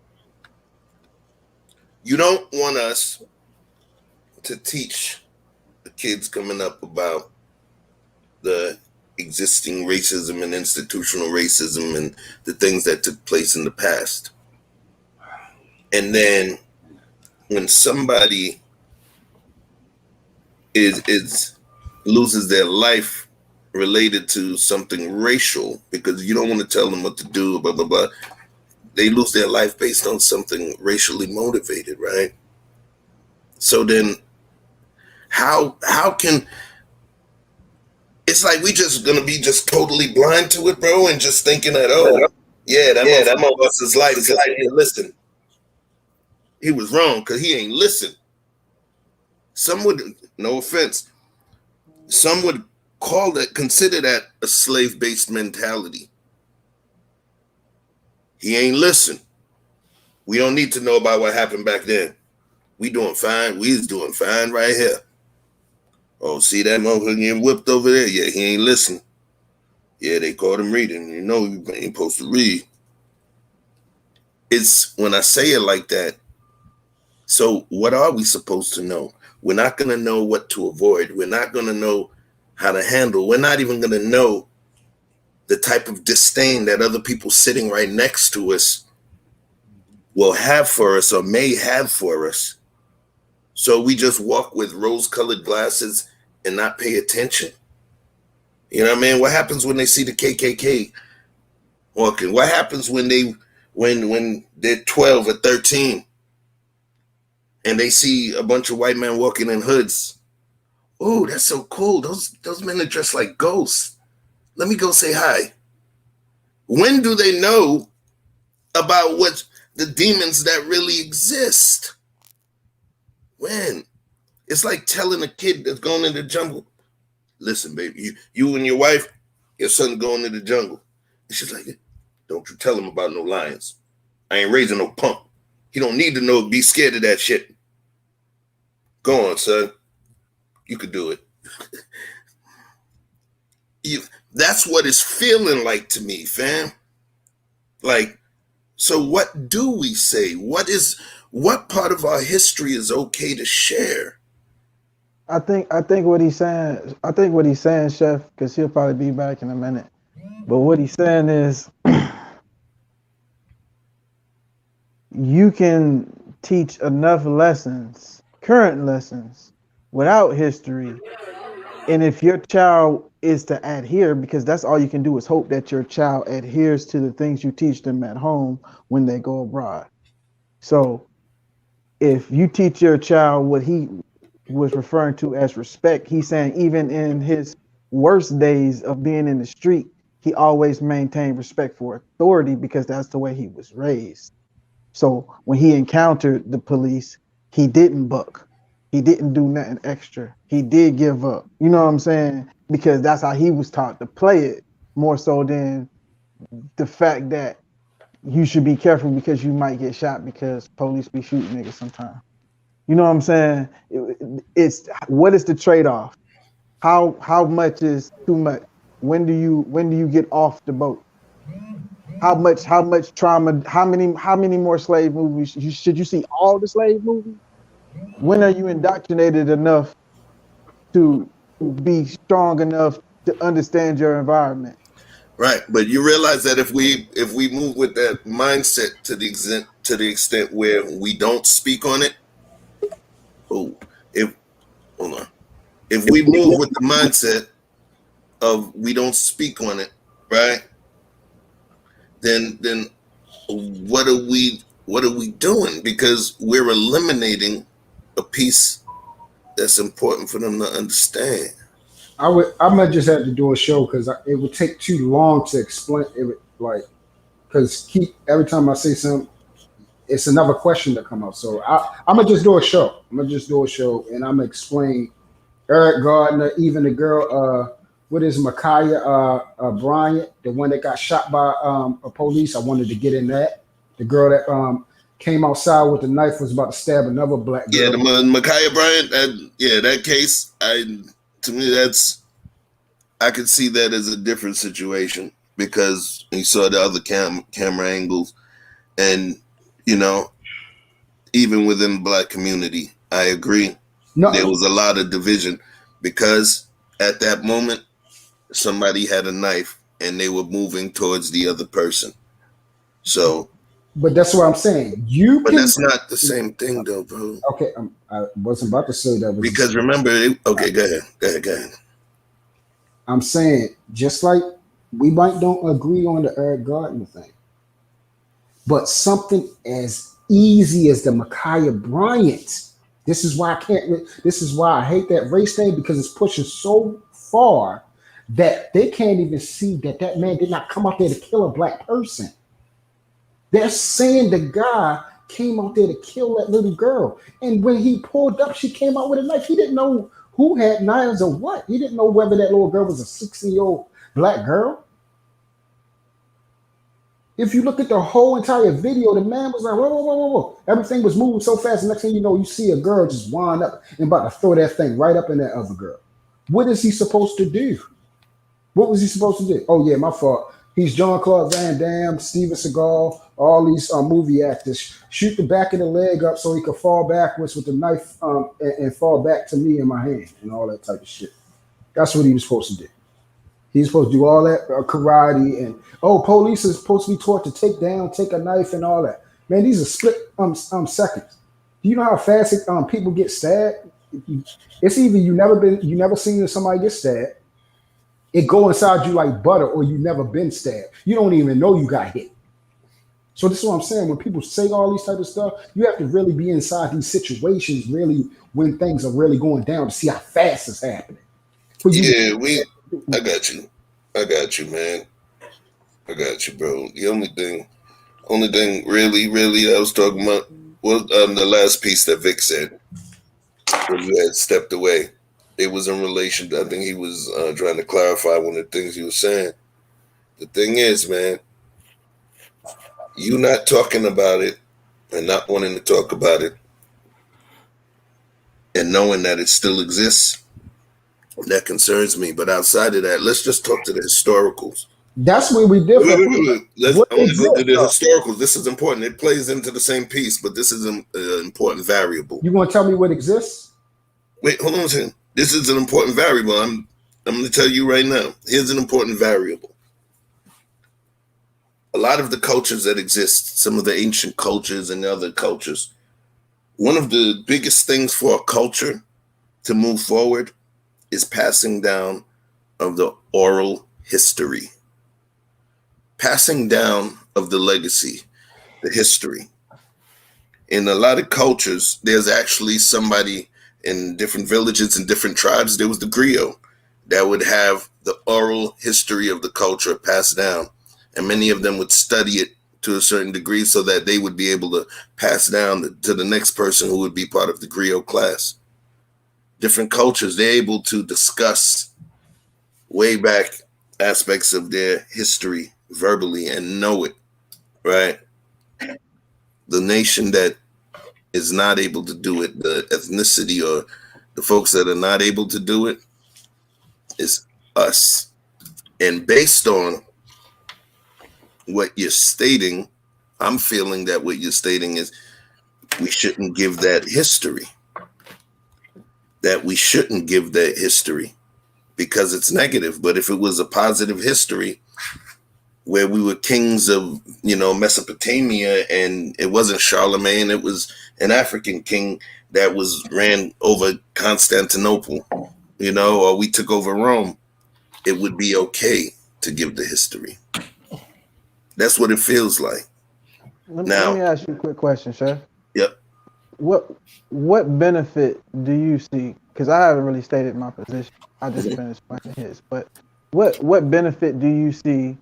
You don't want us to teach the kids coming up about the existing racism and institutional racism and the things that took place in the past. And then when somebody loses their life related to something racial, because you don't want to tell them what to do, blah, blah, blah. They lose their life based on something racially motivated, right? So then how can, it's like we just gonna be just totally blind to it, bro, and just thinking that, that motherfucker's life because he didn't listen. He was wrong because he ain't listen. Some would, no offense, some would consider that a slave-based mentality. He ain't listen. We don't need to know about what happened back then. We doing fine. We's doing fine right here. Oh, see that motherfucker getting whipped over there? Yeah, he ain't listen. Yeah, they caught him reading. You know you ain't supposed to read. It's when I say it like that. So what are we supposed to know? We're not going to know what to avoid. We're not going to know how to handle. We're not even going to know the type of disdain that other people sitting right next to us will have for us or may have for us. So we just walk with rose-colored glasses and not pay attention. You know what I mean? What happens when they see the KKK walking? What happens when they're 12 or 13 and they see a bunch of white men walking in hoods? Oh, that's so cool. Those men are dressed like ghosts. Let me go say hi. When do they know about what the demons that really exist? When? It's like telling a kid that's going in the jungle, listen, baby, you and your wife, your son going in the jungle. And she's like, don't you tell him about no lions. I ain't raising no punk. He don't need to know, be scared of that shit. Go on, son. You could do it. That's what it's feeling like to me, fam. Like, so what do we say? What part of our history is okay to share? I think what he's saying, Chef, because he'll probably be back in a minute. But what he's saying is you can teach enough lessons, current lessons, without history. And if your child is to adhere, because that's all you can do is hope that your child adheres to the things you teach them at home when they go abroad. So if you teach your child what he was referring to as respect, he's saying even in his worst days of being in the street, he always maintained respect for authority because that's the way he was raised. So when he encountered the police, he didn't buck. He didn't do nothing extra. He did give up. You know what I'm saying? Because that's how he was taught to play it, more so than the fact that you should be careful because you might get shot because police be shooting niggas sometimes. You know what I'm saying? It's what is the trade-off? How much is too much? When do you get off the boat? How much trauma? How many more slave movies? Should you see all the slave movies? When are you indoctrinated enough to be strong enough to understand your environment? Right, but you realize that if we move with that mindset to the extent where we don't speak on it, if we move with the mindset of we don't speak on it, right? Then what are we doing? Because we're eliminating a piece that's important for them to understand. I might just have to do a show because it would take too long to explain it. Because every time I say something, it's another question that come up. So I'm gonna just do a show. And I'm gonna explain Eric Gardner, even the girl, what is Micaiah Bryant, the one that got shot by a police. I wanted to get in that. The girl that came outside with the knife was about to stab another black girl. Yeah, the Micaiah Bryant. That case. To me, I could see that as a different situation because you saw the other camera angles, and even within the black community, I agree. There was a lot of division because at that moment, somebody had a knife and they were moving towards the other person. So, but that's what I'm saying. That's not the same thing, though, bro. Okay, I wasn't about to say that. Because remember, okay, go ahead. I'm saying just like we might don't agree on the Eric Gardner thing, but something as easy as the Micaiah Bryant. This is why I hate that race thing, because it's pushing so far that they can't even see that man did not come out there to kill a black person. They're saying the guy came out there to kill that little girl. And when he pulled up, she came out with a knife. He didn't know who had knives or what. He didn't know whether that little girl was a 16-year-old black girl. If you look at the whole entire video, the man was like, whoa. Everything was moving so fast. The next thing you know, you see a girl just wind up and about to throw that thing right up in that other girl. What is he supposed to do? What was he supposed to do? Oh, yeah, my fault. He's Jean-Claude Van Damme, Steven Seagal, all these movie actors. Shoot the back of the leg up so he could fall backwards with the knife and fall back to me in my hand and all that type of shit. That's what he was supposed to do. He's supposed to do all that karate and police is supposed to be taught to take a knife and all that. Man, these are split seconds. Do you know how fast people get stabbed? It's either you never seen somebody get stabbed, it go inside you like butter, or you never been stabbed. You don't even know you got hit. So this is what I'm saying. When people say all these type of stuff, you have to really be inside these situations, really, when things are really going down, to see how fast it's happening. I got you, man. I got you, bro. The only thing really I was talking about was the last piece that Vic said when you had stepped away. It was in relation to, I think he was trying to clarify one of the things he was saying. The thing is, man, you not talking about it and not wanting to talk about it and knowing that it still exists, that concerns me. But outside of that, let's just talk to the historicals. That's where we differ. I want to go to the historicals. This is important. It plays into the same piece, but this is an important variable. You want to tell me what exists? Wait, hold on a second. This is an important variable. I'm going to tell you right now. Here's an important variable. A lot of the cultures that exist, some of the ancient cultures and other cultures, one of the biggest things for a culture to move forward is passing down of the oral history. Passing down of the legacy, the history. In a lot of cultures, there's actually somebody in different villages and different tribes. There was the griot that would have the oral history of the culture passed down. And many of them would study it to a certain degree so that they would be able to pass down to the next person who would be part of the griot class. Different cultures, they're able to discuss way back aspects of their history verbally and know it, right? The nation that is not able to do it, the ethnicity or the folks that are not able to do it, is us. And based on what you're stating, I'm feeling that what you're stating is we shouldn't give that history. That we shouldn't give that history because it's negative. But if it was a positive history where we were kings of, Mesopotamia, and it wasn't Charlemagne, it was an African king that ran over Constantinople, or we took over Rome, it would be okay to give the history. That's what it feels like. Let me ask you a quick question, Chef. Yep. What benefit do you see? Because I haven't really stated my position. I just been explaining his. But what benefit do you see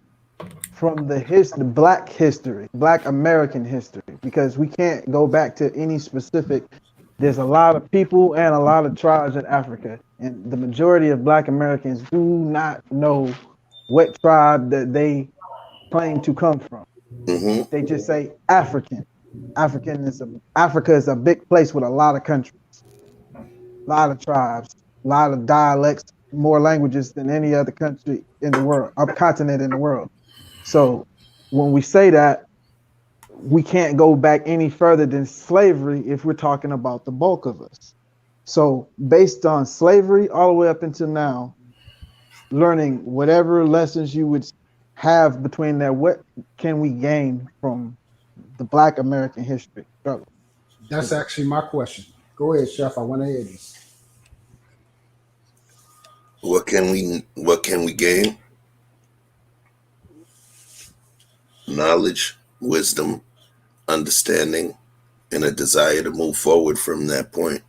from the Black history, Black American history? Because we can't go back to any specific. There's a lot of people and a lot of tribes in Africa, and the majority of Black Americans do not know what tribe that they claim to come from. Mm-hmm. They just say African. Africa is a big place with a lot of countries, a lot of tribes, a lot of dialects, more languages than any other country in the world, a continent in the world. So when we say that, we can't go back any further than slavery if we're talking about the bulk of us. So based on slavery all the way up until now, learning whatever lessons you would have between that, what can we gain from the Black American history struggle? That's actually my question. Go ahead, Chef. I want to hear this. What can we gain? Knowledge, wisdom, understanding, and a desire to move forward from that point.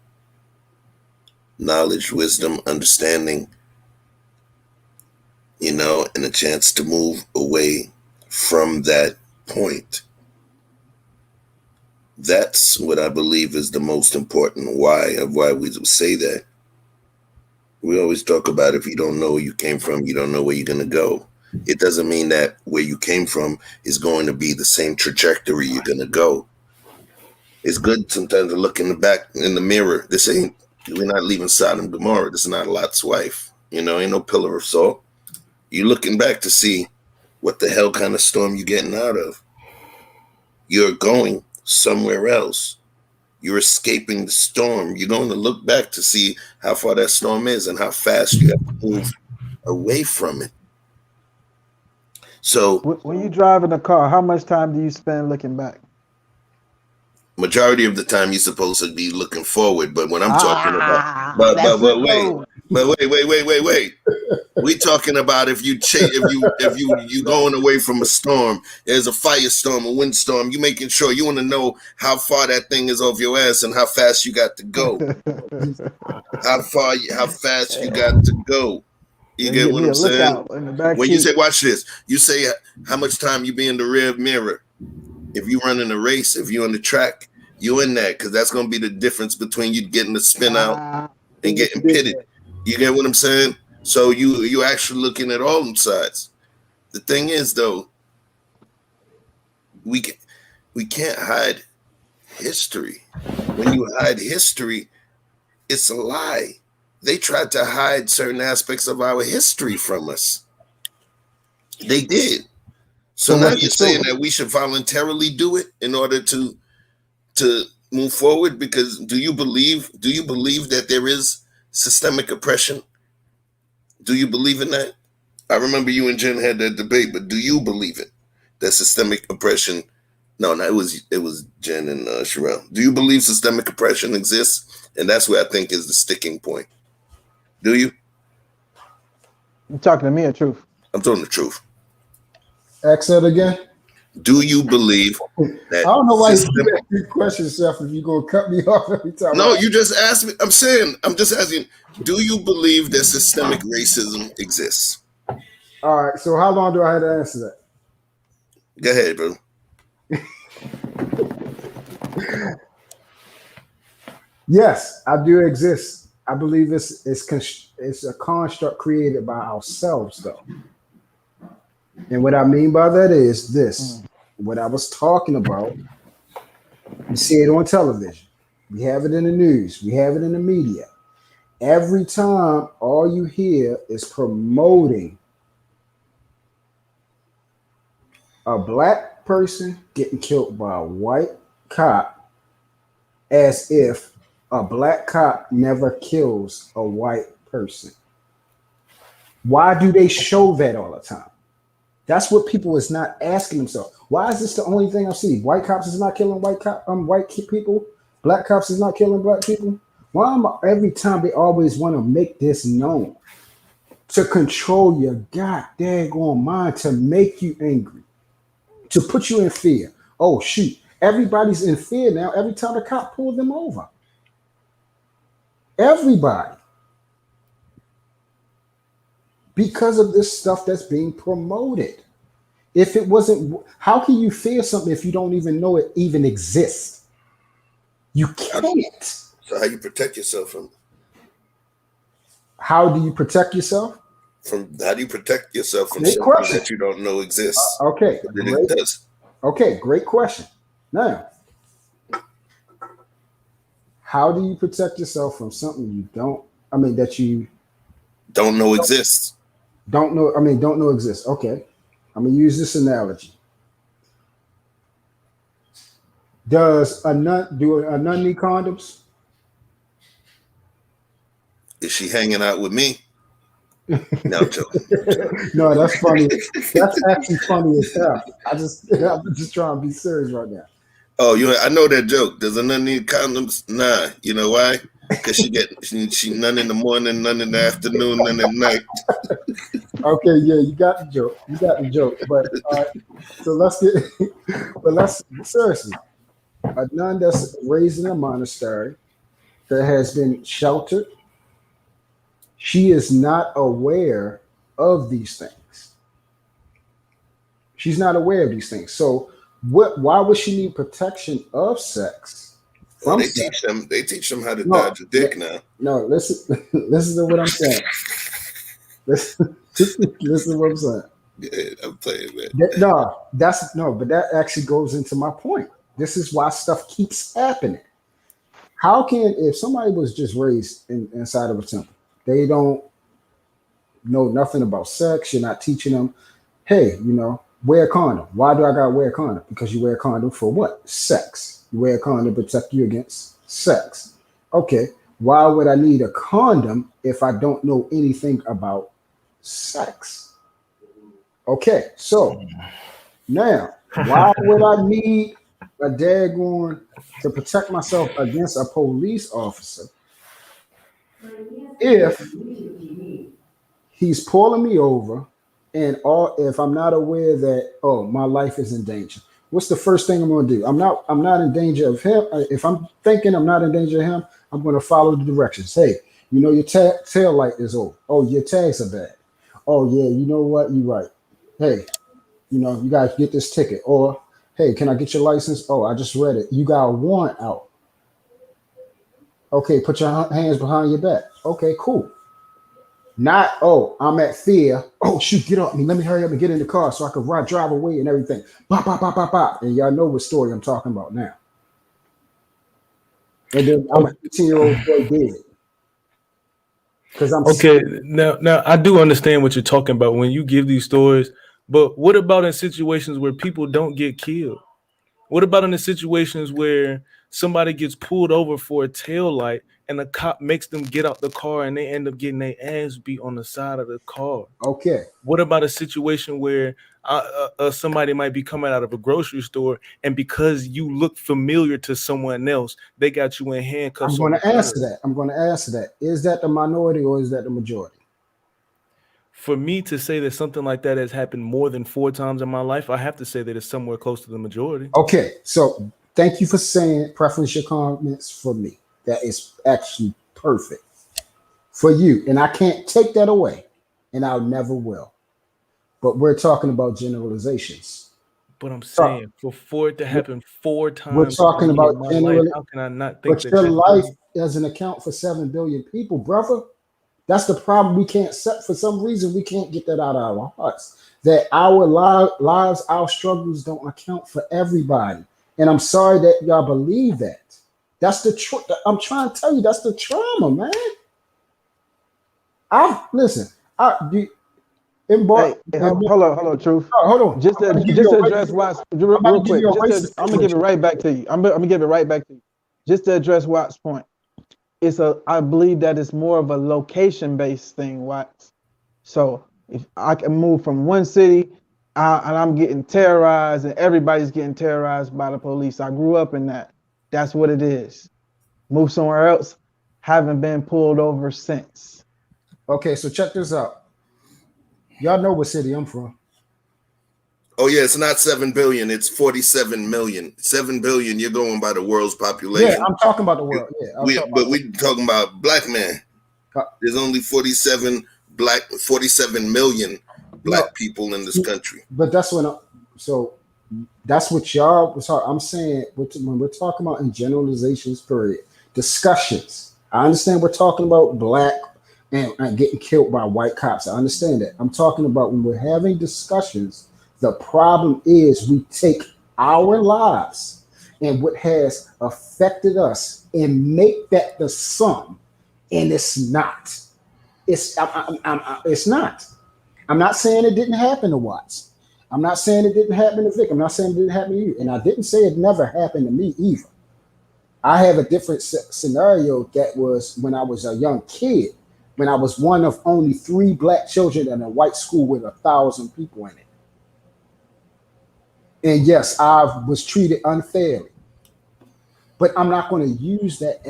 Knowledge, wisdom, understanding, and a chance to move away from that point. That's what I believe is the most important why we say that. We always talk about if you don't know where you came from, you don't know where you're going to go. It doesn't mean that where you came from is going to be the same trajectory you're going to go. It's good sometimes to look in the mirror. We're not leaving Sodom and Gomorrah. This is not Lot's wife. Ain't no pillar of salt. You're looking back to see what the hell kind of storm you're getting out of. You're going somewhere else. You're escaping the storm. You're going to look back to see how far that storm is and how fast you have to move away from it. So when you drive in a car, how much time do you spend looking back? Majority of the time you're supposed to be looking forward, but when I'm talking about wait. We talking about if you going away from a storm, there's a firestorm, a windstorm, you making sure you want to know how far that thing is off your ass and how fast you got to go. how fast you got to go. You get what I'm saying? When you say, watch this, you say how much time you be in the rear mirror. If you running a race, if you're on the track, you in that, because that's going to be the difference between you getting the spin out and getting pitted. You get what I'm saying? So you actually looking at all them sides. The thing is, though, we can't hide history. When you hide history, it's a lie. They tried to hide certain aspects of our history from us. They did. So now you're saying that we should voluntarily do it in order to move forward? Because do you believe that there is systemic oppression? Do you believe in that? I remember you and Jen had that debate, but do you believe it? That systemic oppression? No, it was Jen and Sherelle. Do you believe systemic oppression exists? And that's where I think is the sticking point. Do you? You talking to me or truth? I'm talking the truth. Ask that again. Do you believe that? I don't know why you ask me questions, Chef, if you're going to cut me off every time. No, you just asked me. I'm just asking, do you believe that systemic racism exists? All right, so how long do I have to answer that? Go ahead, bro. Yes, I do exist. I believe it's a construct created by ourselves, though. And what I mean by that is this. What I was talking about, you see it on television. We have it in the news. We have it in the media. Every time, all you hear is promoting a black person getting killed by a white cop as if a black cop never kills a white person. Why do they show that all the time? That's what people is not asking themselves. Why is this the only thing I see? White cops is not killing white people. Black cops is not killing black people. Why am I, every time they always want to make this known to control your goddamn mind, to make you angry, to put you in fear. Oh shoot, everybody's in fear now every time the cop pulled them over. Everybody. Because of this stuff that's being promoted. If it wasn't, how can you fear something if you don't even know it even exists? You can't. So how you protect yourself from? How do you protect yourself? How do you protect yourself from Great something question. that you don't know exists? Okay. It does. Okay, great question. Now, how do you protect yourself from something you don't, that you don't know exists? Don't know exists. Okay. I'm gonna use this analogy. Does a nun need condoms? Is she hanging out with me? No, I'm joking. No, that's funny. That's actually funny as hell. I'm just trying to be serious right now. Oh, I know that joke. Does a nun need condoms? Nah. You know why? Because she none in the morning, none in the afternoon, none at night. Okay, yeah, you got the joke. But so let's seriously, a nun that's raised in a monastery that has been sheltered, she is not aware of these things. She's not aware of these things. So why would she need protection of sex? Well, they teach them how to dodge a dick now. No, listen to what I'm saying. Listen to what I'm saying. Yeah, I'm playing, man. But that actually goes into my point. This is why stuff keeps happening. How can, if somebody was just raised inside of a temple, they don't know nothing about sex, you're not teaching them, hey, wear a condom. Why do I gotta wear a condom? Because you wear a condom for what? Sex. You wear a condom to protect you against sex. Okay, why would I need a condom if I don't know anything about sex? Okay, so now, why would I need a daggone to protect myself against a police officer if he's pulling me over and if I'm not aware that, my life is in danger? What's the first thing I'm going to do? I'm not in danger of him. If I'm thinking I'm not in danger of him, I'm going to follow the directions. Hey, your tail light is old. Oh, your tags are bad. Oh yeah, you know what? You're right. Hey, you guys get this ticket. Or hey, can I get your license? Oh, I just read it. You got a warrant out. Okay, put your hands behind your back. Okay, cool. Not, I'm at fear. Oh, shoot, get up. Let me hurry up and get in the car so I can drive away and everything. Bop, bop, bop, bop, bop. And y'all know what story I'm talking about now. And then I'm a 15-year-old boy dead. Now I do understand what you're talking about when you give these stories, but what about in situations where people don't get killed? What about in the situations where somebody gets pulled over for a tail light and the cop makes them get out the car and they end up getting their ass beat on the side of the car? Okay. What about a situation where somebody might be coming out of a grocery store and because you look familiar to someone else, they got you in handcuffs? I'm going to answer that. Is that the minority or is that the majority? For me to say that something like that has happened more than 4 times in my life, I have to say that it's somewhere close to the majority. Okay, so thank you for preference your comments for me. That is actually perfect for you. And I can't take that away, and I never will. But we're talking about generalizations. But I'm saying for it to happen 4 times, we're talking about life, how can I not think that your life doesn't account for 7 billion people, brother? That's the problem. We can't for some reason, we can't get that out of our hearts. That our lives, our struggles don't account for everybody. And I'm sorry that y'all believe that. That's the truth. I'm trying to tell you, that's the trauma, man. Hold on, Truth. Hold on. Just to address Watts real quick. I'm gonna give it right back to you. I'm gonna give it right back to you. Just to address Watts' point. I believe that it's more of a location-based thing, Watts. So if I can move from one city and I'm getting terrorized and everybody's getting terrorized by the police, I grew up in that. That's what it is. Move somewhere else, haven't been pulled over since. Okay, so check this out. Y'all know what city I'm from. Oh yeah, it's not 7 billion, it's 47 million. 7 billion, you're going by the world's population. Yeah, I'm talking about the world. Yeah, we're talking about black man. There's only 47 million black people in this country. But that's that's what y'all was talking. I'm saying when we're talking about in generalizations, period, discussions. I understand we're talking about black and getting killed by white cops. I understand that. I'm talking about when we're having discussions, the problem is we take our lives and what has affected us and make that the sum, and it's not. It's not. I'm not saying it didn't happen to Watts. I'm not saying it didn't happen to Vic. I'm not saying it didn't happen to you. And I didn't say it never happened to me either. I have a different scenario that was when I was a young kid, when I was one of only 3 black children in a white school with 1,000 people in it. And yes, I was treated unfairly. But I'm not going to use that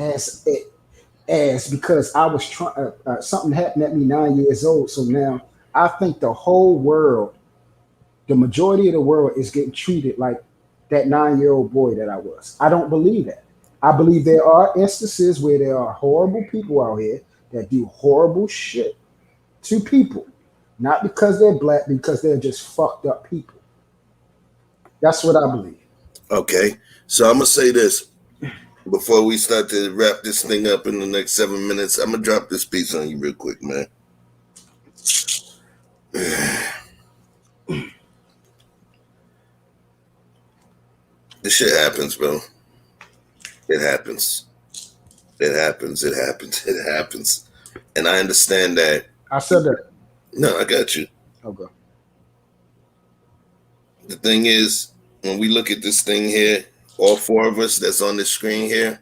as because I was trying something happened at me 9 years old. So now I think the whole world, the majority of the world is getting treated like that 9-year-old boy that I was. I don't believe that. I believe there are instances where there are horrible people out here that do horrible shit to people, not because they're black, because they're just fucked up people. That's what I believe. Okay, so I'm gonna say this before we start to wrap this thing up in the next 7 minutes. I'm gonna drop this piece on you real quick, man. This shit happens, bro. It happens. It happens. It happens. It happens. And I understand that. I said that. No, I got you. Okay. The thing is, when we look at this thing here, all 4 of us that's on this screen here,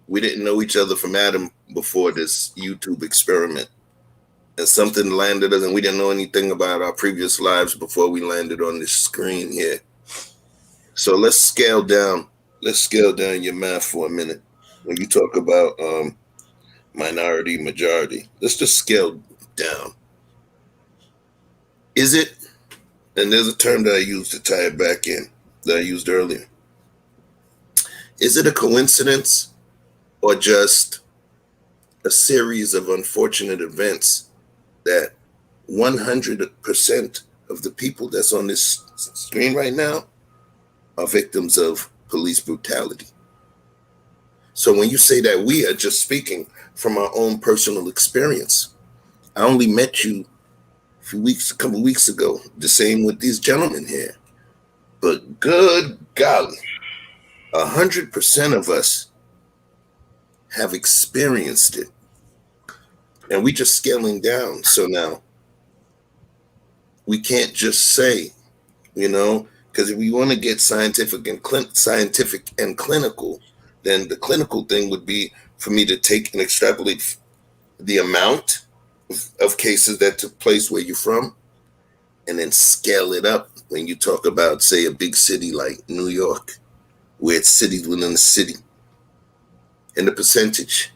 we didn't know each other from Adam before this YouTube experiment. And something landed us, and we didn't know anything about our previous lives before we landed on this screen here. So let's scale down. Let's scale down your math for a minute. When you talk about minority, majority, let's just scale down. Is it, and there's a term that I used to tie it back in, that I used earlier. Is it a coincidence or just a series of unfortunate events that 100% of the people that's on this screen right now are victims of police brutality? So when you say that, we are just speaking from our own personal experience. I only met you a couple weeks ago, the same with these gentlemen here. But good golly, 100% of us have experienced it. And we just scaling down. So now we can't just say, because if we want to get scientific and clinical, then the clinical thing would be for me to take and extrapolate the amount of cases that took place where you're from, and then scale it up when you talk about, say, a big city like New York, where it's cities within a city, and the percentage,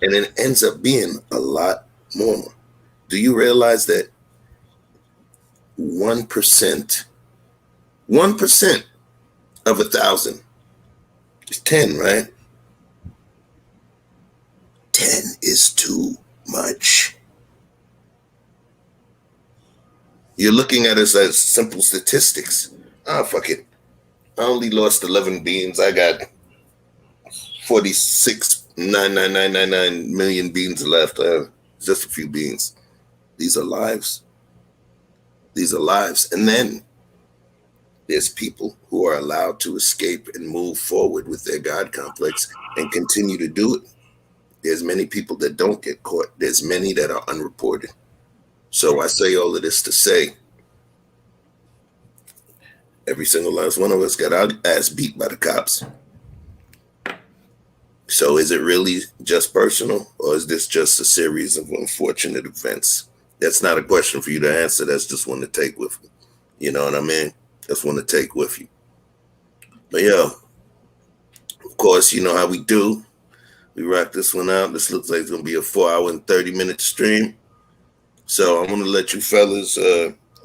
and it ends up being a lot more. Do you realize that 1% of 1,000 is 10, right? 10 is too much. You're looking at us as simple statistics. Fuck it. I only lost 11 beans. I got 46.99999 million beans left. Just a few beans. These are lives. These are lives. And then there's people who are allowed to escape and move forward with their God complex and continue to do it. There's many people that don't get caught. There's many that are unreported. So I say all of this to say, every single last one of us got our ass beat by the cops. So is it really just personal, or is this just a series of unfortunate events? That's not a question for you to answer. That's just one to take with you. You know what I mean? That's one to take with you. But yeah, of course, you know how we do. We rock this one out. This looks like it's going to be a 4 hour and 30 minute stream. So I'm going to let you fellas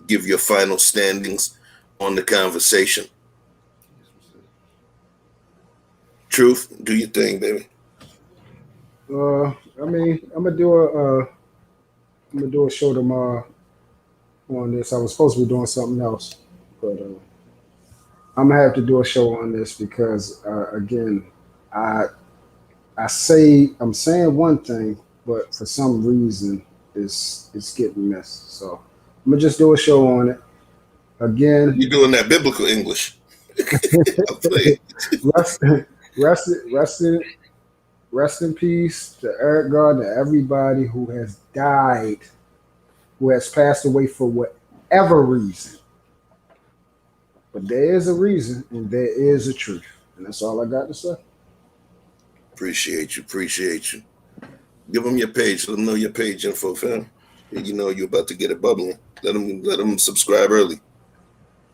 give your final standings on the conversation. Truth, do your thing, baby. I mean, I'm gonna do a show tomorrow on this. I was supposed to be doing something else, but I'm gonna have to do a show on this because again, I'm saying one thing, but for some reason it's getting missed. So I'm gonna just do a show on it. Again, you're doing that biblical English. Rest in peace to Eric Gardner, everybody who has died, who has passed away for whatever reason. But there is a reason and there is a truth. And that's all I got to say. Appreciate you. Give them your page. Let them know your page info, fam. You know you're about to get it bubbling. Let them subscribe early.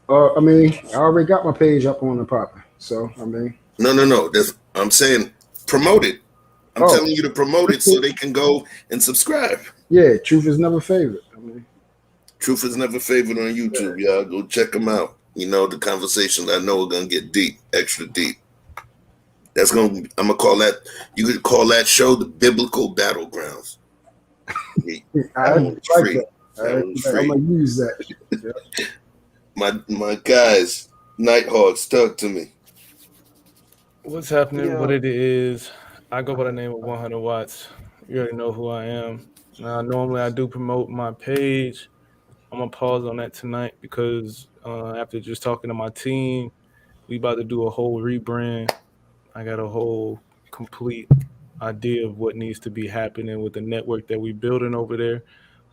I mean, I already got my page up on the popping. So, I mean. No. I'm saying promote it. I'm telling you to promote it so they can go and subscribe. Yeah, Truth is never favored. I mean, Truth is never favored on YouTube, y'all. Go check them out. You know, the conversations I know are going to get deep, extra deep. I'm going to call that, you could call that show the Biblical Battlegrounds. I'm going to use that. Yeah. My guys, Nighthawks, talk to me. What's happening? Yeah. What it is, I go by the name of 100 Watts. You already know who I am. Now, normally I do promote my page. I'm going to pause on that tonight because after just talking to my team, we about to do a whole rebrand. I got a whole complete idea of what needs to be happening with the network that we're building over there.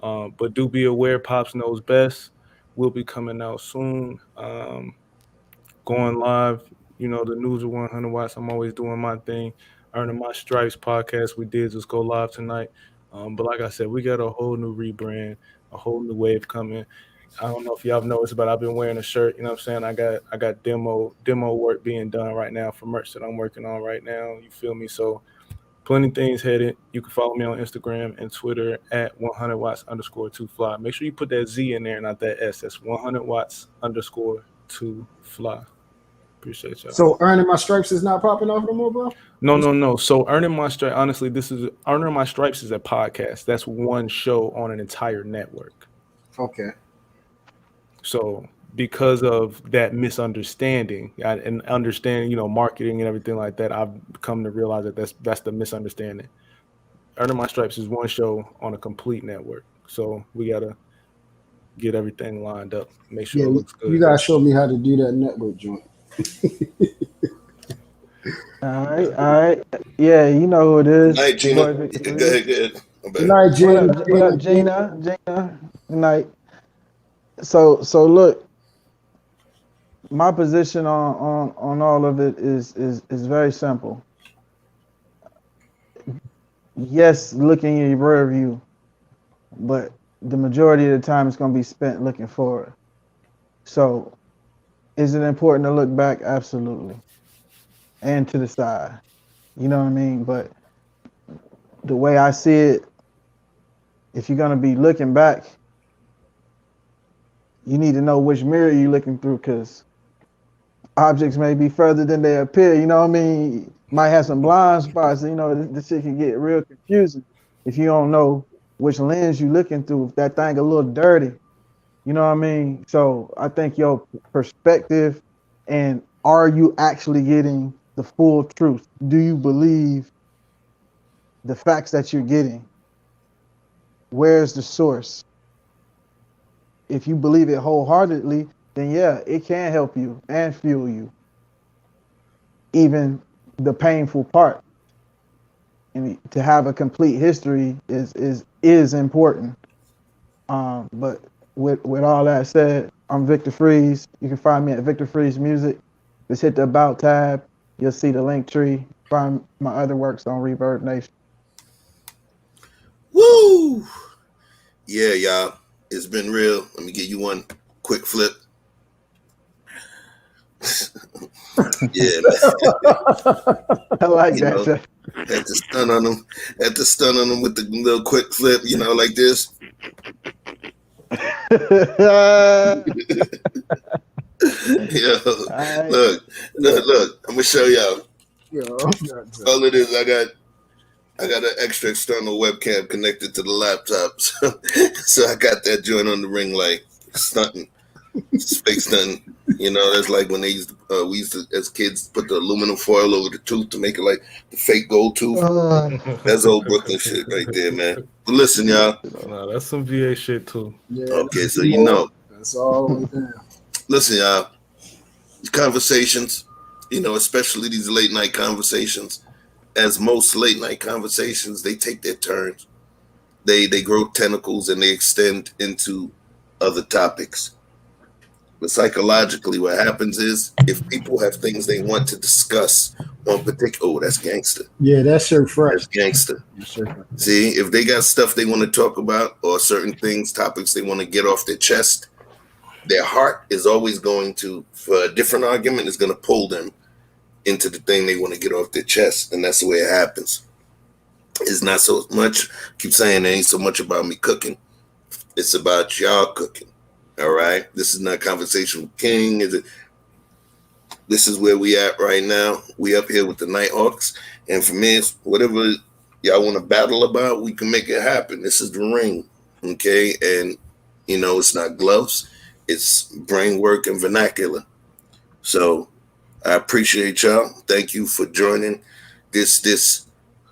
But do be aware, Pops Knows Best will be coming out soon. Going live, you know, the news of 100 Watts. I'm always doing my thing. Earning My Stripes podcast we did just go live tonight. But like I said, we got a whole new rebrand, a whole new wave coming. I don't know if y'all have noticed, but I've been wearing a shirt. You know what I'm saying? I got demo work being done right now for merch that I'm working on right now. You feel me? So plenty of things headed. You can follow me on Instagram and Twitter at 100watts_2fly. Make sure you put that Z in there, not that S. That's 100watts_2fly. Appreciate y'all. So Earning My Stripes is not popping off no more, bro? No. So Earning My Stripes, honestly, Earning My Stripes is a podcast. That's one show on an entire network. Okay. So because of that misunderstanding and understanding, you know, marketing and everything like that, I've come to realize that that's the misunderstanding. Earning My Stripes is one show on a complete network. So we got to get everything lined up, make sure it looks good. You got to show me how to do that network joint. All right. Yeah, you know who it is. Night, Gina. Go ahead. Good night, Gina. What up, Gina? Good night. So look, my position on all of it is very simple. Yes, looking in your rear view, but the majority of the time it's going to be spent looking forward. So is it important to look back? Absolutely. And to the side. You know what I mean? But the way I see it, if you're going to be looking back, you need to know which mirror you're looking through, because objects may be further than they appear. You know what I mean? Might have some blind spots. You know, this shit can get real confusing if you don't know which lens you're looking through. If that thing a little dirty, you know what I mean? So I think your perspective, and are you actually getting the full truth? Do you believe the facts that you're getting? Where's the source? If you believe it wholeheartedly, then yeah, it can help you and fuel you. Even the painful part. And to have a complete history is important. But with all that said, I'm Victor Freeze. You can find me at Victor Freeze Music. Just hit the About tab. You'll see the link tree. Find my other works on Reverb Nation. Woo! Yeah, y'all. It's been real. Let me give you one quick flip. Yeah, man. I like that. Had to stun on them with the little quick flip, you know, like this. Yo, look, I'm gonna show y'all. All it is, I got an extra external webcam connected to the laptop, so I got that joint on the ring light, stunting, fake stunting. You know, that's like when we used to, as kids, put the aluminum foil over the tooth to make it like the fake gold tooth. That's old Brooklyn shit right there, man. But listen, y'all. No, that's some VA shit too. Yeah, okay, so you know. That's all the way down. Listen, y'all. These conversations, you know, especially these late night conversations, as most late night conversations, they take their turns. They grow tentacles and they extend into other topics. But psychologically, what happens is if people have things they want to discuss on particular, that's gangster. Yeah, that's shirt fresh. That's gangster. See, if they got stuff they want to talk about or certain things, topics they want to get off their chest, their heart is always going to, for a different argument, is going to pull them into the thing they want to get off their chest. And that's the way it happens. It's not so much, I keep saying it ain't so much about me cooking. It's about y'all cooking. All right. This is not Conversation with King. This is where we at right now. We up here with the Nighthawks. And for me, it's whatever y'all want to battle about, we can make it happen. This is the ring. Okay. And, you know, it's not gloves. It's brain work and vernacular. So I appreciate y'all. Thank you for joining this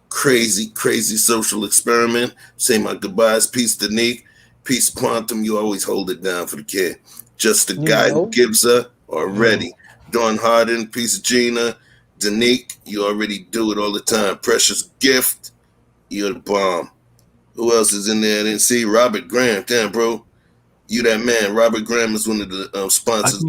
crazy social experiment. Say my goodbyes. Peace to Neek. Peace Quantum. You always hold it down for the kid. Just the guy who gives her already. Dawn Harden. Peace Gina. Danique. You already do it all the time. Precious Gift. You're the bomb. Who else is in there? I didn't see Robert Graham. Damn, bro. You that man. Robert Graham is one of the sponsors.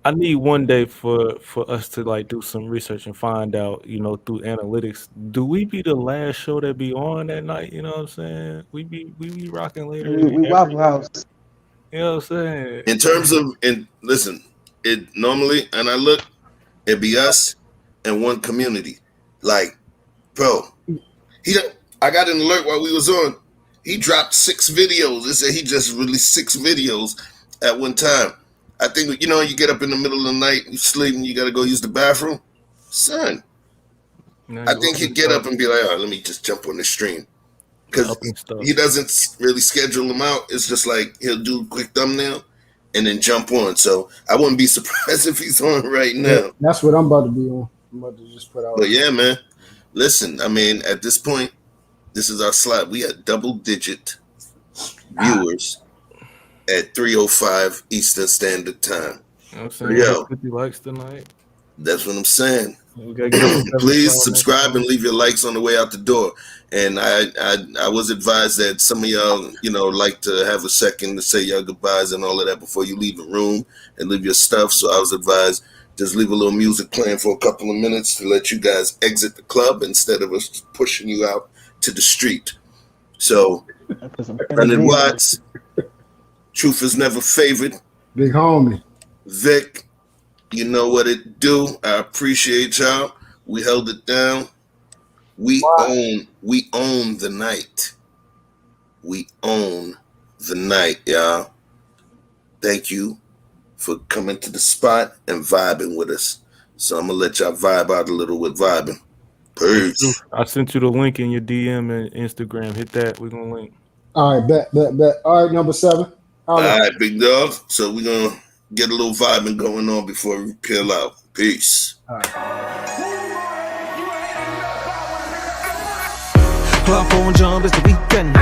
I need one day for us to like do some research and find out, you know, through analytics, do we be the last show that be on that night? You know what I'm saying? We be rocking later. We Waffle House. You know what I'm saying? In terms of, and listen, it normally, and I look, it be us and one community. Like, bro, I got an alert while we was on. He dropped 6 videos. It said he just released 6 videos at one time. I think, you know, you get up in the middle of the night, you sleep, and you got to go use the bathroom. Son, I think he'd get up and be like, let me just jump on the stream. Because he doesn't really schedule them out. It's just like he'll do a quick thumbnail and then jump on. So I wouldn't be surprised if he's on right now. Yeah, that's what I'm about to be on. I'm about to just put out. But yeah, man. Listen, I mean, at this point, this is our slot. We had double-digit viewers at 3:05 Eastern Standard Time. You know what I'm saying? Yo, 50 likes tonight. That's what I'm saying. Please subscribe and leave your likes on the way out the door. And I was advised that some of y'all, you know, like to have a second to say your goodbyes and all of that before you leave the room and leave your stuff. So I was advised just leave a little music playing for a couple of minutes to let you guys exit the club instead of us pushing you out to the street. So 100 watts. Truth is never favored. Big homie. Vic, you know what it do. I appreciate y'all. We held it down. We own the night. We own the night, y'all. Thank you for coming to the spot and vibing with us. So I'm gonna let y'all vibe out a little with vibing. Peace. I sent you the link in your DM and Instagram. Hit that. We're gonna link. All right, bet. All right, number 7. All right, big dog. So we're gonna get a little vibing going on before we peel out. Peace. All right. Club phone jump, it's the weekend.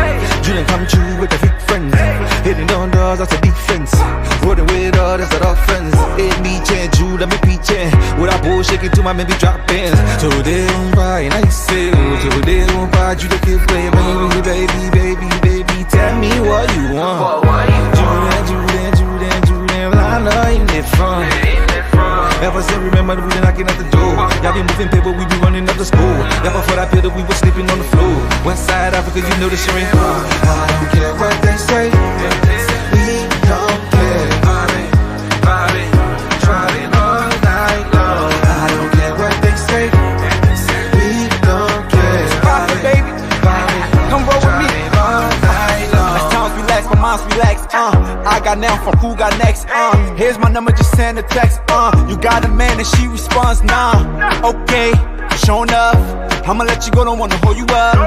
Dream come true with the big friends. Hitting on doors, that's a defense. Rolling with all, that's that offense. It me change, you let me peach in. With a bull shaking to my maybe drop pins. So they don't buy, and I say, so they don't buy, you the kid play, baby, tell me what you want. Julian, I know you need fun. Ever since remember we been knocking at the door. Y'all been moving paper, we be running up the school. Y'all before that pillar, we was sleeping on the floor. West side Africa, you know the shit ain't hard. I don't care what they say. We don't care. Driving all night long. I don't care what they say. We don't care. Pop it, baby. Come roll with me. All night long. That's time for now, fuck who got next, here's my number, just send a text, you got a man and she responds, nah, okay, sure enough, I'ma let you go, don't wanna hold you up,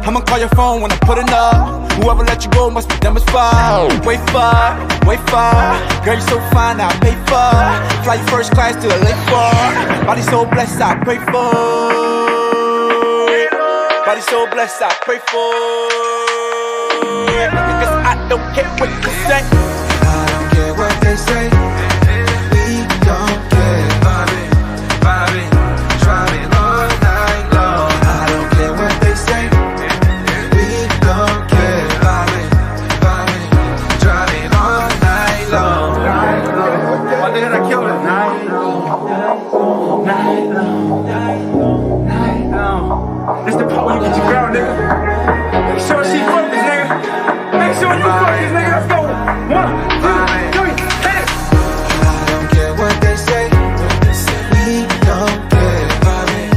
I'ma call your phone when I put it up, whoever let you go must be dumb as fuck, wait for, girl you so fine, I'll pay for, fly you first class to the lake for, body so blessed, I pray for, body so blessed, I pray for, because I don't care what you say, I don't care what they say, we don't care, vibing, driving all night long, I don't care what they say, we don't care, vibing, driving all night long, why did I kill it? Night long, it's the part where you get your girl, nigga, make sure she focused, nigga, make sure you focus, nigga, let's go, 1, 2, 3, hit it. I don't care what they say, we don't care, vibing,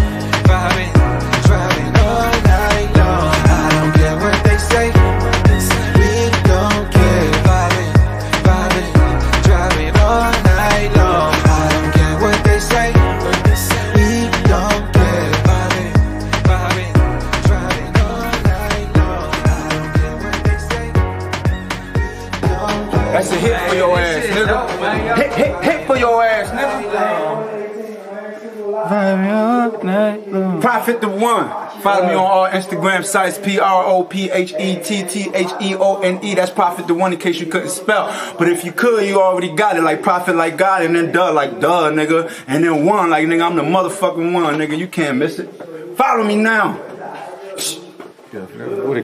driving all night long, I don't care what they say, we don't care, vibing, driving all night long, I don't care what they say, we don't care, vibing, driving all night long, I don't care what they say, we don't care. That's a hit for your ass, nigga. Hit for your ass, nigga. Prophet the One. Follow me on all Instagram sites, PROPHETTHEONE. That's Prophet the One in case you couldn't spell. But if you could, you already got it. Like Prophet like God, and then duh like duh, nigga. And then one like nigga, I'm the motherfucking one, nigga. You can't miss it. Follow me now.